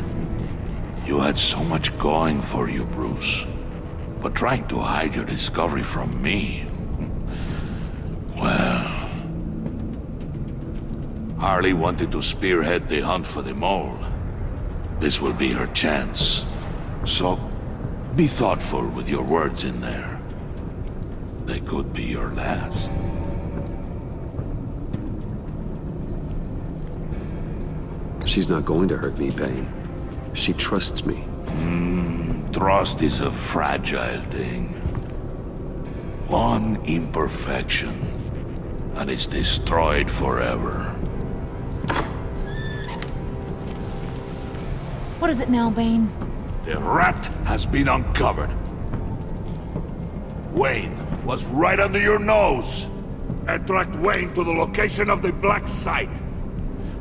You had so much going for you, Bruce. But trying to hide your discovery from me... Well... Harley wanted to spearhead the hunt for the mole. This will be her chance. So, be thoughtful with your words in there. They could be your last. She's not going to hurt me, Bane. She trusts me. Trust is a fragile thing. One imperfection, and it's destroyed forever. What is it now, Bane? The rat has been uncovered. Wayne was right under your nose. Attract Wayne to the location of the black site.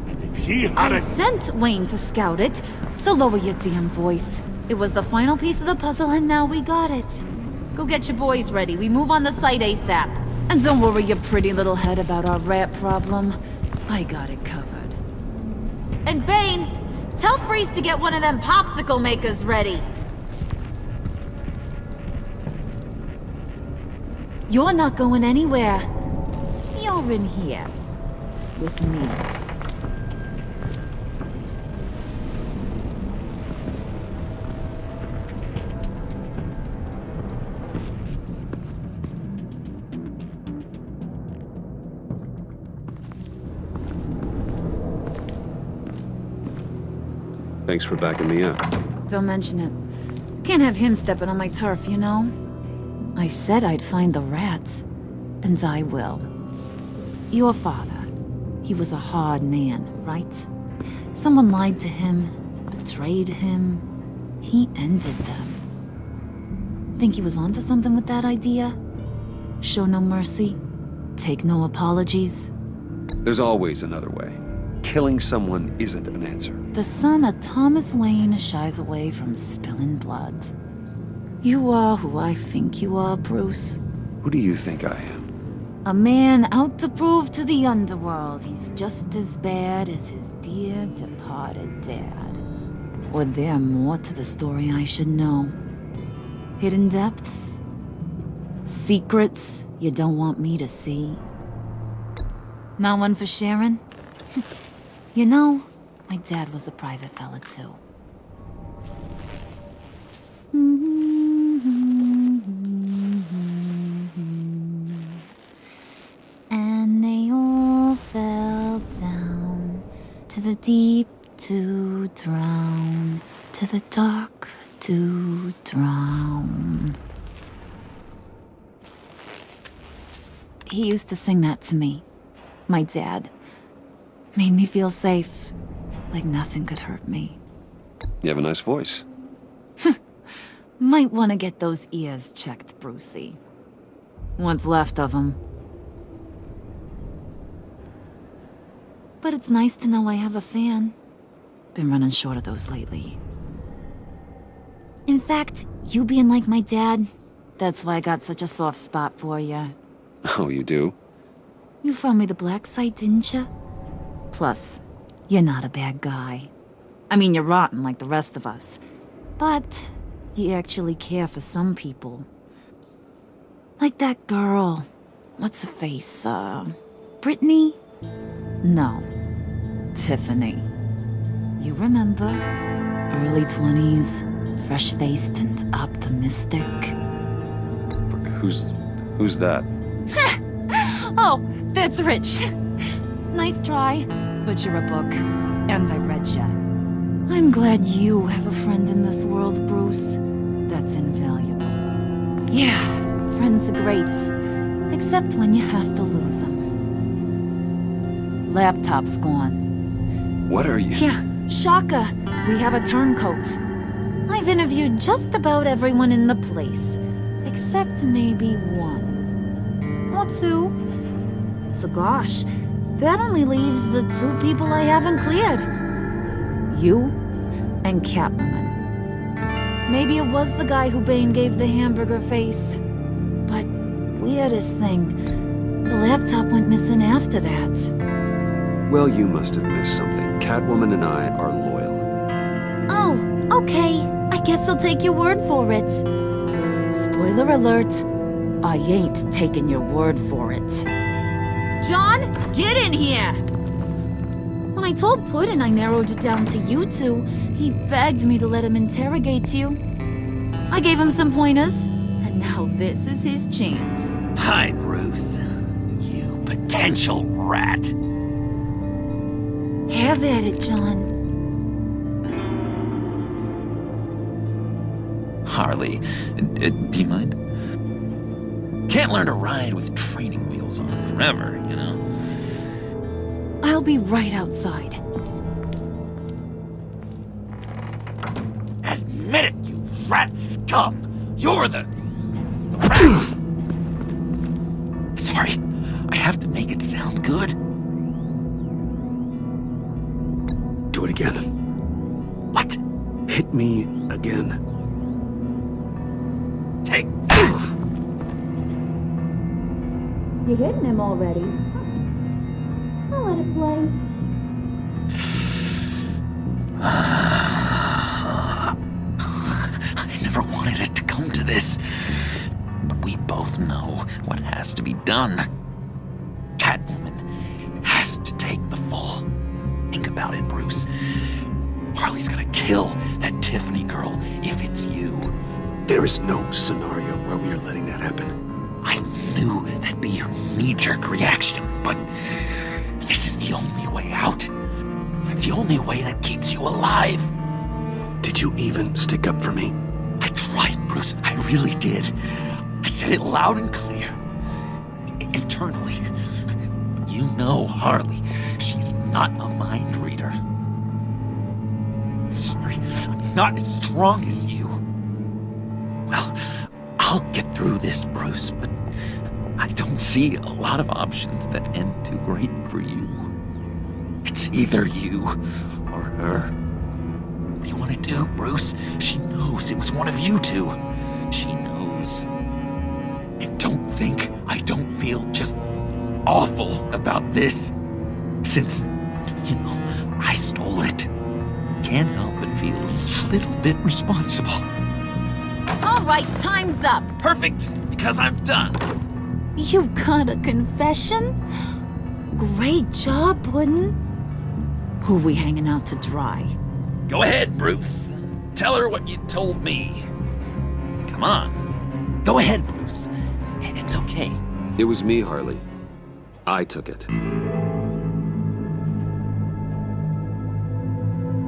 And if he had I sent Wayne to scout it, so lower your damn voice. It was the final piece of the puzzle, and now we got it. Go get your boys ready. We move on the site ASAP. And don't worry your pretty little head about our rat problem. I got it covered. And Bane, tell Freeze to get one of them popsicle makers ready. You're not going anywhere. You're in here. With me. Thanks for backing me up. Don't mention it. Can't have him stepping on my turf, you know? I said I'd find the rats. And I will. Your father. He was a hard man, right? Someone lied to him, betrayed him. He ended them. Think he was onto something with that idea? Show no mercy? Take no apologies? There's always another way. Killing someone isn't an answer. The son of Thomas Wayne shies away from spilling blood. You are who I think you are, Bruce. Who do you think I am? A man out to prove to the underworld he's just as bad as his dear departed dad. Or there more to the story I should know. Hidden depths? Secrets you don't want me to see? Not one for sharing? You know, my dad was a private fella too. And they all fell down to the deep to drown, to the dark to drown. He used to sing that to me, my dad. Made me feel safe, like nothing could hurt me. You have a nice voice. Might want to get those ears checked, Brucey. What's left of them. But it's nice to know I have a fan. Been running short of those lately. In fact, you being like my dad, that's why I got such a soft spot for you. Oh, you do? You found me the black site, didn't you? Plus, you're not a bad guy. I mean, you're rotten like the rest of us. But you actually care for some people. Like that girl. What's her face? Brittany? No. Tiffany. You remember? Early 20s, fresh-faced and optimistic. Who's that? Oh, that's Rich. Nice try, but you're a book, and I read ya. I'm glad you have a friend in this world, Bruce. That's invaluable. Yeah, friends are great, except when you have to lose them. Laptop's gone. What are you? Yeah, shocker. We have a turncoat. I've interviewed just about everyone in the place, except maybe one. Or two. So gosh, that only leaves the two people I haven't cleared. You and Catwoman. Maybe it was the guy who Bane gave the hamburger face. But weirdest thing, the laptop went missing after that. Well, you must have missed something. Catwoman and I are loyal. Oh, okay. I guess I'll take your word for it. Spoiler alert, I ain't taking your word for it. John, get in here! When I told Puddin' I narrowed it down to you two, he begged me to let him interrogate you. I gave him some pointers, and now this is his chance. Hi, Bruce. You potential rat. Have at it, John. Harley, do you mind? Can't learn to ride with training wheels on forever, you know? I'll be right outside. Admit it, you rat scum! You're the rat! Sorry, I have to make it sound good. Do it again. What? Hit me again. Take that! You're hitting him already. I'll let it play. I never wanted it to come to this. But we both know what has to be done. Catwoman has to take the fall. Think about it, Bruce. Harley's gonna kill that Tiffany girl if it's you. There is no scenario where we are letting that happen. I knew that'd be your knee-jerk reaction, but this is the only way out. The only way that keeps you alive. Did you even stick up for me? I tried, Bruce. I really did. I said it loud and clear. Internally. You know Harley. She's not a mind reader. I'm sorry. I'm not as strong as you. Well, I'll get through this, Bruce, but I don't see a lot of options that end too great for you. It's either you or her. What do you want to do, Bruce? She knows it was one of you two. She knows. And don't think I don't feel just awful about this. Since, you know, I stole it. Can't help but feel a little bit responsible. All right, time's up. Perfect, because I'm done. You got a confession? Great job, Puddin'. Who we hanging out to dry? Go ahead, Bruce. Tell her what you told me. Come on. Go ahead, Bruce. It's okay. It was me, Harley. I took it.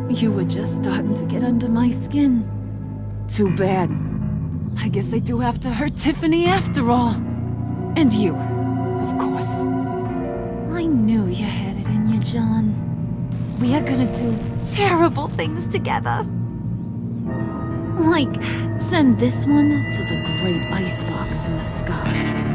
You were just starting to get under my skin. Too bad. I guess I do have to hurt Tiffany after all. And you, of course. I knew you had it in you, John. We are gonna do terrible things together. Like, send this one to the great icebox in the sky.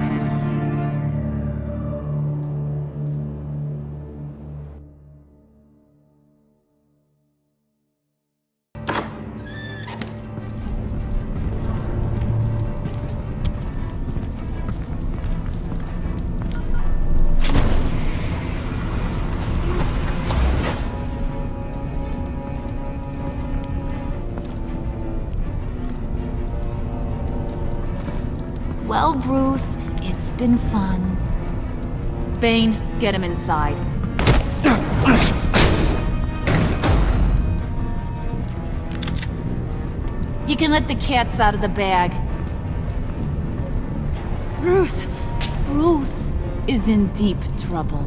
Well, Bruce, it's been fun. Bane, get him inside. You can let the cats out of the bag. Bruce! Bruce is in deep trouble.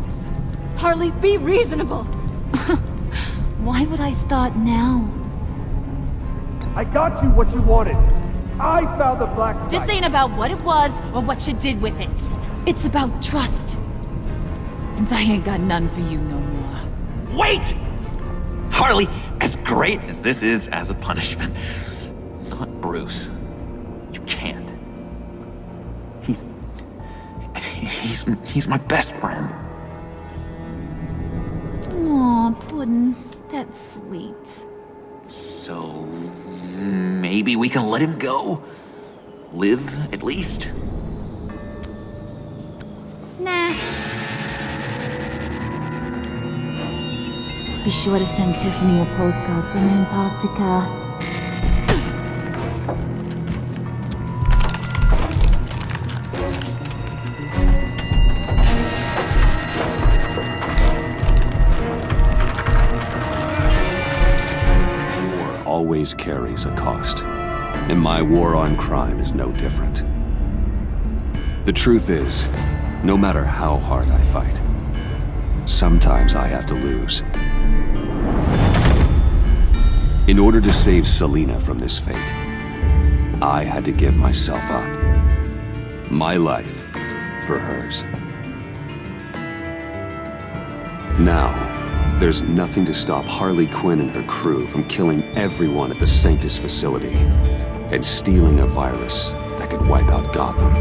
Harley, be reasonable! Why would I start now? I got you what you wanted. I found the black site. This ain't about what it was or what you did with it. It's about trust. And I ain't got none for you no more. Wait! Harley, as great as this is as a punishment, not Bruce. You can't. He's my best friend. Aw, Puddin', that's sweet. So, maybe we can let him go? Live, at least? Nah. Be sure to send Tiffany a postcard from Antarctica. War always carries a cost. And my war on crime is no different. The truth is, no matter how hard I fight, sometimes I have to lose. In order to save Selina from this fate, I had to give myself up. My life for hers. Now, there's nothing to stop Harley Quinn and her crew from killing everyone at the Sanctus facility and stealing a virus that could wipe out Gotham.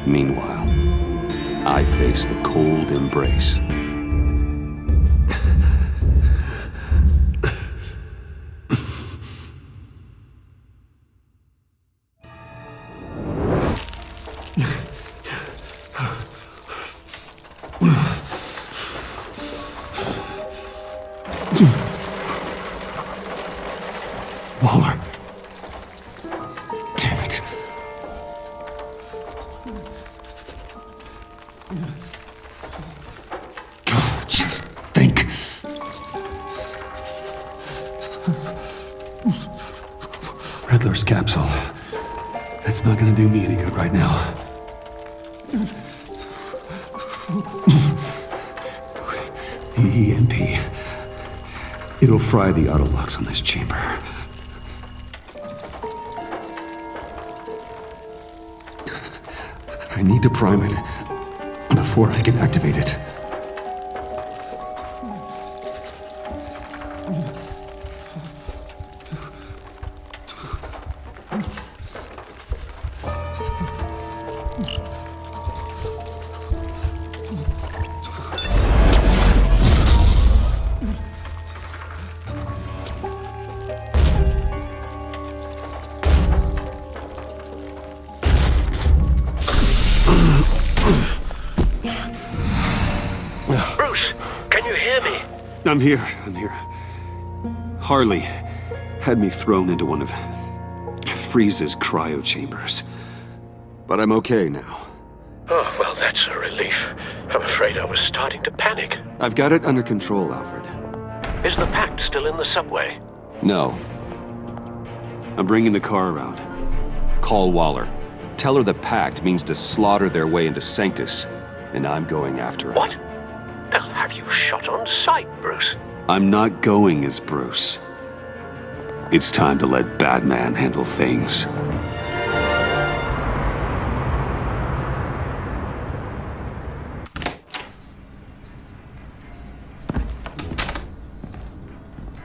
Meanwhile, I face the cold embrace. Waller. Damn it. Just think. Riddler's capsule. That's not gonna do me any good right now. The EMP. It'll fry the auto locks on this chamber. I need to prime it before I can activate it. Bruce, can you hear me? I'm here. Harley had me thrown into one of Freeze's cryo chambers. But I'm okay now. Oh, well, that's a relief. I'm afraid I was starting to panic. I've got it under control, Alfred. Is the Pact still in the subway? No. I'm bringing the car around. Call Waller. Tell her the Pact means to slaughter their way into Sanctus, and I'm going after it. What? They'll have you shot on sight, Bruce. I'm not going as Bruce. It's time to let Batman handle things.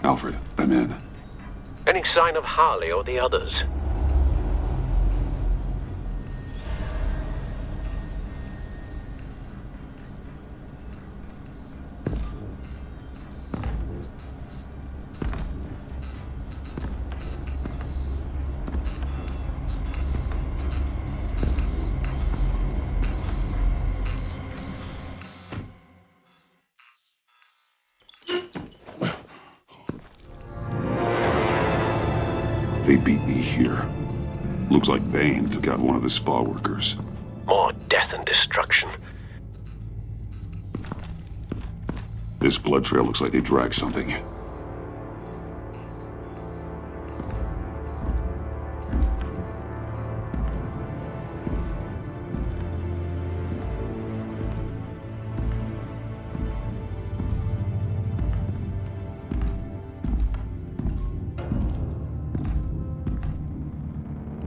Alfred, I'm in. Any sign of Harley or the others? They beat me here. Looks like Bane took out one of the spa workers. More death and destruction. This blood trail looks like they dragged something.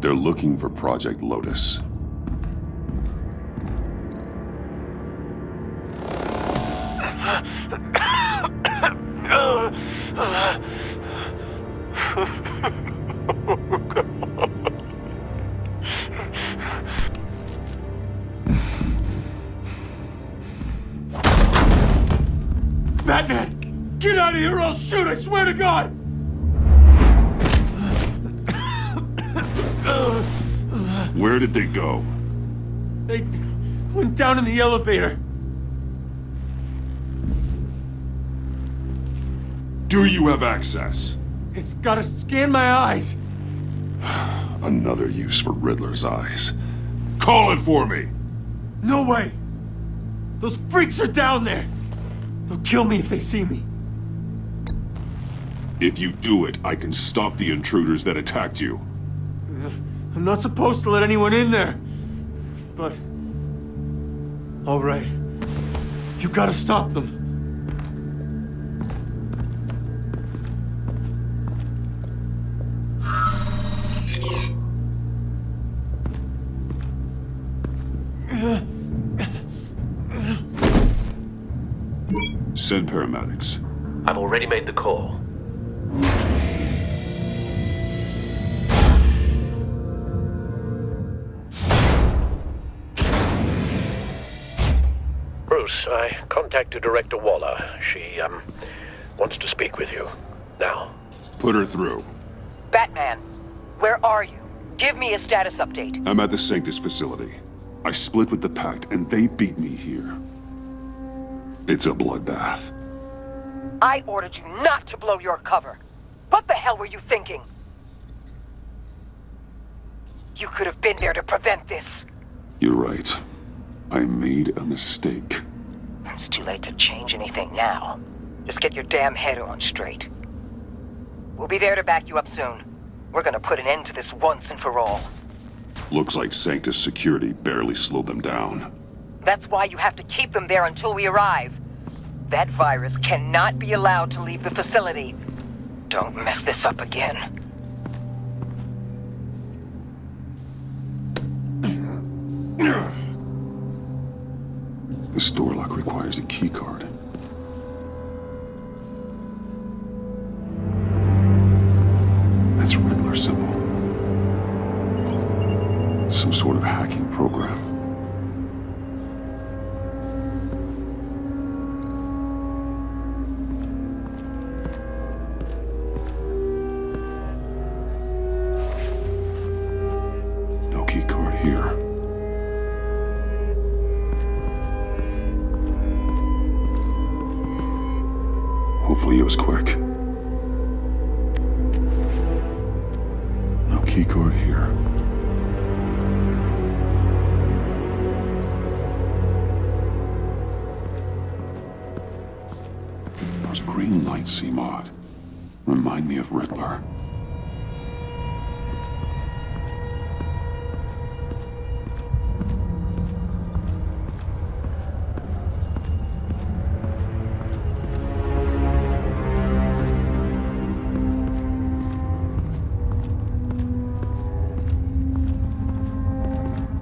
They're looking for Project Lotus. Batman! Get out of here or I'll shoot, I swear to God! Where did they go? They went down in the elevator. Do you have access? It's gotta scan my eyes. Another use for Riddler's eyes. Call it for me! No way! Those freaks are down there! They'll kill me if they see me. If you do it, I can stop the intruders that attacked you. I'm not supposed to let anyone in there. But... all right. You gotta stop them. Send paramedics. I've already made the call. Bruce, I contacted Director Waller. She, wants to speak with you. Now. Put her through. Batman, where are you? Give me a status update. I'm at the Sanctus facility. I split with the Pact, and they beat me here. It's a bloodbath. I ordered you not to blow your cover. What the hell were you thinking? You could have been there to prevent this. You're right. I made a mistake. It's too late to change anything now. Just get your damn head on straight. We'll be there to back you up soon. We're gonna put an end to this once and for all. Looks like Sanctus security barely slowed them down. That's why you have to keep them there until we arrive. That virus cannot be allowed to leave the facility. Don't mess this up again. This door lock requires a keycard. That's Riddler symbol. Some sort of hacking program. No keycard here. Hopefully it was quick. No keycard here. Those green lights seem odd. Remind me of Riddler.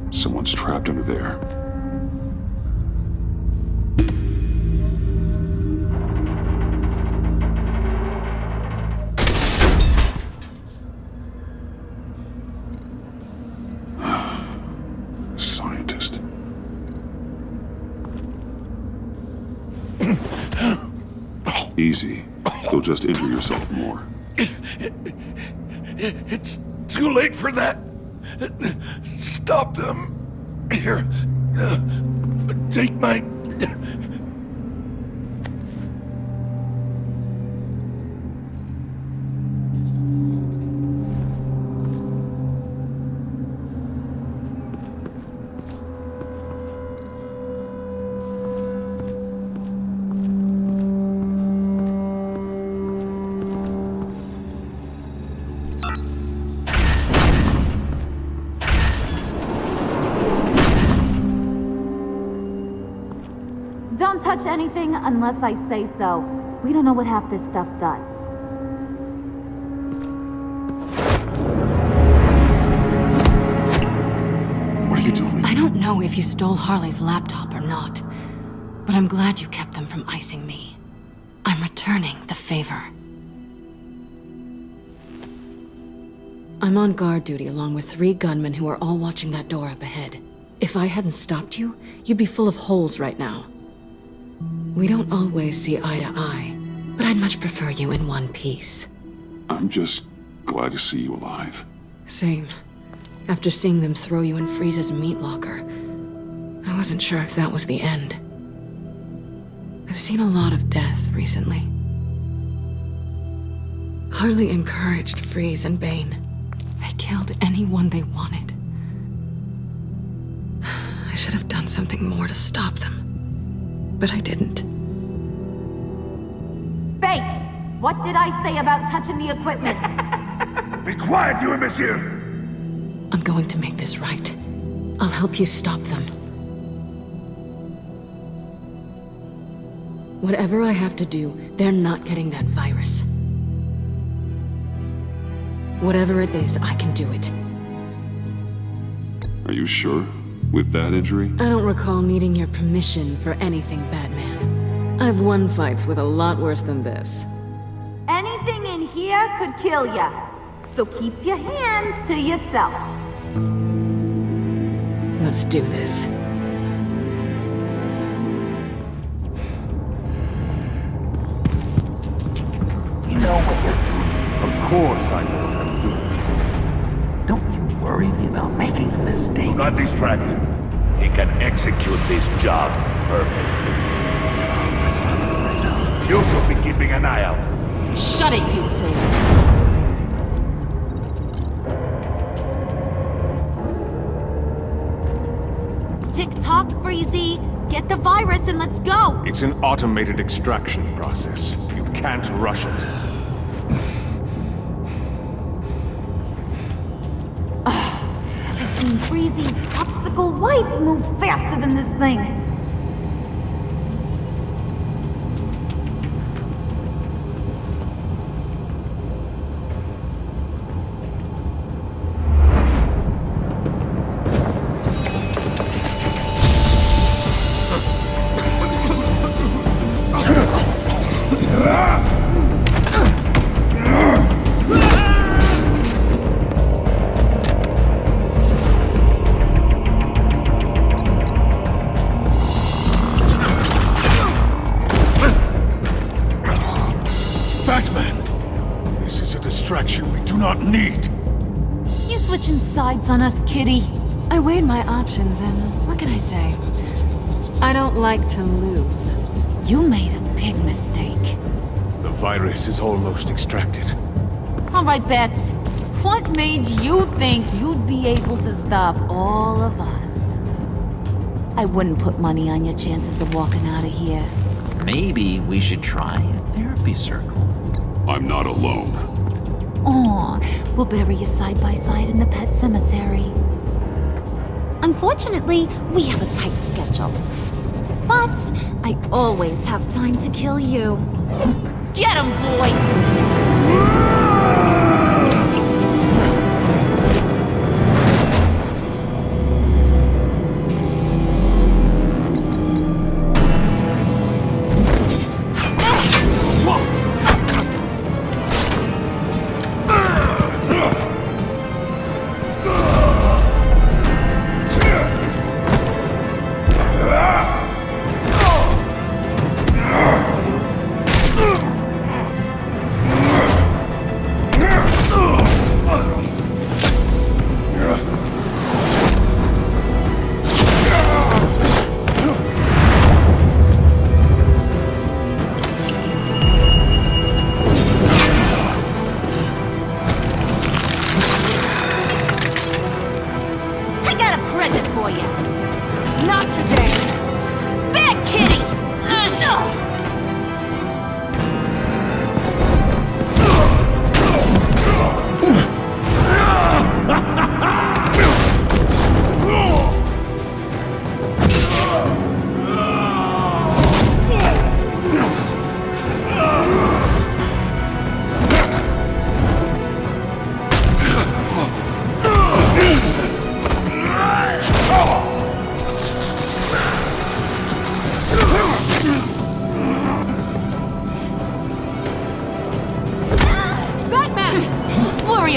Someone's trapped under there. Scientist. Easy. You'll just injure yourself more. It's too late for that. Stop them. Here. Take my... Don't touch anything unless I say so. We don't know what half this stuff does. What are you doing? I don't know if you stole Harley's laptop or not, but I'm glad you kept them from icing me. I'm returning the favor. I'm on guard duty along with 3 gunmen who are all watching that door up ahead. If I hadn't stopped you, you'd be full of holes right now. We don't always see eye to eye, but I'd much prefer you in one piece. I'm just glad to see you alive. Same. After seeing them throw you in Freeze's meat locker, I wasn't sure if that was the end. I've seen a lot of death recently. Harley encouraged Freeze and Bane. They killed anyone they wanted. I should have done something more to stop them. But I didn't. Bane! What did I say about touching the equipment? Be quiet, you imbecile! I'm going to make this right. I'll help you stop them. Whatever I have to do, they're not getting that virus. Whatever it is, I can do it. Are you sure? With that injury? I don't recall needing your permission for anything, Batman. I've won fights with a lot worse than this. Anything in here could kill ya. So keep your hands to yourself. Let's do this. You know what you're doing. Of course I know what I'm doing. Don't you worry me about making a mistake. Do not distract him. He can execute this job perfectly. That's what I'm afraid of. You should be keeping an eye out. Shut it, you two! Tick-tock, Freezy! Get the virus and let's go! It's an automated extraction process. You can't rush it. I've seen Freezy's popsicle wife move faster than this thing. Batman! This is a distraction we do not need. You switching sides on us, kitty? I weighed my options and what can I say? I don't like to lose. You made a big mistake. The virus is almost extracted. All right, Bats. What made you think you'd be able to stop all of us? I wouldn't put money on your chances of walking out of here. Maybe we should try a therapy circle. I'm not alone. Aw, we'll bury you side by side in the pet cemetery. Unfortunately, we have a tight schedule. But I always have time to kill you. Get 'em, boys!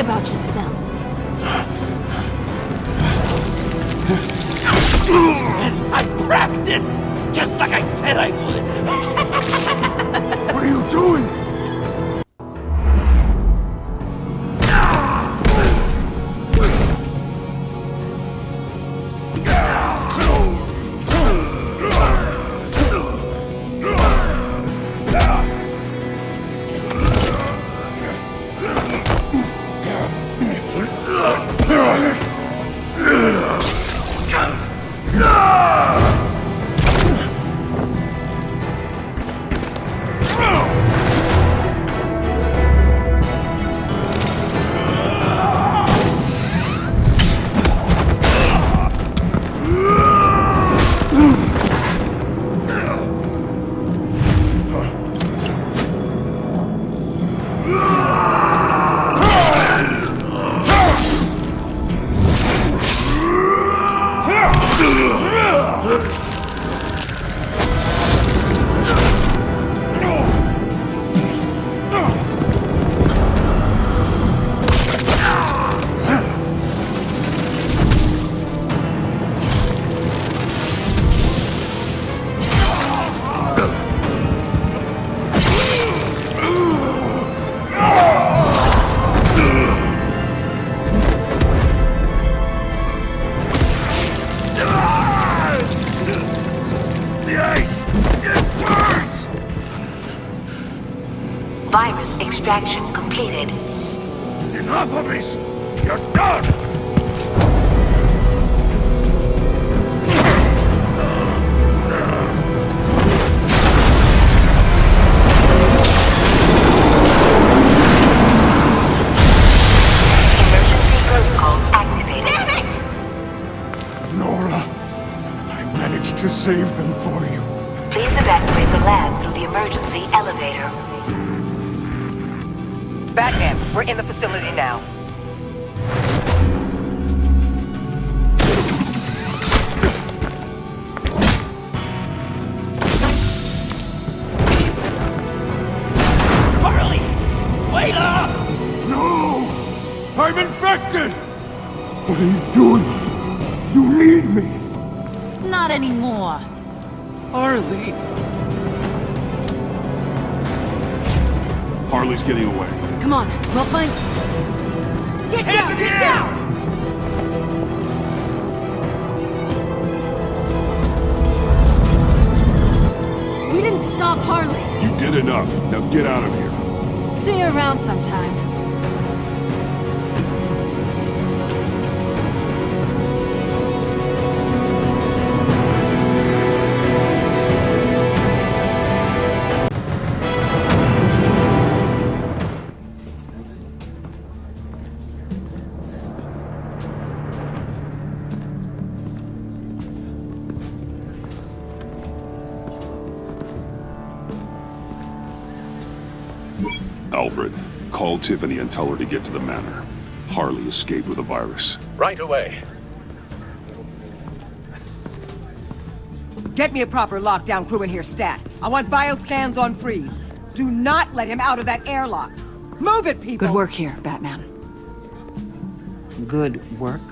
about yourself. I practiced! Just like I said I would! What are you doing? Virus extraction completed. Enough of this! You're done! Emergency protocols activated. Damn it! Nora, I managed to save them for you. Please evacuate the lab through the emergency elevator. Batman, we're in the facility now. Harley! Wait up! No! I'm infected! What are you doing? You need me! Not anymore. Harley! Harley's getting away. Come on, we'll find... Get down! Get down! We didn't stop Harley. You did enough. Now get out of here. See you around sometime. Alfred, call Tiffany and tell her to get to the manor. Harley escaped with a virus. Right away. Get me a proper lockdown crew in here, stat. I want bioscans on freeze. Do not let him out of that airlock. Move it, people! Good work here, Batman. Good work?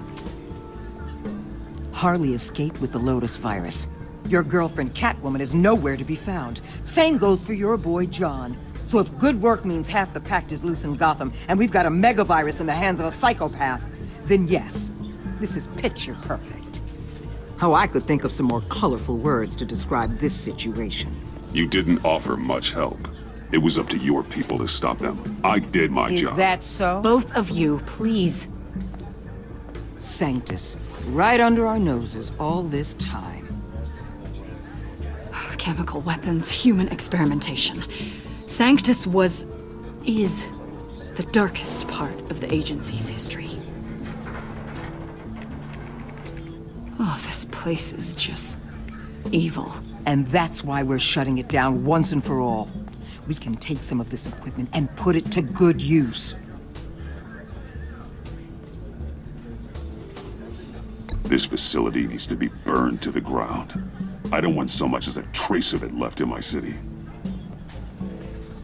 Harley escaped with the Lotus virus. Your girlfriend, Catwoman, is nowhere to be found. Same goes for your boy, John. So if good work means half the pact is loose in Gotham, and we've got a megavirus in the hands of a psychopath, then yes, this is picture perfect. How I could think of some more colorful words to describe this situation. You didn't offer much help. It was up to your people to stop them. I did my job. Is that so? Both of you, please. Sanctus, right under our noses all this time. Chemical weapons, human experimentation. Sanctus is the darkest part of the agency's history. Oh, this place is just evil. And that's why we're shutting it down once and for all. We can take some of this equipment and put it to good use. This facility needs to be burned to the ground. I don't want so much as a trace of it left in my city.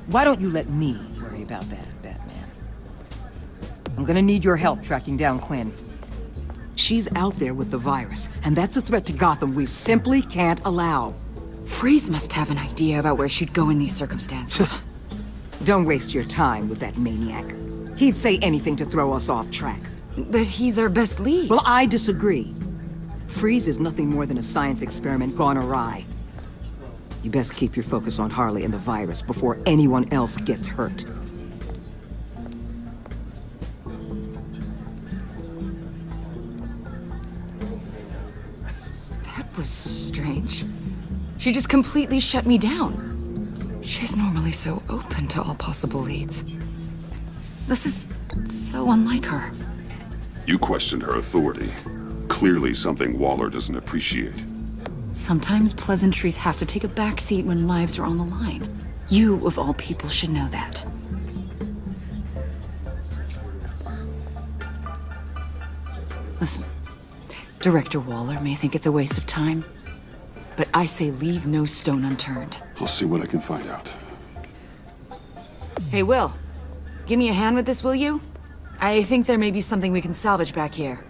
Why don't you let me worry about that, Batman? I'm gonna need your help tracking down Quinn. She's out there with the virus, and that's a threat to Gotham we simply can't allow. Freeze must have an idea about where she'd go in these circumstances. Don't waste your time with that maniac. He'd say anything to throw us off track. But he's our best lead. Well, I disagree. Freeze is nothing more than a science experiment gone awry. You best keep your focus on Harley and the virus before anyone else gets hurt. That was strange. She just completely shut me down. She's normally so open to all possible leads. This is so unlike her. You questioned her authority. Clearly something Waller doesn't appreciate. Sometimes pleasantries have to take a backseat when lives are on the line. You, of all people, should know that. Listen, Director Waller may think it's a waste of time, but I say leave no stone unturned. I'll see what I can find out. Hey, Will. Give me a hand with this, will you? I think there may be something we can salvage back here.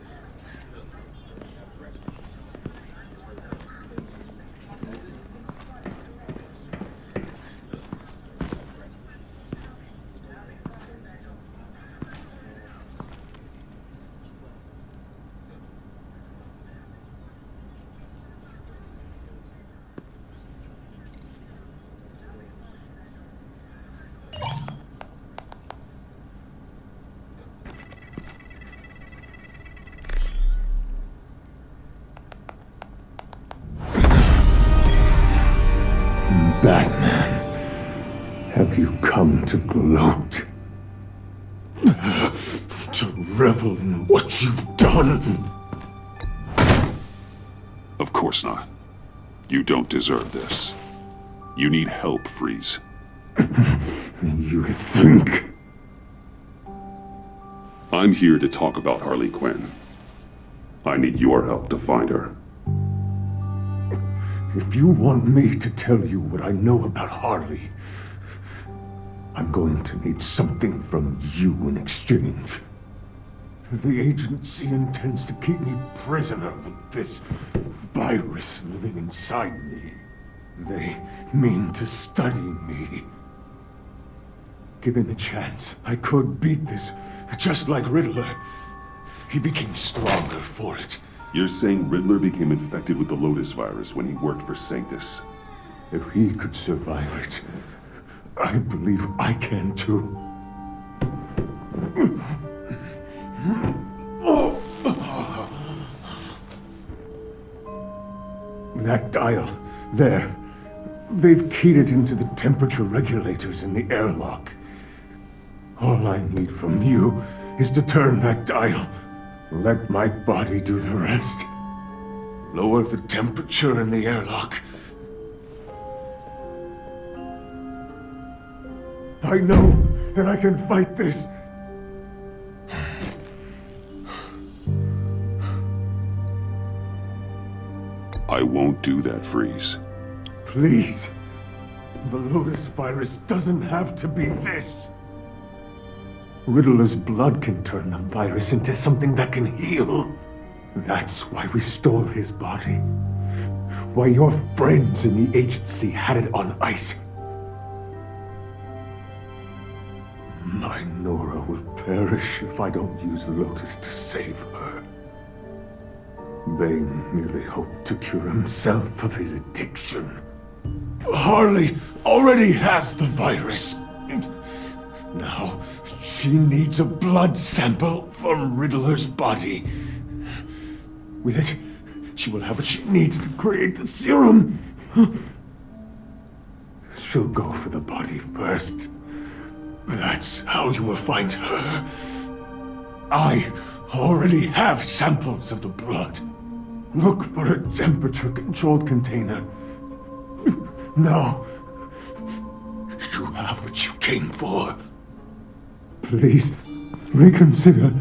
Batman, have you come to gloat? To revel in what you've done? Of course not. You don't deserve this. You need help, Freeze. You think? I'm here to talk about Harley Quinn. I need your help to find her. If you want me to tell you what I know about Harley, I'm going to need something from you in exchange. The agency intends to keep me prisoner with this virus living inside me. They mean to study me. Given the chance, I could beat this, just like Riddler. He became stronger for it. You're saying Riddler became infected with the Lotus virus when he worked for Sanctus? If he could survive it, I believe I can too. That dial, there. They've keyed it into the temperature regulators in the airlock. All I need from you is to turn that dial. Let my body do the rest. Lower the temperature in the airlock. I know that I can fight this. I won't do that, Freeze. Please. The Lotus virus doesn't have to be this. Riddler's blood can turn the virus into something that can heal. That's why we stole his body. Why your friends in the agency had it on ice. My Nora will perish if I don't use Lotus to save her. Bane merely hoped to cure himself of his addiction. Harley already has the virus. Now, she needs a blood sample from Riddler's body. With it, she will have what she needs to create the serum. She'll go for the body first. That's how you will find her. I already have samples of the blood. Look for a temperature-controlled container. Now, you have what you came for. Please, reconsider.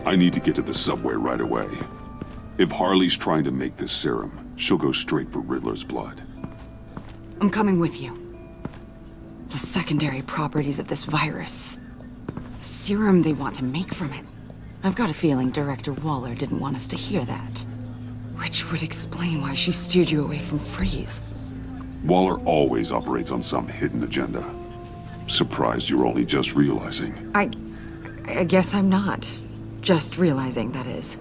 I need to get to the subway right away. If Harley's trying to make this serum, she'll go straight for Riddler's blood. I'm coming with you. The secondary properties of this virus. The serum they want to make from it. I've got a feeling Director Waller didn't want us to hear that. Which would explain why she steered you away from Freeze. Waller always operates on some hidden agenda. Surprised you're only just realizing. I guess I'm not. Just realizing, that is.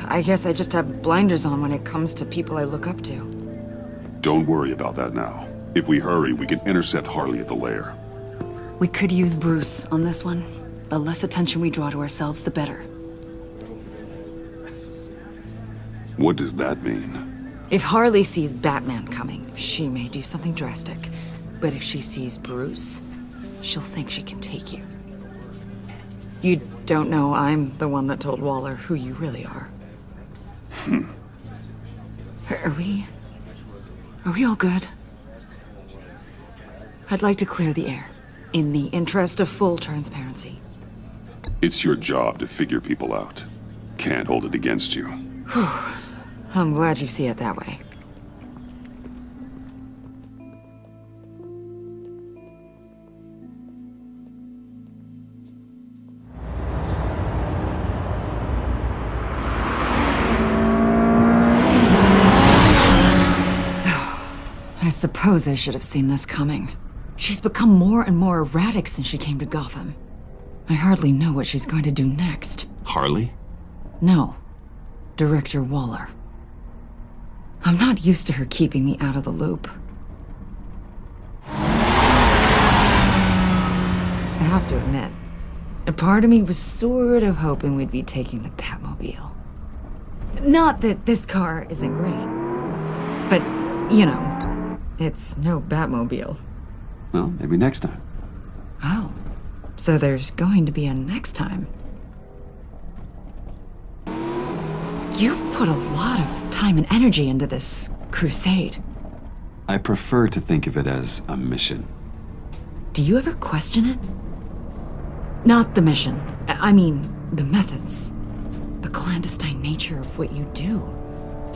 I guess I just have blinders on when it comes to people I look up to. Don't worry about that now. If we hurry, we can intercept Harley at the lair. We could use Bruce on this one. The less attention we draw to ourselves, the better. What does that mean? If Harley sees Batman coming, she may do something drastic. But if she sees Bruce, she'll think she can take you. You don't know I'm the one that told Waller who you really are. Are we all good? I'd like to clear the air, in the interest of full transparency. It's your job to figure people out. Can't hold it against you. Whew. I'm glad you see it that way. I suppose I should have seen this coming. She's become more and more erratic since she came to Gotham. I hardly know what she's going to do next. Harley? No. Director Waller. I'm not used to her keeping me out of the loop. I have to admit, a part of me was sort of hoping we'd be taking the Batmobile. Not that this car isn't great, but, you know, it's no Batmobile. Well, maybe next time. Oh, so there's going to be a next time. You've put a lot of time and energy into this crusade. I prefer to think of it as a mission. Do you ever question it? Not the mission. I mean, the methods. The clandestine nature of what you do.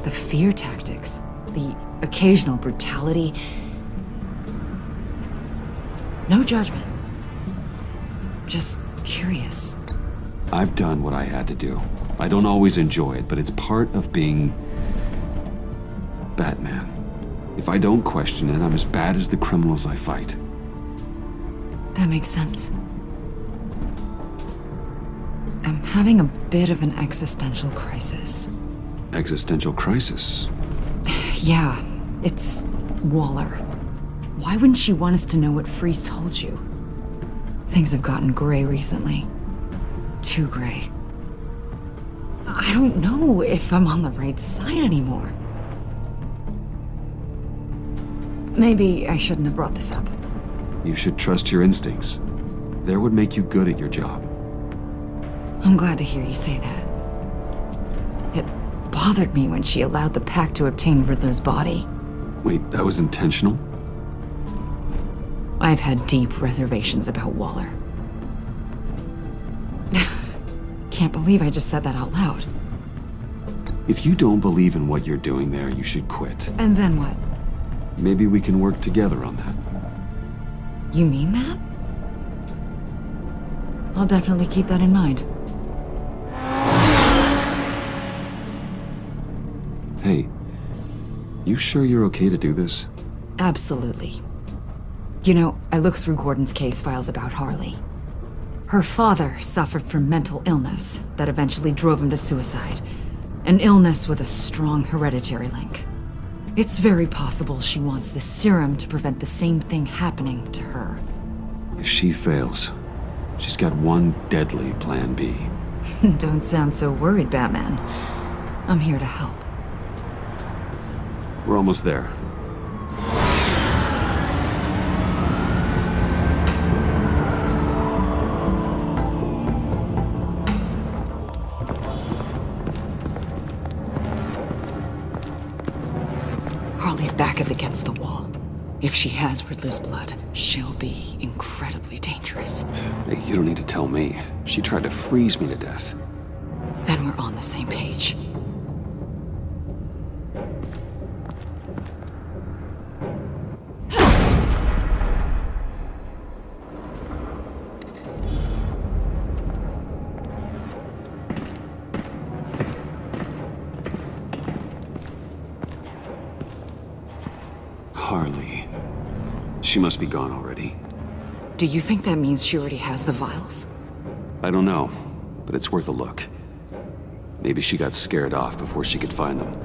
The fear tactics. The occasional brutality. No judgment. Just curious. I've done what I had to do. I don't always enjoy it, but it's part of being Batman. If I don't question it, I'm as bad as the criminals I fight. That makes sense. I'm having a bit of an existential crisis. Existential crisis? Yeah, it's Waller. Why wouldn't she want us to know what Freeze told you? Things have gotten gray recently. Too gray. I don't know if I'm on the right side anymore. Maybe I shouldn't have brought this up. You should trust your instincts. They would make you good at your job. I'm glad to hear you say that. It bothered me when she allowed the Pack to obtain Riddler's body. Wait, that was intentional? I've had deep reservations about Waller. Can't believe I just said that out loud. If you don't believe in what you're doing there, you should quit. And then what? Maybe we can work together on that. You mean that? I'll definitely keep that in mind. Hey, you sure you're okay to do this? Absolutely. You know, I looked through Gordon's case files about Harley. Her father suffered from mental illness that eventually drove him to suicide. An illness with a strong hereditary link. It's very possible she wants the serum to prevent the same thing happening to her. If she fails, she's got one deadly plan B. Don't sound so worried, Batman. I'm here to help. We're almost there. Harley's back is against the wall. If she has Riddler's blood, she'll be incredibly dangerous. Hey, you don't need to tell me. She tried to freeze me to death. Then we're on the same page. Harley. She must be gone already. Do you think that means she already has the vials? I don't know, but it's worth a look. Maybe she got scared off before she could find them.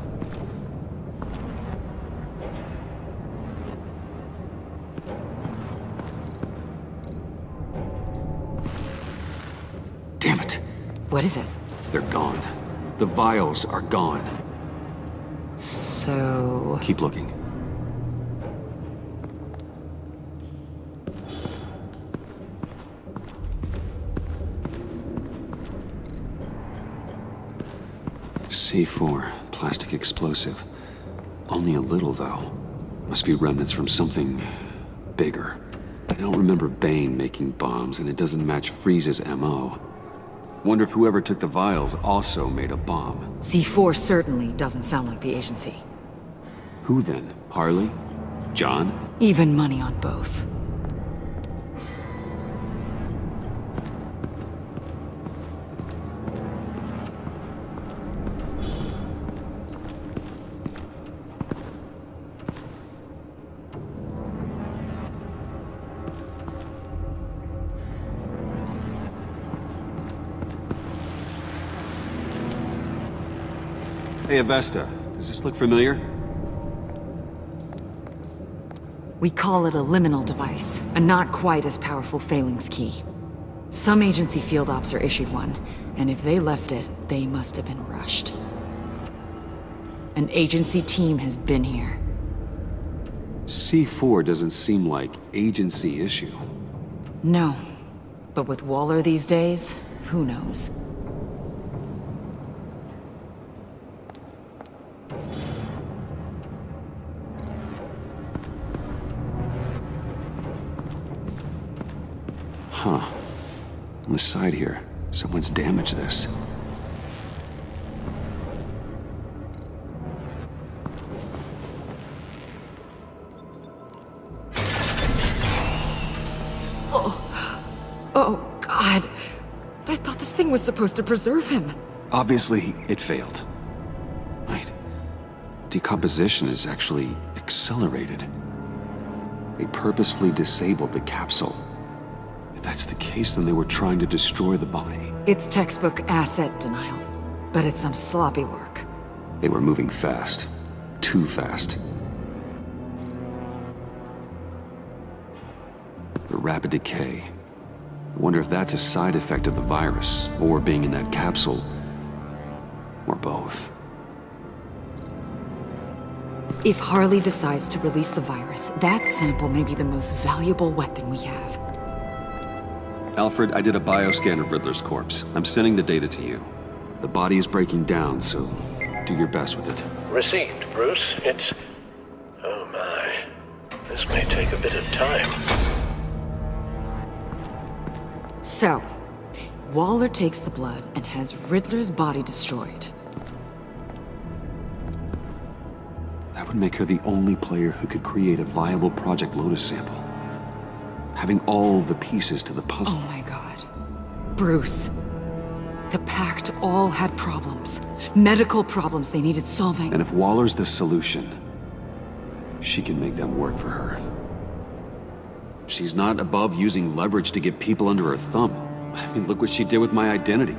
What is it? They're gone. The vials are gone. So... Keep looking. C4, plastic explosive. Only a little, though. Must be remnants from something bigger. I don't remember Bane making bombs, and it doesn't match Freeze's MO. Wonder if whoever took the vials also made a bomb. C4 certainly doesn't sound like the agency. Who then? Harley? John? Even money on both. Hey, Avesta. Does this look familiar? We call it a liminal device, a not quite as powerful phalanx key. Some agency field ops are issued one, and if they left it, they must have been rushed. An agency team has been here. C4 doesn't seem like agency issue. No. But with Waller these days, who knows? Huh. On the side here, someone's damaged this. Oh, God. I thought this thing was supposed to preserve him. Obviously, it failed. Wait. Decomposition is actually accelerated. They purposefully disabled the capsule. If that's the case, then they were trying to destroy the body. It's textbook asset denial, but it's some sloppy work. They were moving fast. Too fast. The rapid decay. I wonder if that's a side effect of the virus, or being in that capsule, or both. If Harley decides to release the virus, that sample may be the most valuable weapon we have. Alfred, I did a bioscan of Riddler's corpse. I'm sending the data to you. The body is breaking down, so do your best with it. Received, Bruce. It's... oh my. This may take a bit of time. So, Waller takes the blood and has Riddler's body destroyed. That would make her the only player who could create a viable Project Lotus sample. Having all the pieces to the puzzle. Oh my God. Bruce. The Pact all had problems. Medical problems they needed solving. And if Waller's the solution, she can make them work for her. She's not above using leverage to get people under her thumb. I mean, look what she did with my identity.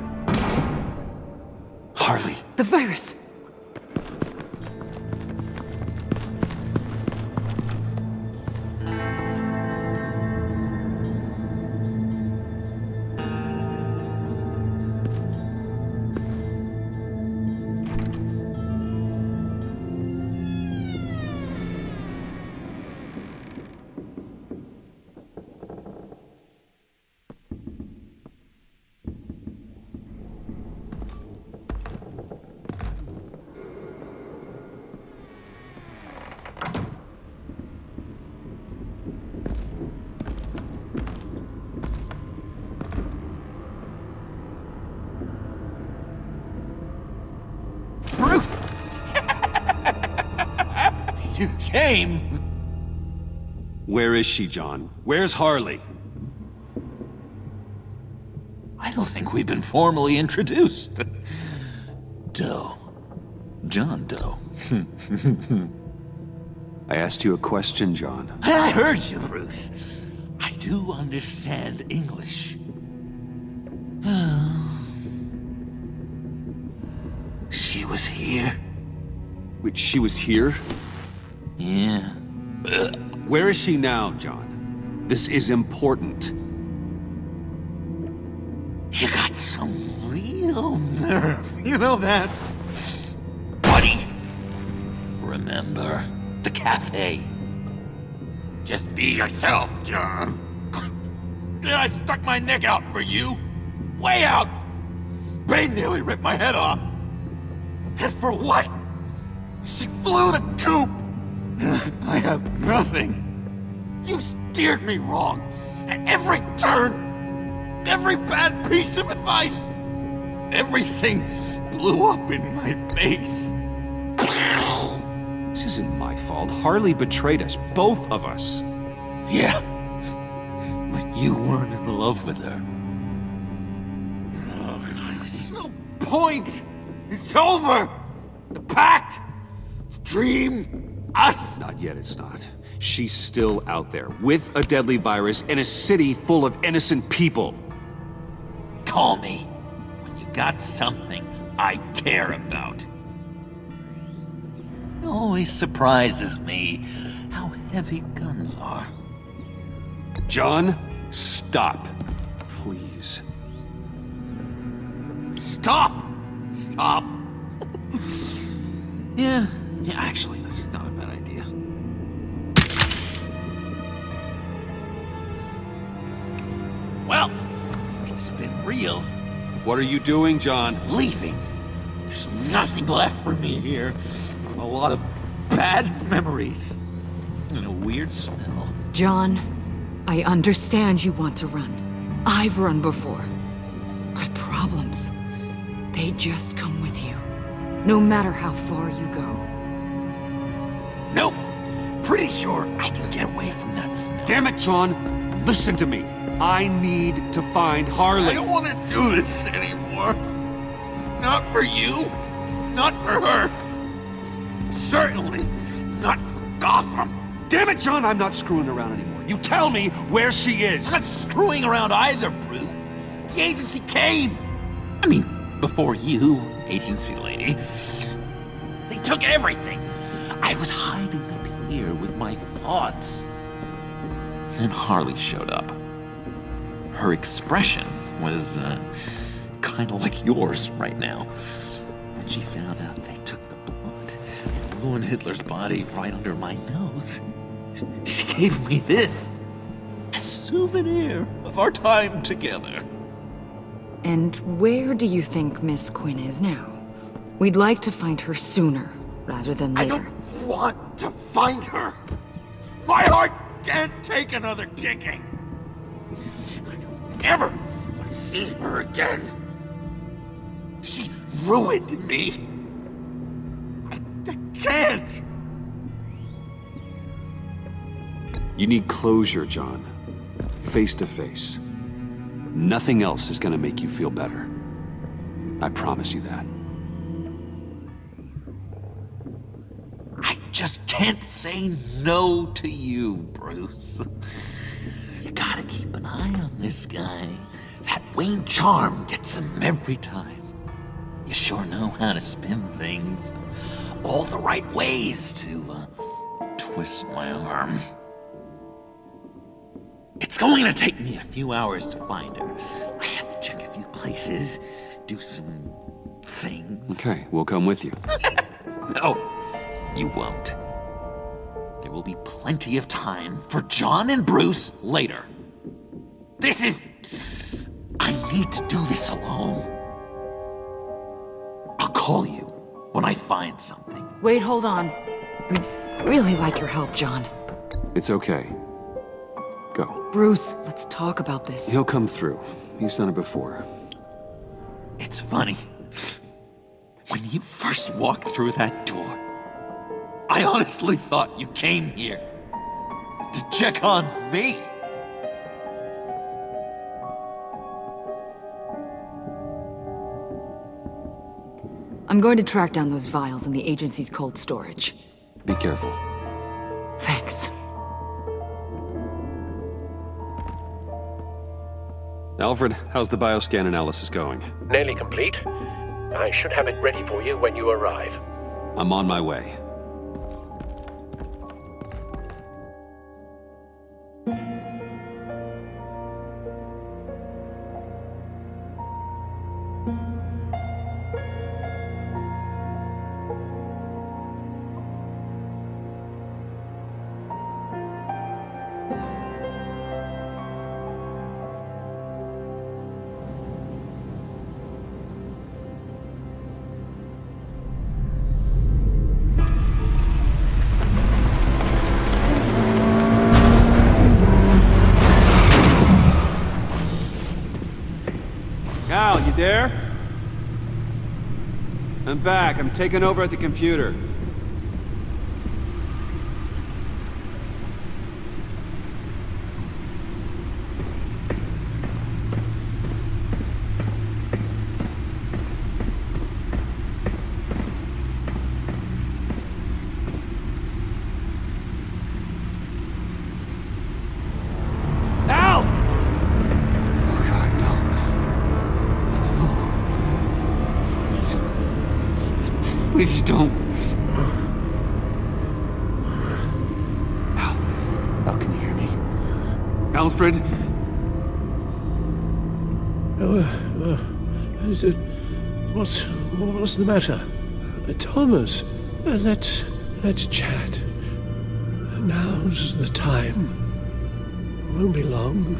Harley. The virus! Bruce! You came! Where is she, John? Where's Harley? I don't think we've been formally introduced. Doe. John Doe. I asked you a question, John. I heard you, Bruce. I do understand English. She was here? Wait, she was here? Yeah. Where is she now, John? This is important. You got some real nerve, you know that? Buddy, remember the cafe? Just be yourself, John. I stuck my neck out for you. Way out. Bane nearly ripped my head off. And for what? She flew the coop. And I have nothing. You steered me wrong. At every turn. Every bad piece of advice. Everything blew up in my face. This isn't my fault. Harley betrayed us, both of us. Yeah. But you weren't in love with her. There's no point. It's over. The pact. The dream. Us. Not yet, it's not. She's still out there, with a deadly virus in a city full of innocent people. Call me when you got something I care about. It always surprises me how heavy guns are. John, stop. Please. Stop! Stop! Yeah, actually, this is not a bad idea. Well, it's been real. What are you doing, John? Leaving. There's nothing left for me here. A lot of bad memories. And a weird smell. John, I understand you want to run. I've run before. But problems, they just come with you. No matter how far you go. Nope. Pretty sure I can get away from that smell. Damn it, John. Listen to me. I need to find Harley. I don't want to do this anymore. Not for you. Not for her. Certainly not for Gotham. Damn it, John, I'm not screwing around anymore. You tell me where she is. I'm not screwing around either, Bruce. The agency came. I mean, before you, agency lady. They took everything. I was hiding up here with my thoughts. Then Harley showed up. Her expression was, kind of like yours right now. When she found out they took the blood and blew in Hitler's body right under my nose, she gave me this. A souvenir of our time together. And where do you think Miss Quinn is now? We'd like to find her sooner, rather than later. I don't want to find her. My heart can't take another kicking. I don't ever want to see her again. She ruined me. I can't. You need closure, John. Face to face. Nothing else is gonna make you feel better. I promise you that. I just can't say no to you, Bruce. You gotta keep an eye on this guy. That Wayne charm gets him every time. You sure know how to spin things. All the right ways to, twist my arm. It's going to take me a few hours to find her. I have to check a few places, do some things. Okay, we'll come with you. No, you won't. There will be plenty of time for John and Bruce later. This is... I need to do this alone. I'll call you when I find something. Wait, hold on. We'd really like your help, John. It's okay. Go. Bruce, let's talk about this. He'll come through. He's done it before. It's funny. When you first walked through that door, I honestly thought you came here to check on me. I'm going to track down those vials in the agency's cold storage. Be careful. Thanks. Alfred, how's the bioscan analysis going? Nearly complete. I should have it ready for you when you arrive. I'm on my way. there? I'm back. I'm taking over at the computer. Please don't. Al, can you hear me? Alfred? Is it... What's the matter? Thomas, let's chat. Now's the time. Won't be long.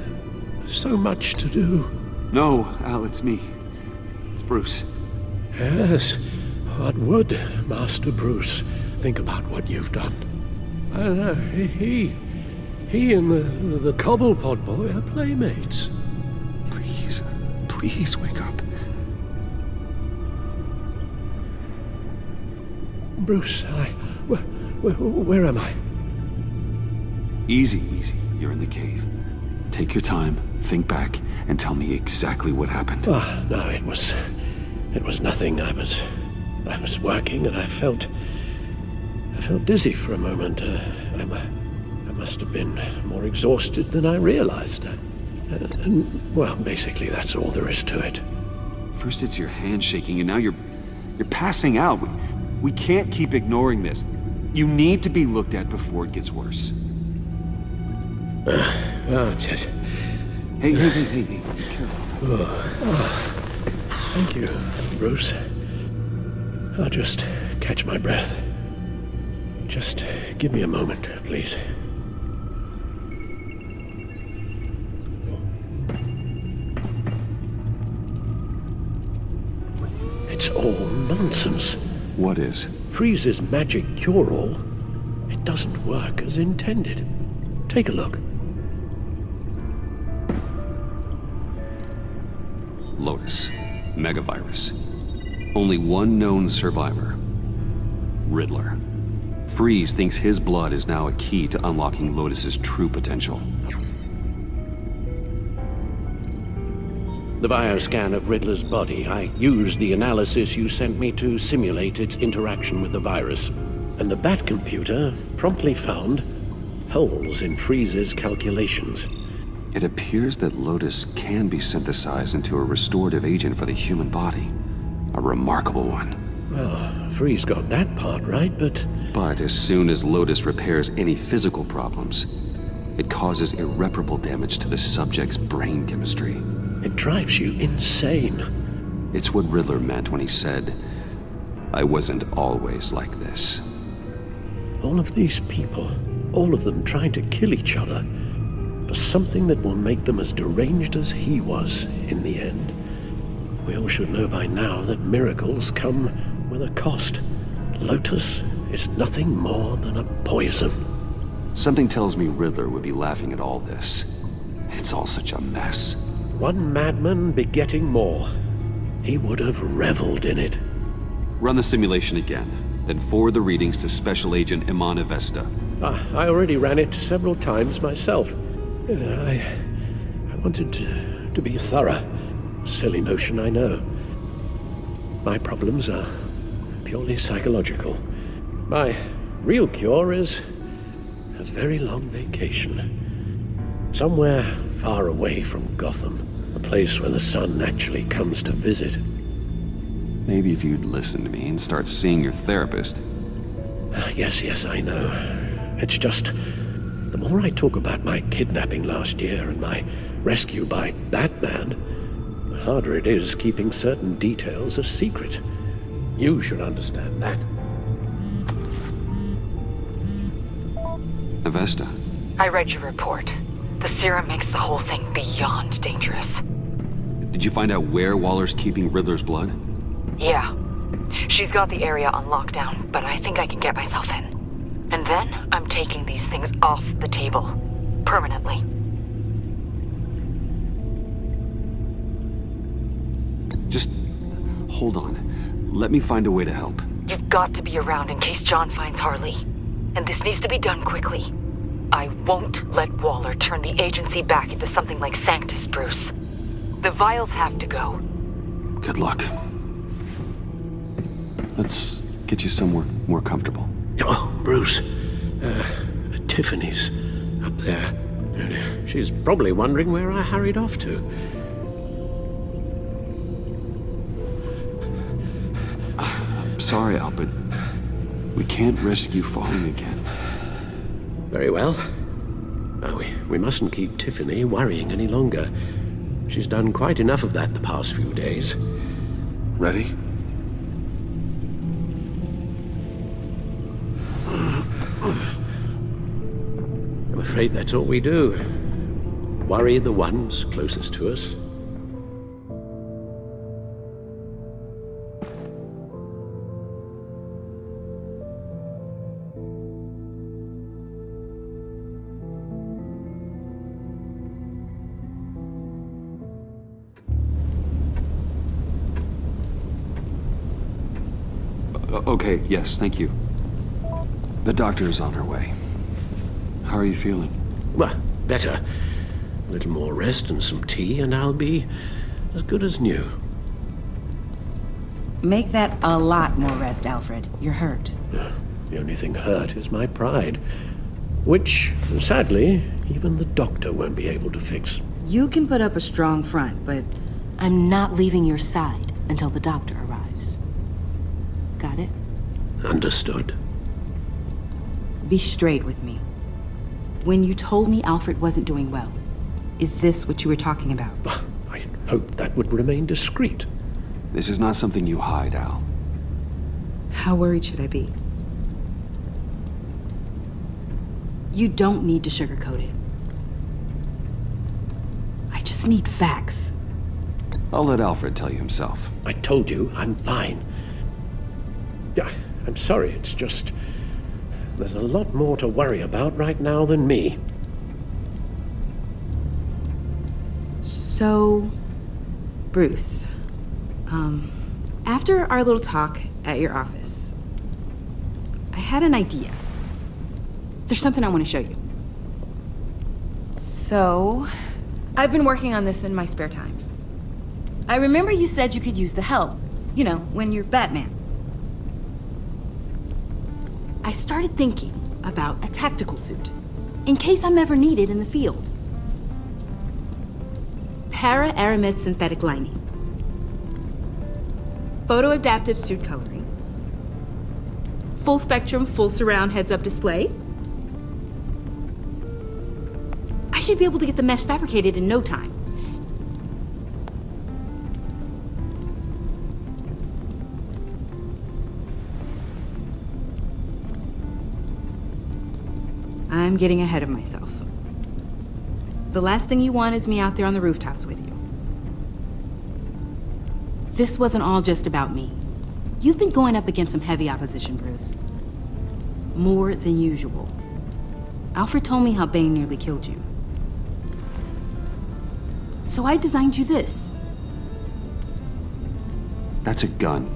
So much to do. No, Al, it's me. It's Bruce. Yes. What would Master Bruce think about what you've done? I don't know. He and the Cobblepot boy are playmates. Please wake up. Bruce, where am I? Easy. You're in the cave. Take your time, think back, and tell me exactly what happened. Oh, no, it was nothing. I was working and I felt dizzy for a moment. I must have been more exhausted than I realized. Well, basically that's all there is to it. First it's your hand shaking and now you're passing out. We can't keep ignoring this. You need to be looked at before it gets worse. Hey, be careful. Thank you, Bruce. I'll just catch my breath. Just give me a moment, please. It's all nonsense. What is? Freeze's magic cure-all. It doesn't work as intended. Take a look. Lotus. Megavirus. Only one known survivor. Riddler. Freeze thinks his blood is now a key to unlocking Lotus's true potential. The bioscan of Riddler's body. I used the analysis you sent me to simulate its interaction with the virus. And the Bat computer promptly found holes in Freeze's calculations. It appears that Lotus can be synthesized into a restorative agent for the human body. A remarkable one. Well, Freeze got that part right, but as soon as Lotus repairs any physical problems, it causes irreparable damage to the subject's brain chemistry. It drives you insane. It's what Riddler meant when he said, "I wasn't always like this." All of these people, all of them trying to kill each other, for something that will make them as deranged as he was in the end. We all should know by now that miracles come with a cost. Lotus is nothing more than a poison. Something tells me Riddler would be laughing at all this. It's all such a mess. One madman begetting more. He would have reveled in it. Run the simulation again, then forward the readings to Special Agent Imana Vesta. I already ran it several times myself. I wanted to be thorough. Silly notion, I know. My problems are purely psychological. My real cure is a very long vacation. Somewhere far away from Gotham. A place where the sun actually comes to visit. Maybe if you'd listen to me and start seeing your therapist. Yes, I know. It's just, the more I talk about my kidnapping last year and my rescue by Batman, the harder it is keeping certain details a secret. You should understand that. Avesta. I read your report. The serum makes the whole thing beyond dangerous. Did you find out where Waller's keeping Riddler's blood? Yeah. She's got the area on lockdown, but I think I can get myself in. And then I'm taking these things off the table. Permanently. Just hold on. Let me find a way to help. You've got to be around in case John finds Harley. And this needs to be done quickly. I won't let Waller turn the agency back into something like Sanctus, Bruce. The vials have to go. Good luck. Let's get you somewhere more comfortable. Oh, Bruce. Tiffany's up there. She's probably wondering where I hurried off to. I'm sorry, Albert. We can't risk you falling again. Very well. We mustn't keep Tiffany worrying any longer. She's done quite enough of that the past few days. Ready? I'm afraid that's all we do. Worry the ones closest to us. Okay, yes, thank you. The doctor is on her way. How are you feeling? Well, better. A little more rest and some tea, and I'll be as good as new. Make that a lot more rest, Alfred. You're hurt. The only thing hurt is my pride, which, sadly, even the doctor won't be able to fix. You can put up a strong front, but I'm not leaving your side until the doctor arrives. Got it? Understood. Be straight with me. When you told me Alfred wasn't doing well, is this what you were talking about? I hope that would remain discreet. This is not something you hide, Al. How worried should I be? You don't need to sugarcoat it. I just need facts. I'll let Alfred tell you himself. I told you, I'm fine. Yeah, I'm sorry, it's just... there's a lot more to worry about right now than me. So, Bruce, after our little talk at your office, I had an idea. There's something I want to show you. So, I've been working on this in my spare time. I remember you said you could use the help, you know, when you're Batman. I started thinking about a tactical suit, in case I'm ever needed in the field. Para-aramid synthetic lining. Photo-adaptive suit coloring. Full spectrum, full surround heads-up display. I should be able to get the mesh fabricated in no time. I'm getting ahead of myself. The last thing you want is me out there on the rooftops with you. This wasn't all just about me. You've been going up against some heavy opposition, Bruce. More than usual. Alfred told me how Bane nearly killed you. So I designed you this. That's a gun.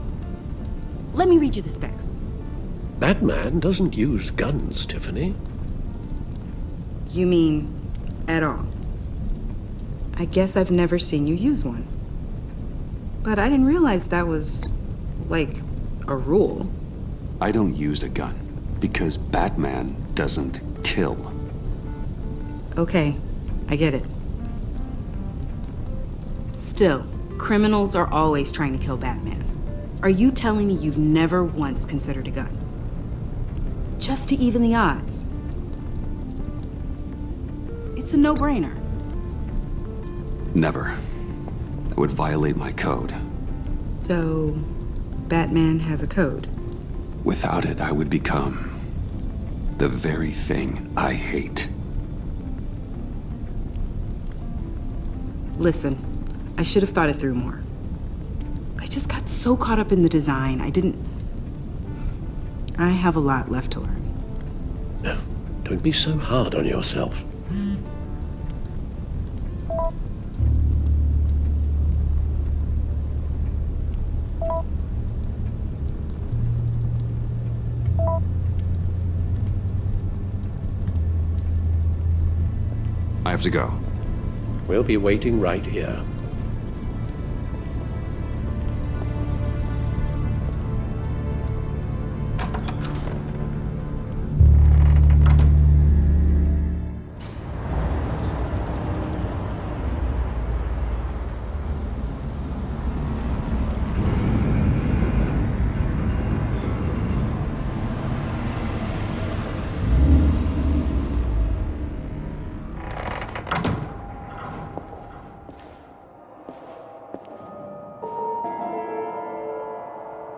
Let me read you the specs. Batman doesn't use guns, Tiffany. You mean at all? I guess I've never seen you use one. But I didn't realize that was, like, a rule. I don't use a gun because Batman doesn't kill. Okay, I get it. Still, criminals are always trying to kill Batman. Are you telling me you've never once considered a gun? Just to even the odds? It's a no-brainer. Never. That would violate my code. So, Batman has a code? Without it, I would become the very thing I hate. Listen, I should have thought it through more. I just got so caught up in the design, I have a lot left to learn. No, don't be so hard on yourself. I have to go. We'll be waiting right here.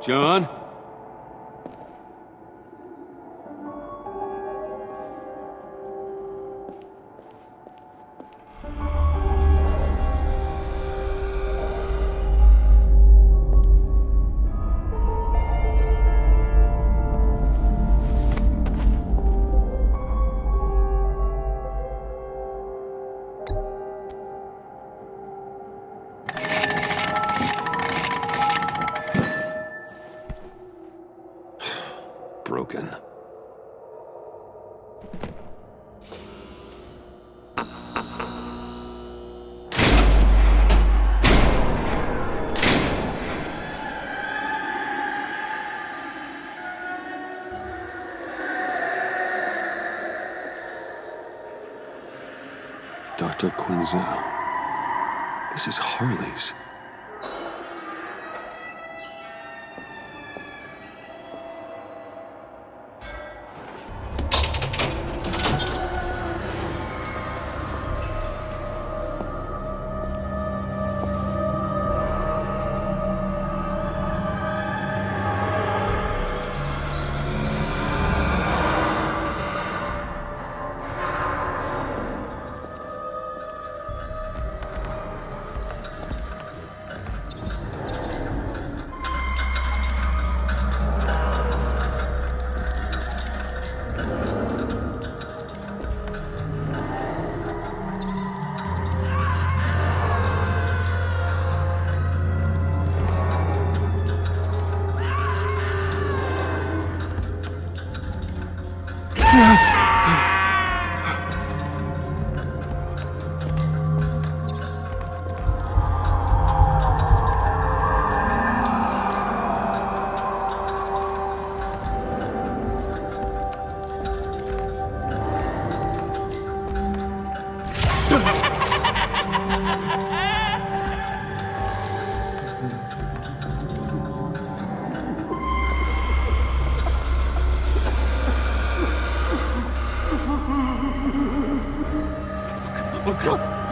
John? Broken. Dr. Quinzel. This is Harley's.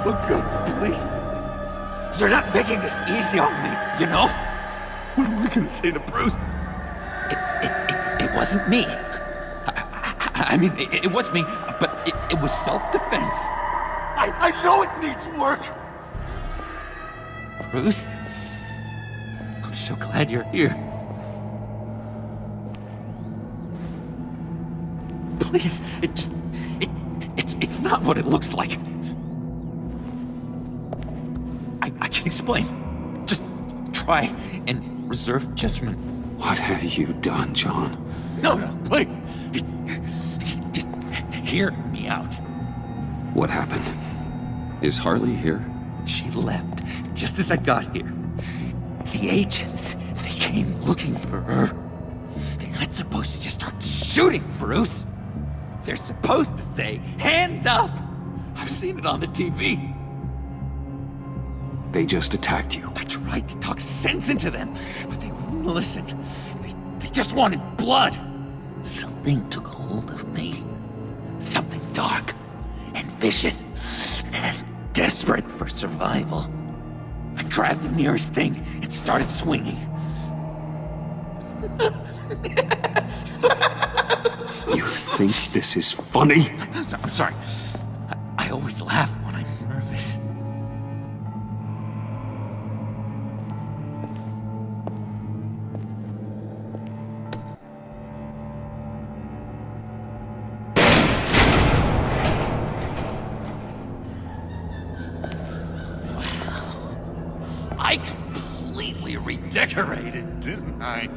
Look good, please. You're not making this easy on me, you know? What am I gonna say to Bruce? It wasn't me. I mean, it was me, but it was self-defense. I know it needs work! Bruce? I'm so glad you're here. Please, it's not what it looks like. I can explain. Just try and reserve judgment. What have you done, John? No, please. Just hear me out. What happened? Is Harley here? She left just as I got here. The agents, they came looking for her. They're not supposed to just start shooting, Bruce. They're supposed to say, hands up! I've seen it on the TV. They just attacked you. I tried to talk sense into them, but they wouldn't listen. They just wanted blood. Something took hold of me. Something dark and vicious and desperate for survival. I grabbed the nearest thing and started swinging. You think this is funny? I'm sorry. I always laugh when I'm nervous. I completely redecorated, didn't I?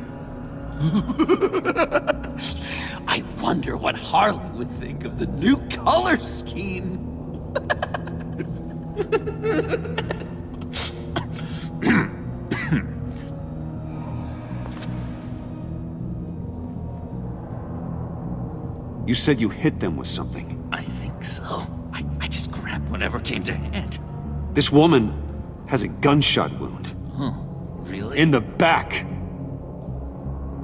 I wonder what Harley would think of the new color scheme. You said you hit them with something. I think so. I just grabbed whatever came to hand. This woman has a gunshot wound. Oh, really? In the back.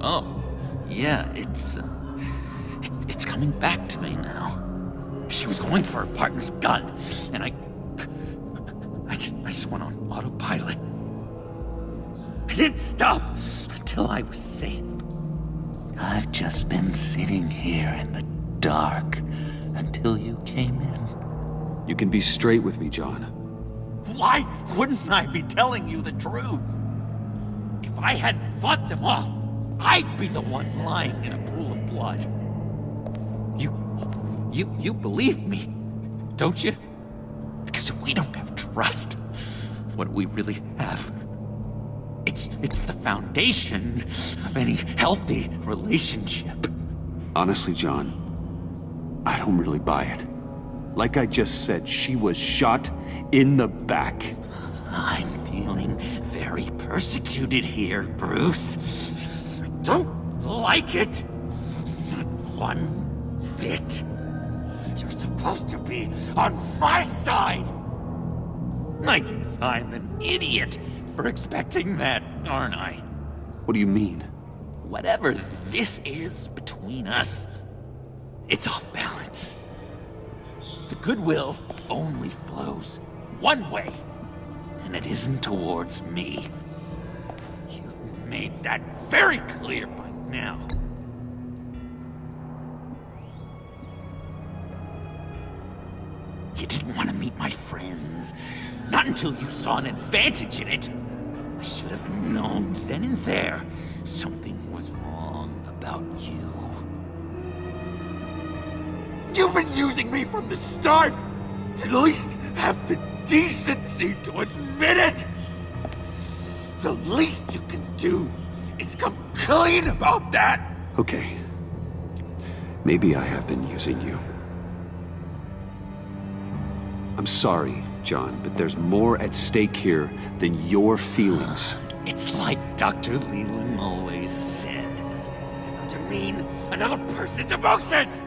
Oh, yeah, it's coming back to me now. She was going for her partner's gun, and I just went on autopilot. I didn't stop until I was safe. I've just been sitting here in the dark until you came in. You can be straight with me, John. Why wouldn't I be telling you the truth? If I hadn't fought them off, I'd be the one lying in a pool of blood. You believe me, don't you? Because if we don't have trust, what do we really have? It's the foundation of any healthy relationship. Honestly, John, I don't really buy it. Like I just said, she was shot in the back. I'm feeling very persecuted here, Bruce. I don't like it. Not one bit. You're supposed to be on my side. I guess I'm an idiot for expecting that, aren't I? What do you mean? Whatever this is between us, it's off balance. The goodwill only flows one way, and it isn't towards me. You've made that very clear by now. You didn't want to meet my friends, not until you saw an advantage in it. I should have known then and there something was wrong about you. You've been using me from the start! At least have the decency to admit it! The least you can do is come clean about that! Okay. Maybe I have been using you. I'm sorry, John, but there's more at stake here than your feelings. It's like Dr. Leland always said, never demean another person's emotions!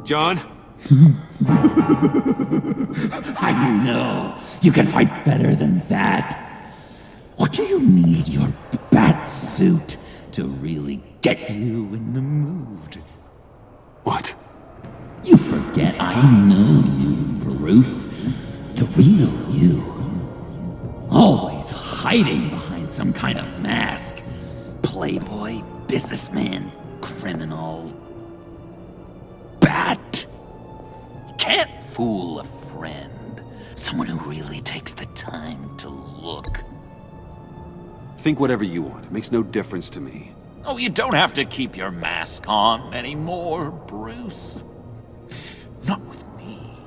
John? I know you can fight better than that. Or do you need your bat suit to really get you in the mood? What? You forget I know you, Bruce. The real you. Always hiding behind some kind of mask. Playboy, businessman, criminal. Bat. You can't fool a friend. Someone who really takes the time to look. Think whatever you want. It makes no difference to me. Oh, you don't have to keep your mask on anymore, Bruce. Not with me.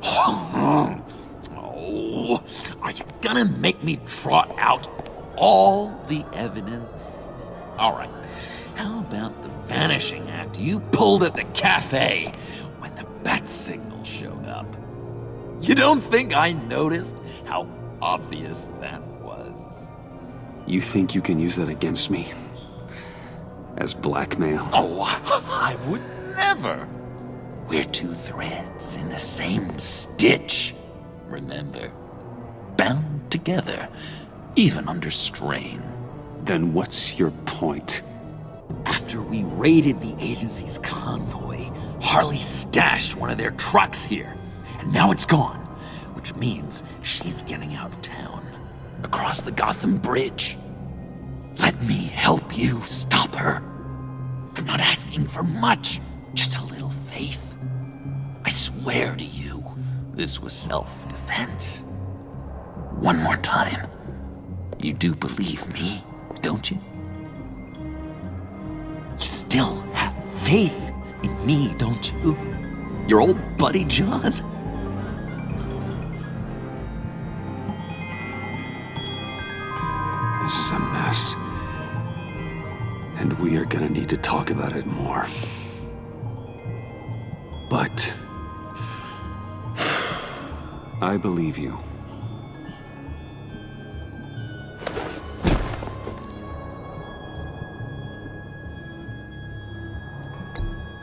Oh, are you gonna make me trot out all the evidence? All right. How about the vanishing act you pulled at the cafe when the bat signal showed up? You don't think I noticed how obvious that was? You think you can use that against me? As blackmail? Oh, I would never. We're two threads in the same stitch, remember? Bound together, even under strain. Then what's your point? After we raided the agency's convoy, Harley stashed one of their trucks here, and now it's gone, which means she's getting out of town, across the Gotham Bridge. Let me help you stop her. I'm not asking for much, just a little faith. I swear to you, this was self-defense. One more time. You do believe me, don't you? You still have faith in me, don't you? Your old buddy John? This is a mess. And we are gonna need to talk about it more. But I believe you.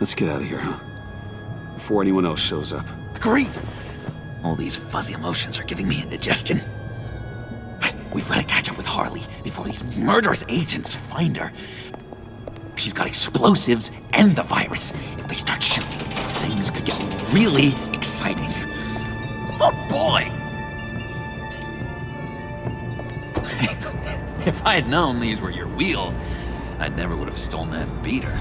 Let's get out of here, huh? Before anyone else shows up. Agreed! All these fuzzy emotions are giving me indigestion. We've got to catch up with Harley before these murderous agents find her. She's got explosives and the virus. If they start shooting, things could get really exciting. Oh boy! If I had known these were your wheels, I never would have stolen that beater.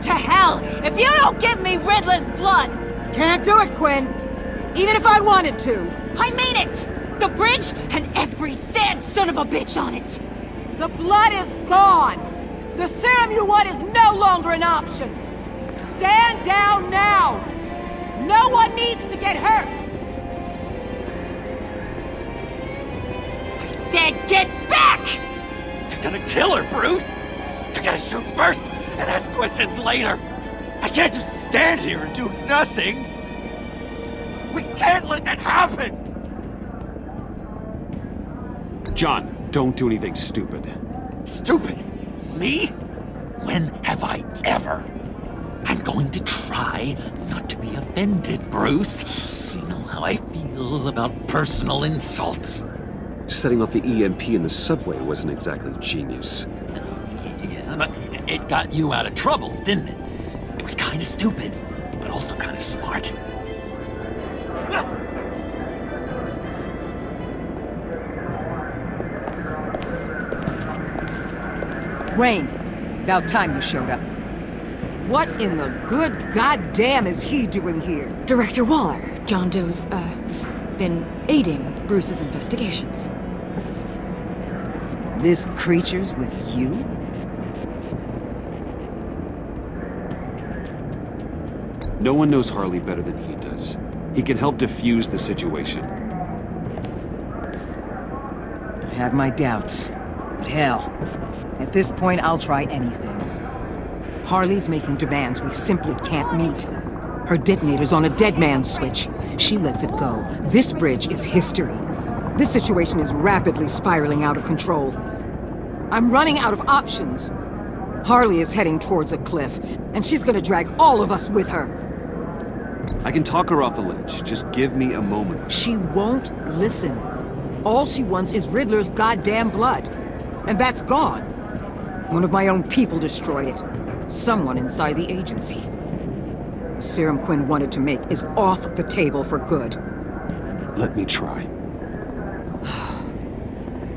To hell if you don't give me Riddler's blood! Can't do it, Quinn. Even if I wanted to. I mean it! The bridge and every sad son of a bitch on it! The blood is gone! The serum you want is no longer an option! Stand down now! No one needs to get hurt! I said get back! You're gonna kill her, Bruce! You gotta shoot first and ask questions later! I can't just stand here and do nothing! We can't let that happen! John, don't do anything stupid. Stupid? Me? When have I ever? I'm going to try not to be offended, Bruce. You know how I feel about personal insults. Setting off the EMP in the subway wasn't exactly genius. Yeah, but it got you out of trouble, didn't it? It was kind of stupid, but also kind of smart. Wayne, about time you showed up. What in the good goddamn is he doing here? Director Waller. John Doe's, been aiding Bruce's investigations. This creature's with you? No one knows Harley better than he does. He can help defuse the situation. I have my doubts, but hell, at this point I'll try anything. Harley's making demands we simply can't meet. Her detonator's on a dead man's switch. She lets it go. This bridge is history. This situation is rapidly spiraling out of control. I'm running out of options. Harley is heading towards a cliff, and she's gonna drag all of us with her. I can talk her off the ledge. Just give me a moment. She won't listen. All she wants is Riddler's goddamn blood. And that's gone. One of my own people destroyed it. Someone inside the agency. The serum Quinn wanted to make is off the table for good. Let me try.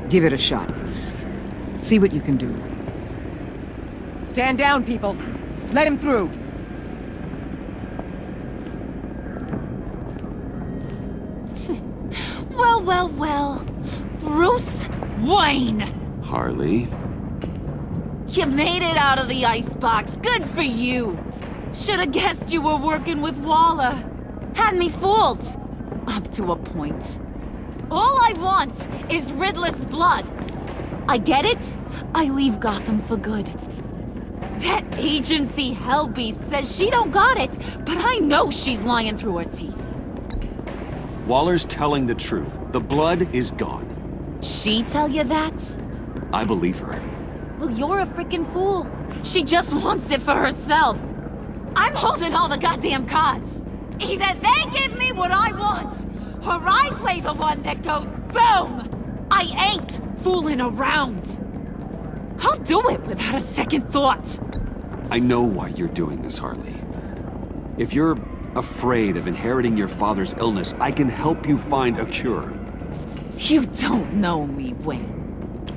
Give it a shot, Bruce. See what you can do. Stand down, people. Let him through. Well, well, well. Bruce Wayne! Harley? You made it out of the icebox. Good for you. Should've guessed you were working with Waller. Had me fooled. Up to a point. All I want is Riddler's blood. I get it. I leave Gotham for good. That agency hellbeast says she don't got it, but I know she's lying through her teeth. Waller's telling the truth. The blood is gone. She tell you that? I believe her. Well, you're a freaking fool. She just wants it for herself. I'm holding all the goddamn cards. Either they give me what I want, or I play the one that goes boom! I ain't fooling around. I'll do it without a second thought. I know why you're doing this, Harley. If you're afraid of inheriting your father's illness, I can help you find a cure. You don't know me, Wayne.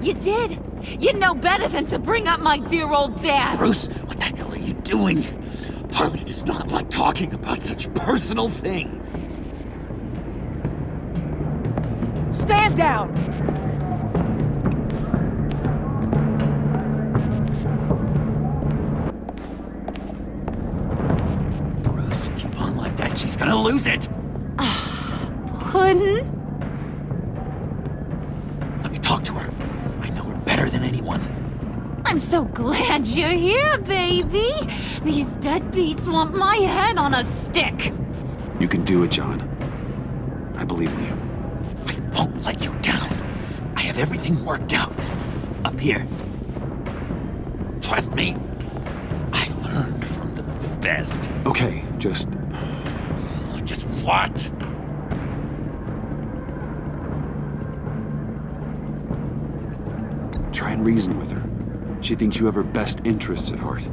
You did. You know better than to bring up my dear old dad. Bruce, what the hell are you doing? Harley does not like talking about such personal things. Stand down! Bruce, keep on like that. She's gonna lose it. Puddin'? Let me talk to her. I know her better than anyone. I'm so glad you're here, baby. These deadbeats want my head on a stick. You can do it, John. I believe in you. I won't let you down. I have everything worked out. Up here. Trust me. I learned from the best. Okay, just what? try and reason with her. She thinks you have her best interests at heart.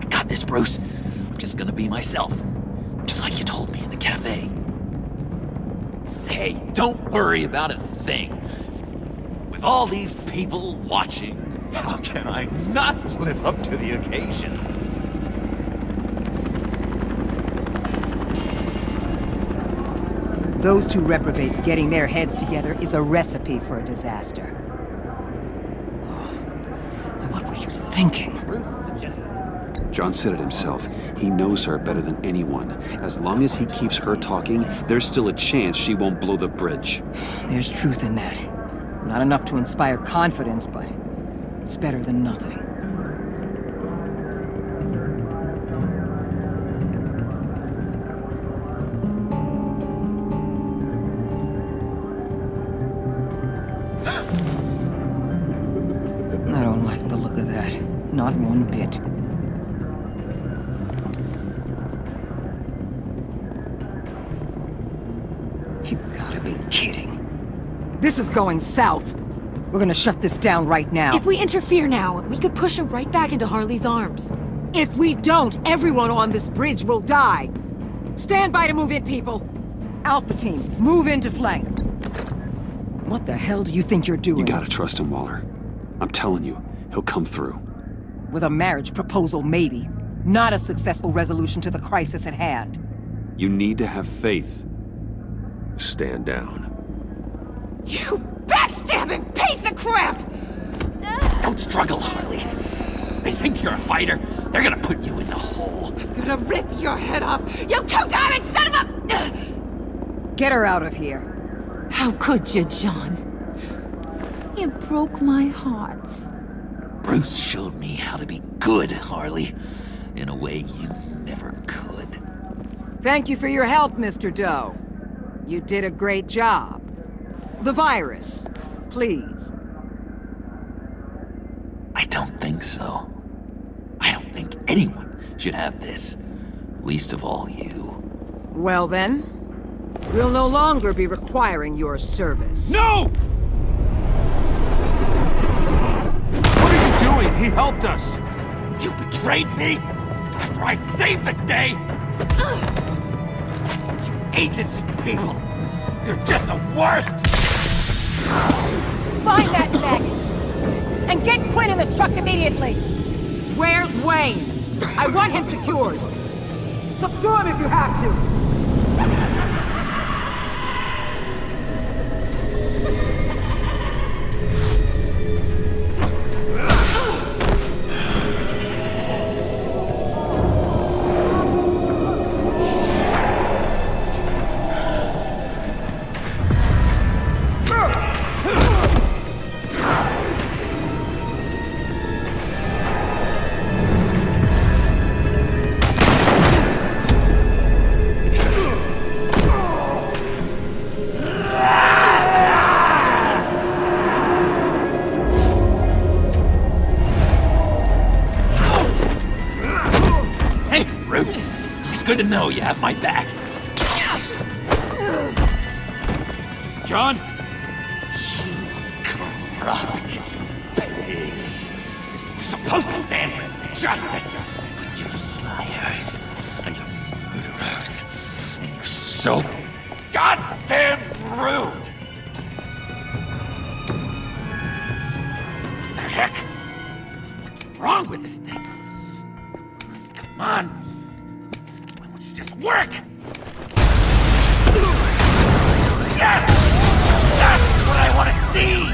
I got this, Bruce. I'm just gonna be myself. Just like you told me in the cafe. Hey, don't worry about a thing. With all these people watching, how can I not live up to the occasion? Those two reprobates getting their heads together is a recipe for a disaster. What were you thinking? Bruce suggested. John said it himself. He knows her better than anyone. As long as he keeps her talking, there's still a chance she won't blow the bridge. There's truth in that. Not enough to inspire confidence, but it's better than nothing. I don't like the look of that. Not one bit. You gotta be kidding. This is going south. We're gonna shut this down right now. If we interfere now, we could push him right back into Harley's arms. If we don't, everyone on this bridge will die. Stand by to move in, people. Alpha team, move into flank. What the hell do you think you're doing? You gotta trust him, Waller. I'm telling you, he'll come through. With a marriage proposal, maybe. Not a successful resolution to the crisis at hand. You need to have faith. Stand down. You backstabbing piece of crap! Don't struggle, Harley. They think you're a fighter. They're gonna put you in the hole. I'm gonna rip your head off, you two-diamond son of a... Get her out of here. How could you, John? You broke my heart. Bruce showed me how to be good, Harley. In a way you never could. Thank you for your help, Mr. Doe. You did a great job. The virus, please. I don't think so. I don't think anyone should have this. Least of all you. Well then, we'll no longer be requiring your service. No! What are you doing? He helped us. You betrayed me after I saved the day! You agency people! You're just the worst! Find that maggot! And get Quinn in the truck immediately! Where's Wayne? I want him secured! Subdue him if you have to! Good to know you have my back. John? You corrupt pigs. You're supposed to stand for justice. But you're liars. And you're murderers. And you're so goddamn rude. What the heck? What's wrong with this thing? Come on. Why won't you just work? Yes! That's what I want to see!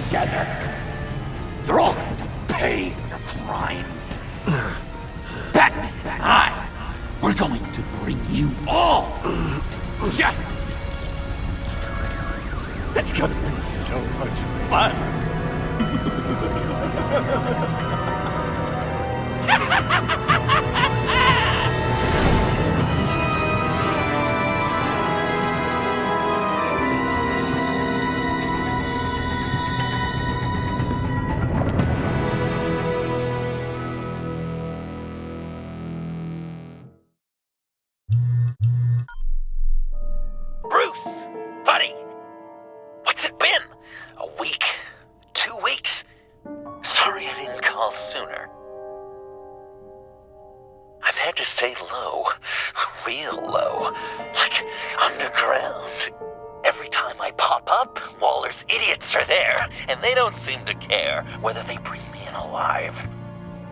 Together. You're all going to pay for your crimes. Batman and I, we're going to bring you all justice. It's gonna be so much fun. Bruce! Buddy! What's it been? A week? 2 weeks? Sorry I didn't call sooner. I've had to stay low. Real low. Like underground. Every time I pop up, Waller's idiots are there, and they don't seem to care whether they bring me in alive.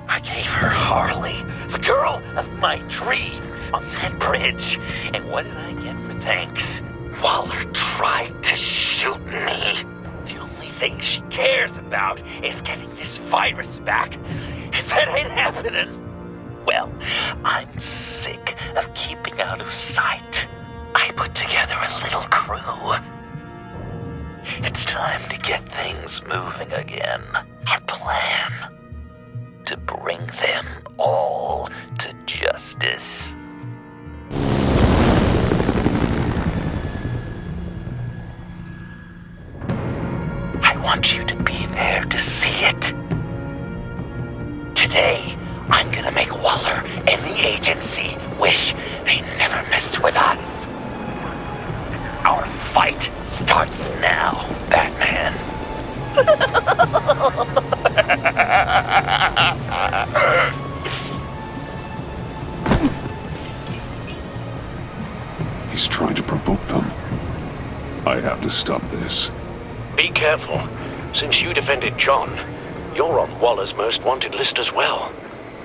I gave her Harley, the girl of my dreams, on that bridge. And what did I get for thanks? Waller tried to shoot me. The only thing she cares about is getting this virus back. If that ain't happening, well, I'm sick of keeping out of sight. I put together a little crew. It's time to get things moving again. A plan. To bring them all to justice. I want you to be there to see it. Today, I'm gonna make Waller and the agency wish they never messed with us. Our fight starts now, Batman. He's trying to provoke them. I have to stop this. Be careful. Since you defended John, you're on Waller's most wanted list as well.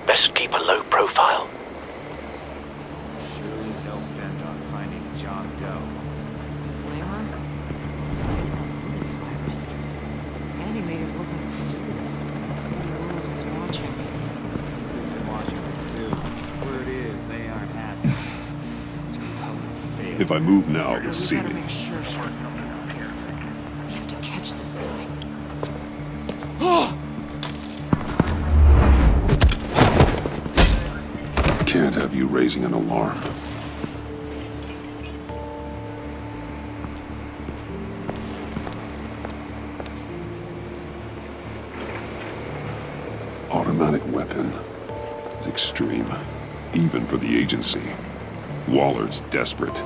Best keep a low profile. Sure is hell bent on finding John Doe. Blame her? It's that Lotus virus. Andy made her look like a fool. The world is watching. Suits in Washington, too. Word is, they aren't happy. Such a public fail. If I move now, you'll see We gotta me. make sure she doesn't feel here. We have to catch this guy. Can't have you raising an alarm. Automatic weapon. It's extreme, even for the agency. Waller's desperate.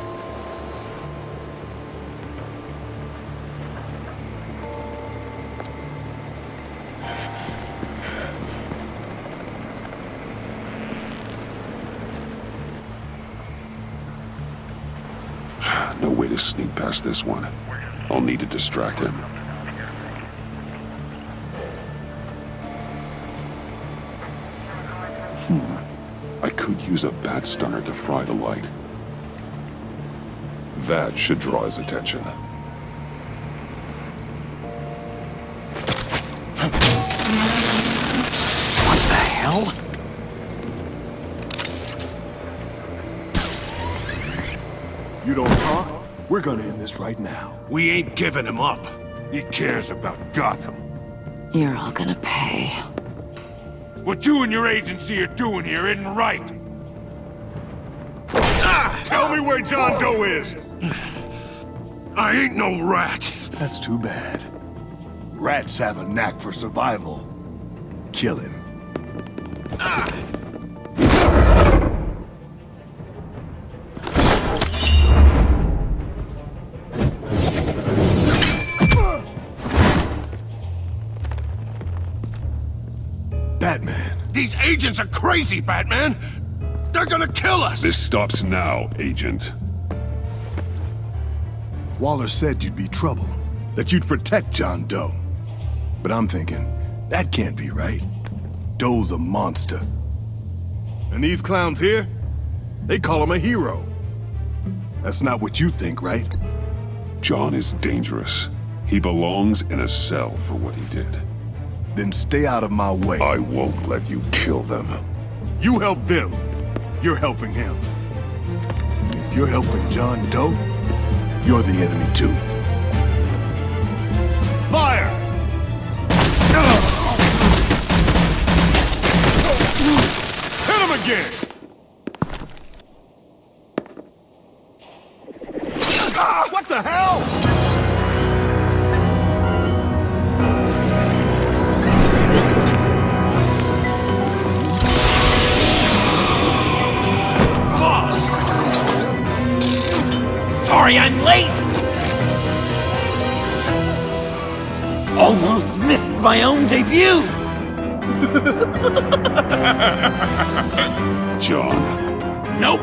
No way to sneak past this one. I'll need to distract him. I could use a bat stunner to fry the light. That should draw his attention. What the hell? You don't talk? We're gonna end this right now. We ain't giving him up. He cares about Gotham. You're all gonna pay. What you and your agency are doing here isn't right. Tell me where John Doe is! I ain't no rat. That's too bad. Rats have a knack for survival. Kill him. Batman. These agents are crazy, Batman! they're gonna kill us! This stops now, Agent. Waller said you'd be trouble, that you'd protect John Doe. But I'm thinking, that can't be right. Doe's a monster. And these clowns here, they call him a hero. That's not what you think, right? John is dangerous. He belongs in a cell for what he did. Then stay out of my way. I won't let you kill them. You help them, you're helping him. If you're helping John Doe, you're the enemy too. Fire! Hit him again! Ah, what the hell? Sorry I'm late! Almost missed my own debut! John. Nope!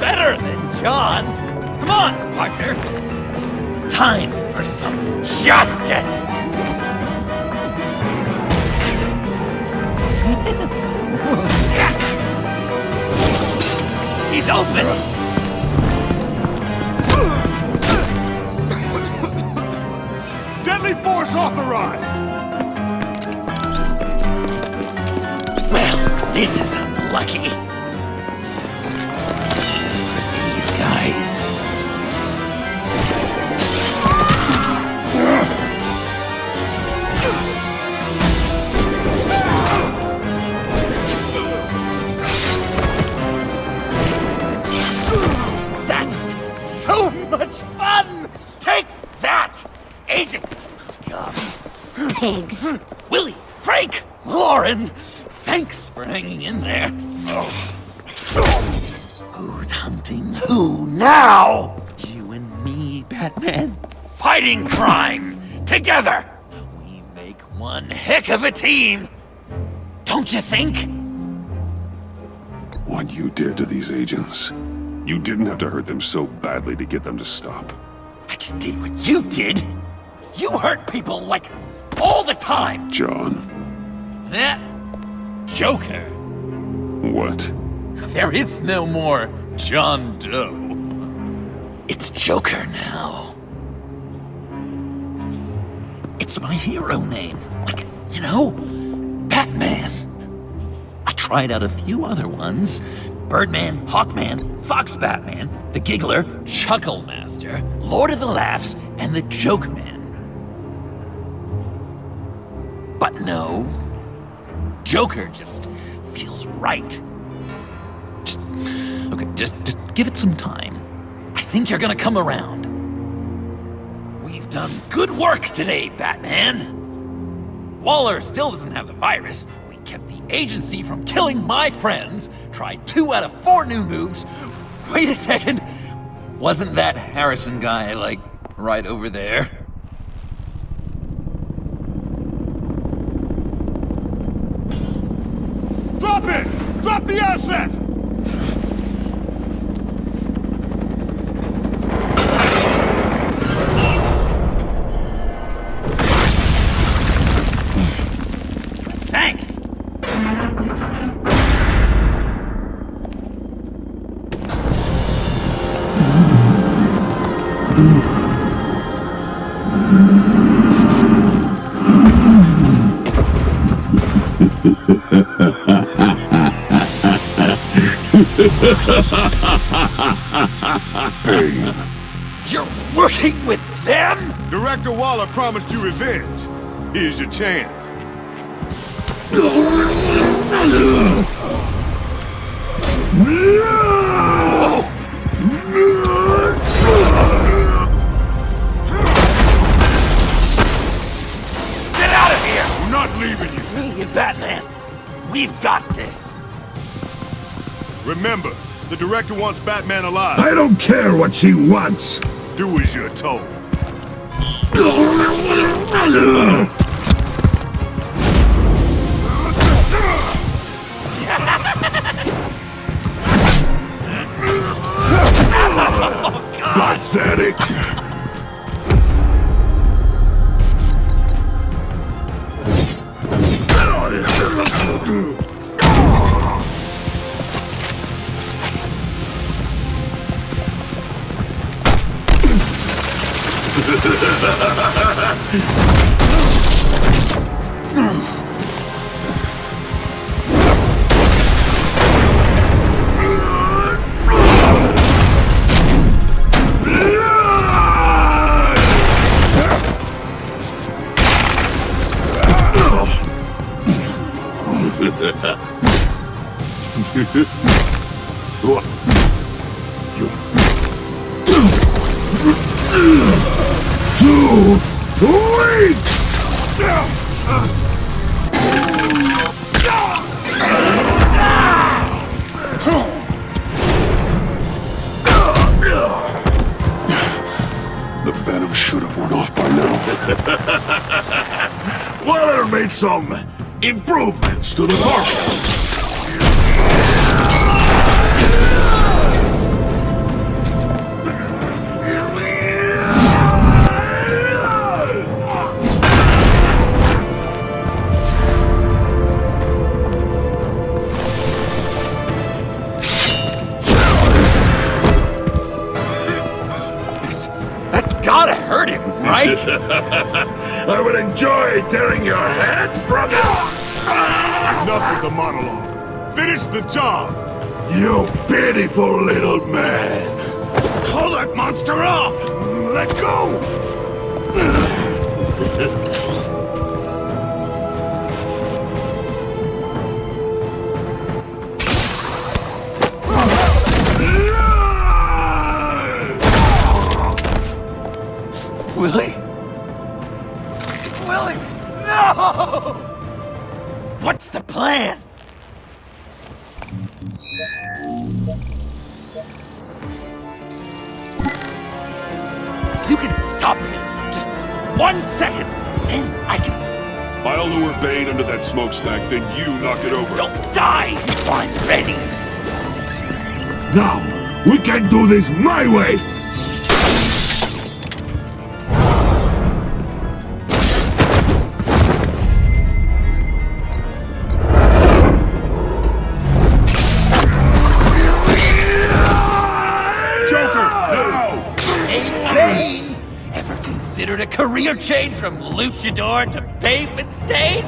Better than John! Come on, partner! Time for some justice! He's open! Deadly force authorized! Well, this is unlucky. For these guys. That was so much fun! Take that! Agents scum! Pigs. Willie, Frank, Lauren, thanks for hanging in there. Who's hunting who now? You and me, Batman. Fighting crime together. We make one heck of a team. Don't you think? What you did to these agents. You didn't have to hurt them so badly to get them to stop. I just did what you did. You hurt people, like, all the time! John. Joker. What? There is no more John Doe. It's Joker now. It's my hero name. Like, you know, Batman. I tried out a few other ones. Birdman, Hawkman, Fox Batman, the Giggler, Chuckle Master, Lord of the Laughs, and the Joke Man. But no, Joker just feels right. Just give it some time. I think you're gonna come around. We've done good work today, Batman. Waller still doesn't have the virus. We kept the agency from killing my friends, tried 2 out of 4 new moves. Wait a second. Wasn't that Harrison guy, like, right over there? Drop it! Drop the asset! Thanks! Feind. You're working with them? Director Waller promised you revenge. Here's your chance. Get out of here! I'm not leaving you. Me and Batman, we've got this. Remember, the director wants Batman alive. I don't care what she wants. Do as you're told. pathetic. The venom should have worn off by now. Waller made some improvements to the market. Gotta hurt him, right? I would enjoy tearing your head from it. Enough with the monologue. Finish the job. You pitiful little man. Call that monster off. Let go. Willie? Willie! No! What's the plan? You can stop him for just 1 second, and I can... I'll lure Bane under that smokestack, then you knock it over. Don't die if I'm ready! Now, we can do this my way! Considered a career change from luchador to pavement stain?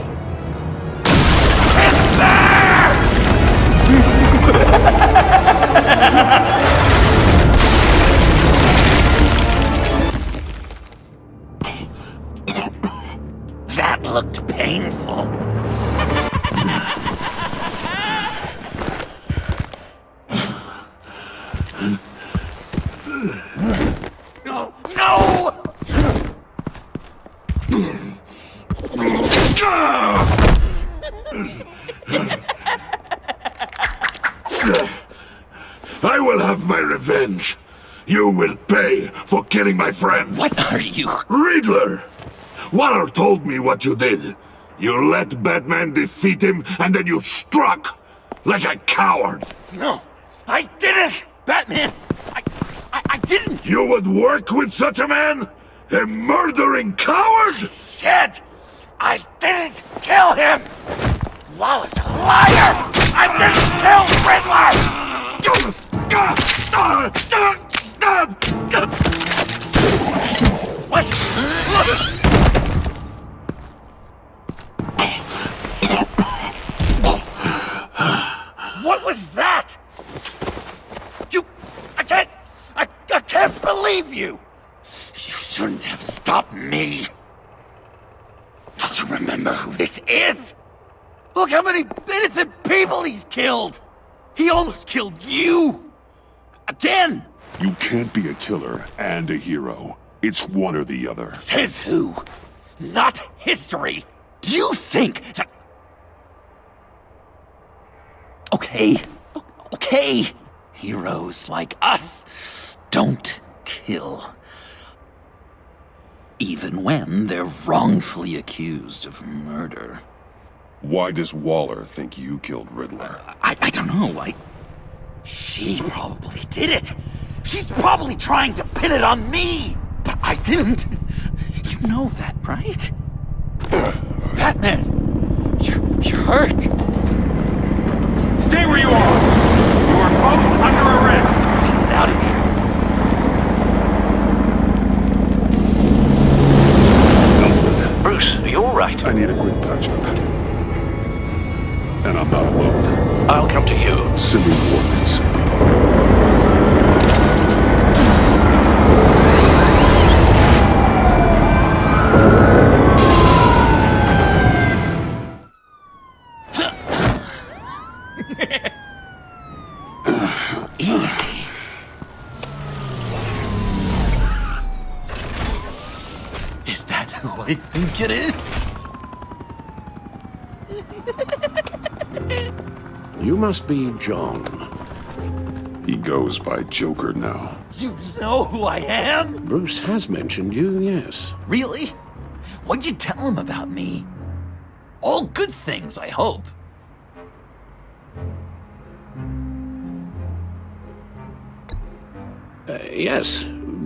That looked painful. No! No! I will have my revenge. You will pay for killing my friend. What are you? Riddler! Waller told me what you did. You let Batman defeat him, and then you struck like a coward. No, I didn't! Batman! I didn't! You would work with such a man? A murdering coward? I said I didn't kill him! Waller's a liar! I didn't kill Riddler! What? What was that? I can't believe you! You shouldn't have stopped me. Don't you remember who this is? Look how many innocent people he's killed! He almost killed you! Again! You can't be a killer and a hero. It's one or the other. Says who? Not history! Do you think that... Okay. Heroes like us don't kill. Even when they're wrongfully accused of murder. Why does Waller think you killed Riddler? I don't know. She probably did it. She's probably trying to pin it on me! But I didn't. You know that, right? Batman! You're hurt! Stay where you are! You are both under arrest! Get out of here! Bruce, are you alright? I need a quick touch-up. And I'm not alone. I'll come to you. Send me coordinates. Easy. Is that who I think it is? You must be John. He goes by Joker now. You know who I am? Bruce has mentioned you, yes. Really? What'd you tell him about me? All good things, I hope. Yes,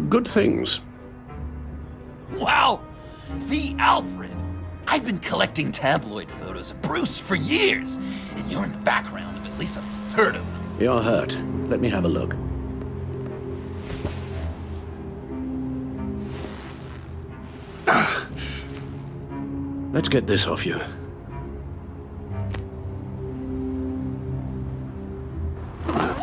good things. Wow! The Alfred! I've been collecting tabloid photos of Bruce for years, and you're in the background of at least a third of them. You're hurt. Let me have a look. Let's get this off you. Ugh.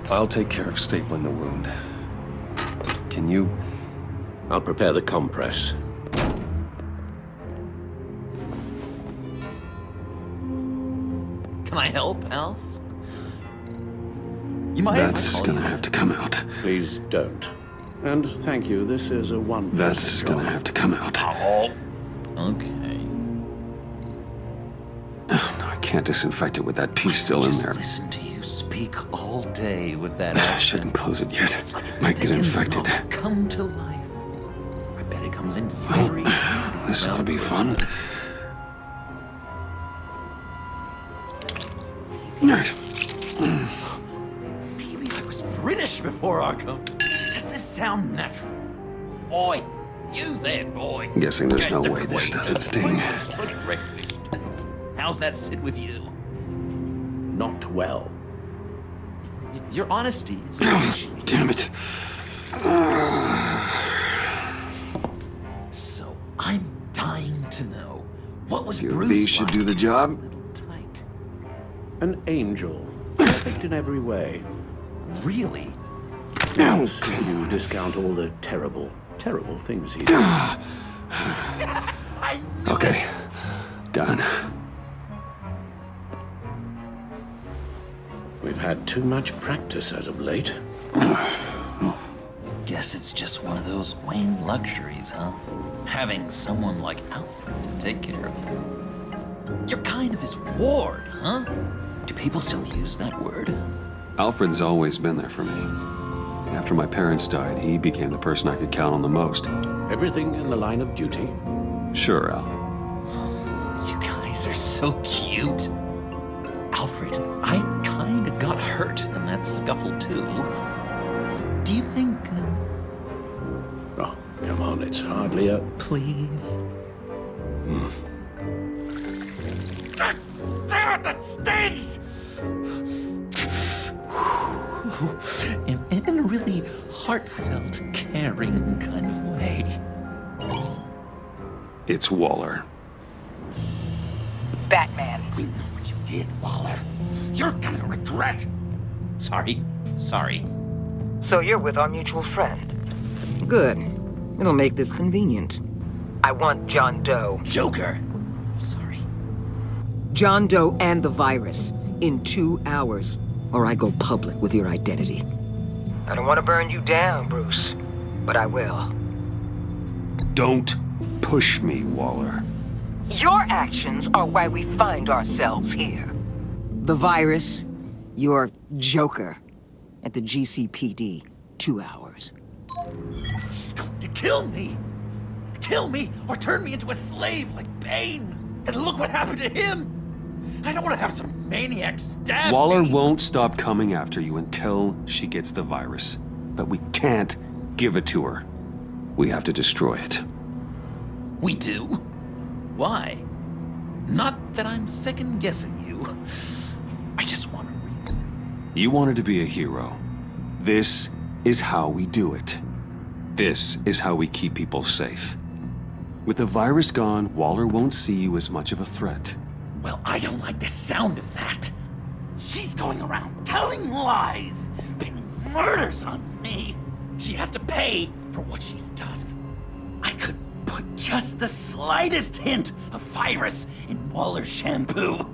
I'll take care of stapling the wound. Can you? I'll prepare the compress. Can I help, Alf? You mind That's gonna have to come out. Please don't. And thank you, this is a one-person That's job. gonna have to come out. Oh, okay. Oh, no, I can't disinfect it with that piece still in there. Listen to you speak all day with that I accent. shouldn't close it yet. Might get infected. Come to life. I bet it comes in very This ought to be fun. Maybe I was British before our company. Does this sound natural? Oi, you there, boy. I'm guessing there's no way this doesn't sting. Look at breakfast. How's that sit with you? Not well. Your honesty is Oh, damn it. So I'm dying to know what was Your Bruce V should do the job. An angel. Perfect in every way. Really? Yes, you discount all the terrible, terrible things he did. Okay, done. We've had too much practice as of late. Guess it's just one of those Wayne luxuries, huh? Having someone like Alfred to take care of you. You're kind of his ward, huh? Do people still use that word? Alfred's always been there for me. After my parents died, he became the person I could count on the most. Everything in the line of duty? Sure, Al. You guys are so cute. Alfred, I kinda got hurt in that scuffle too. Do you think... Oh, come on, it's hardly a... Please? Damn it, that stinks! In a really heartfelt, caring kind of way. It's Waller. Batman. We know what you did, Waller. You're gonna regret. Sorry. So you're with our mutual friend. Good. It'll make this convenient. I want John Doe. Joker. Sorry. John Doe and the virus in 2 hours, or I go public with your identity. I don't want to burn you down, Bruce, but I will. Don't push me, Waller. Your actions are why we find ourselves here. The virus, your Joker, at the GCPD, 2 hours. She's going to kill me. Kill me or turn me into a slave like Bane. And look what happened to him. I don't want to have some maniac stab Waller me. won't stop coming after you until she gets the virus. But we can't give it to her. We have to destroy it. We do? Why? Not that I'm second-guessing you. I just want a reason. You wanted to be a hero. This is how we do it. This is how we keep people safe. With the virus gone, Waller won't see you as much of a threat. Well, I don't like the sound of that. She's going around telling lies, pinning murders on me. She has to pay for what she's done. I could put just the slightest hint of virus in Waller's shampoo.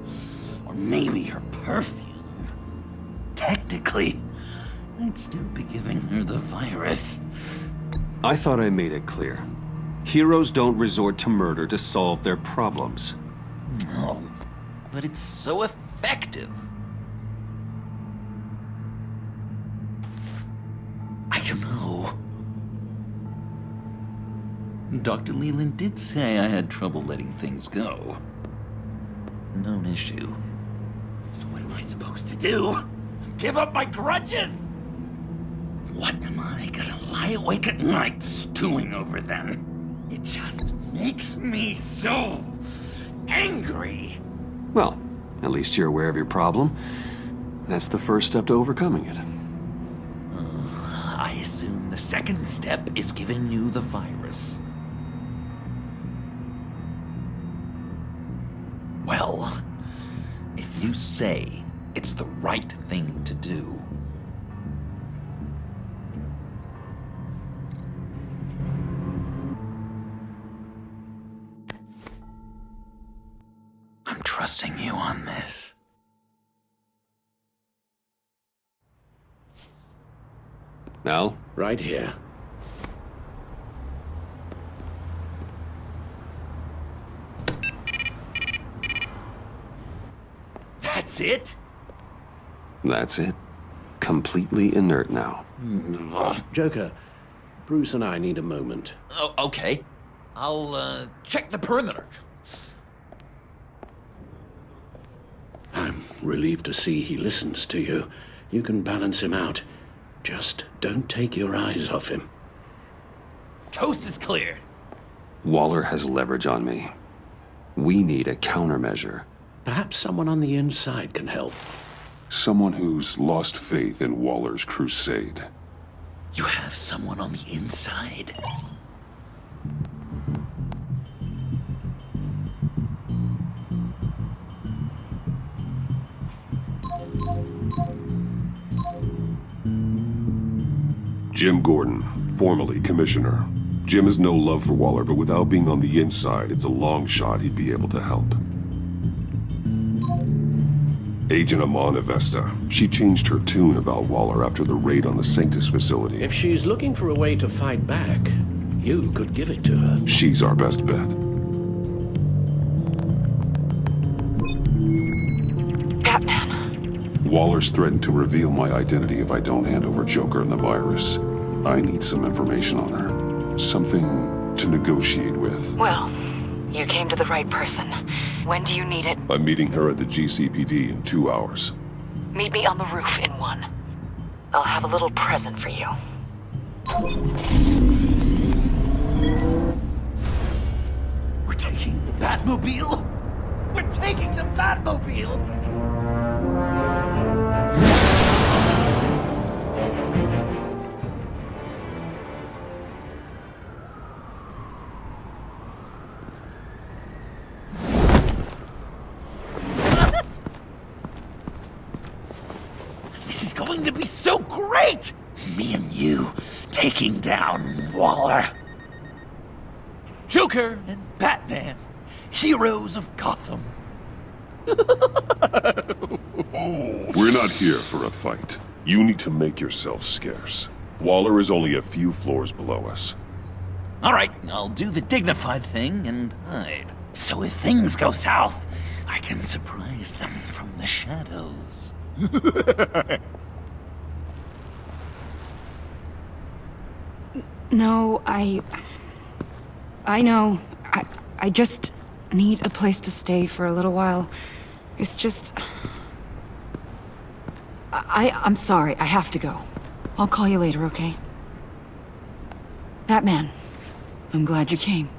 Or maybe her perfume. Technically, I'd still be giving her the virus. I thought I made it clear. Heroes don't resort to murder to solve their problems. No, but it's so effective. I don't know. Dr. Leland did say I had trouble letting things go. Known issue. So what am I supposed to do? Give up my grudges? What am I gonna lie awake at night stewing over then? It just makes me so angry. Well, at least you're aware of your problem. That's the first step to overcoming it. I assume the second step is giving you the virus. Well, if you say it's the right thing to do, I'm trusting you on this. Al? Right here. That's it? That's it. Completely inert now. Joker, Bruce and I need a moment. Oh, okay. I'll, check the perimeter. I'm relieved to see he listens to you. You can balance him out. Just don't take your eyes off him. Coast is clear. Waller has leverage on me. We need a countermeasure. Perhaps someone on the inside can help. Someone who's lost faith in Waller's crusade. You have someone on the inside? Jim Gordon, formerly commissioner. Jim has no love for Waller, but without being on the inside, it's a long shot he'd be able to help. Agent Amanda Vesta. She changed her tune about Waller after the raid on the Sanctus facility. If she's looking for a way to fight back, you could give it to her. She's our best bet. Batman. Waller's threatened to reveal my identity if I don't hand over Joker and the virus. I need some information on her. Something to negotiate with. Well, you came to the right person. When do you need it? I'm meeting her at the GCPD in 2 hours. Meet me on the roof in 1. I'll have a little present for you. We're taking the Batmobile? We're taking the Batmobile! This is going to be so great! Me and you taking down Waller. Joker and Batman, heroes of Gotham. We're not here for a fight. You need to make yourself scarce. Waller is only a few floors below us. All right, I'll do the dignified thing and hide. So if things go south, I can surprise them from the shadows. No, I know. I just need a place to stay for a little while. It's just... I'm sorry, I have to go. I'll call you later, okay? Batman, I'm glad you came.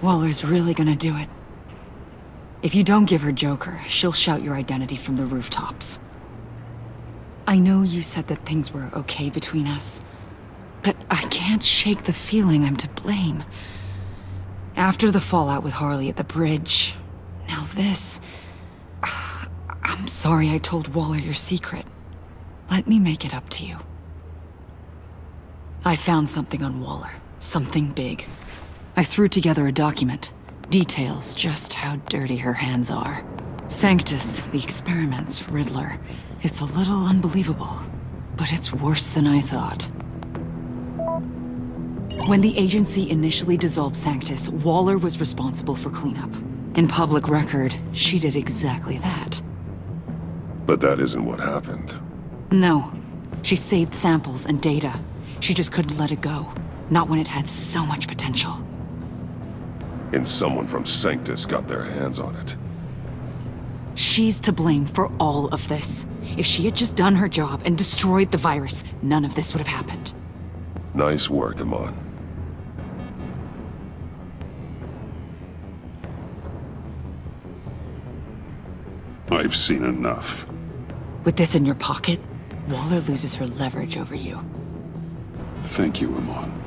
Waller's really gonna do it. If you don't give her Joker, she'll shout your identity from the rooftops. I know you said that things were okay between us, but I can't shake the feeling I'm to blame. After the fallout with Harley at the bridge, now this... I'm sorry I told Waller your secret. Let me make it up to you. I found something on Waller. Something big. I threw together a document. Details just how dirty her hands are. Sanctus, the experiments, Riddler. It's a little unbelievable, but it's worse than I thought. When the agency initially dissolved Sanctus, Waller was responsible for cleanup. In public record, she did exactly that. But that isn't what happened. No. She saved samples and data. She just couldn't let it go. Not when it had so much potential. And someone from Sanctus got their hands on it. She's to blame for all of this. If she had just done her job and destroyed the virus, none of this would have happened. Nice work, Amon. I've seen enough. With this in your pocket, Waller loses her leverage over you. Thank you, Amon.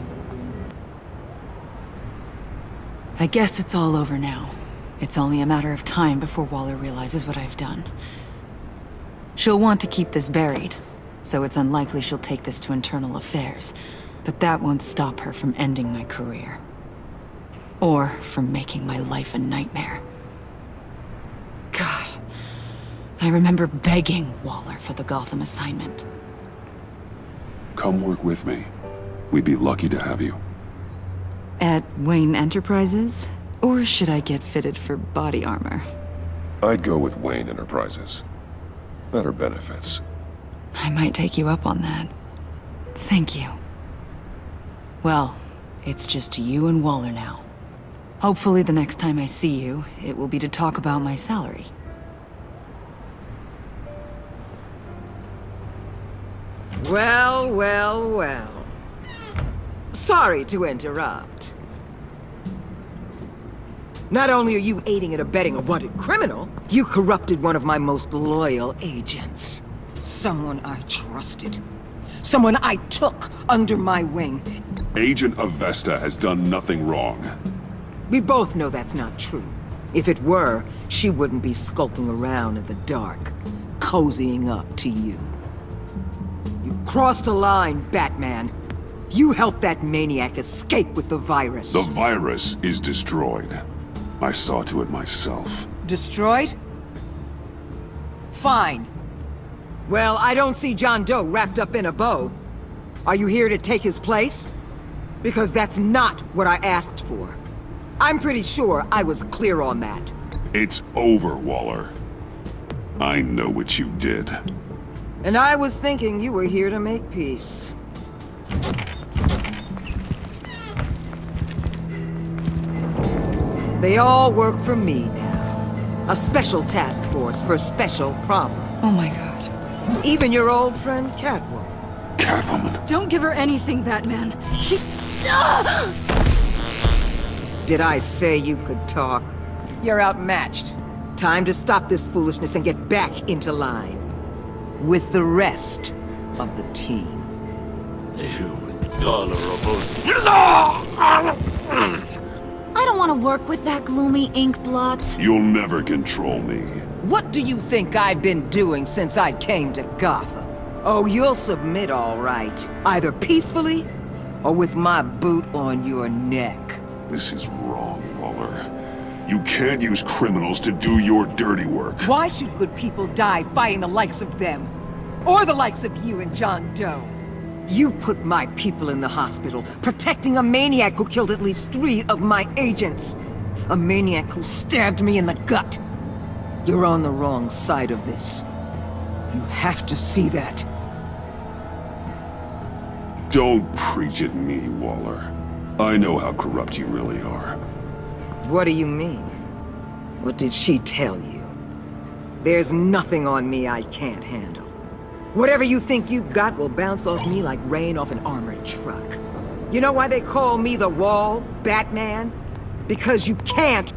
I guess it's all over now. It's only a matter of time before Waller realizes what I've done. She'll want to keep this buried, so it's unlikely she'll take this to internal affairs. But that won't stop her from ending my career. Or from making my life a nightmare. God. I remember begging Waller for the Gotham assignment. Come work with me. We'd be lucky to have you. At Wayne Enterprises? Or should I get fitted for body armor? I'd go with Wayne Enterprises. Better benefits. I might take you up on that. Thank you. Well, it's just you and Waller now. Hopefully the next time I see you, it will be to talk about my salary. Well, well, well. Sorry to interrupt. Not only are you aiding and abetting a wanted criminal, you corrupted one of my most loyal agents. Someone I trusted. Someone I took under my wing. Agent Avesta has done nothing wrong. We both know that's not true. If it were, she wouldn't be skulking around in the dark, cozying up to you. You've crossed a line, Batman. You helped that maniac escape with the virus. The virus is destroyed. I saw to it myself. Destroyed? Fine. Well, I don't see John Doe wrapped up in a bow. Are you here to take his place? Because that's not what I asked for. I'm pretty sure I was clear on that. It's over, Waller. I know what you did. And I was thinking you were here to make peace. They all work for me now. A special task force for special problems. Oh my god. Even your old friend Catwoman. Catwoman? Don't give her anything, Batman. She... Did I say you could talk? You're outmatched. Time to stop this foolishness and get back into line. With the rest of the team. You intolerable... I don't want to work with that gloomy ink blot. You'll never control me. What do you think I've been doing since I came to Gotham? Oh, you'll submit all right. Either peacefully, or with my boot on your neck. This is wrong, Waller. You can't use criminals to do your dirty work. Why should good people die fighting the likes of them? Or the likes of you and John Doe? You put my people in the hospital, protecting a maniac who killed at least 3 of my agents. A maniac who stabbed me in the gut. You're on the wrong side of this. You have to see that. Don't preach at me, Waller. I know how corrupt you really are. What do you mean? What did she tell you? There's nothing on me I can't handle. Whatever you think you've got will bounce off me like rain off an armored truck. You know why they call me the Wall, Batman? Because you can't.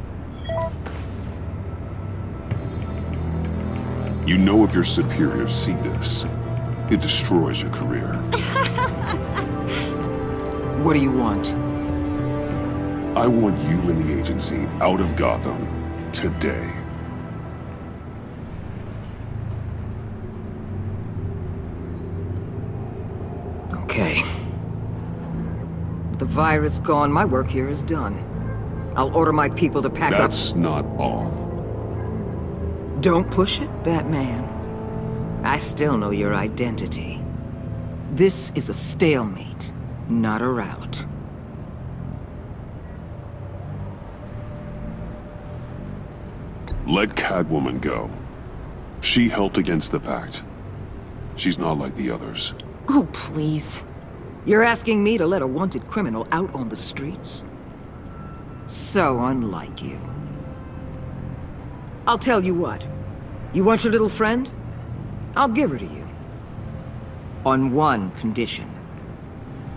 You know if your superiors see this, it destroys your career. What do you want? I want you and the agency out of Gotham today. Okay. With the virus gone, my work here is done. I'll order my people to pack up. That's not all. Don't push it, Batman. I still know your identity. This is a stalemate, not a rout. Let Catwoman go. She helped against the Pact. She's not like the others. Oh, please. You're asking me to let a wanted criminal out on the streets? So unlike you. I'll tell you what. You want your little friend? I'll give her to you. On one condition.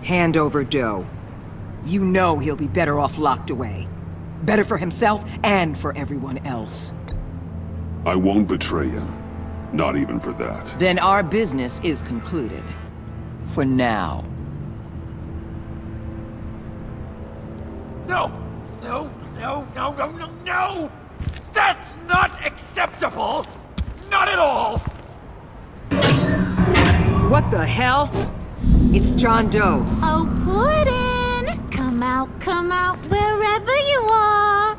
Hand over Doe. You know he'll be better off locked away. Better for himself and for everyone else. I won't betray you. Not even for that. Then our business is concluded. For now. No! No, no, no, no, no, no! That's not acceptable! Not at all! What the hell? It's John Doe. Oh, Puddin'! Come out, wherever you are!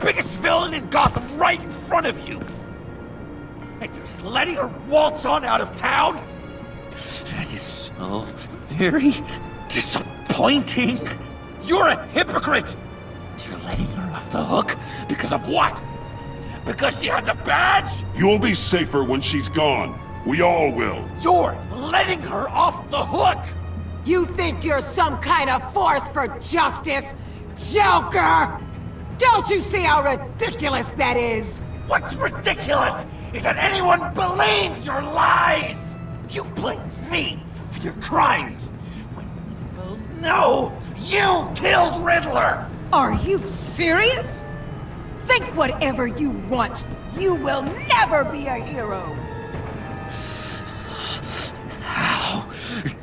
Biggest villain in Gotham right in front of you! And you're just letting her waltz on out of town? That is so very disappointing! You're a hypocrite! You're letting her off the hook because of what? Because she has a badge? You'll be safer when she's gone. We all will. You're letting her off the hook! You think you're some kind of force for justice, Joker? Don't you see how ridiculous that is? What's ridiculous is that anyone believes your lies! You blame me for your crimes, when we both know you killed Riddler! Are you serious? Think whatever you want. You will never be a hero. How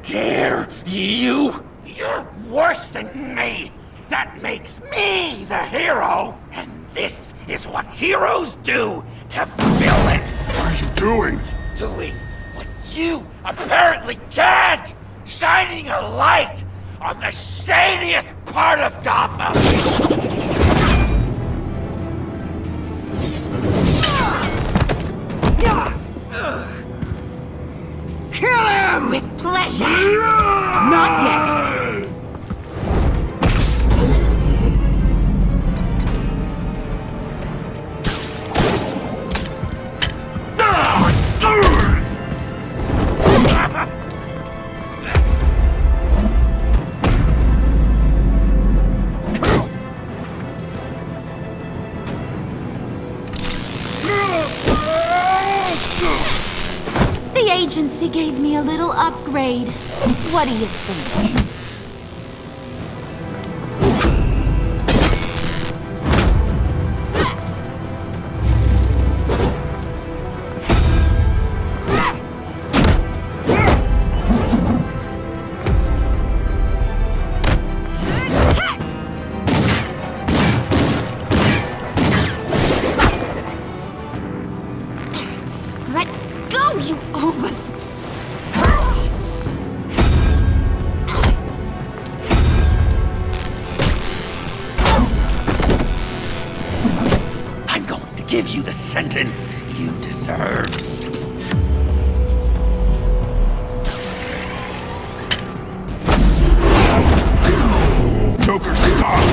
dare you? You're worse than me! That makes me the hero! And this is what heroes do to villains! What are you doing? Doing what you apparently can't! Shining a light on the shadiest part of Gotham! Kill him! With pleasure! Not yet! The agency gave me a little upgrade. What do you think? Let go, you I'm going to give you the sentence you deserve. Joker, stop!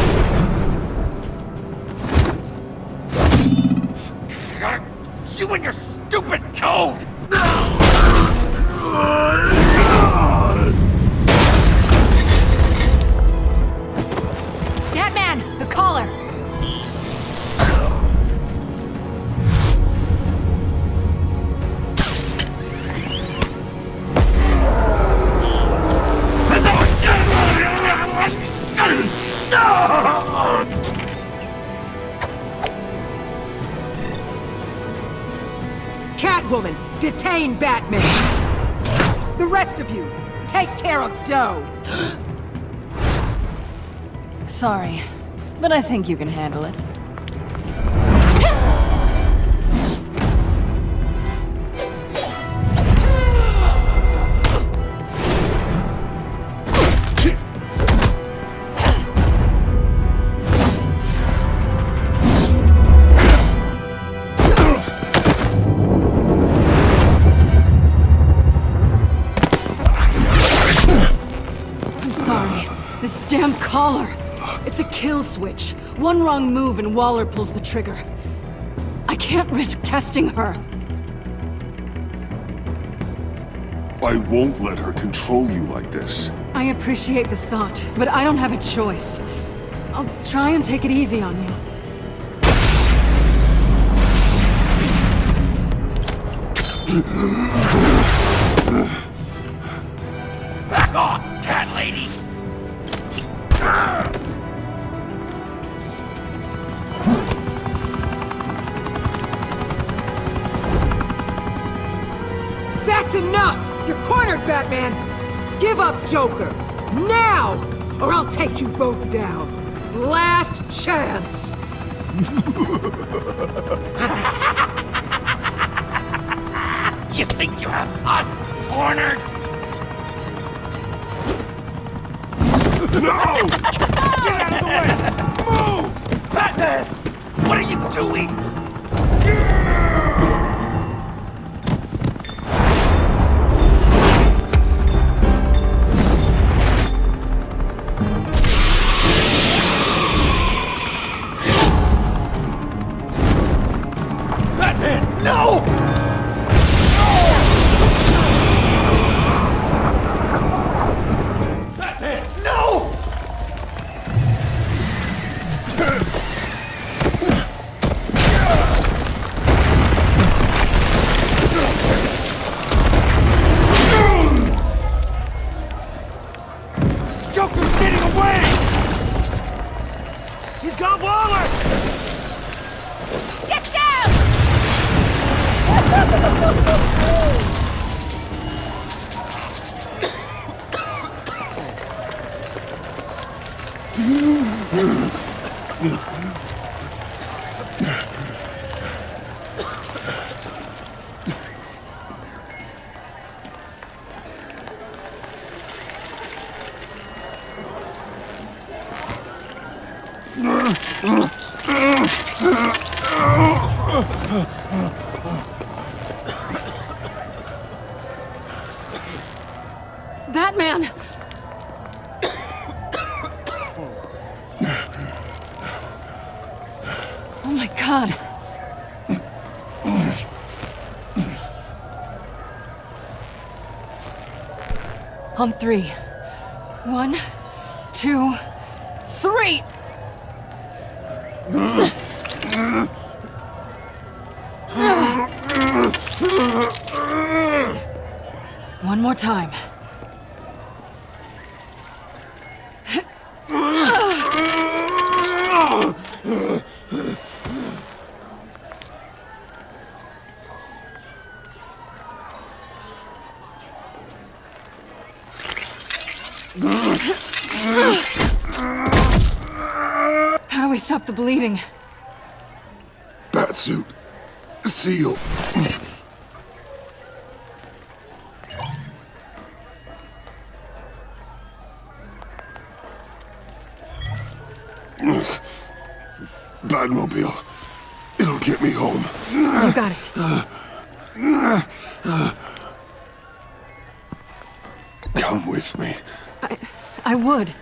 You and your stupid code! Batman, the collar! Catwoman, detain Batman! The rest of you, take care of Doe! Sorry, but I think you can handle it. This damn collar! It's a kill switch. One wrong move and Waller pulls the trigger. I can't risk testing her. I won't let her control you like this. I appreciate the thought, but I don't have a choice. I'll try and take it easy on you. Back off, cat lady! That's enough! You're cornered, Batman! Give up, Joker! Now! Or I'll take you both down! Last chance! You think you have us cornered? No! Get out of the way! Move! Batman! What are you doing? Batman, no! Batman, no! Joker's getting away! He's got Waller! Get down! Batman! Oh my god. On three. 1, 2, 3! One more time. How do we stop the bleeding? Batsuit. Seal. Batmobile. It'll get me home. You got it. Come with me. I would.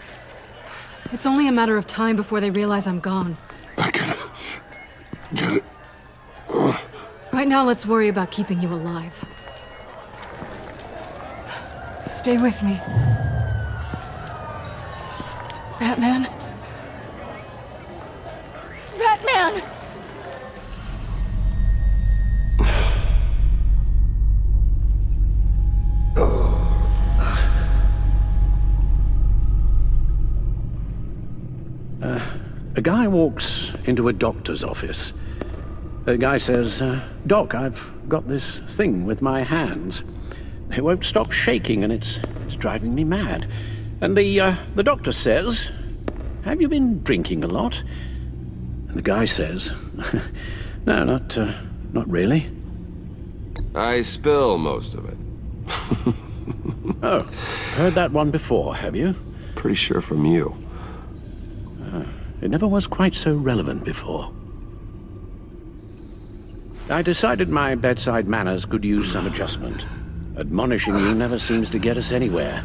It's only a matter of time before they realize I'm gone. I can get it. Right now, let's worry about keeping you alive. Stay with me. Batman? Batman! A guy walks into a doctor's office. The guy says, Doc, I've got this thing with my hands. They won't stop shaking and it's driving me mad. And the doctor says, have you been drinking a lot? And the guy says, no, not really. I spill most of it. Oh, heard that one before, have you? Pretty sure from you. It never was quite so relevant before. I decided my bedside manners could use some adjustment. Admonishing you never seems to get us anywhere.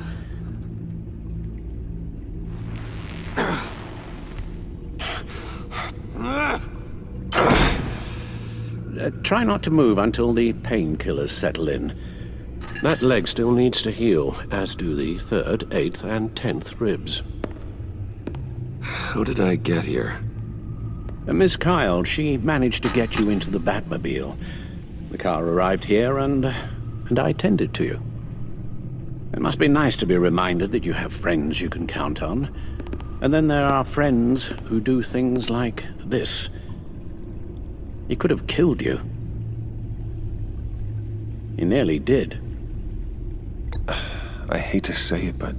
Try not to move until the painkillers settle in. That leg still needs to heal, as do the 3rd, 8th, and 10th ribs. How did I get here? Miss Kyle, she managed to get you into the Batmobile. The car arrived here, and I tended to you. It must be nice to be reminded that you have friends you can count on. And then there are friends who do things like this. He could have killed you. He nearly did. I hate to say it, but...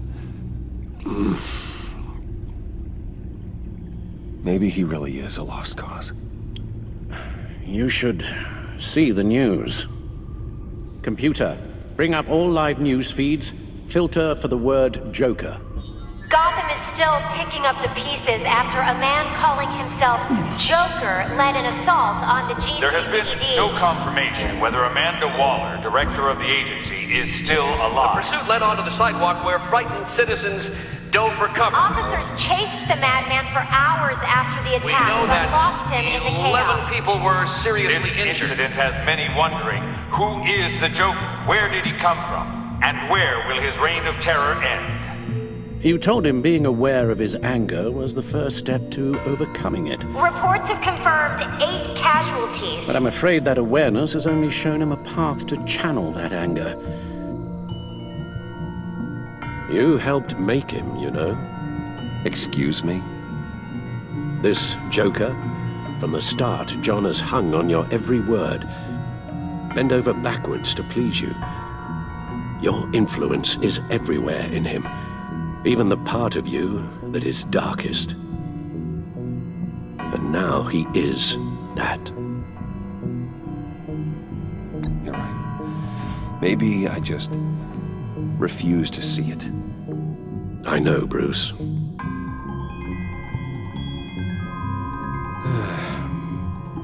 maybe he really is a lost cause. You should see the news. Computer, bring up all live news feeds. Filter for the word Joker. Gotham is still picking up the pieces after a man calling himself Joker led an assault on the GCPD. There has been no confirmation whether Amanda Waller, director of the agency, is still alive. The pursuit led onto the sidewalk where frightened citizens dove for cover. Officers chased the madman for hours after the We attack, know but that lost him in the 11 chaos. people were seriously This injured. incident has many wondering, who is the Joker? Where did he come from? And where will his reign of terror end? You told him being aware of his anger was the first step to overcoming it. Reports have confirmed 8 casualties. But I'm afraid that awareness has only shown him a path to channel that anger. You helped make him, you know. Excuse me? This Joker, from the start, John has hung on your every word. Bend over backwards to please you. Your influence is everywhere in him. Even the part of you that is darkest. And now he is that. You're right. Maybe I just refuse to see it. I know, Bruce.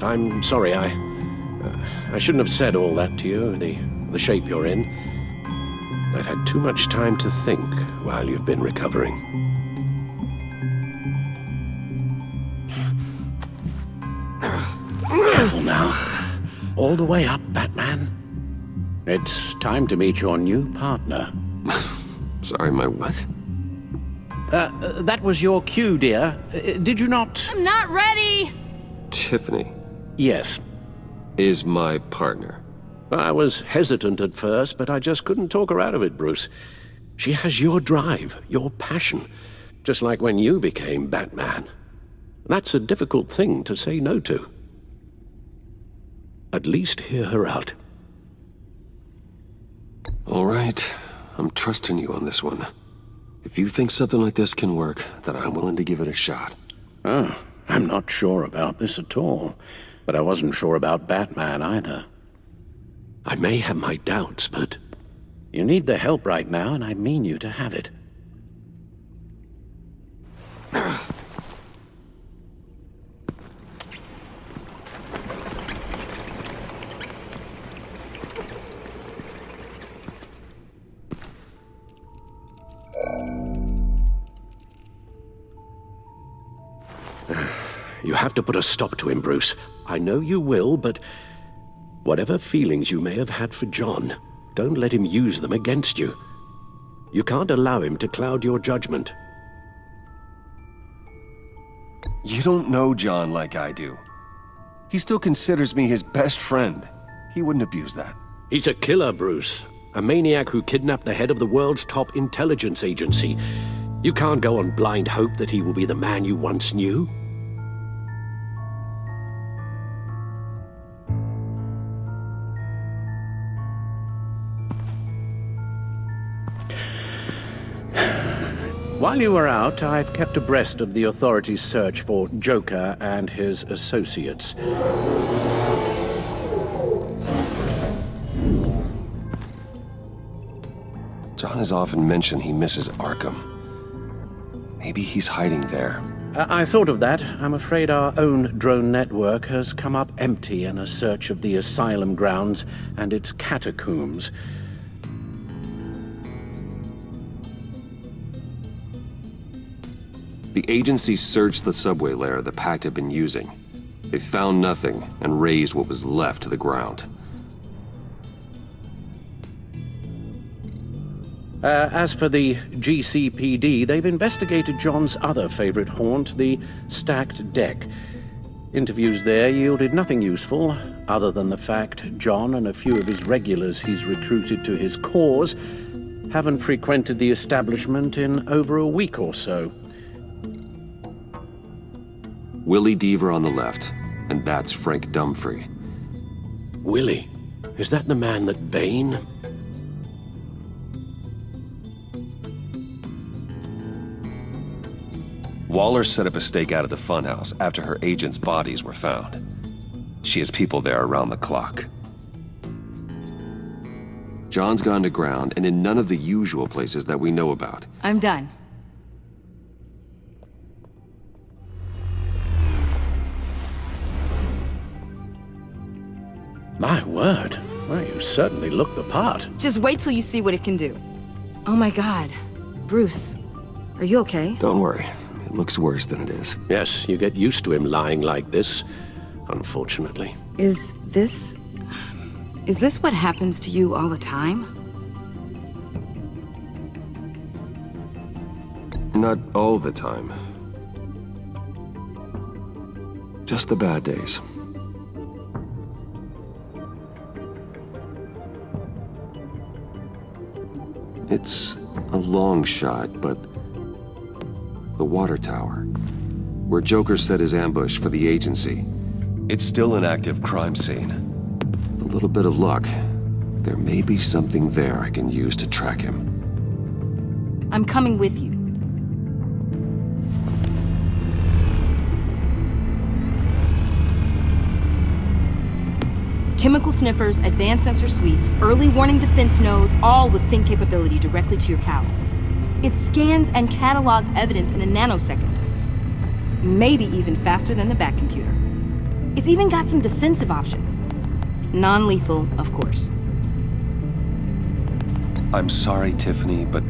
I'm sorry, I shouldn't have said all that to you, the shape you're in. I've had too much time to think while you've been recovering. Careful now. All the way up, Batman. It's time to meet your new partner. Sorry, my what? That was your cue, dear. Did you not? I'm not ready! Tiffany. Yes. Is my partner. I was hesitant at first, but I just couldn't talk her out of it, Bruce. She has your drive, your passion, just like when you became Batman. That's a difficult thing to say no to. At least hear her out. All right. I'm trusting you on this one. If you think something like this can work, then I'm willing to give it a shot. Oh, I'm not sure about this at all. But I wasn't sure about Batman either. I may have my doubts, but you need the help right now, and I mean you to have it. You have to put a stop to him, Bruce. I know you will, but whatever feelings you may have had for John, don't let him use them against you. You can't allow him to cloud your judgment. You don't know John like I do. He still considers me his best friend. He wouldn't abuse that. He's a killer, Bruce. A maniac who kidnapped the head of the world's top intelligence agency. You can't go on blind hope that he will be the man you once knew. While you were out, I've kept abreast of the authorities' search for Joker and his associates. John has often mentioned he misses Arkham. Maybe he's hiding there. I thought of that. I'm afraid our own drone network has come up empty in a search of the asylum grounds and its catacombs. The agency searched the subway layer the Pact had been using. They found nothing and razed what was left to the ground. As for the GCPD, they've investigated John's other favorite haunt, the stacked deck. Interviews there yielded nothing useful, other than the fact John and a few of his regulars he's recruited to his cause haven't frequented the establishment in over a week or so. Willie Deaver on the left, and that's Frank Dumfrey. Willie? Is that the man that Bane? Waller set up a stakeout at the funhouse after her agents' bodies were found. She has people there around the clock. John's gone to ground and in none of the usual places that we know about. I'm done. My word. Well, you certainly look the part. Just wait till you see what it can do. Oh my God. Bruce, are you okay? Don't worry. It looks worse than it is. Yes, you get used to him lying like this, unfortunately. Is this what happens to you all the time? Not all the time. Just the bad days. It's a long shot, but the water tower, where Joker set his ambush for the agency. It's still an active crime scene. With a little bit of luck, there may be something there I can use to track him. I'm coming with you. Chemical sniffers, advanced sensor suites, early warning defense nodes, all with sync capability directly to your cowl. It scans and catalogs evidence in a nanosecond. Maybe even faster than the back computer. It's even got some defensive options. Non-lethal, of course. I'm sorry, Tiffany, but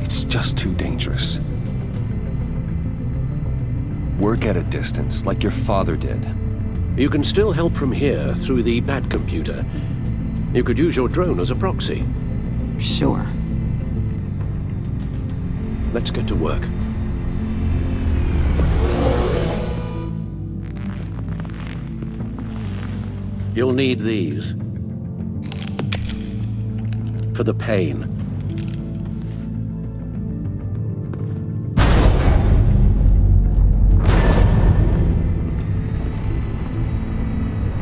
it's just too dangerous. Work at a distance, like your father did. You can still help from here through the Bat computer. You could use your drone as a proxy. Sure. Let's get to work. You'll need these. For the pain.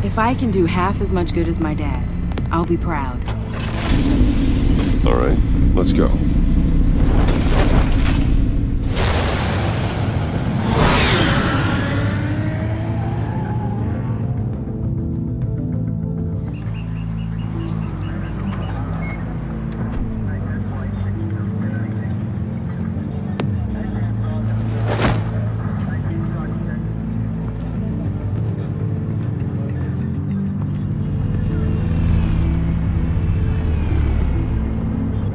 If I can do half as much good as my dad, I'll be proud. All right, let's go.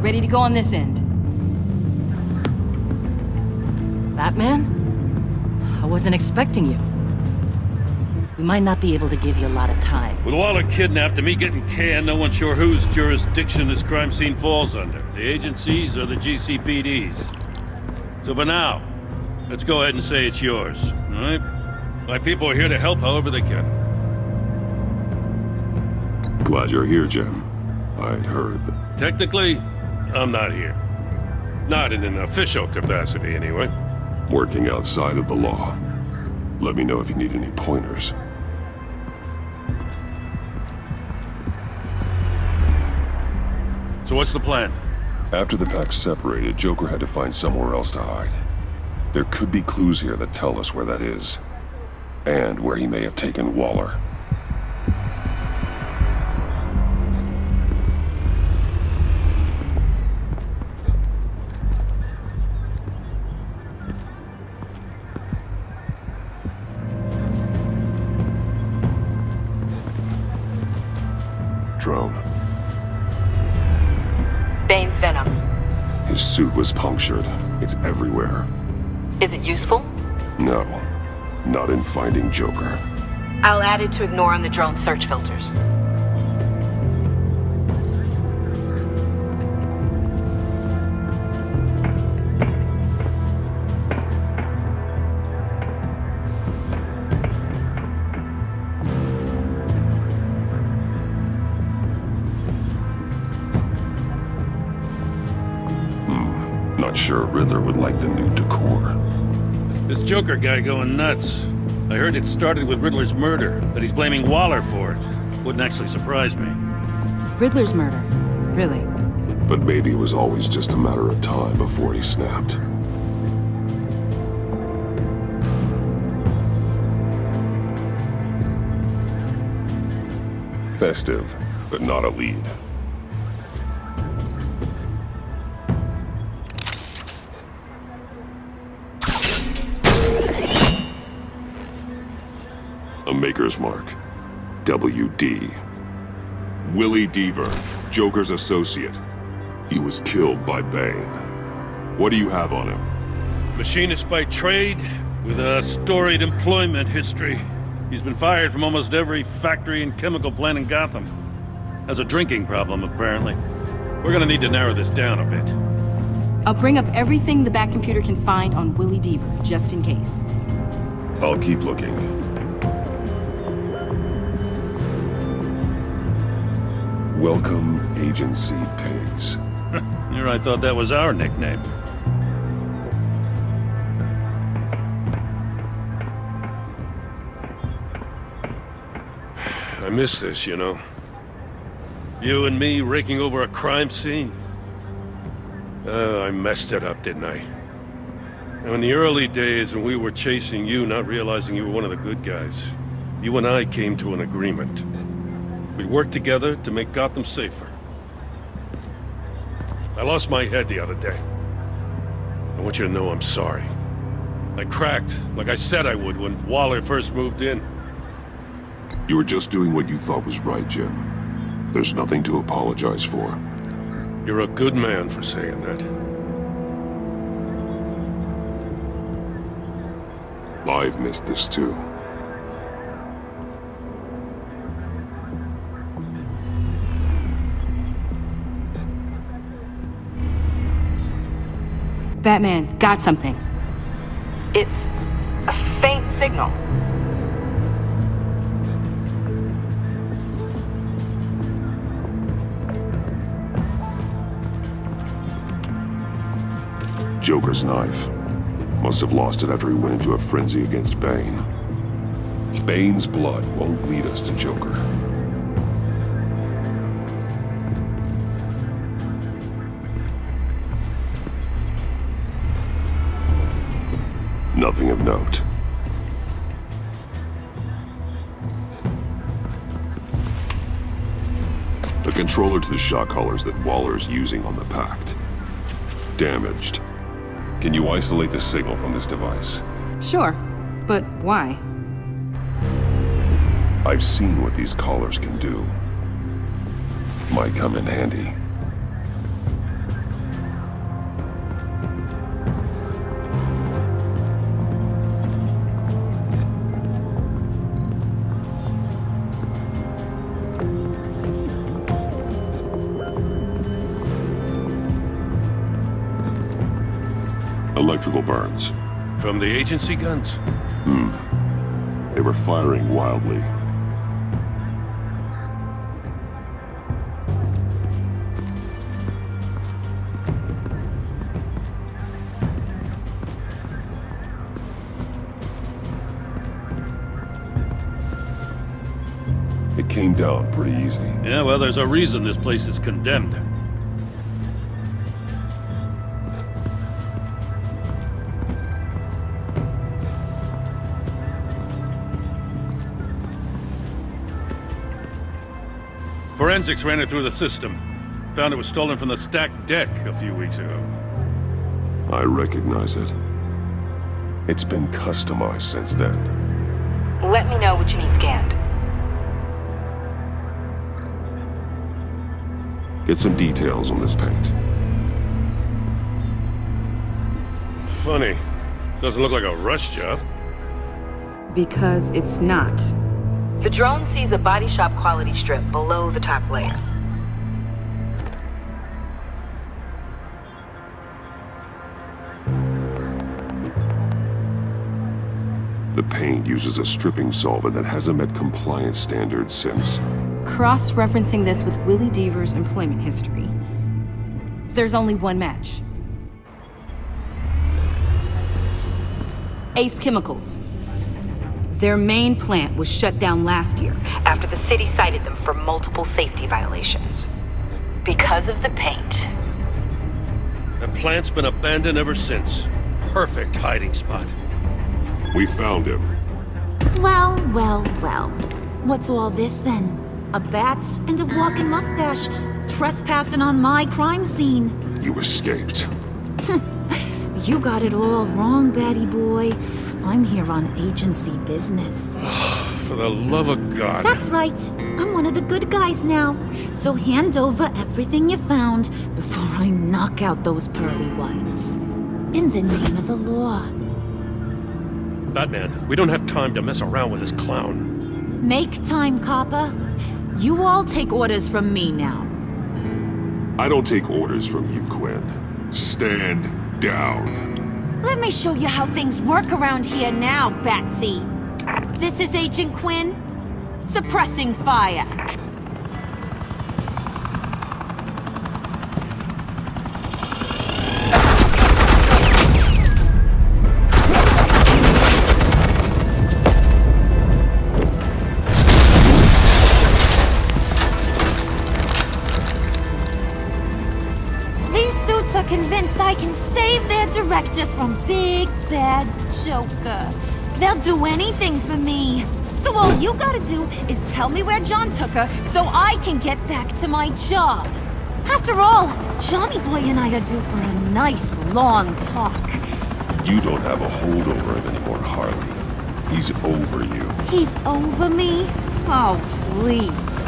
Ready to go on this end. Batman? I wasn't expecting you. We might not be able to give you a lot of time. With Waller kidnapped and me getting canned, no one's sure whose jurisdiction this crime scene falls under. The agencies or the GCPD's. So for now, let's go ahead and say it's yours, all right? My people are here to help however they can. Glad you're here, Jim. I'd heard that. Technically, I'm not here. Not in an official capacity, anyway. Working outside of the law. Let me know if you need any pointers. So what's the plan? After the pack separated, Joker had to find somewhere else to hide. There could be clues here that tell us where that is, and where he may have taken Waller. Drone. Bane's venom. His suit was punctured. It's everywhere. Is it useful? No, not in finding Joker. I'll add it to ignore on the drone search filters. Not sure Riddler would like the new decor. This Joker guy going nuts. I heard it started with Riddler's murder, but he's blaming Waller for it. Wouldn't actually surprise me. Riddler's murder? Really? But maybe it was always just a matter of time before he snapped. Festive, but not a lead. A Maker's Mark. WD. Willie Deaver, Joker's associate. He was killed by Bane. What do you have on him? Machinist by trade, with a storied employment history. He's been fired from almost every factory and chemical plant in Gotham. Has a drinking problem, apparently. We're gonna need to narrow this down a bit. I'll bring up everything the back computer can find on Willie Deaver, just in case. I'll keep looking. Welcome, Agency Pigs. Here I thought that was our nickname. I miss this, you know. You and me raking over a crime scene. I messed it up, didn't I? Now, in the early days when we were chasing you, not realizing you were one of the good guys, you and I came to an agreement. We worked together to make Gotham safer. I lost my head the other day. I want you to know I'm sorry. I cracked, like I said I would when Waller first moved in. You were just doing what you thought was right, Jim. There's nothing to apologize for. You're a good man for saying that. I've missed this too. Batman, got something. It's a faint signal. Joker's knife. Must have lost it after he went into a frenzy against Bane. Bane's blood won't lead us to Joker. Nothing of note. The controller to the shot collars that Waller's using on the Pact. Damaged. Can you isolate the signal from this device? Sure, but why? I've seen what these collars can do. Might come in handy. Electrical burns. From the agency guns? They were firing wildly. It came down pretty easy. Yeah, well, there's a reason this place is condemned. Forensics ran it through the system. Found it was stolen from the stacked deck a few weeks ago. I recognize it. It's been customized since then. Let me know what you need scanned. Get some details on this paint. Funny. Doesn't look like a rush job. Because it's not. The drone sees a body shop quality strip below the top layer. The paint uses a stripping solvent that hasn't met compliance standards since... Cross-referencing this with Willie Deaver's employment history, there's only one match. Ace Chemicals. Their main plant was shut down last year after the city cited them for multiple safety violations. Because of the paint. The plant's been abandoned ever since. Perfect hiding spot. We found him. Well, well, well. What's all this then? A bat and a walking mustache trespassing on my crime scene. You escaped. You got it all wrong, Batty boy. I'm here on agency business. For the love of God. That's right. I'm one of the good guys now. So hand over everything you found before I knock out those pearly whites. In the name of the law. Batman, we don't have time to mess around with this clown. Make time, copper. You all take orders from me now. I don't take orders from you, Quinn. Stand down. Let me show you how things work around here now, Batsy. This is Agent Quinn, suppressing fire. Convinced I can save their director from Big Bad Joker. They'll do anything for me. So all you gotta do is tell me where John took her so I can get back to my job. After all, Johnny Boy and I are due for a nice long talk. You don't have a hold over him anymore, Harley. He's over you. He's over me? Oh, please.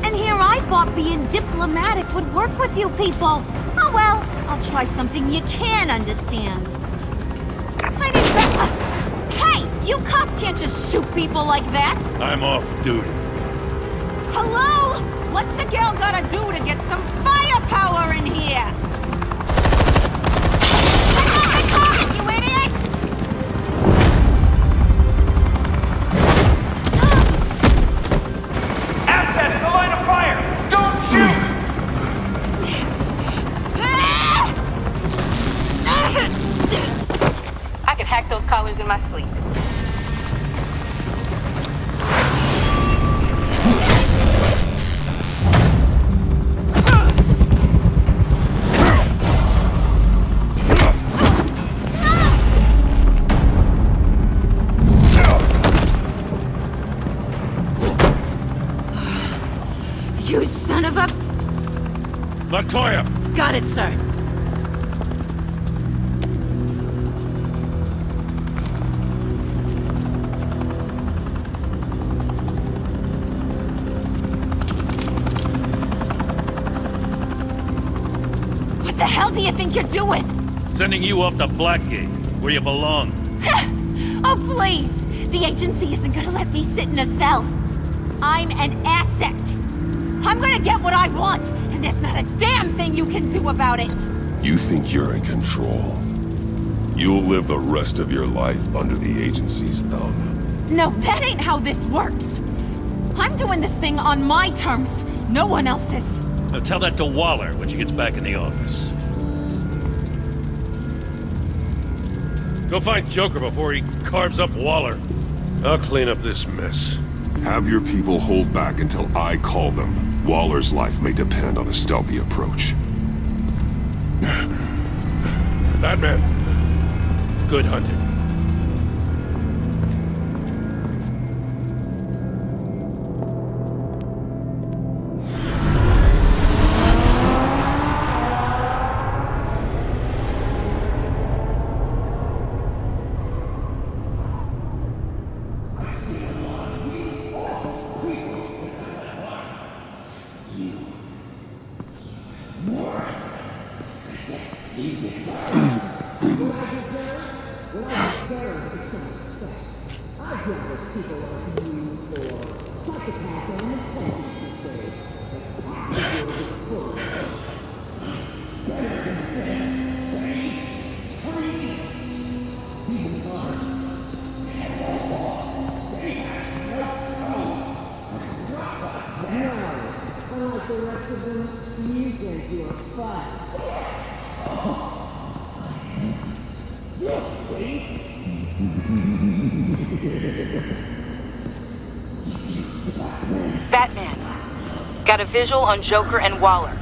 And here I thought being diplomatic would work with you people. Oh well, I'll try something you can understand. I didn't Hey! You cops can't just shoot people like that! I'm off duty. Hello? What's a girl gotta do to get some firepower in here? You idiot! Assets, the line of fire! Don't shoot! I can hack those collars in my sleep. You son of a... Latoya! Got it, sir. What the hell do you think you're doing? Sending you off to Blackgate, where you belong. Oh, please! The agency isn't gonna let me sit in a cell. I'm an asset. I'm gonna get what I want, and there's not a damn thing you can do about it. You think you're in control? You'll live the rest of your life under the agency's thumb. No, that ain't how this works. I'm doing this thing on my terms, no one else's. Now tell that to Waller when she gets back in the office. Go find Joker before he carves up Waller. I'll clean up this mess. Have your people hold back until I call them. Waller's life may depend on a stealthy approach. Batman, good hunting. Unlike the rest of them, you think you're fun. Batman, got a visual on Joker and Waller.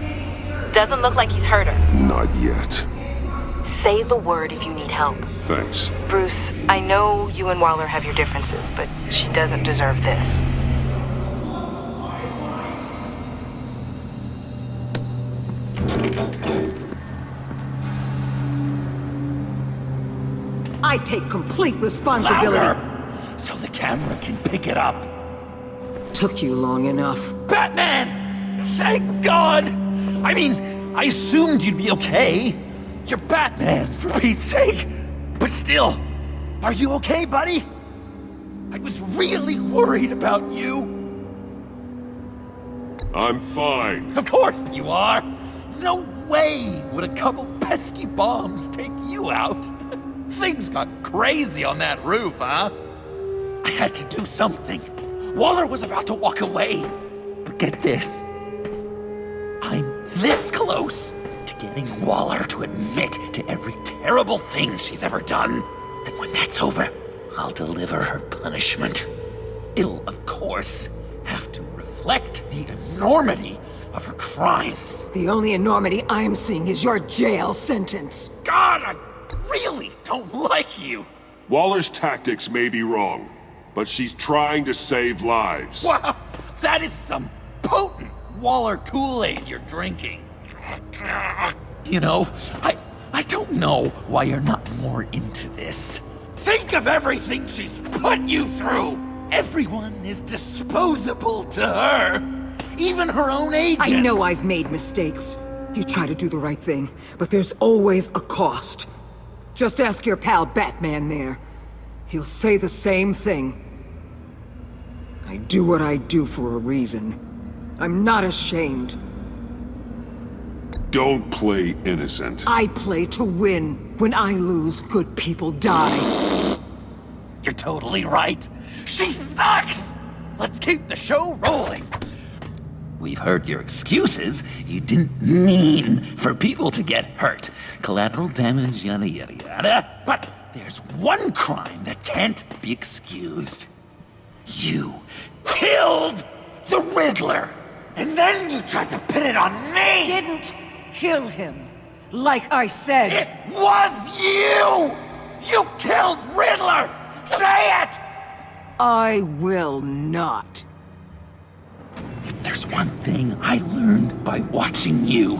Doesn't look like he's hurt her. Not yet. Say the word if you need help. Thanks. Bruce, I know you and Waller have your differences, but she doesn't deserve this. I take complete responsibility. Louder, so the camera can pick it up. Took you long enough. Batman! Thank God! I mean, I assumed you'd be okay. You're Batman, for Pete's sake. But still, are you okay, buddy? I was really worried about you. I'm fine. Of course you are. No way would a couple pesky bombs take you out. Things got crazy on that roof, huh? I had to do something. Waller was about to walk away. But get this. I'm this close to getting Waller to admit to every terrible thing she's ever done. And when that's over, I'll deliver her punishment. It'll, of course, have to reflect the enormity of her crimes. The only enormity I'm seeing is your jail sentence. God, I really don't like you. Waller's tactics may be wrong, but she's trying to save lives. Wow, that is some potent Waller Kool-Aid you're drinking. You know, I don't know why you're not more into this. Think of everything she's put you through. Everyone is disposable to her. Even her own agents. I know I've made mistakes. You try to do the right thing, but there's always a cost. Just ask your pal Batman there. He'll say the same thing. I do what I do for a reason. I'm not ashamed. Don't play innocent. I play to win. When I lose, good people die. You're totally right. She sucks! Let's keep the show rolling. We've heard your excuses. You didn't mean for people to get hurt. Collateral damage, yada yada yada. But there's one crime that can't be excused. You killed the Riddler! And then you tried to pin it on me! Didn't kill him. Like I said. It was you! You killed Riddler! Say it! I will not. If there's one thing I learned by watching you,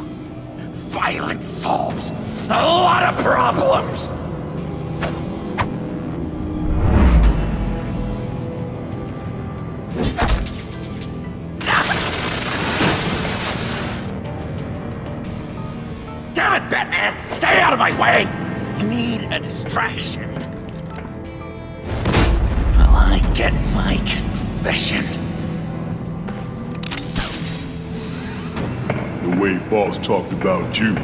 violence solves a lot of problems! Damn it, Batman! Stay out of my way! You need a distraction. While I get my confession. The way Boss talked about you,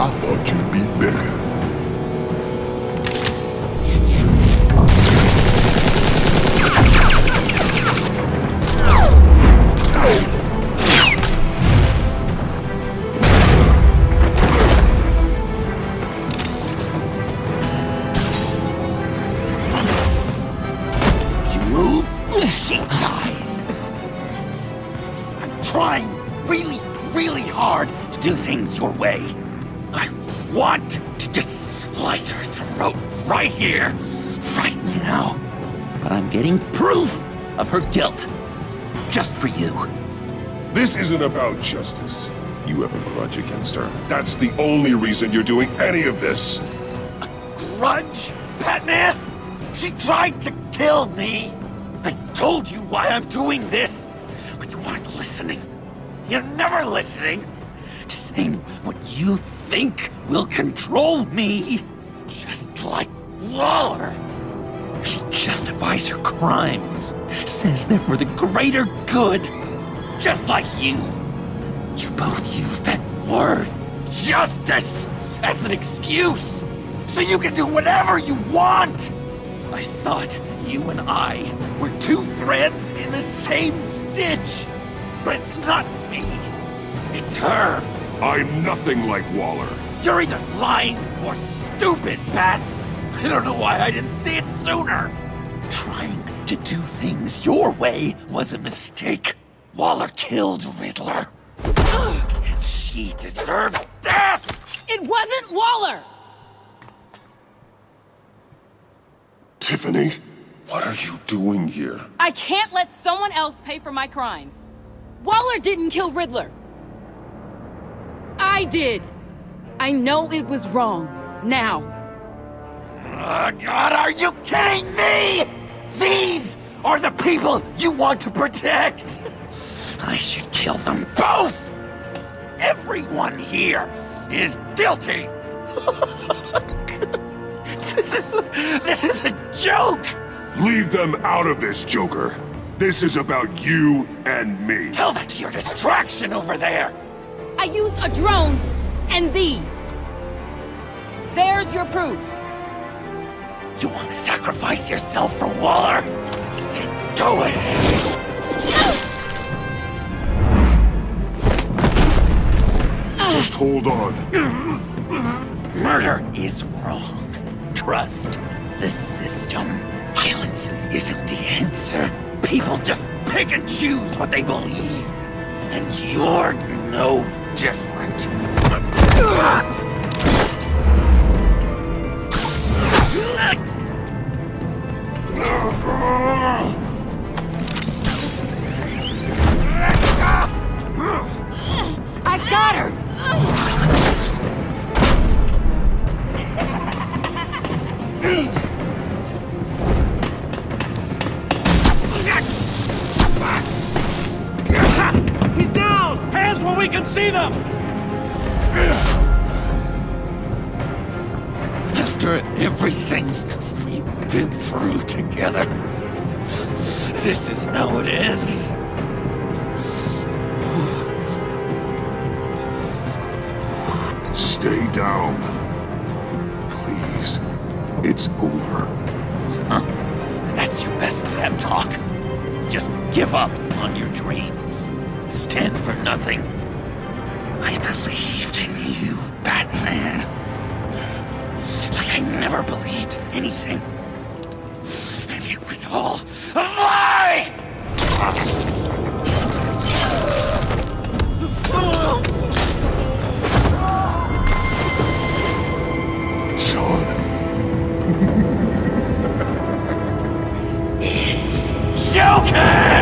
I thought you'd be bigger. You move, she dies. I'm trying really hard to do things your way. I want to just slice her throat right here, right now. But I'm getting proof of her guilt, just for you. This isn't about justice. You have a grudge against her. That's the only reason you're doing any of this. Grudge, Batman? She tried to kill me. I told you why I'm doing this, but you aren't listening. You're never listening. Just saying what you think will control me. Just like Waller! She justifies her crimes, says they're for the greater good, just like you. You both use that word, justice, as an excuse, so you can do whatever you want. I thought you and I were two threads in the same stitch, but it's not me. It's her. I'm nothing like Waller. You're either lying or stupid, Bats. I don't know why I didn't see it sooner. Trying to do things your way was a mistake. Waller killed Riddler. And she deserved death! It wasn't Waller! Tiffany, what are you doing here? I can't let someone else pay for my crimes. Waller didn't kill Riddler. I did. I know it was wrong. Now. God, are you kidding me? These are the people you want to protect. I should kill them both. Everyone here is guilty. This is a joke. Leave them out of this, Joker. This is about you and me. Tell that to your distraction over there. I used a drone and these. There's your proof. You want to sacrifice yourself for Waller? Then go ahead. Just hold on. Murder is wrong. Trust the system. Violence isn't the answer. People just pick and choose what they believe. And you're no different. I got her! He's down! Hands where we can see them! After everything we've been through together, this is how it ends. Stay down. Please. It's over. Huh. That's your best pep talk. Just give up on your dreams. Stand for nothing. I believed in you, Batman. Like I never believed in anything. And it was all a lie! Sean. It's Joker!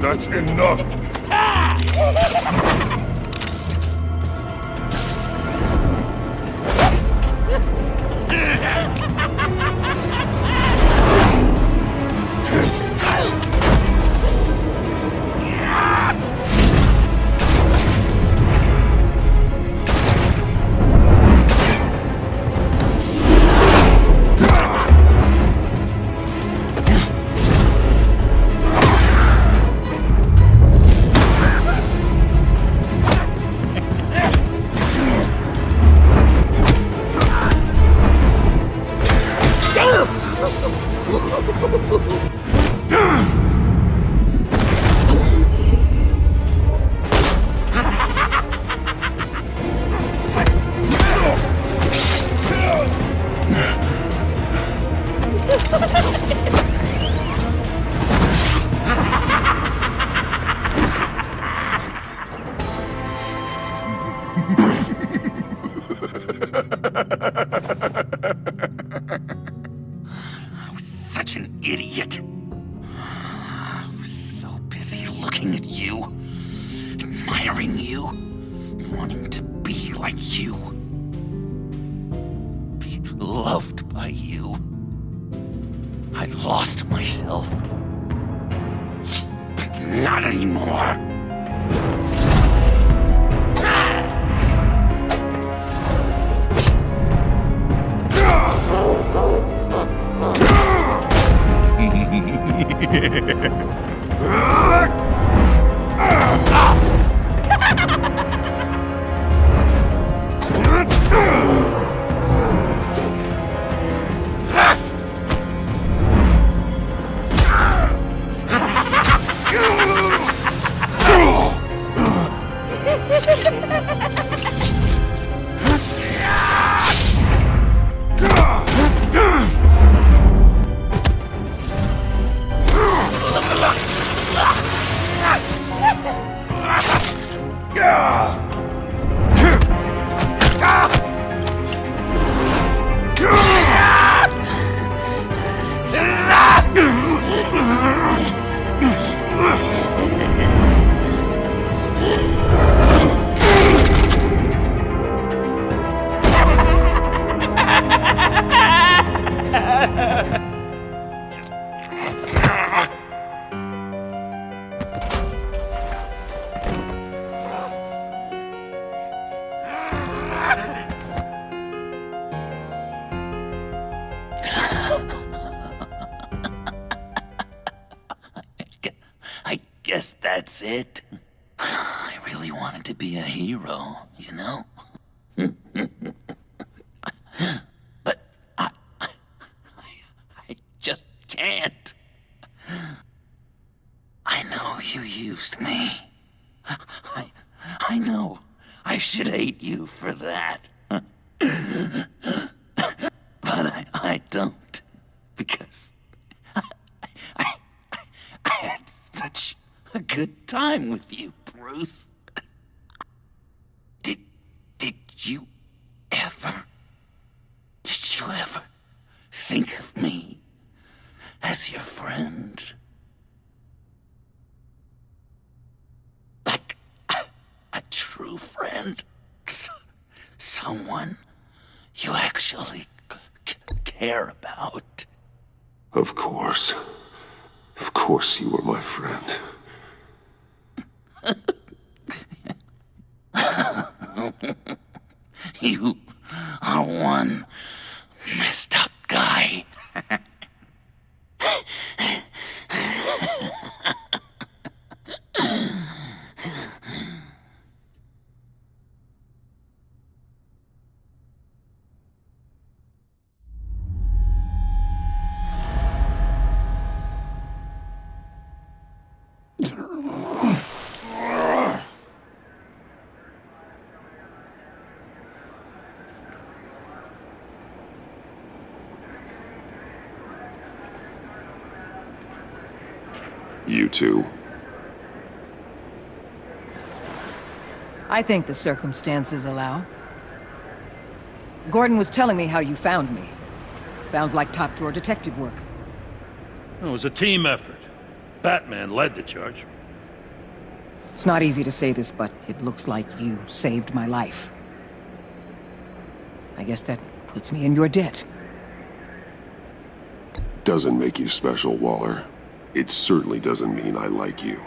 That's enough! I was such an idiot. I was so busy looking at you, admiring you, wanting to be like you, be loved by you. I lost myself. But not anymore. I guess that's it. I really wanted to be a hero, you know? But I just can't. I know you used me. I know I should hate you for that. But I don't, because I had such a good time with you, Bruce. Did you ever think of me as your friend? Like a true friend? Someone you actually care about? Of course. Of course you were my friend. You are one messed up guy. You too? I think the circumstances allow. Gordon was telling me how you found me. Sounds like top-drawer detective work. It was a team effort. Batman led the charge. It's not easy to say this, but it looks like you saved my life. I guess that puts me in your debt. Doesn't make you special, Waller. It certainly doesn't mean I like you.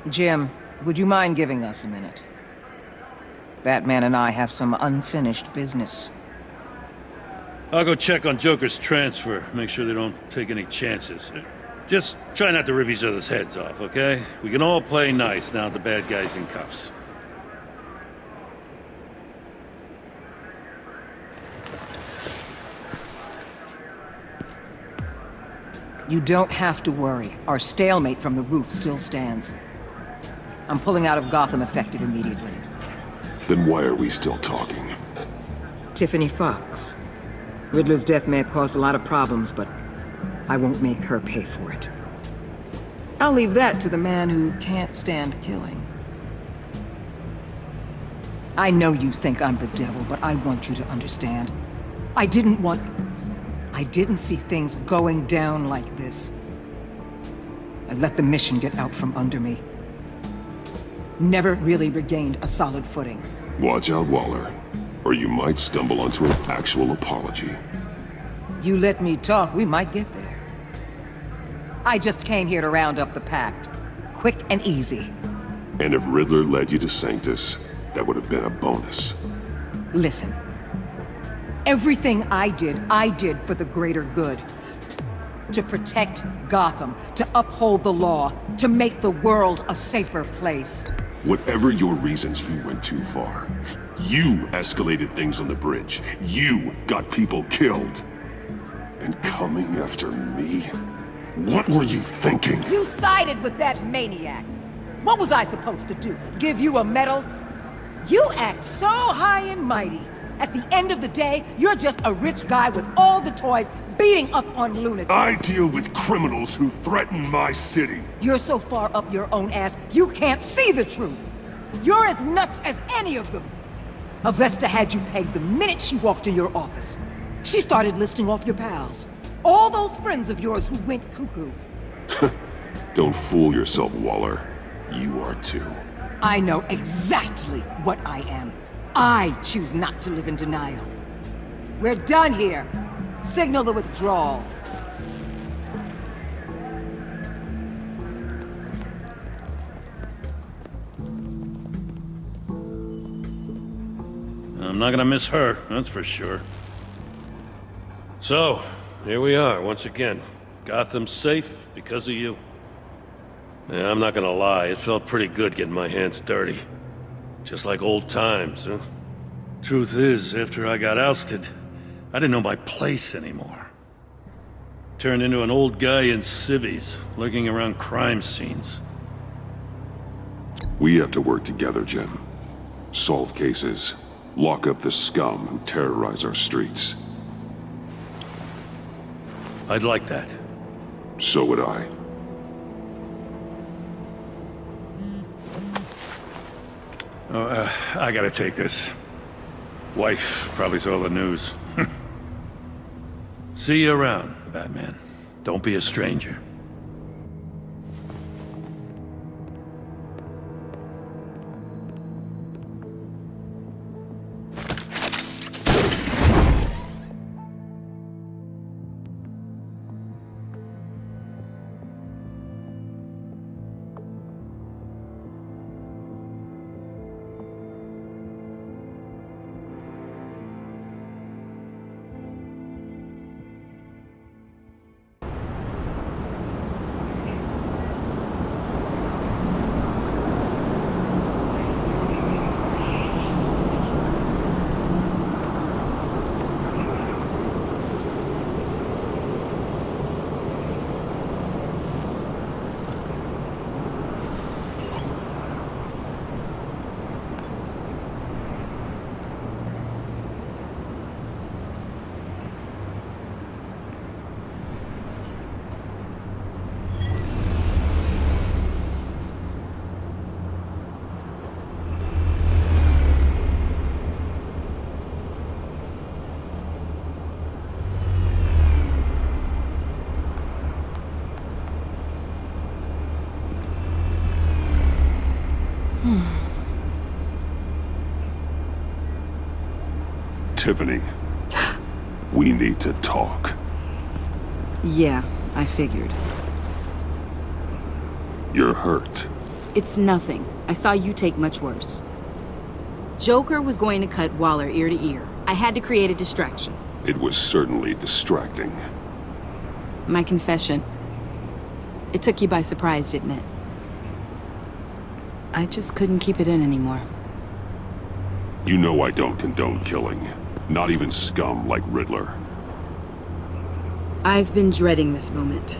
Jim, would you mind giving us a minute? Batman and I have some unfinished business. I'll go check on Joker's transfer, make sure they don't take any chances. Just try not to rip each other's heads off, okay? We can all play nice now the bad guy's in cuffs. You don't have to worry. Our stalemate from the roof still stands. I'm pulling out of Gotham effective immediately. Then why are we still talking? Tiffany Fox. Riddler's death may have caused a lot of problems, but I won't make her pay for it. I'll leave that to the man who can't stand killing. I know you think I'm the devil, but I want you to understand. I didn't see things going down like this. I let the mission get out from under me. Never really regained a solid footing. Watch out, Waller, or you might stumble onto an actual apology. You let me talk, we might get there. I just came here to round up the Pact. Quick and easy. And if Riddler led you to Sanctus, that would have been a bonus. Listen. Everything I did for the greater good. To protect Gotham, to uphold the law, to make the world a safer place. Whatever your reasons, you went too far. You escalated things on the bridge. You got people killed. And coming after me? What were you thinking? You sided with that maniac. What was I supposed to do? Give you a medal? You act so high and mighty. At the end of the day, you're just a rich guy with all the toys beating up on lunatics. I deal with criminals who threaten my city. You're so far up your own ass, you can't see the truth. You're as nuts as any of them. Avesta had you pegged the minute she walked in your office. She started listing off your pals. All those friends of yours who went cuckoo. Don't fool yourself, Waller. You are too. I know exactly what I am. I choose not to live in denial. We're done here. Signal the withdrawal. I'm not gonna miss her, that's for sure. So, here we are, once again. Gotham's safe because of you. Yeah, I'm not gonna lie, it felt pretty good getting my hands dirty. Just like old times, huh? Truth is, after I got ousted, I didn't know my place anymore. Turned into an old guy in civvies, lurking around crime scenes. We have to work together, Jim. Solve cases. Lock up the scum who terrorize our streets. I'd like that. So would I. I gotta take this. Wife probably saw the news. See you around, Batman. Don't be a stranger. Tiffany, we need to talk. Yeah, I figured. You're hurt. It's nothing. I saw you take much worse. Joker was going to cut Waller ear to ear. I had to create a distraction. It was certainly distracting. My confession. It took you by surprise, didn't it? I just couldn't keep it in anymore. You know I don't condone killing. Not even scum like Riddler. I've been dreading this moment.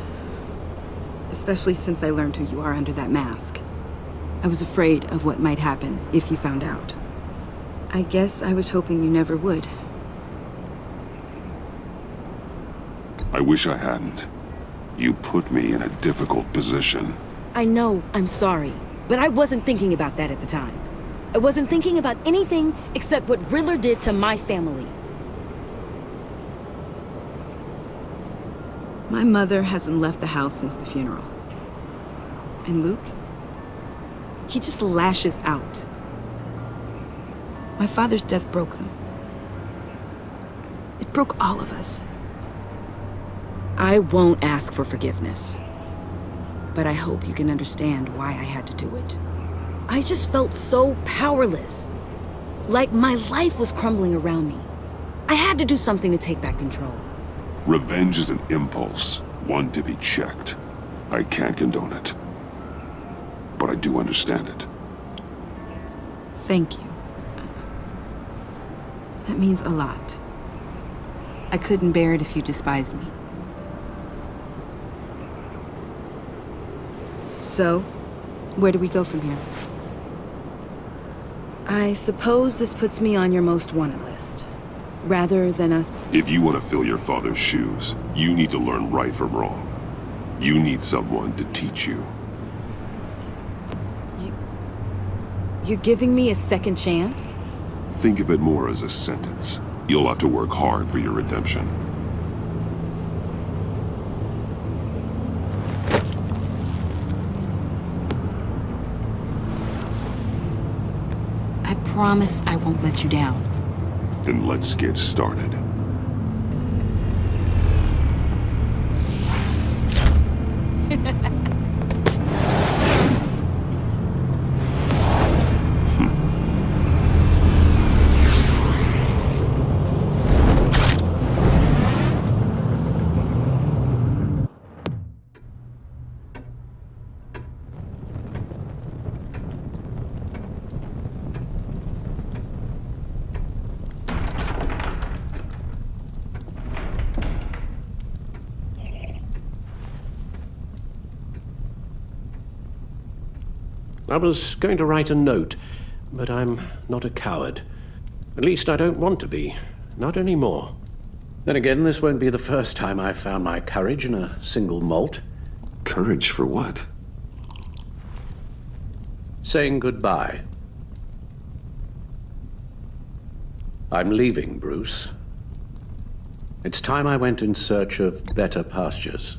Especially since I learned who you are under that mask. I was afraid of what might happen if you found out. I guess I was hoping you never would. I wish I hadn't. You put me in a difficult position. I know I'm sorry, but I wasn't thinking about that at the time. I wasn't thinking about anything except what Riddler did to my family. My mother hasn't left the house since the funeral. And Luke? He just lashes out. My father's death broke them. It broke all of us. I won't ask for forgiveness. But I hope you can understand why I had to do it. I just felt so powerless. Like my life was crumbling around me. I had to do something to take back control. Revenge is an impulse, one to be checked. I can't condone it. But I do understand it. Thank you. That means a lot. I couldn't bear it if you despised me. So, where do we go from here? I suppose this puts me on your most wanted list. Rather than us... If you want to fill your father's shoes, you need to learn right from wrong. You need someone to teach you. You're giving me a second chance? Think of it more as a sentence. You'll have to work hard for your redemption. I promise I won't let you down. Then let's get started. I was going to write a note, but I'm not a coward. At least I don't want to be. Not anymore. Then again, this won't be the first time I've found my courage in a single malt. Courage for what? Saying goodbye. I'm leaving, Bruce. It's time I went in search of better pastures.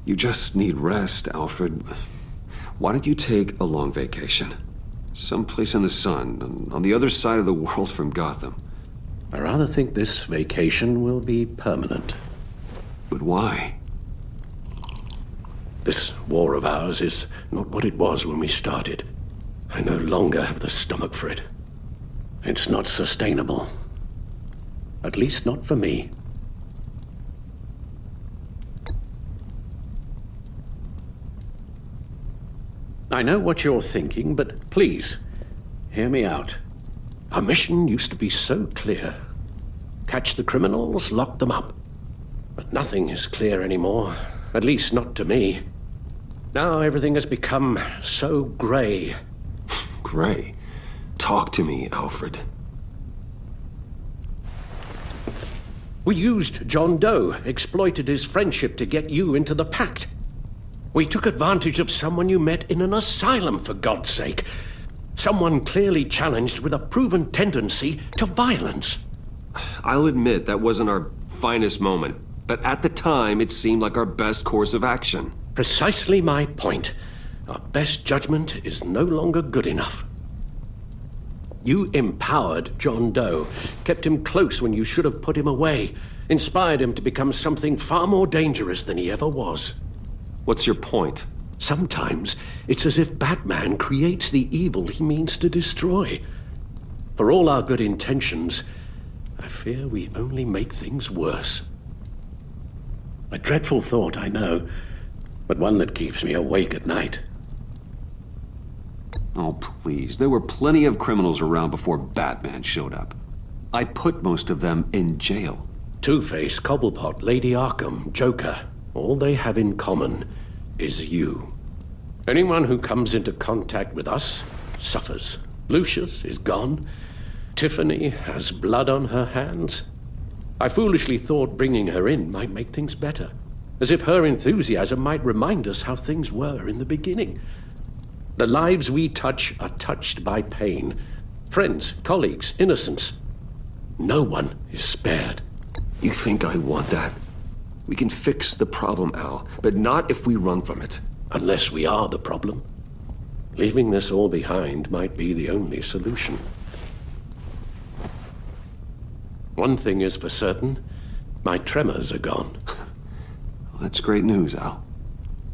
You just need rest, Alfred. Why don't you take a long vacation? Someplace in the sun, on the other side of the world from Gotham. I rather think this vacation will be permanent. But why? This war of ours is not what it was when we started. I no longer have the stomach for it. It's not sustainable. At least not for me. I know what you're thinking, but please, hear me out. Our mission used to be so clear. Catch the criminals, lock them up. But nothing is clear anymore, at least not to me. Now everything has become so gray. Gray? Talk to me, Alfred. We used John Doe, exploited his friendship to get you into the pact. We took advantage of someone you met in an asylum, for God's sake. Someone clearly challenged with a proven tendency to violence. I'll admit that wasn't our finest moment, but at the time it seemed like our best course of action. Precisely my point. Our best judgment is no longer good enough. You empowered John Doe, kept him close when you should have put him away, inspired him to become something far more dangerous than he ever was. What's your point? Sometimes it's as if Batman creates the evil he means to destroy. For all our good intentions, I fear we only make things worse. A dreadful thought, I know, but one that keeps me awake at night. Oh, please. There were plenty of criminals around before Batman showed up. I put most of them in jail. Two-Face, Cobblepot, Lady Arkham, Joker. All they have in common is you. Anyone who comes into contact with us suffers. Lucius is gone. Tiffany has blood on her hands. I foolishly thought bringing her in might make things better. as if her enthusiasm might remind us how things were in the beginning. The lives we touch are touched by pain. Friends, colleagues, innocents. No one is spared. You think I want that? We can fix the problem, Al, but not if we run from it. Unless we are the problem. Leaving this all behind might be the only solution. One thing is for certain, my tremors are gone. Well, that's great news, Al.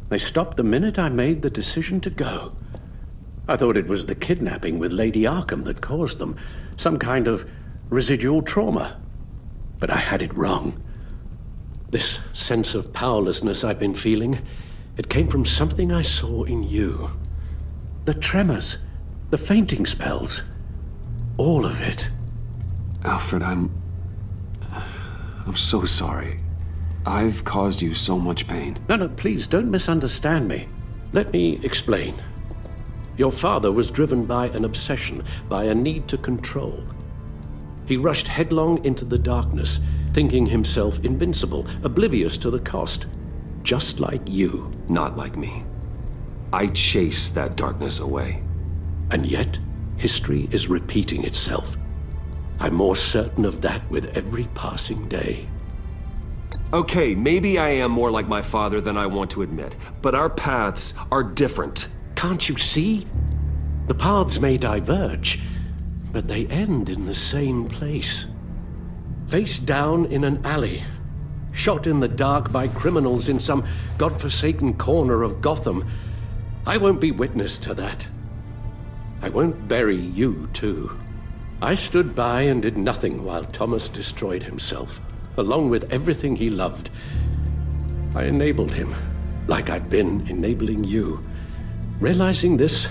They stopped the minute I made the decision to go. I thought it was the kidnapping with Lady Arkham that caused them, some kind of residual trauma. But I had it wrong. This sense of powerlessness I've been feeling, it came from something I saw in you. The tremors, the fainting spells, all of it. Alfred, I'm so sorry. I've caused you so much pain. No, please don't misunderstand me. Let me explain. Your father was driven by an obsession, by a need to control. He rushed headlong into the darkness, thinking himself invincible, oblivious to the cost. Just like you. Not like me. I chase that darkness away. And yet, history is repeating itself. I'm more certain of that with every passing day. Okay, maybe I am more like my father than I want to admit, but our paths are different. Can't you see? The paths may diverge, but they end in the same place. Face down in an alley, shot in the dark by criminals in some godforsaken corner of Gotham. I won't be witness to that. I won't bury you, too. I stood by and did nothing while Thomas destroyed himself, along with everything he loved. I enabled him, like I've been enabling you. Realizing this,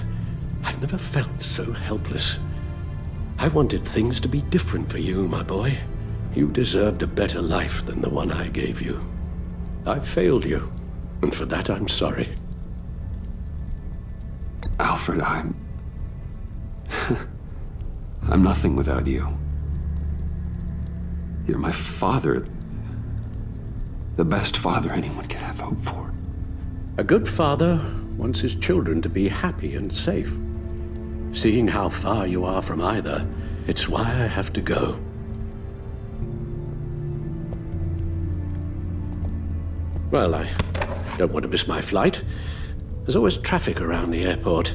I've never felt so helpless. I wanted things to be different for you, my boy. You deserved a better life than the one I gave you. I failed you, and for that I'm sorry. Alfred, I'm nothing without you. You're my father. The best father anyone could have hope for. A good father wants his children to be happy and safe. Seeing how far you are from either, it's why I have to go. Well, I don't want to miss my flight. There's always traffic around the airport.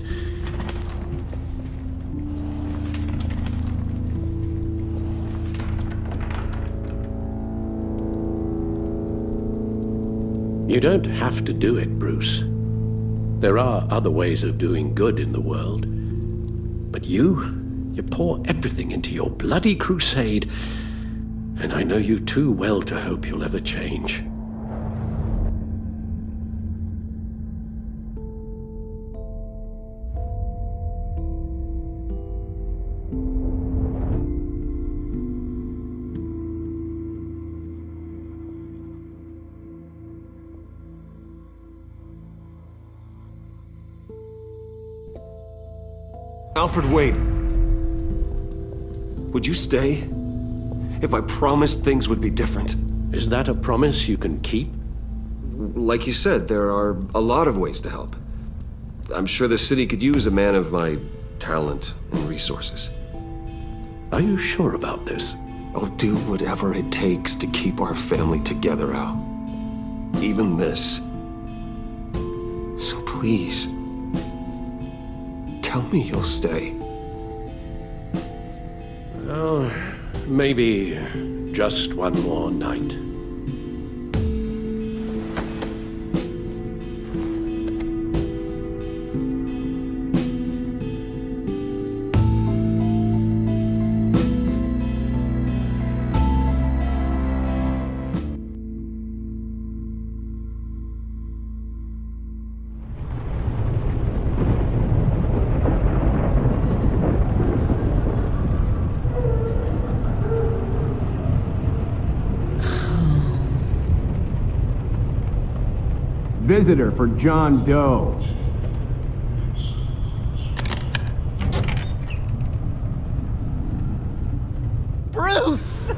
You don't have to do it, Bruce. There are other ways of doing good in the world. But you pour everything into your bloody crusade, and I know you too well to hope you'll ever change. Alfred, wait. Would you stay? If I promised things would be different. Is that a promise you can keep? Like you said, there are a lot of ways to help. I'm sure the city could use a man of my talent and resources. Are you sure about this? I'll do whatever it takes to keep our family together, Al. Even this. So please, tell me you'll stay. Oh, maybe just one more night. Visitor for John Doe. Bruce!